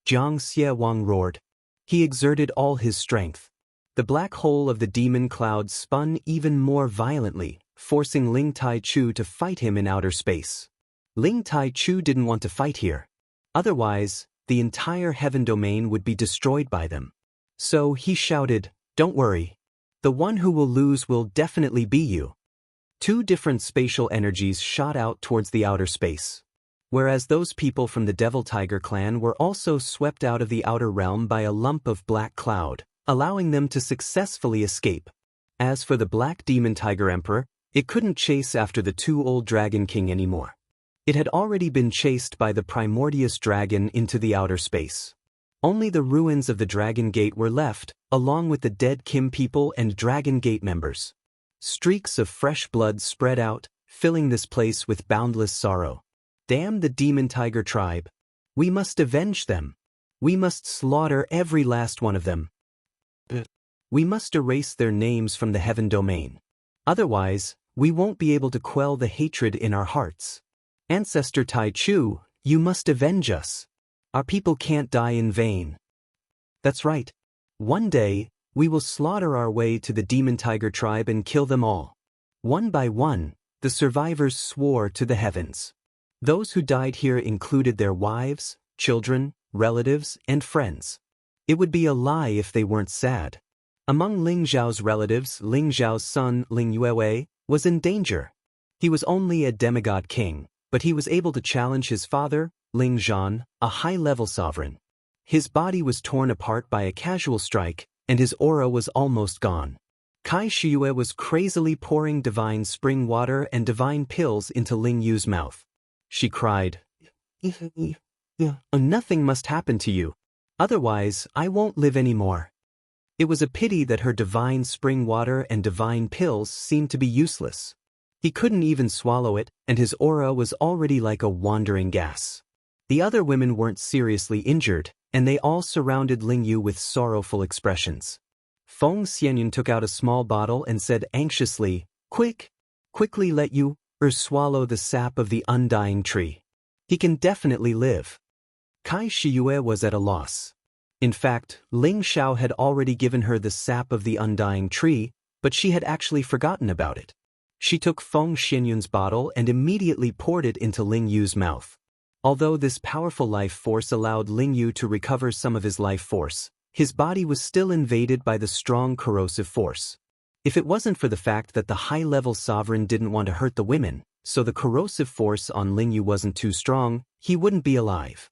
Xianxia Wang roared. He exerted all his strength. The black hole of the demon cloud spun even more violently, forcing Ling Tai Chu to fight him in outer space. Ling Tai Chu didn't want to fight here. Otherwise, the entire heaven domain would be destroyed by them. So he shouted, "Don't worry. The one who will lose will definitely be you." Two different spatial energies shot out towards the outer space. Whereas those people from the Devil Tiger clan were also swept out of the outer realm by a lump of black cloud, allowing them to successfully escape. As for the Black Demon Tiger Emperor, it couldn't chase after the two old Dragon King anymore. It had already been chased by the Primordius Dragon into the outer space. Only the ruins of the Dragon Gate were left, along with the dead Kim people and Dragon Gate members. Streaks of fresh blood spread out, filling this place with boundless sorrow. Damn the Demon Tiger tribe. We must avenge them. We must slaughter every last one of them. We must erase their names from the heaven domain. Otherwise, we won't be able to quell the hatred in our hearts. Ancestor Tai Chu, you must avenge us. Our people can't die in vain. That's right. One day, we will slaughter our way to the Demon Tiger tribe and kill them all. One by one, the survivors swore to the heavens. Those who died here included their wives, children, relatives, and friends. It would be a lie if they weren't sad. Among Ling Zhao's relatives, Ling Zhao's son, Ling Yuewei, was in danger. He was only a demigod king, but he was able to challenge his father, Ling Zhan, a high-level sovereign. His body was torn apart by a casual strike, and his aura was almost gone. Kai Shiyue was crazily pouring divine spring water and divine pills into Ling Yu's mouth. She cried, "Nothing must happen to you. Otherwise, I won't live anymore." It was a pity that her divine spring water and divine pills seemed to be useless. He couldn't even swallow it, and his aura was already like a wandering gas. The other women weren't seriously injured, and they all surrounded Ling Yu with sorrowful expressions. Feng Xianyun took out a small bottle and said anxiously, Quickly let Yu swallow the sap of the undying tree. He can definitely live." Kai Shiyue was at a loss. In fact, Ling Xiao had already given her the sap of the undying tree, but she had actually forgotten about it. She took Feng Xianyun's bottle and immediately poured it into Ling Yu's mouth. Although this powerful life force allowed Ling Yu to recover some of his life force, his body was still invaded by the strong corrosive force. If it wasn't for the fact that the high-level sovereign didn't want to hurt the women, so the corrosive force on Ling Yu wasn't too strong, he wouldn't be alive.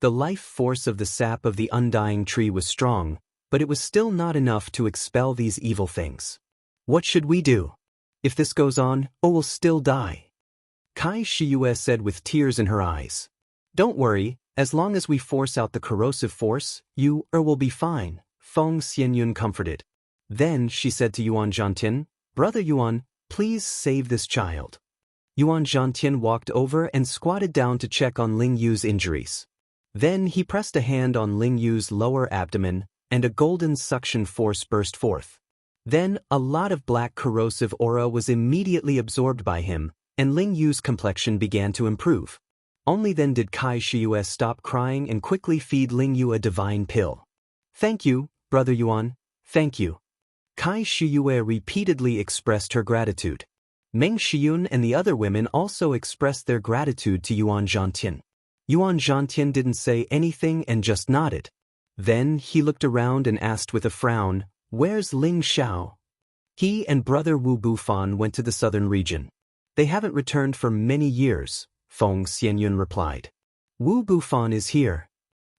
The life force of the sap of the undying tree was strong, but it was still not enough to expel these evil things. "What should we do? If this goes on, we'll still die," Kai Shiyue said with tears in her eyes. "Don't worry, as long as we force out the corrosive force, you will be fine," Feng Xianyun comforted. Then she said to Yuan Zhantian, "Brother Yuan, please save this child." Yuan Zhantian walked over and squatted down to check on Ling Yu's injuries. Then he pressed a hand on Ling Yu's lower abdomen, and a golden suction force burst forth. Then a lot of black corrosive aura was immediately absorbed by him, and Ling Yu's complexion began to improve. Only then did Kai Shiyue stop crying and quickly feed Ling Yu a divine pill. "Thank you, Brother Yuan, thank you." Kai Shiyue repeatedly expressed her gratitude. Meng Shiyun and the other women also expressed their gratitude to Yuan Zhantian. Yuan Zhantian didn't say anything and just nodded. Then he looked around and asked with a frown, "Where's Ling Xiao?" He and brother Wu Bufan went to the southern region. "They haven't returned for many years," Feng Xianyun replied. "Wu Bufan is here."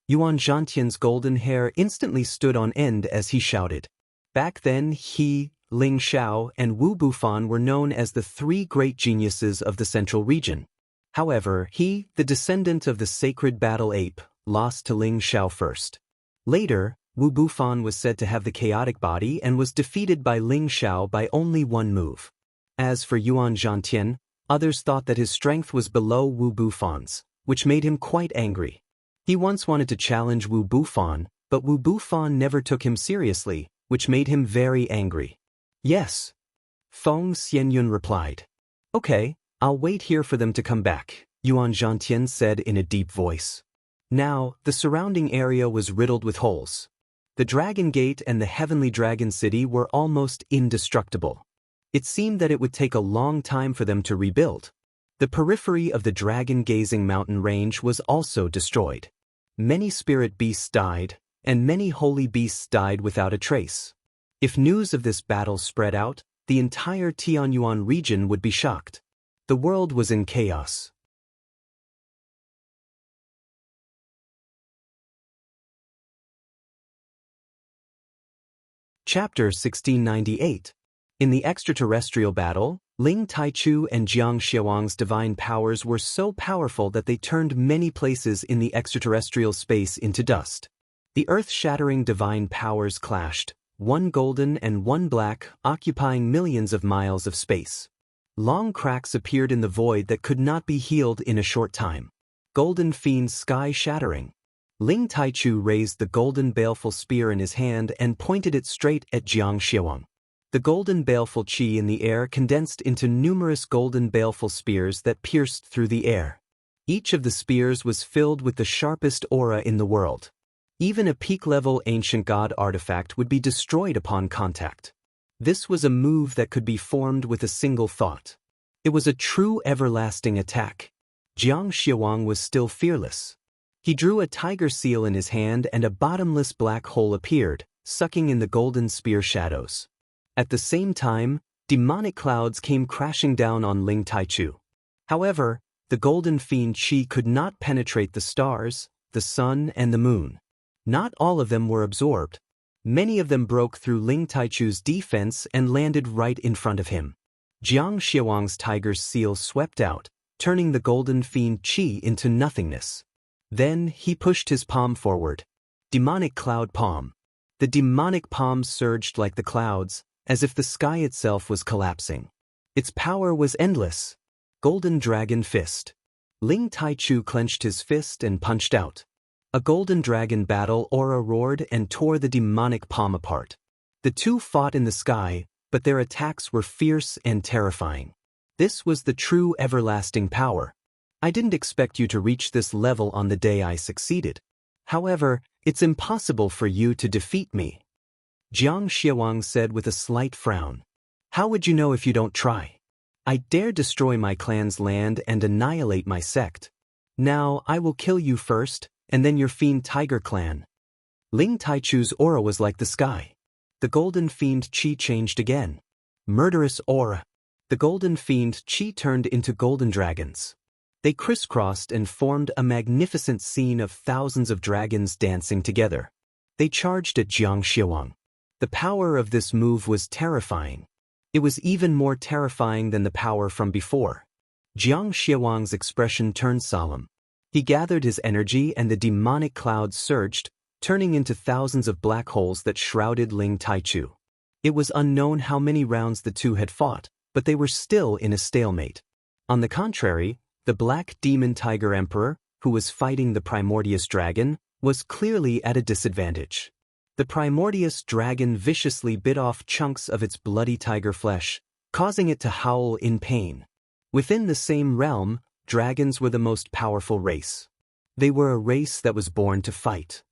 Yuan Zhantian's golden hair instantly stood on end as he shouted. Back then he, Ling Xiao, and Wu Bufan were known as the three great geniuses of the central region. However, he, the descendant of the sacred battle ape, lost to Ling Xiao first. Later, Wu Bufan was said to have the chaotic body and was defeated by Ling Xiao by only one move. As for Yuan Zhantian, others thought that his strength was below Wu Bufan's, which made him quite angry. He once wanted to challenge Wu Bufan, but Wu Bufan never took him seriously, which made him very angry. "Yes," Feng Xianyun replied. "Okay, I'll wait here for them to come back," Yuan Zhantian said in a deep voice. Now, the surrounding area was riddled with holes. The Dragon Gate and the Heavenly Dragon City were almost indestructible. It seemed that it would take a long time for them to rebuild. The periphery of the dragon-gazing mountain range was also destroyed. Many spirit beasts died, and many holy beasts died without a trace. If news of this battle spread out, the entire Tianyuan region would be shocked. The world was in chaos. Chapter 1698. In the extraterrestrial battle, Ling Taichu and Jiang Xiawang's divine powers were so powerful that they turned many places in the extraterrestrial space into dust. The earth-shattering divine powers clashed, one golden and one black, occupying millions of miles of space. Long cracks appeared in the void that could not be healed in a short time. Golden fiends sky-shattering. Ling Taichu raised the golden baleful spear in his hand and pointed it straight at Jiang Xiawang. The golden baleful chi in the air condensed into numerous golden baleful spears that pierced through the air. Each of the spears was filled with the sharpest aura in the world. Even a peak-level ancient god artifact would be destroyed upon contact. This was a move that could be formed with a single thought. It was a true everlasting attack. Jiang Xiawang was still fearless. He drew a tiger seal in his hand and a bottomless black hole appeared, sucking in the golden spear shadows. At the same time, demonic clouds came crashing down on Ling Taichu. However, the golden fiend chi could not penetrate the stars, the sun, and the moon. Not all of them were absorbed. Many of them broke through Ling Taichu's defense and landed right in front of him. Jiang Xiawang's tiger's seal swept out, turning the golden fiend chi into nothingness. Then he pushed his palm forward. Demonic cloud palm. The demonic palm surged like the clouds, as if the sky itself was collapsing. Its power was endless. Golden dragon fist. Ling Taichu clenched his fist and punched out. A golden dragon battle aura roared and tore the demonic palm apart. The two fought in the sky, but their attacks were fierce and terrifying. This was the true everlasting power. I didn't expect you to reach this level on the day I succeeded. However, it's impossible for you to defeat me. Xianxia said with a slight frown. How would you know if you don't try? I dare destroy my clan's land and annihilate my sect. Now I will kill you first, and then your fiend tiger clan. Ling Taichu's aura was like the sky. The golden fiend Qi changed again. Murderous aura. The golden fiend Qi turned into golden dragons. They crisscrossed and formed a magnificent scene of thousands of dragons dancing together. They charged at Xianxia. The power of this move was terrifying. It was even more terrifying than the power from before. Xianxia's expression turned solemn. He gathered his energy and the demonic clouds surged, turning into thousands of black holes that shrouded Ling Taichu. It was unknown how many rounds the two had fought, but they were still in a stalemate. On the contrary, the Black Demon Tiger Emperor, who was fighting the Primordius Dragon, was clearly at a disadvantage. The Primordius Dragon viciously bit off chunks of its bloody tiger flesh, causing it to howl in pain. Within the same realm, dragons were the most powerful race. They were a race that was born to fight.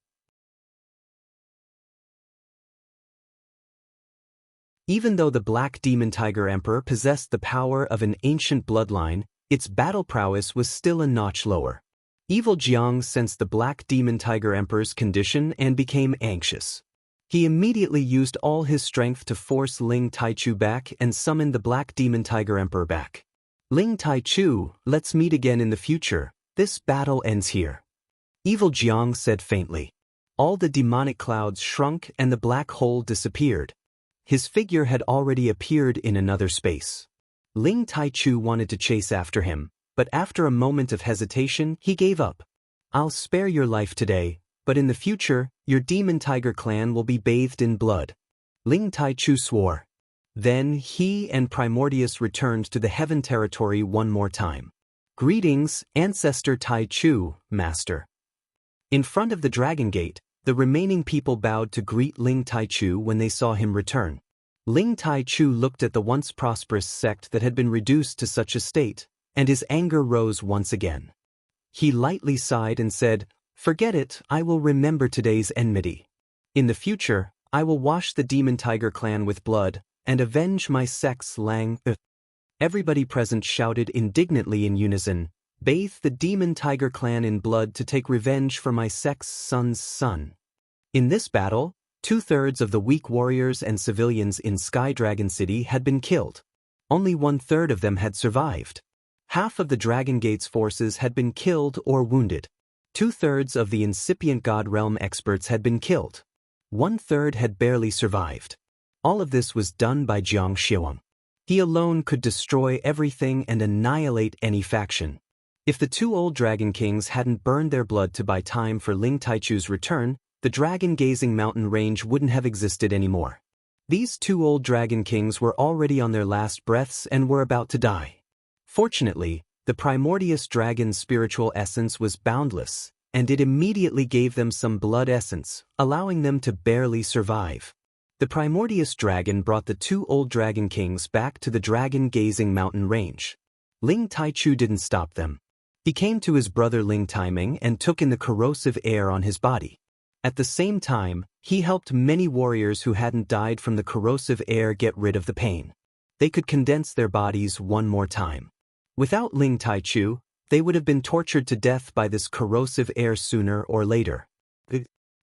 Even though the Black Demon Tiger Emperor possessed the power of an ancient bloodline, its battle prowess was still a notch lower. Evil Jiang sensed the Black Demon Tiger Emperor's condition and became anxious. He immediately used all his strength to force Ling Taichu back and summoned the Black Demon Tiger Emperor back. Ling Taichu, let's meet again in the future. This battle ends here. Evil Jiang said faintly. All the demonic clouds shrunk and the black hole disappeared. His figure had already appeared in another space. Ling Taichu wanted to chase after him, but after a moment of hesitation, he gave up. I'll spare your life today, but in the future, your demon tiger clan will be bathed in blood. Ling Taichu swore. Then he and Primordius returned to the heaven territory one more time. Greetings, Ancestor Taichu, Master. In front of the Dragon Gate, the remaining people bowed to greet Ling Taichu when they saw him return. Ling Taichu looked at the once prosperous sect that had been reduced to such a state, and his anger rose once again. He lightly sighed and said, "Forget it, I will remember today's enmity. In the future, I will wash the Demon Tiger clan with blood, and avenge my sect's Lang." Everybody present shouted indignantly in unison, "Bathe the Demon Tiger clan in blood to take revenge for my sect's son's son." In this battle, 2/3 of the weak warriors and civilians in Sky Dragon City had been killed. Only 1/3 of them had survived. Half of the Dragon Gate's forces had been killed or wounded. 2/3 of the incipient God Realm experts had been killed. 1/3 had barely survived. All of this was done by Xianxia. He alone could destroy everything and annihilate any faction. If the two old Dragon Kings hadn't burned their blood to buy time for Ling Taichu's return, the dragon-gazing mountain range wouldn't have existed anymore. These two old Dragon Kings were already on their last breaths and were about to die. Fortunately, the Primordius Dragon's spiritual essence was boundless, and it immediately gave them some blood essence, allowing them to barely survive. The Primordius Dragon brought the two old Dragon Kings back to the dragon-gazing mountain range. Ling Taichu didn't stop them. He came to his brother Ling Taiming and took in the corrosive air on his body. At the same time, he helped many warriors who hadn't died from the corrosive air get rid of the pain. They could condense their bodies one more time. Without Ling Taichu, they would have been tortured to death by this corrosive air sooner or later.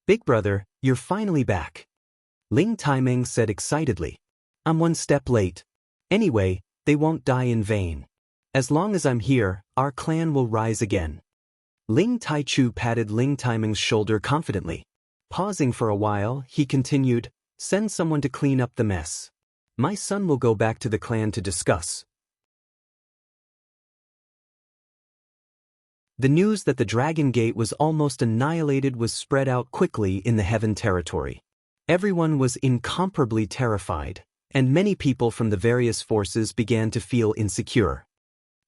"Big brother, you're finally back," Ling Taiming said excitedly. "I'm one step late. Anyway, they won't die in vain. As long as I'm here, our clan will rise again." Ling Taichu patted Ling Taiming's shoulder confidently. Pausing for a while, he continued, "Send someone to clean up the mess. My son will go back to the clan to discuss." The news that the Dragon Gate was almost annihilated was spread out quickly in the Heaven territory. Everyone was incomparably terrified, and many people from the various forces began to feel insecure.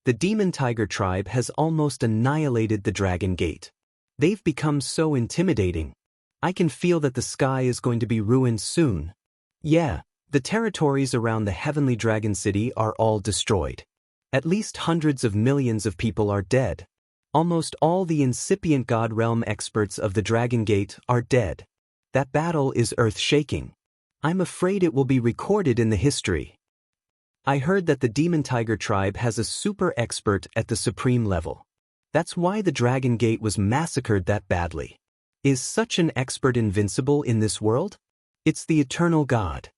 The demon tiger tribe has almost annihilated the Dragon Gate. They've become so intimidating. I can feel that the sky is going to be ruined soon. Yeah, the territories around the Heavenly Dragon City are all destroyed. At least hundreds of millions of people are dead. Almost all the incipient God Realm experts of the Dragon Gate are dead. That battle is earth-shaking. I'm afraid it will be recorded in the history. I heard that the Demon Tiger tribe has a super expert at the supreme level. That's why the Dragon Gate was massacred that badly. Is such an expert invincible in this world? It's the eternal God.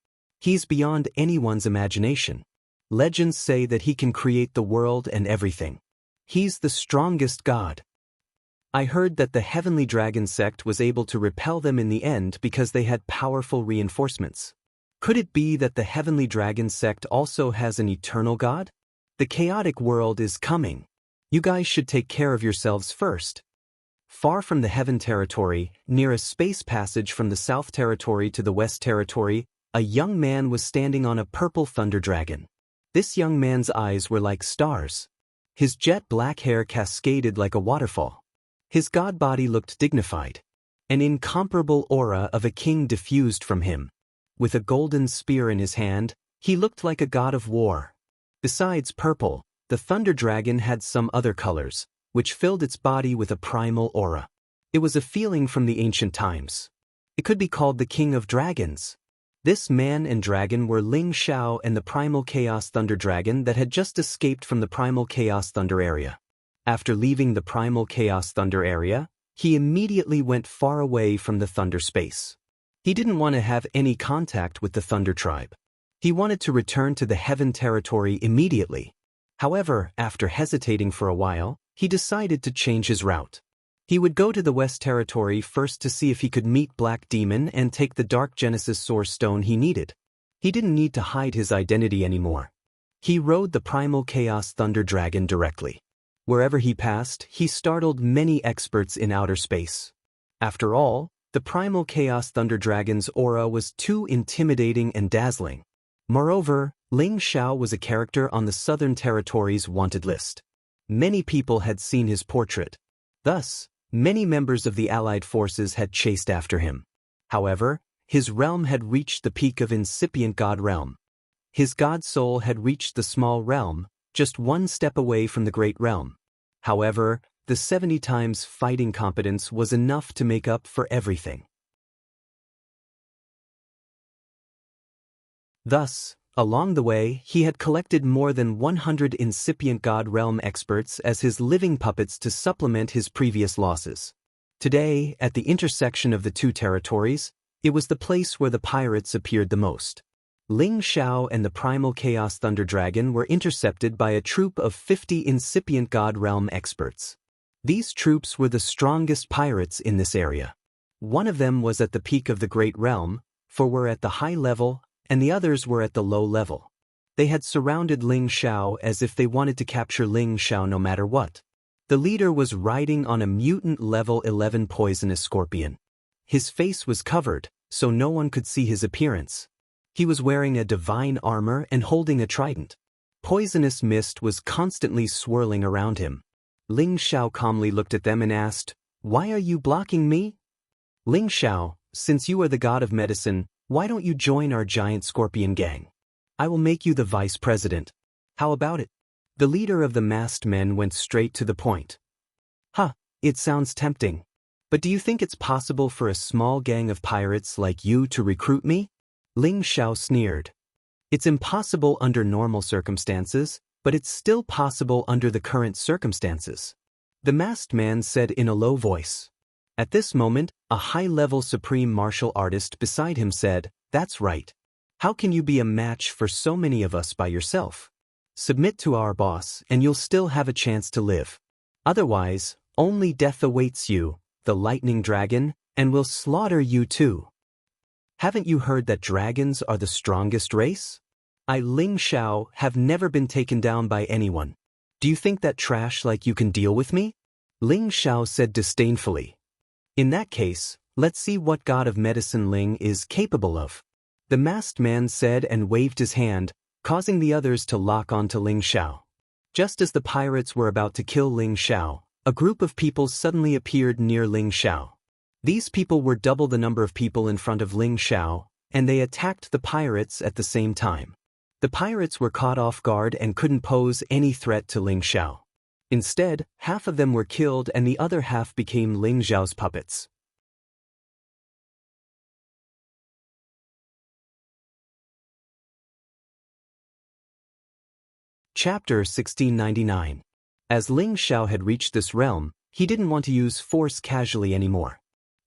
He's beyond anyone's imagination. Legends say that he can create the world and everything. He's the strongest God. I heard that the Heavenly Dragon sect was able to repel them in the end because they had powerful reinforcements. Could it be that the Heavenly Dragon sect also has an eternal God? The chaotic world is coming. You guys should take care of yourselves first. Far from the Heaven Territory, near a space passage from the South Territory to the West Territory, a young man was standing on a purple thunder dragon. This young man's eyes were like stars. His jet black hair cascaded like a waterfall. His god body looked dignified. An incomparable aura of a king diffused from him. With a golden spear in his hand, he looked like a god of war. Besides purple, the thunder dragon had some other colors, which filled its body with a primal aura. It was a feeling from the ancient times. It could be called the King of Dragons. This man and dragon were Ling Xiao and the Primal Chaos Thunder Dragon that had just escaped from the Primal Chaos Thunder area. After leaving the Primal Chaos Thunder area, he immediately went far away from the Thunder space. He didn't want to have any contact with the Thunder tribe. He wanted to return to the Heaven Territory immediately. However, after hesitating for a while, he decided to change his route. He would go to the West Territory first to see if he could meet Black Demon and take the Dark Genesis Source Stone he needed. He didn't need to hide his identity anymore. He rode the Primal Chaos Thunder Dragon directly. Wherever he passed, he startled many experts in outer space. After all, the Primal Chaos Thunder Dragon's aura was too intimidating and dazzling. Moreover, Ling Xiao was a character on the Southern Territory's wanted list. Many people had seen his portrait. Thus, many members of the Allied forces had chased after him. However, his realm had reached the peak of incipient God realm. His god soul had reached the small realm, just one step away from the great realm. However, the 70 times fighting competence was enough to make up for everything. Thus, along the way, he had collected more than 100 incipient God realm experts as his living puppets to supplement his previous losses. Today, at the intersection of the two territories, it was the place where the pirates appeared the most. Ling Xiao and the Primal Chaos Thunder Dragon were intercepted by a troop of 50 incipient God realm experts. These troops were the strongest pirates in this area. One of them was at the peak of the Great Realm, for were at the high level, and the others were at the low level. They had surrounded Ling Xiao as if they wanted to capture Ling Xiao no matter what. The leader was riding on a mutant level 11 poisonous scorpion. His face was covered, so no one could see his appearance. He was wearing a divine armor and holding a trident. Poisonous mist was constantly swirling around him. Ling Xiao calmly looked at them and asked, "Why are you blocking me?" "Ling Xiao, since you are the god of medicine, why don't you join our giant scorpion gang? I will make you the vice president. How about it?" The leader of the masked men went straight to the point. It sounds tempting. But do you think it's possible for a small gang of pirates like you to recruit me?" Ling Xiao sneered. "It's impossible under normal circumstances, but it's still possible under the current circumstances," the masked man said in a low voice. At this moment, a high-level supreme martial artist beside him said, "That's right. How can you be a match for so many of us by yourself? Submit to our boss and you'll still have a chance to live. Otherwise, only death awaits you, the lightning dragon, and will slaughter you too. Haven't you heard that dragons are the strongest race? I, Ling Xiao, have never been taken down by anyone. Do you think that trash like you can deal with me?" Ling Xiao said disdainfully. "In that case, let's see what god of medicine Ling is capable of," the masked man said and waved his hand, causing the others to lock onto Ling Xiao. Just as the pirates were about to kill Ling Xiao, a group of people suddenly appeared near Ling Xiao. These people were double the number of people in front of Ling Xiao, and they attacked the pirates at the same time. The pirates were caught off guard and couldn't pose any threat to Ling Xiao. Instead, half of them were killed and the other half became Ling Xiao's puppets. Chapter 1699. As Ling Xiao had reached this realm, he didn't want to use force casually anymore.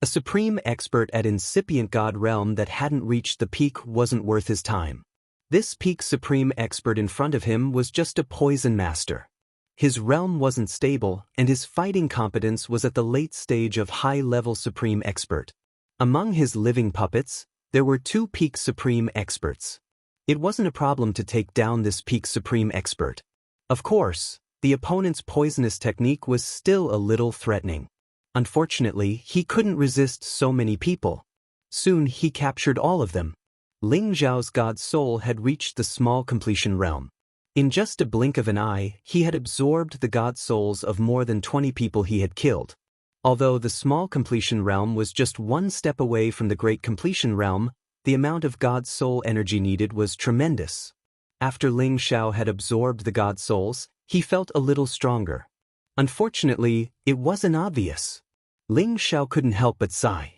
A supreme expert at incipient god realm that hadn't reached the peak wasn't worth his time. This peak supreme expert in front of him was just a poison master. His realm wasn't stable, and his fighting competence was at the late stage of high-level supreme expert. Among his living puppets, there were 2 peak supreme experts. It wasn't a problem to take down this peak supreme expert. Of course, the opponent's poisonous technique was still a little threatening. Unfortunately, he couldn't resist so many people. Soon he captured all of them. Ling Xiao's god soul had reached the small completion realm. In just a blink of an eye, he had absorbed the god souls of more than 20 people he had killed. Although the small completion realm was just one step away from the great completion realm, the amount of god soul energy needed was tremendous. After Ling Xiao had absorbed the god souls, he felt a little stronger. Unfortunately, it wasn't obvious. Ling Xiao couldn't help but sigh.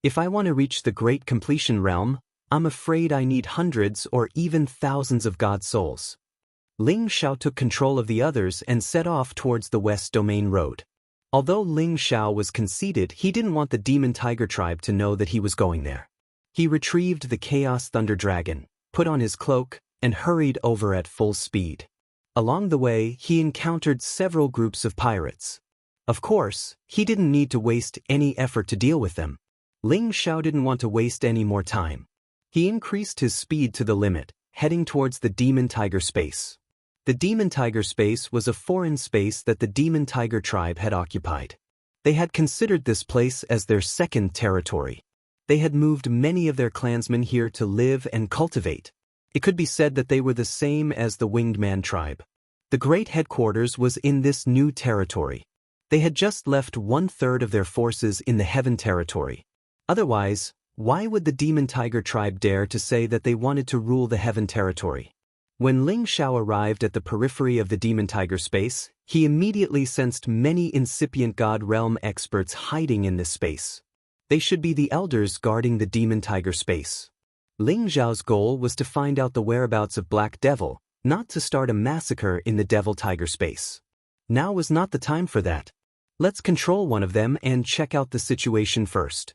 If I want to reach the great completion realm, I'm afraid I need hundreds or even thousands of god souls. Ling Xiao took control of the others and set off towards the West Domain Road. Although Ling Xiao was conceited, he didn't want the Demon Tiger tribe to know that he was going there. He retrieved the Chaos Thunder Dragon, put on his cloak, and hurried over at full speed. Along the way, he encountered several groups of pirates. Of course, he didn't need to waste any effort to deal with them. Ling Xiao didn't want to waste any more time. He increased his speed to the limit, heading towards the Demon Tiger space. The Demon Tiger space was a foreign space that the Demon Tiger tribe had occupied. They had considered this place as their second territory. They had moved many of their clansmen here to live and cultivate. It could be said that they were the same as the Winged Man tribe. The great headquarters was in this new territory. They had just left 1/3 of their forces in the Heaven territory. Otherwise, why would the Demon Tiger tribe dare to say that they wanted to rule the Heaven territory? When Ling Xiao arrived at the periphery of the Demon Tiger space, he immediately sensed many incipient god realm experts hiding in this space. They should be the elders guarding the Demon Tiger space. Ling Xiao's goal was to find out the whereabouts of Black Devil, not to start a massacre in the Devil Tiger space. Now was not the time for that. Let's control one of them and check out the situation first.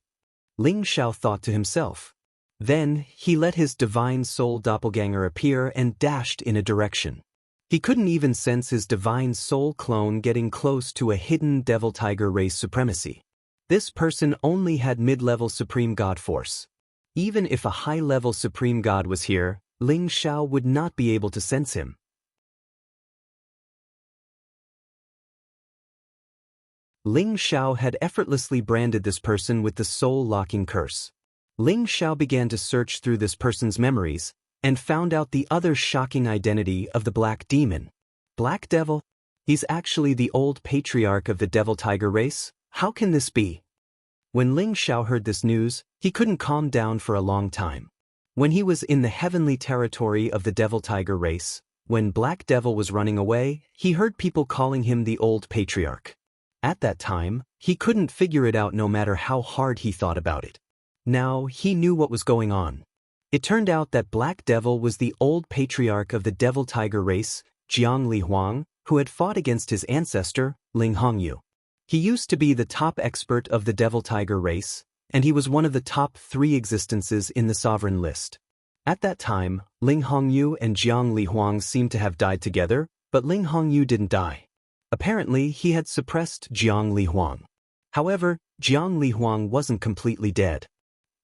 Ling Xiao thought to himself. Then, he let his divine soul doppelganger appear and dashed in a direction. He couldn't even sense his divine soul clone getting close to a hidden Devil Tiger race supremacy. This person only had mid-level supreme god force. Even if a high-level supreme god was here, Ling Xiao would not be able to sense him. Ling Xiao had effortlessly branded this person with the soul-locking curse. Ling Xiao began to search through this person's memories, and found out the other shocking identity of the Black Demon. Black Devil? He's actually the old patriarch of the Devil Tiger race? How can this be? When Ling Xiao heard this news, he couldn't calm down for a long time. When he was in the heavenly territory of the Devil Tiger race, when Black Devil was running away, he heard people calling him the old patriarch. At that time, he couldn't figure it out no matter how hard he thought about it. Now, he knew what was going on. It turned out that Black Devil was the old patriarch of the Devil Tiger race, Jiang Li Huang, who had fought against his ancestor, Ling Hongyu. He used to be the top expert of the Devil Tiger race, and he was one of the top 3 existences in the sovereign list. At that time, Ling Hongyu and Jiang Li Huang seemed to have died together, but Ling Hongyu didn't die. Apparently, he had suppressed Jiang Li Huang. However, Jiang Li Huang wasn't completely dead.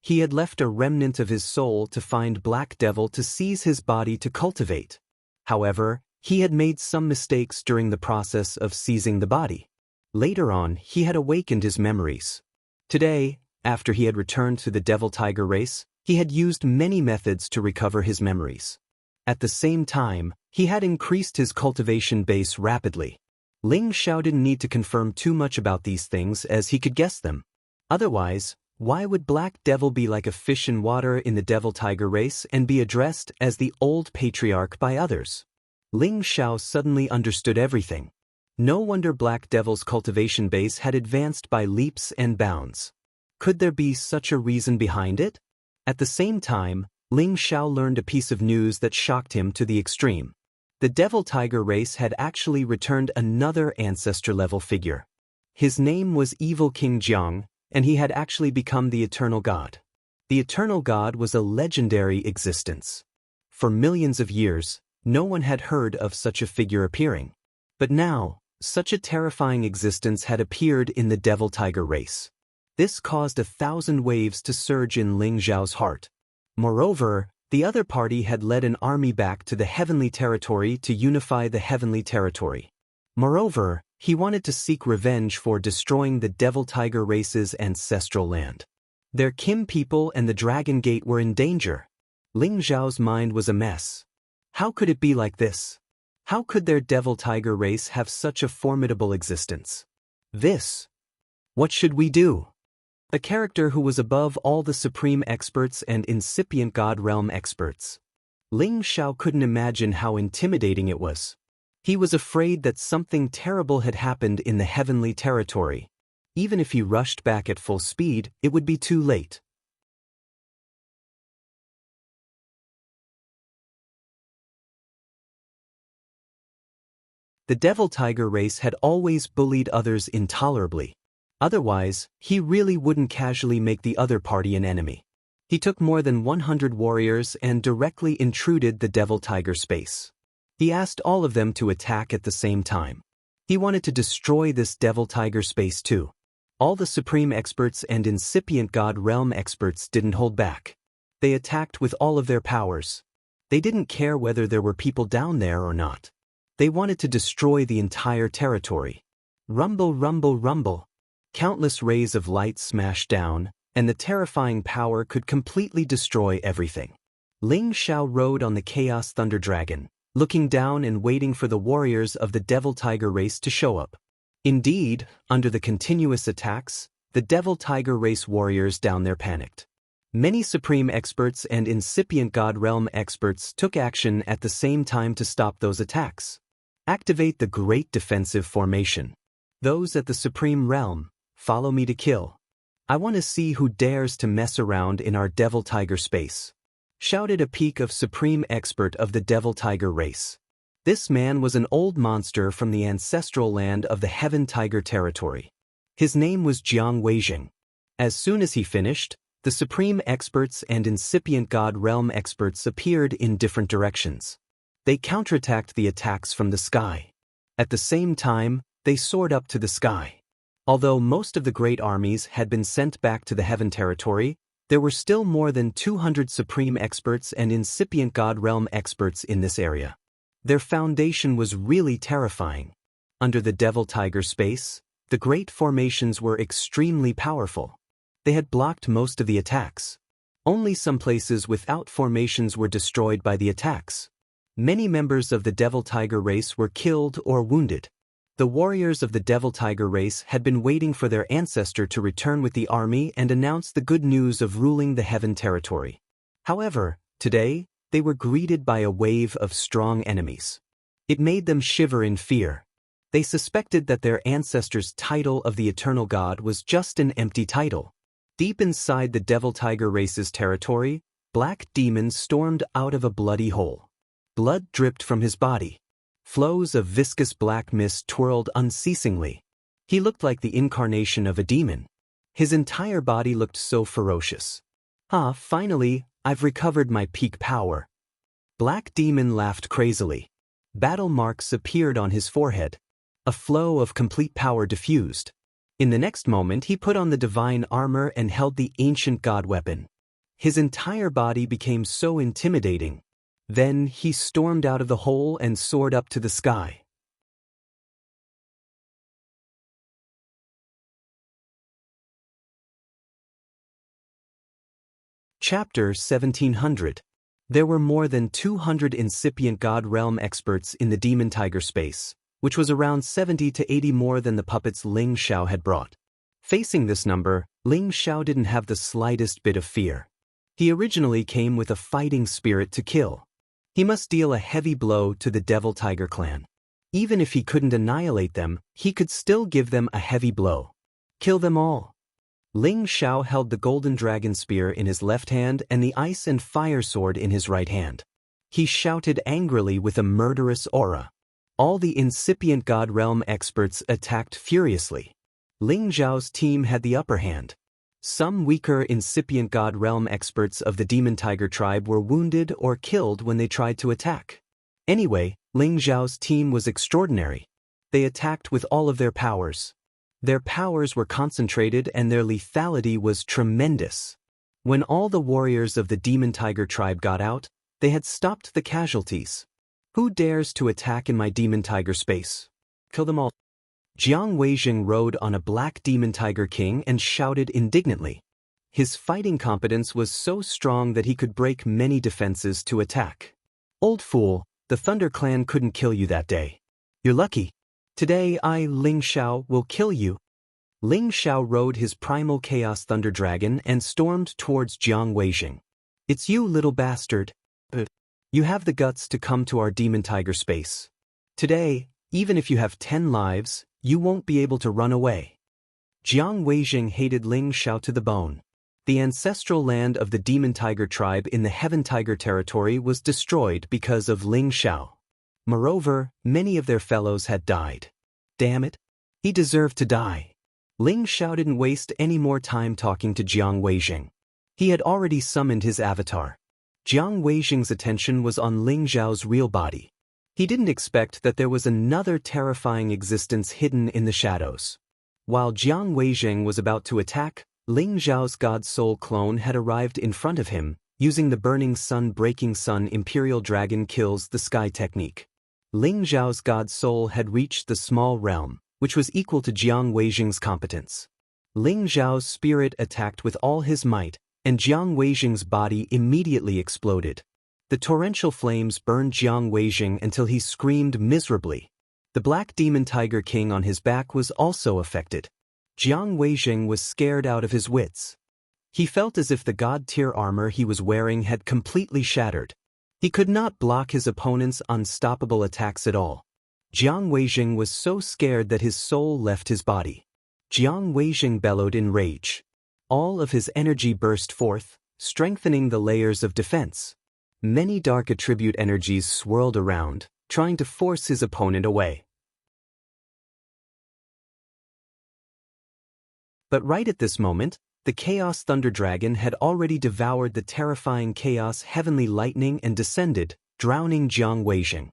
He had left a remnant of his soul to find Black Devil to seize his body to cultivate. However, he had made some mistakes during the process of seizing the body. Later on, he had awakened his memories. Today, after he had returned to the Devil Tiger race, he had used many methods to recover his memories. At the same time, He had increased his cultivation base rapidly. Ling Xiao didn't need to confirm too much about these things as he could guess them. Otherwise, why would Black Devil be like a fish in water in the Devil-Tiger race and be addressed as the old patriarch by others? Ling Xiao suddenly understood everything. No wonder Black Devil's cultivation base had advanced by leaps and bounds. Could there be such a reason behind it? At the same time, Ling Xiao learned a piece of news that shocked him to the extreme. The Devil-Tiger race had actually returned another ancestor-level figure. His name was Evil King Jiang, and he had actually become the Eternal God. The Eternal God was a legendary existence. For millions of years, no one had heard of such a figure appearing. But now, such a terrifying existence had appeared in the Devil-Tiger race. This caused 1,000 waves to surge in Ling Xiao's heart. Moreover, the other party had led an army back to the Heavenly Territory to unify the Heavenly Territory. Moreover, he wanted to seek revenge for destroying the Devil-Tiger race's ancestral land. Their Kim people and the Dragon Gate were in danger. Ling Xiao's mind was a mess. How could it be like this? How could their Devil-Tiger race have such a formidable existence? What should we do? A character who was above all the supreme experts and incipient God realm experts. Ling Xiao couldn't imagine how intimidating it was. He was afraid that something terrible had happened in the Heavenly Territory. Even if he rushed back at full speed, it would be too late. The Devil-Tiger race had always bullied others intolerably. Otherwise, he really wouldn't casually make the other party an enemy. He took more than 100 warriors and directly intruded the Devil-Tiger space. He asked all of them to attack at the same time. He wanted to destroy this Devil-Tiger space too. All the supreme experts and incipient God realm experts didn't hold back. They attacked with all of their powers. They didn't care whether there were people down there or not. They wanted to destroy the entire territory. Rumble, rumble, rumble. Countless rays of light smashed down, and the terrifying power could completely destroy everything. Ling Xiao rode on the Chaos Thunder Dragon, looking down and waiting for the warriors of the Devil-Tiger race to show up. Indeed, under the continuous attacks, the Devil-Tiger race warriors down there panicked. Many supreme experts and incipient God realm experts took action at the same time to stop those attacks. Activate the Great Defensive Formation. Those at the Supreme Realm, follow me to kill. I want to see who dares to mess around in our Devil-Tiger space. Shouted a peak of supreme expert of the Devil-Tiger race. This man was an old monster from the ancestral land of the Heaven-Tiger territory. His name was Jiang Weijing. As soon as he finished, the supreme experts and incipient God realm experts appeared in different directions. They counterattacked the attacks from the sky. At the same time, they soared up to the sky. Although most of the great armies had been sent back to the Heaven territory, there were still more than 200 supreme experts and incipient God realm experts in this area. Their foundation was really terrifying. Under the Devil-Tiger space, the great formations were extremely powerful. They had blocked most of the attacks. Only some places without formations were destroyed by the attacks. Many members of the Devil-Tiger race were killed or wounded. The warriors of the Devil-Tiger race had been waiting for their ancestor to return with the army and announce the good news of ruling the Heaven territory. However, today, they were greeted by a wave of strong enemies. It made them shiver in fear. They suspected that their ancestor's title of the Eternal God was just an empty title. Deep inside the Devil-Tiger race's territory, Black Demon stormed out of a bloody hole. Blood dripped from his body. Flows of viscous black mist twirled unceasingly. He looked like the incarnation of a demon. His entire body looked so ferocious. Finally, I've recovered my peak power. Black Demon laughed crazily. Battle marks appeared on his forehead. A flow of complete power diffused. In the next moment he put on the divine armor and held the ancient god weapon. His entire body became so intimidating. Then he stormed out of the hole and soared up to the sky. Chapter 1700. There were more than 200 incipient God Realm experts in the Demon Tiger space, which was around 70 to 80 more than the puppets Ling Xiao had brought. Facing this number, Ling Xiao didn't have the slightest bit of fear. He originally came with a fighting spirit to kill. He must deal a heavy blow to the Devil Tiger clan. Even if he couldn't annihilate them, he could still give them a heavy blow. Kill them all. Ling Xiao held the golden dragon spear in his left hand and the ice and fire sword in his right hand. He shouted angrily with a murderous aura. All the incipient God Realm experts attacked furiously. Ling Xiao's team had the upper hand. Some weaker incipient God Realm experts of the Demon Tiger tribe were wounded or killed when they tried to attack. Anyway, Ling Xiao's team was extraordinary. They attacked with all of their powers. Their powers were concentrated and their lethality was tremendous. When all the warriors of the Demon Tiger tribe got out, they had stopped the casualties. Who dares to attack in my Demon Tiger space? Kill them all. Jiang Weijing rode on a black Demon Tiger King and shouted indignantly. His fighting competence was so strong that he could break many defenses to attack. Old fool, the Thunder Clan couldn't kill you that day. You're lucky. Today I, Ling Xiao, will kill you. Ling Xiao rode his primal Chaos Thunder Dragon and stormed towards Jiang Weijing. It's you, little bastard. You have the guts to come to our Demon Tiger space. Today, even if you have 10 lives, you won't be able to run away. Jiang Weijing hated Ling Xiao to the bone. The ancestral land of the Demon Tiger tribe in the Heaven Tiger territory was destroyed because of Ling Xiao. Moreover, many of their fellows had died. Damn it. He deserved to die. Ling Xiao didn't waste any more time talking to Jiang Weijing. He had already summoned his avatar. Jiang Weijing's attention was on Ling Xiao's real body. He didn't expect that there was another terrifying existence hidden in the shadows. While Jiang Weijing was about to attack, Ling Xiao's God Soul clone had arrived in front of him, using the Burning Sun Breaking Sun Imperial Dragon Kills the Sky technique. Ling Xiao's God Soul had reached the small realm, which was equal to Jiang Weijing's competence. Ling Xiao's spirit attacked with all his might, and Jiang Weijing's body immediately exploded. The torrential flames burned Jiang Weijing until he screamed miserably. The Black Demon Tiger King on his back was also affected. Jiang Weijing was scared out of his wits. He felt as if the God-tier armor he was wearing had completely shattered. He could not block his opponent's unstoppable attacks at all. Jiang Weijing was so scared that his soul left his body. Jiang Weijing bellowed in rage. All of his energy burst forth, strengthening the layers of defense. Many dark attribute energies swirled around, trying to force his opponent away. But right at this moment, the Chaos Thunder Dragon had already devoured the terrifying Chaos Heavenly Lightning and descended, drowning Jiang Weijing.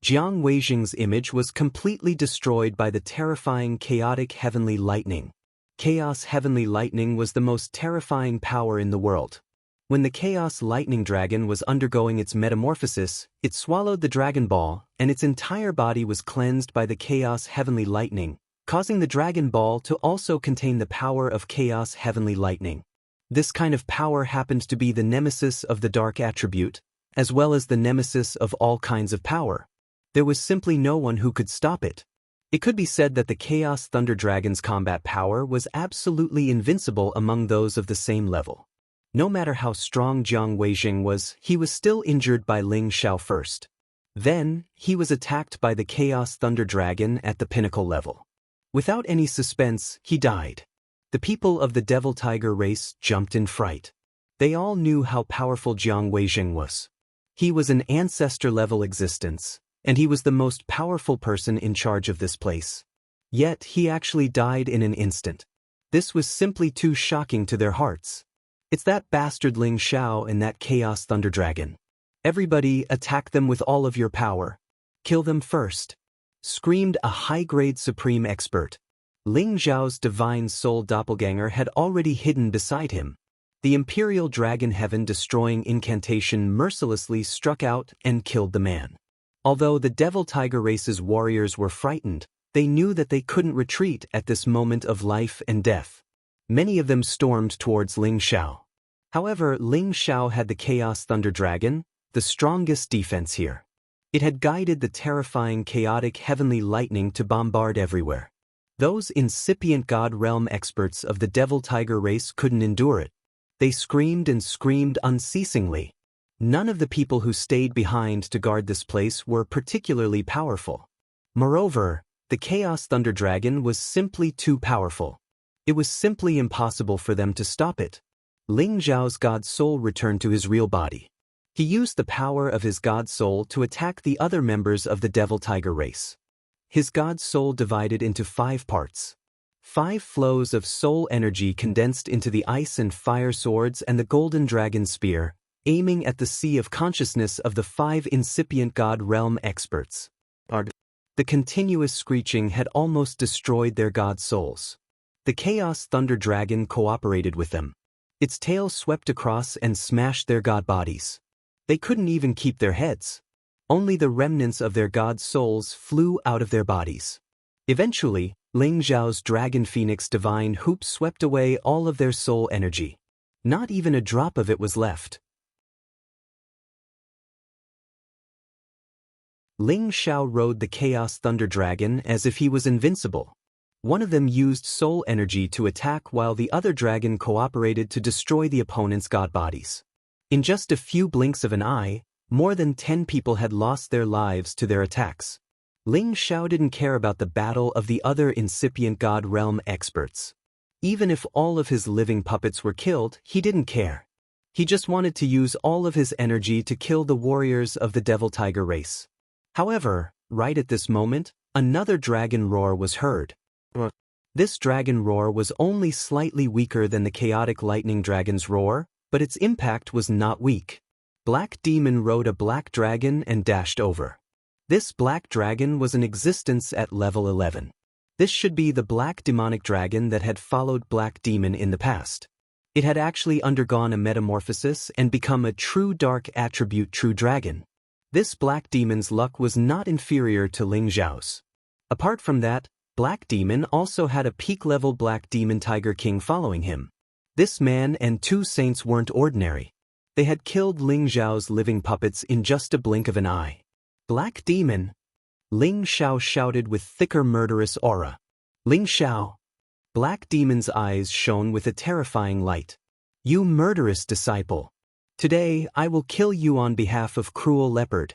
Jiang Weijing's image was completely destroyed by the terrifying Chaotic Heavenly Lightning. Chaos Heavenly Lightning was the most terrifying power in the world. When the Chaos Lightning Dragon was undergoing its metamorphosis, it swallowed the Dragon Ball, and its entire body was cleansed by the Chaos Heavenly Lightning, causing the Dragon Ball to also contain the power of Chaos Heavenly Lightning. This kind of power happened to be the nemesis of the Dark Attribute, as well as the nemesis of all kinds of power. There was simply no one who could stop it. It could be said that the Chaos Thunder Dragon's combat power was absolutely invincible among those of the same level. No matter how strong Jiang Weijing was, he was still injured by Ling Xiao first. Then, he was attacked by the Chaos Thunder Dragon at the pinnacle level. Without any suspense, he died. The people of the Devil Tiger race jumped in fright. They all knew how powerful Jiang Weijing was. He was an ancestor-level existence, and he was the most powerful person in charge of this place. Yet, he actually died in an instant. This was simply too shocking to their hearts. It's that bastard Ling Xiao and that Chaos Thunder Dragon. Everybody, attack them with all of your power. Kill them first, screamed a high-grade supreme expert. Ling Xiao's divine soul doppelganger had already hidden beside him. The Imperial Dragon Heaven-destroying incantation mercilessly struck out and killed the man. Although the Devil Tiger race's warriors were frightened, they knew that they couldn't retreat at this moment of life and death. Many of them stormed towards Ling Xiao. However, Ling Xiao had the Chaos Thunder Dragon, the strongest defense here. It had guided the terrifying chaotic heavenly lightning to bombard everywhere. Those incipient god realm experts of the devil tiger race couldn't endure it. They screamed and screamed unceasingly. None of the people who stayed behind to guard this place were particularly powerful. Moreover, the Chaos Thunder Dragon was simply too powerful. It was simply impossible for them to stop it. Ling Zhao's god soul returned to his real body. He used the power of his god soul to attack the other members of the devil tiger race. His god soul divided into 5 parts. 5 flows of soul energy condensed into the ice and fire swords and the golden dragon spear, aiming at the sea of consciousness of the 5 incipient god realm experts. The continuous screeching had almost destroyed their god souls. The Chaos Thunder Dragon cooperated with them. Its tail swept across and smashed their god bodies. They couldn't even keep their heads. Only the remnants of their god souls flew out of their bodies. Eventually, Ling Zhao's Dragon Phoenix Divine Hoop swept away all of their soul energy. Not even a drop of it was left. Ling Xiao rode the Chaos Thunder Dragon as if he was invincible. One of them used soul energy to attack while the other dragon cooperated to destroy the opponent's god bodies. In just a few blinks of an eye, more than 10 people had lost their lives to their attacks. Ling Xiao didn't care about the battle of the other incipient god realm experts. Even if all of his living puppets were killed, he didn't care. He just wanted to use all of his energy to kill the warriors of the devil tiger race. However, right at this moment, another dragon roar was heard. This dragon roar was only slightly weaker than the chaotic lightning dragon's roar, but its impact was not weak. Black Demon rode a black dragon and dashed over. This black dragon was in existence at level 11. This should be the black demonic dragon that had followed Black Demon in the past. It had actually undergone a metamorphosis and become a true dark attribute true dragon. This Black Demon's luck was not inferior to Ling Zhao's. Apart from that, Black Demon also had a peak-level Black Demon Tiger King following him. This man and 2 saints weren't ordinary. They had killed Ling Zhao's living puppets in just a blink of an eye. Black Demon? Ling Xiao shouted with thicker murderous aura. Ling Xiao! Black Demon's eyes shone with a terrifying light. You murderous disciple! Today I will kill you on behalf of Cruel Leopard.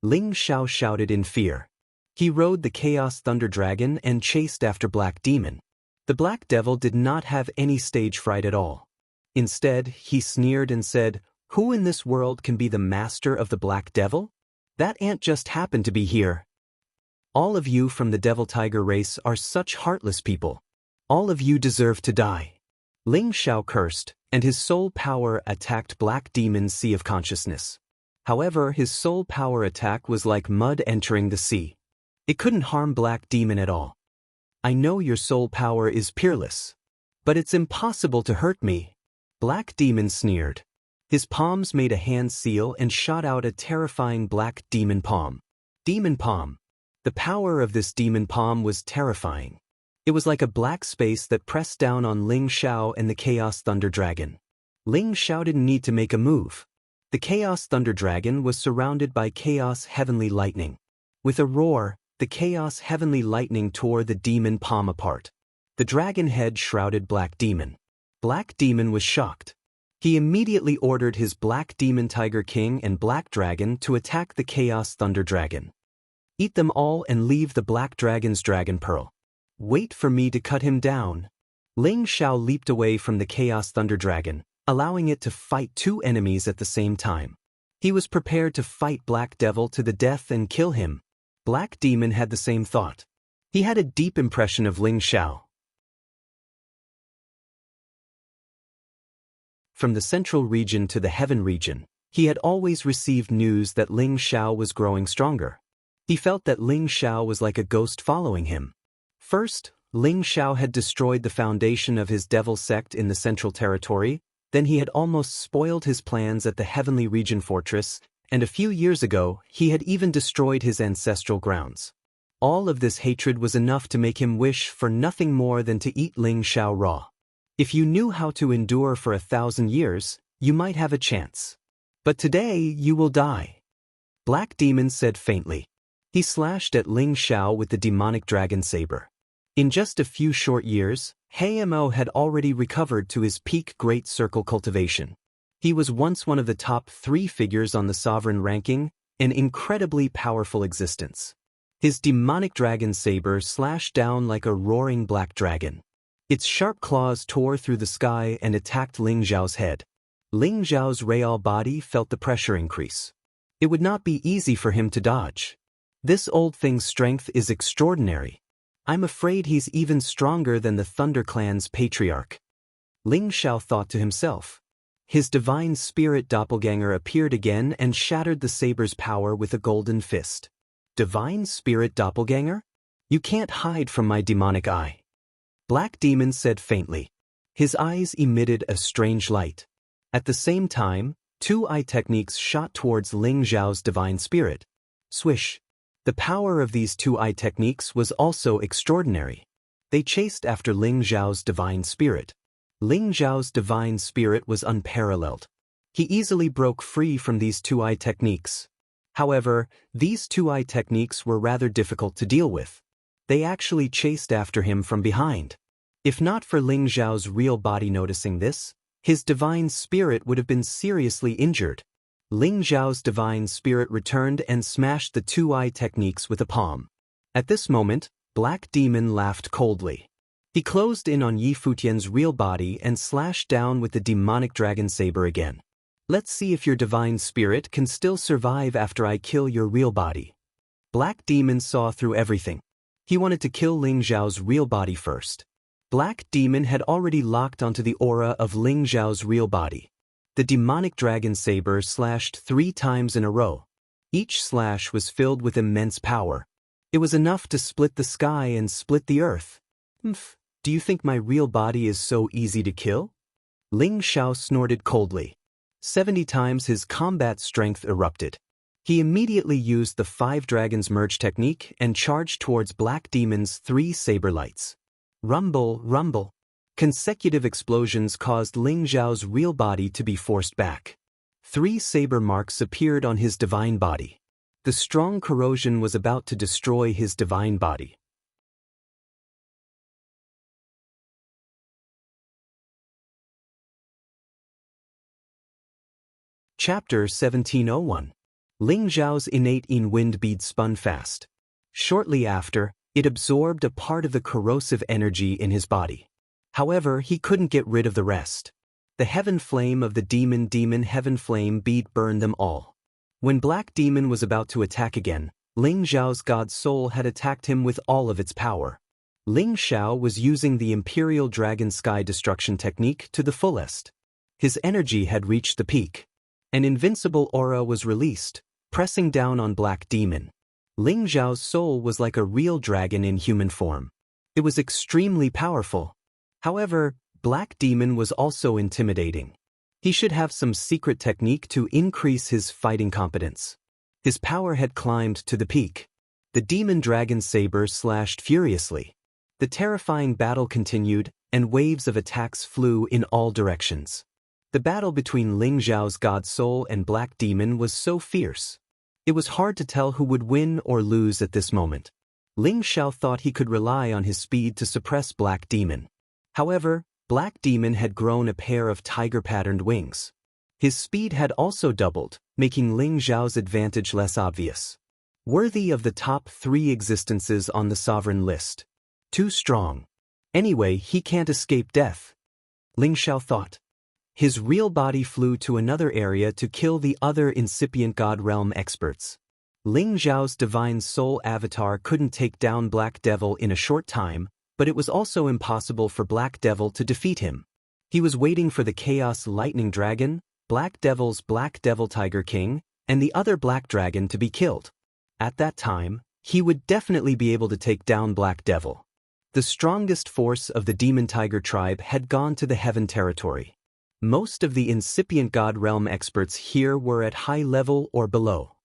Ling Xiao shouted in fear. He rode the Chaos Thunder Dragon and chased after Black Demon. The Black Devil did not have any stage fright at all. Instead, he sneered and said, "Who in this world can be the master of the Black Devil? That ant just happened to be here. All of you from the Devil Tiger race are such heartless people. All of you deserve to die." Ling Xiao cursed, and his soul power attacked Black Demon's Sea of Consciousness. However, his soul power attack was like mud entering the sea. It couldn't harm Black Demon at all. I know your soul power is peerless. But it's impossible to hurt me. Black Demon sneered. His palms made a hand seal and shot out a terrifying Black Demon Palm. Demon Palm. The power of this Demon Palm was terrifying. It was like a black space that pressed down on Ling Xiao and the Chaos Thunder Dragon. Ling Xiao didn't need to make a move. The Chaos Thunder Dragon was surrounded by Chaos Heavenly Lightning. With a roar, the Chaos Heavenly Lightning tore the Demon Palm apart. The dragon head shrouded Black Demon. Black Demon was shocked. He immediately ordered his Black Demon Tiger King and Black Dragon to attack the Chaos Thunder Dragon. Eat them all and leave the Black Dragon's Dragon Pearl. Wait for me to cut him down. Ling Xiao leaped away from the Chaos Thunder Dragon, allowing it to fight 2 enemies at the same time. He was prepared to fight Black Devil to the death and kill him. Black Demon had the same thought. He had a deep impression of Ling Xiao. From the central region to the heaven region, he had always received news that Ling Xiao was growing stronger. He felt that Ling Xiao was like a ghost following him. First, Ling Xiao had destroyed the foundation of his devil sect in the central territory, then he had almost spoiled his plans at the heavenly region fortress, and a few years ago he had even destroyed his ancestral grounds. All of this hatred was enough to make him wish for nothing more than to eat Ling Xiao raw. If you knew how to endure for 1,000 years, you might have a chance. But today you will die. Black Demon said faintly. He slashed at Ling Xiao with the demonic dragon saber. In just a few short years, Mo had already recovered to his peak Great Circle cultivation. He was once one of the top 3 figures on the sovereign ranking, an incredibly powerful existence. His demonic dragon saber slashed down like a roaring black dragon. Its sharp claws tore through the sky and attacked Ling Xiao's head. Ling Xiao's real body felt the pressure increase. It would not be easy for him to dodge. This old thing's strength is extraordinary. I'm afraid he's even stronger than the Thunder Clan's patriarch. Ling Xiao thought to himself. His divine spirit doppelganger appeared again and shattered the saber's power with a golden fist. Divine spirit doppelganger? You can't hide from my demonic eye. Black Demon said faintly. His eyes emitted a strange light. At the same time, 2 eye techniques shot towards Ling Xiao's divine spirit. Swish. The power of these 2 eye techniques was also extraordinary. They chased after Ling Xiao's divine spirit. Ling Xiao's divine spirit was unparalleled. He easily broke free from these 2 eye techniques. However, these 2 eye techniques were rather difficult to deal with. They actually chased after him from behind. If not for Ling Xiao's real body noticing this, his divine spirit would have been seriously injured. Ling Xiao's divine spirit returned and smashed the 2 eye techniques with a palm. At this moment, Black Demon laughed coldly. He closed in on Yi Futian's real body and slashed down with the demonic dragon saber again. Let's see if your divine spirit can still survive after I kill your real body. Black Demon saw through everything. He wanted to kill Ling Xiao's real body first. Black Demon had already locked onto the aura of Ling Xiao's real body. The demonic dragon saber slashed 3 times in a row. Each slash was filled with immense power. It was enough to split the sky and split the earth. Do you think my real body is so easy to kill? Ling Xiao snorted coldly. 70 times his combat strength erupted. He immediately used the 5 dragons merge technique and charged towards Black Demon's 3 saber lights. Rumble, rumble. Consecutive explosions caused Ling Xiao's real body to be forced back. 3 saber marks appeared on his divine body. The strong corrosion was about to destroy his divine body. Chapter 1701. Ling Xiao's innate Yin wind bead spun fast. Shortly after, it absorbed a part of the corrosive energy in his body. However, he couldn't get rid of the rest. The heaven flame of the demon heaven flame bead burned them all. When Black Demon was about to attack again, Ling Xiao's god soul had attacked him with all of its power. Ling Xiao was using the Imperial Dragon Sky Destruction technique to the fullest. His energy had reached the peak. An invincible aura was released, pressing down on Black Demon. Ling Xiao's soul was like a real dragon in human form. It was extremely powerful. However, Black Demon was also intimidating. He should have some secret technique to increase his fighting competence. His power had climbed to the peak. The demon dragon saber slashed furiously. The terrifying battle continued, and waves of attacks flew in all directions. The battle between Ling Xiao's god soul and Black Demon was so fierce. It was hard to tell who would win or lose at this moment. Ling Xiao thought he could rely on his speed to suppress Black Demon. However, Black Demon had grown a pair of tiger-patterned wings. His speed had also doubled, making Ling Xiao's advantage less obvious. Worthy of the top 3 existences on the sovereign list. Too strong. Anyway, he can't escape death. Ling Xiao thought. His real body flew to another area to kill the other incipient God Realm experts. Ling Xiao's divine soul avatar couldn't take down Black Devil in a short time, but it was also impossible for Black Devil to defeat him. He was waiting for the Chaos Lightning Dragon, Black Devil's Black Devil Tiger King, and the other Black Dragon to be killed. At that time, he would definitely be able to take down Black Devil. The strongest force of the Demon Tiger tribe had gone to the Heaven territory. Most of the incipient God Realm experts here were at high level or below.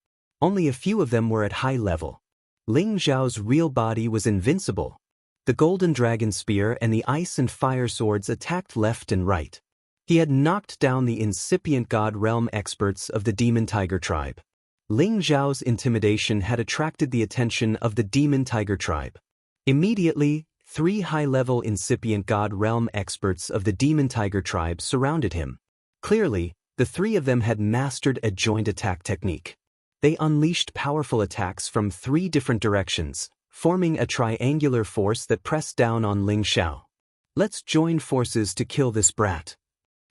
Only a few of them were at high level. Ling Xiao's real body was invincible. The Golden Dragon Spear and the Ice and Fire Swords attacked left and right. He had knocked down the incipient god realm experts of the demon tiger tribe. Ling Zhao's intimidation had attracted the attention of the demon tiger tribe. Immediately, 3 high-level incipient god realm experts of the demon tiger tribe surrounded him. Clearly, the 3 of them had mastered a joint attack technique. They unleashed powerful attacks from 3 different directions, forming a triangular force that pressed down on Ling Zhao. "Let's join forces to kill this brat,"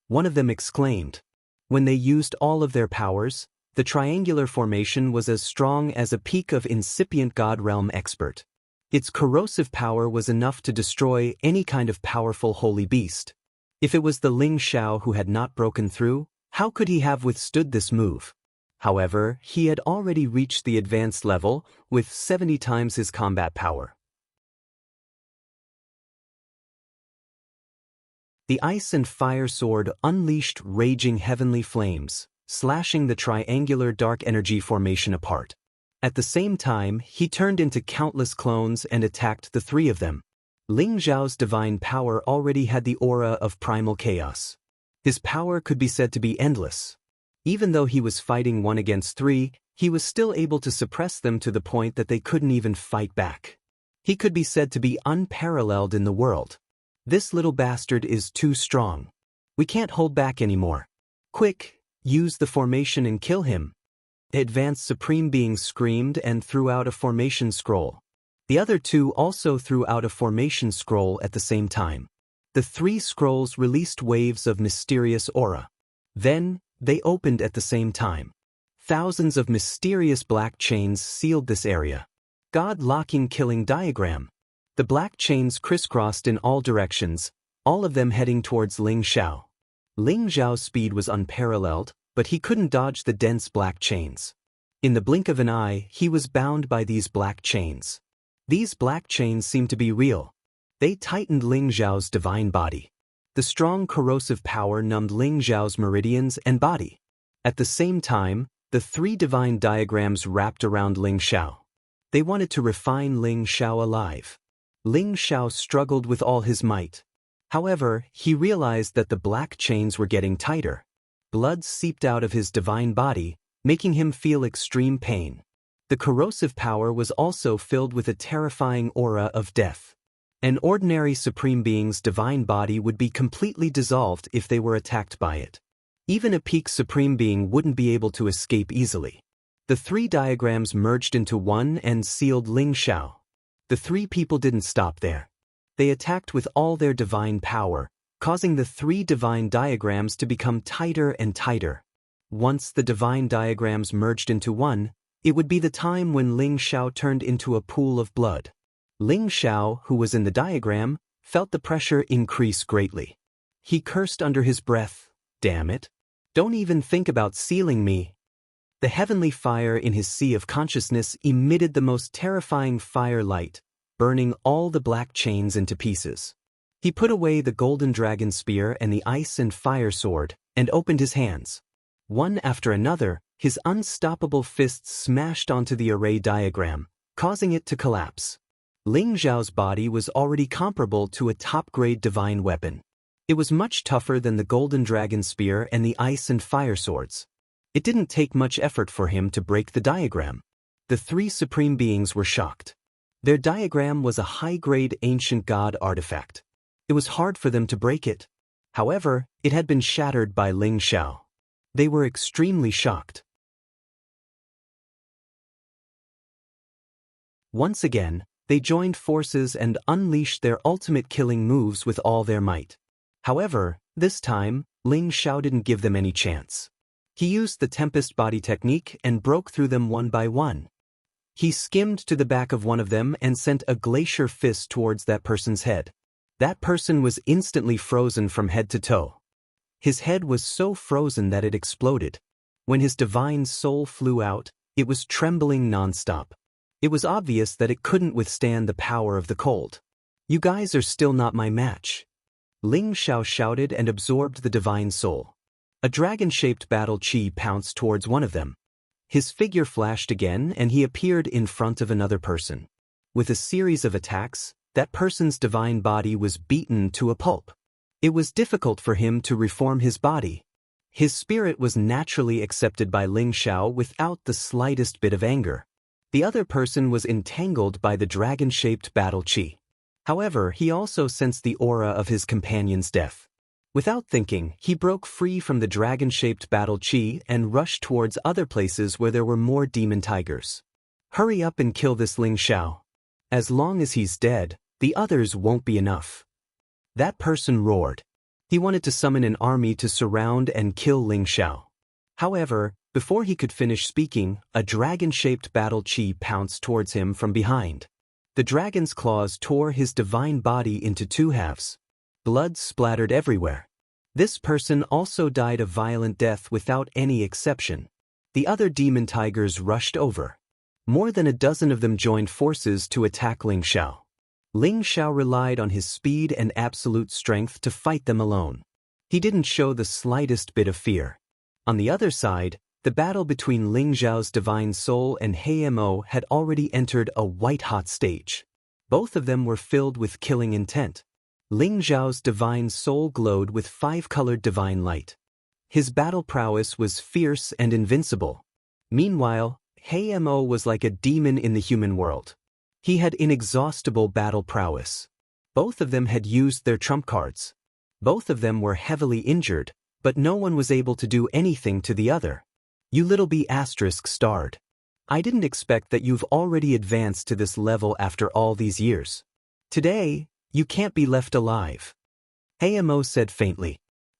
one of them exclaimed. When they used all of their powers, the triangular formation was as strong as a peak of incipient god realm expert. Its corrosive power was enough to destroy any kind of powerful holy beast. If it was the Ling Zhao who had not broken through, how could he have withstood this move? However, he had already reached the advanced level, with 70 times his combat power. The ice and fire sword unleashed raging heavenly flames, slashing the triangular dark energy formation apart. At the same time, he turned into countless clones and attacked the 3 of them. Ling Zhao's divine power already had the aura of primal chaos. His power could be said to be endless. Even though he was fighting 1 against 3, he was still able to suppress them to the point that they couldn't even fight back. He could be said to be unparalleled in the world. "This little bastard is too strong. We can't hold back anymore. Quick, use the formation and kill him." The advanced supreme being screamed and threw out a formation scroll. The other 2 also threw out a formation scroll at the same time. The 3 scrolls released waves of mysterious aura. Then, they opened at the same time. Thousands of mysterious black chains sealed this area. God-locking killing diagram. The black chains crisscrossed in all directions, all of them heading towards Ling Zhao. Ling Zhao's speed was unparalleled, but he couldn't dodge the dense black chains. In the blink of an eye, he was bound by these black chains. These black chains seemed to be real. They tightened Ling Zhao's divine body. The strong corrosive power numbed Ling Zhao's meridians and body. At the same time, the 3 divine diagrams wrapped around Ling Zhao. They wanted to refine Ling Zhao alive. Ling Zhao struggled with all his might. However, he realized that the black chains were getting tighter. Blood seeped out of his divine body, making him feel extreme pain. The corrosive power was also filled with a terrifying aura of death. An ordinary supreme being's divine body would be completely dissolved if they were attacked by it. Even a peak supreme being wouldn't be able to escape easily. The 3 diagrams merged into one and sealed Ling Zhao. The 3 people didn't stop there. They attacked with all their divine power, causing the 3 divine diagrams to become tighter and tighter. Once the divine diagrams merged into one, it would be the time when Ling Zhao turned into a pool of blood. Ling Zhao, who was in the diagram, felt the pressure increase greatly. He cursed under his breath, "Damn it. Don't even think about sealing me." The heavenly fire in his sea of consciousness emitted the most terrifying fire light, burning all the black chains into pieces. He put away the golden dragon spear and the ice and fire sword, and opened his hands. One after another, his unstoppable fists smashed onto the array diagram, causing it to collapse. Ling Zhao's body was already comparable to a top-grade divine weapon. It was much tougher than the golden dragon spear and the ice and fire swords. It didn't take much effort for him to break the diagram. The 3 supreme beings were shocked. Their diagram was a high-grade ancient god artifact. It was hard for them to break it. However, it had been shattered by Ling Zhao. They were extremely shocked. Once again, they joined forces and unleashed their ultimate killing moves with all their might. However, this time, Ling Zhao didn't give them any chance. He used the Tempest Body technique and broke through them one by one. He skimmed to the back of one of them and sent a glacier fist towards that person's head. That person was instantly frozen from head to toe. His head was so frozen that it exploded. When his divine soul flew out, it was trembling nonstop. It was obvious that it couldn't withstand the power of the cold. "You guys are still not my match." Ling Zhao shouted and absorbed the divine soul. A dragon-shaped battle chi pounced towards one of them. His figure flashed again and he appeared in front of another person. With a series of attacks, that person's divine body was beaten to a pulp. It was difficult for him to reform his body. His spirit was naturally accepted by Ling Xiao without the slightest bit of anger. The other person was entangled by the dragon-shaped battle chi. However, he also sensed the aura of his companion's death. Without thinking, he broke free from the dragon-shaped battle chi and rushed towards other places where there were more demon tigers. Hurry up and kill this Ling Xiao. As long as he's dead, the others won't be enough. That person roared. He wanted to summon an army to surround and kill Ling Xiao. However, before he could finish speaking, a dragon-shaped battle chi pounced towards him from behind. The dragon's claws tore his divine body into two halves. Blood splattered everywhere. This person also died a violent death without any exception. The other demon tigers rushed over. More than a dozen of them joined forces to attack Ling Xiao. Ling Xiao relied on his speed and absolute strength to fight them alone. He didn't show the slightest bit of fear. On the other side, the battle between Ling Xiao's divine soul and Hei Mo had already entered a white-hot stage. Both of them were filled with killing intent. Ling Xiao's divine soul glowed with five-colored divine light. His battle prowess was fierce and invincible. Meanwhile, Hei Mo was like a demon in the human world. He had inexhaustible battle prowess. Both of them had used their trump cards. Both of them were heavily injured, but no one was able to do anything to the other. You little b*****. I didn't expect that you've already advanced to this level after all these years. Today, you can't be left alive. Hei Mo said faintly.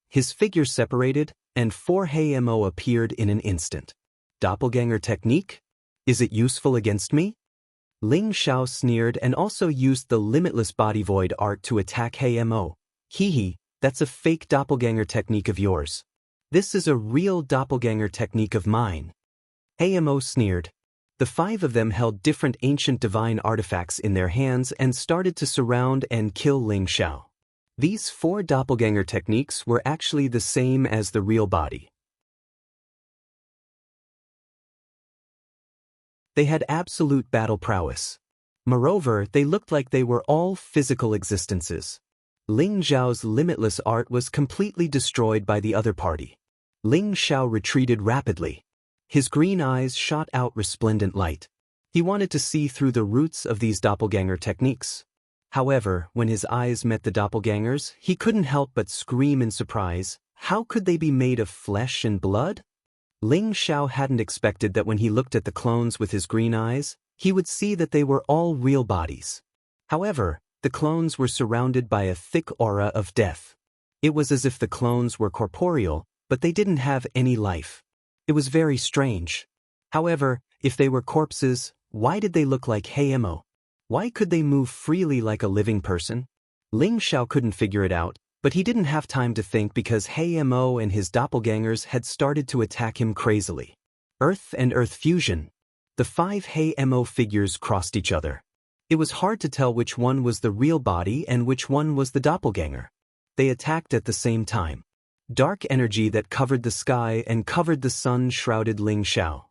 His figure separated, and four Hei Mo appeared in an instant. Doppelganger technique? Is it useful against me? Ling Xiao sneered and also used the limitless body void art to attack Hei Mo. Hee, that's a fake doppelganger technique of yours. This is a real doppelganger technique of mine. Hei Mo sneered. The five of them held different ancient divine artifacts in their hands and started to surround and kill Ling Xiao. These four doppelganger techniques were actually the same as the real body. They had absolute battle prowess. Moreover, they looked like they were all physical existences. Ling Xiao's limitless art was completely destroyed by the other party. Ling Xiao retreated rapidly. His green eyes shot out resplendent light. He wanted to see through the roots of these doppelganger techniques. However, when his eyes met the doppelgangers, he couldn't help but scream in surprise. How could they be made of flesh and blood? Ling Xiao hadn't expected that when he looked at the clones with his green eyes, he would see that they were all real bodies. However, the clones were surrounded by a thick aura of death. It was as if the clones were corporeal, but they didn't have any life. It was very strange. However, if they were corpses, why did they look like Hei Mo? Why could they move freely like a living person? Ling Xiao couldn't figure it out, but he didn't have time to think because Hei Mo and his doppelgangers had started to attack him crazily. Earth and Earth fusion. The five Hei Mo figures crossed each other. It was hard to tell which one was the real body and which one was the doppelganger. They attacked at the same time. Dark energy that covered the sky and covered the sun shrouded Ling Xiao.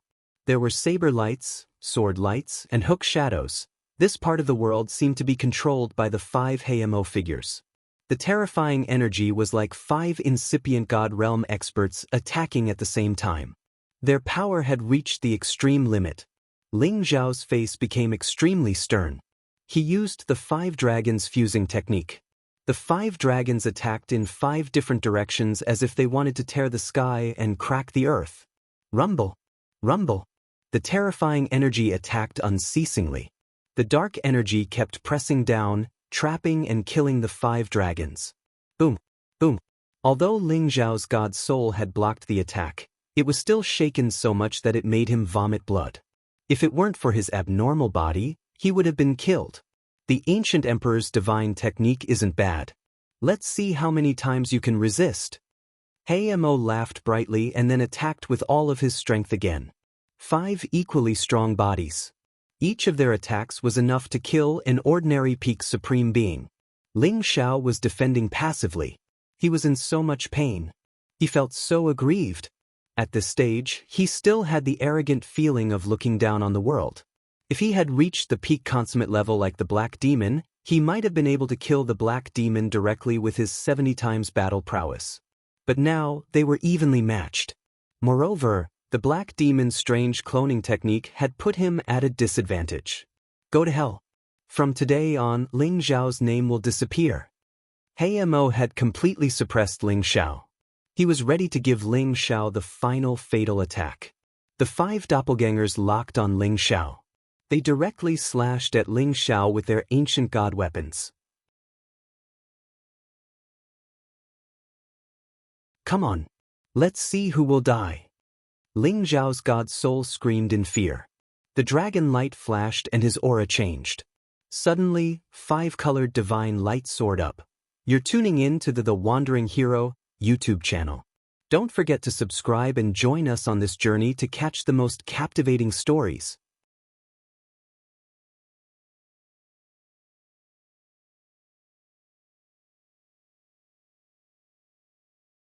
There were saber lights, sword lights, and hook shadows. This part of the world seemed to be controlled by the five Hei Mo figures. The terrifying energy was like five incipient God Realm experts attacking at the same time. Their power had reached the extreme limit. Ling Xiao's face became extremely stern. He used the five dragons fusing technique. The five dragons attacked in five different directions as if they wanted to tear the sky and crack the earth. Rumble! Rumble! The terrifying energy attacked unceasingly. The dark energy kept pressing down, trapping and killing the five dragons. Boom! Boom! Although Ling Xiao's god soul had blocked the attack, it was still shaken so much that it made him vomit blood. If it weren't for his abnormal body, he would have been killed. The ancient emperor's divine technique isn't bad. Let's see how many times you can resist. Hei Mo laughed brightly and then attacked with all of his strength again. Five equally strong bodies. Each of their attacks was enough to kill an ordinary peak supreme being. Ling Xiao was defending passively. He was in so much pain. He felt so aggrieved. At this stage, he still had the arrogant feeling of looking down on the world. If he had reached the peak consummate level like the Black Demon, He might have been able to kill the black demon directly with his 70 times battle prowess. But now, they were evenly matched. Moreover, the black demon's strange cloning technique had put him at a disadvantage. Go to hell. From today on, Ling Xiao's name will disappear. He Mo had completely suppressed Ling Xiao. He was ready to give Ling Xiao the final fatal attack. The 5 doppelgangers locked on Ling Xiao. They directly slashed at Ling Xiao with their ancient god weapons. Come on. Let's see who will die. Ling Xiao's god soul screamed in fear. The dragon light flashed and his aura changed. Suddenly, 5-colored divine light soared up. You're tuning in to the Wandering Hero YouTube channel. Don't forget to subscribe and join us on this journey to catch the most captivating stories.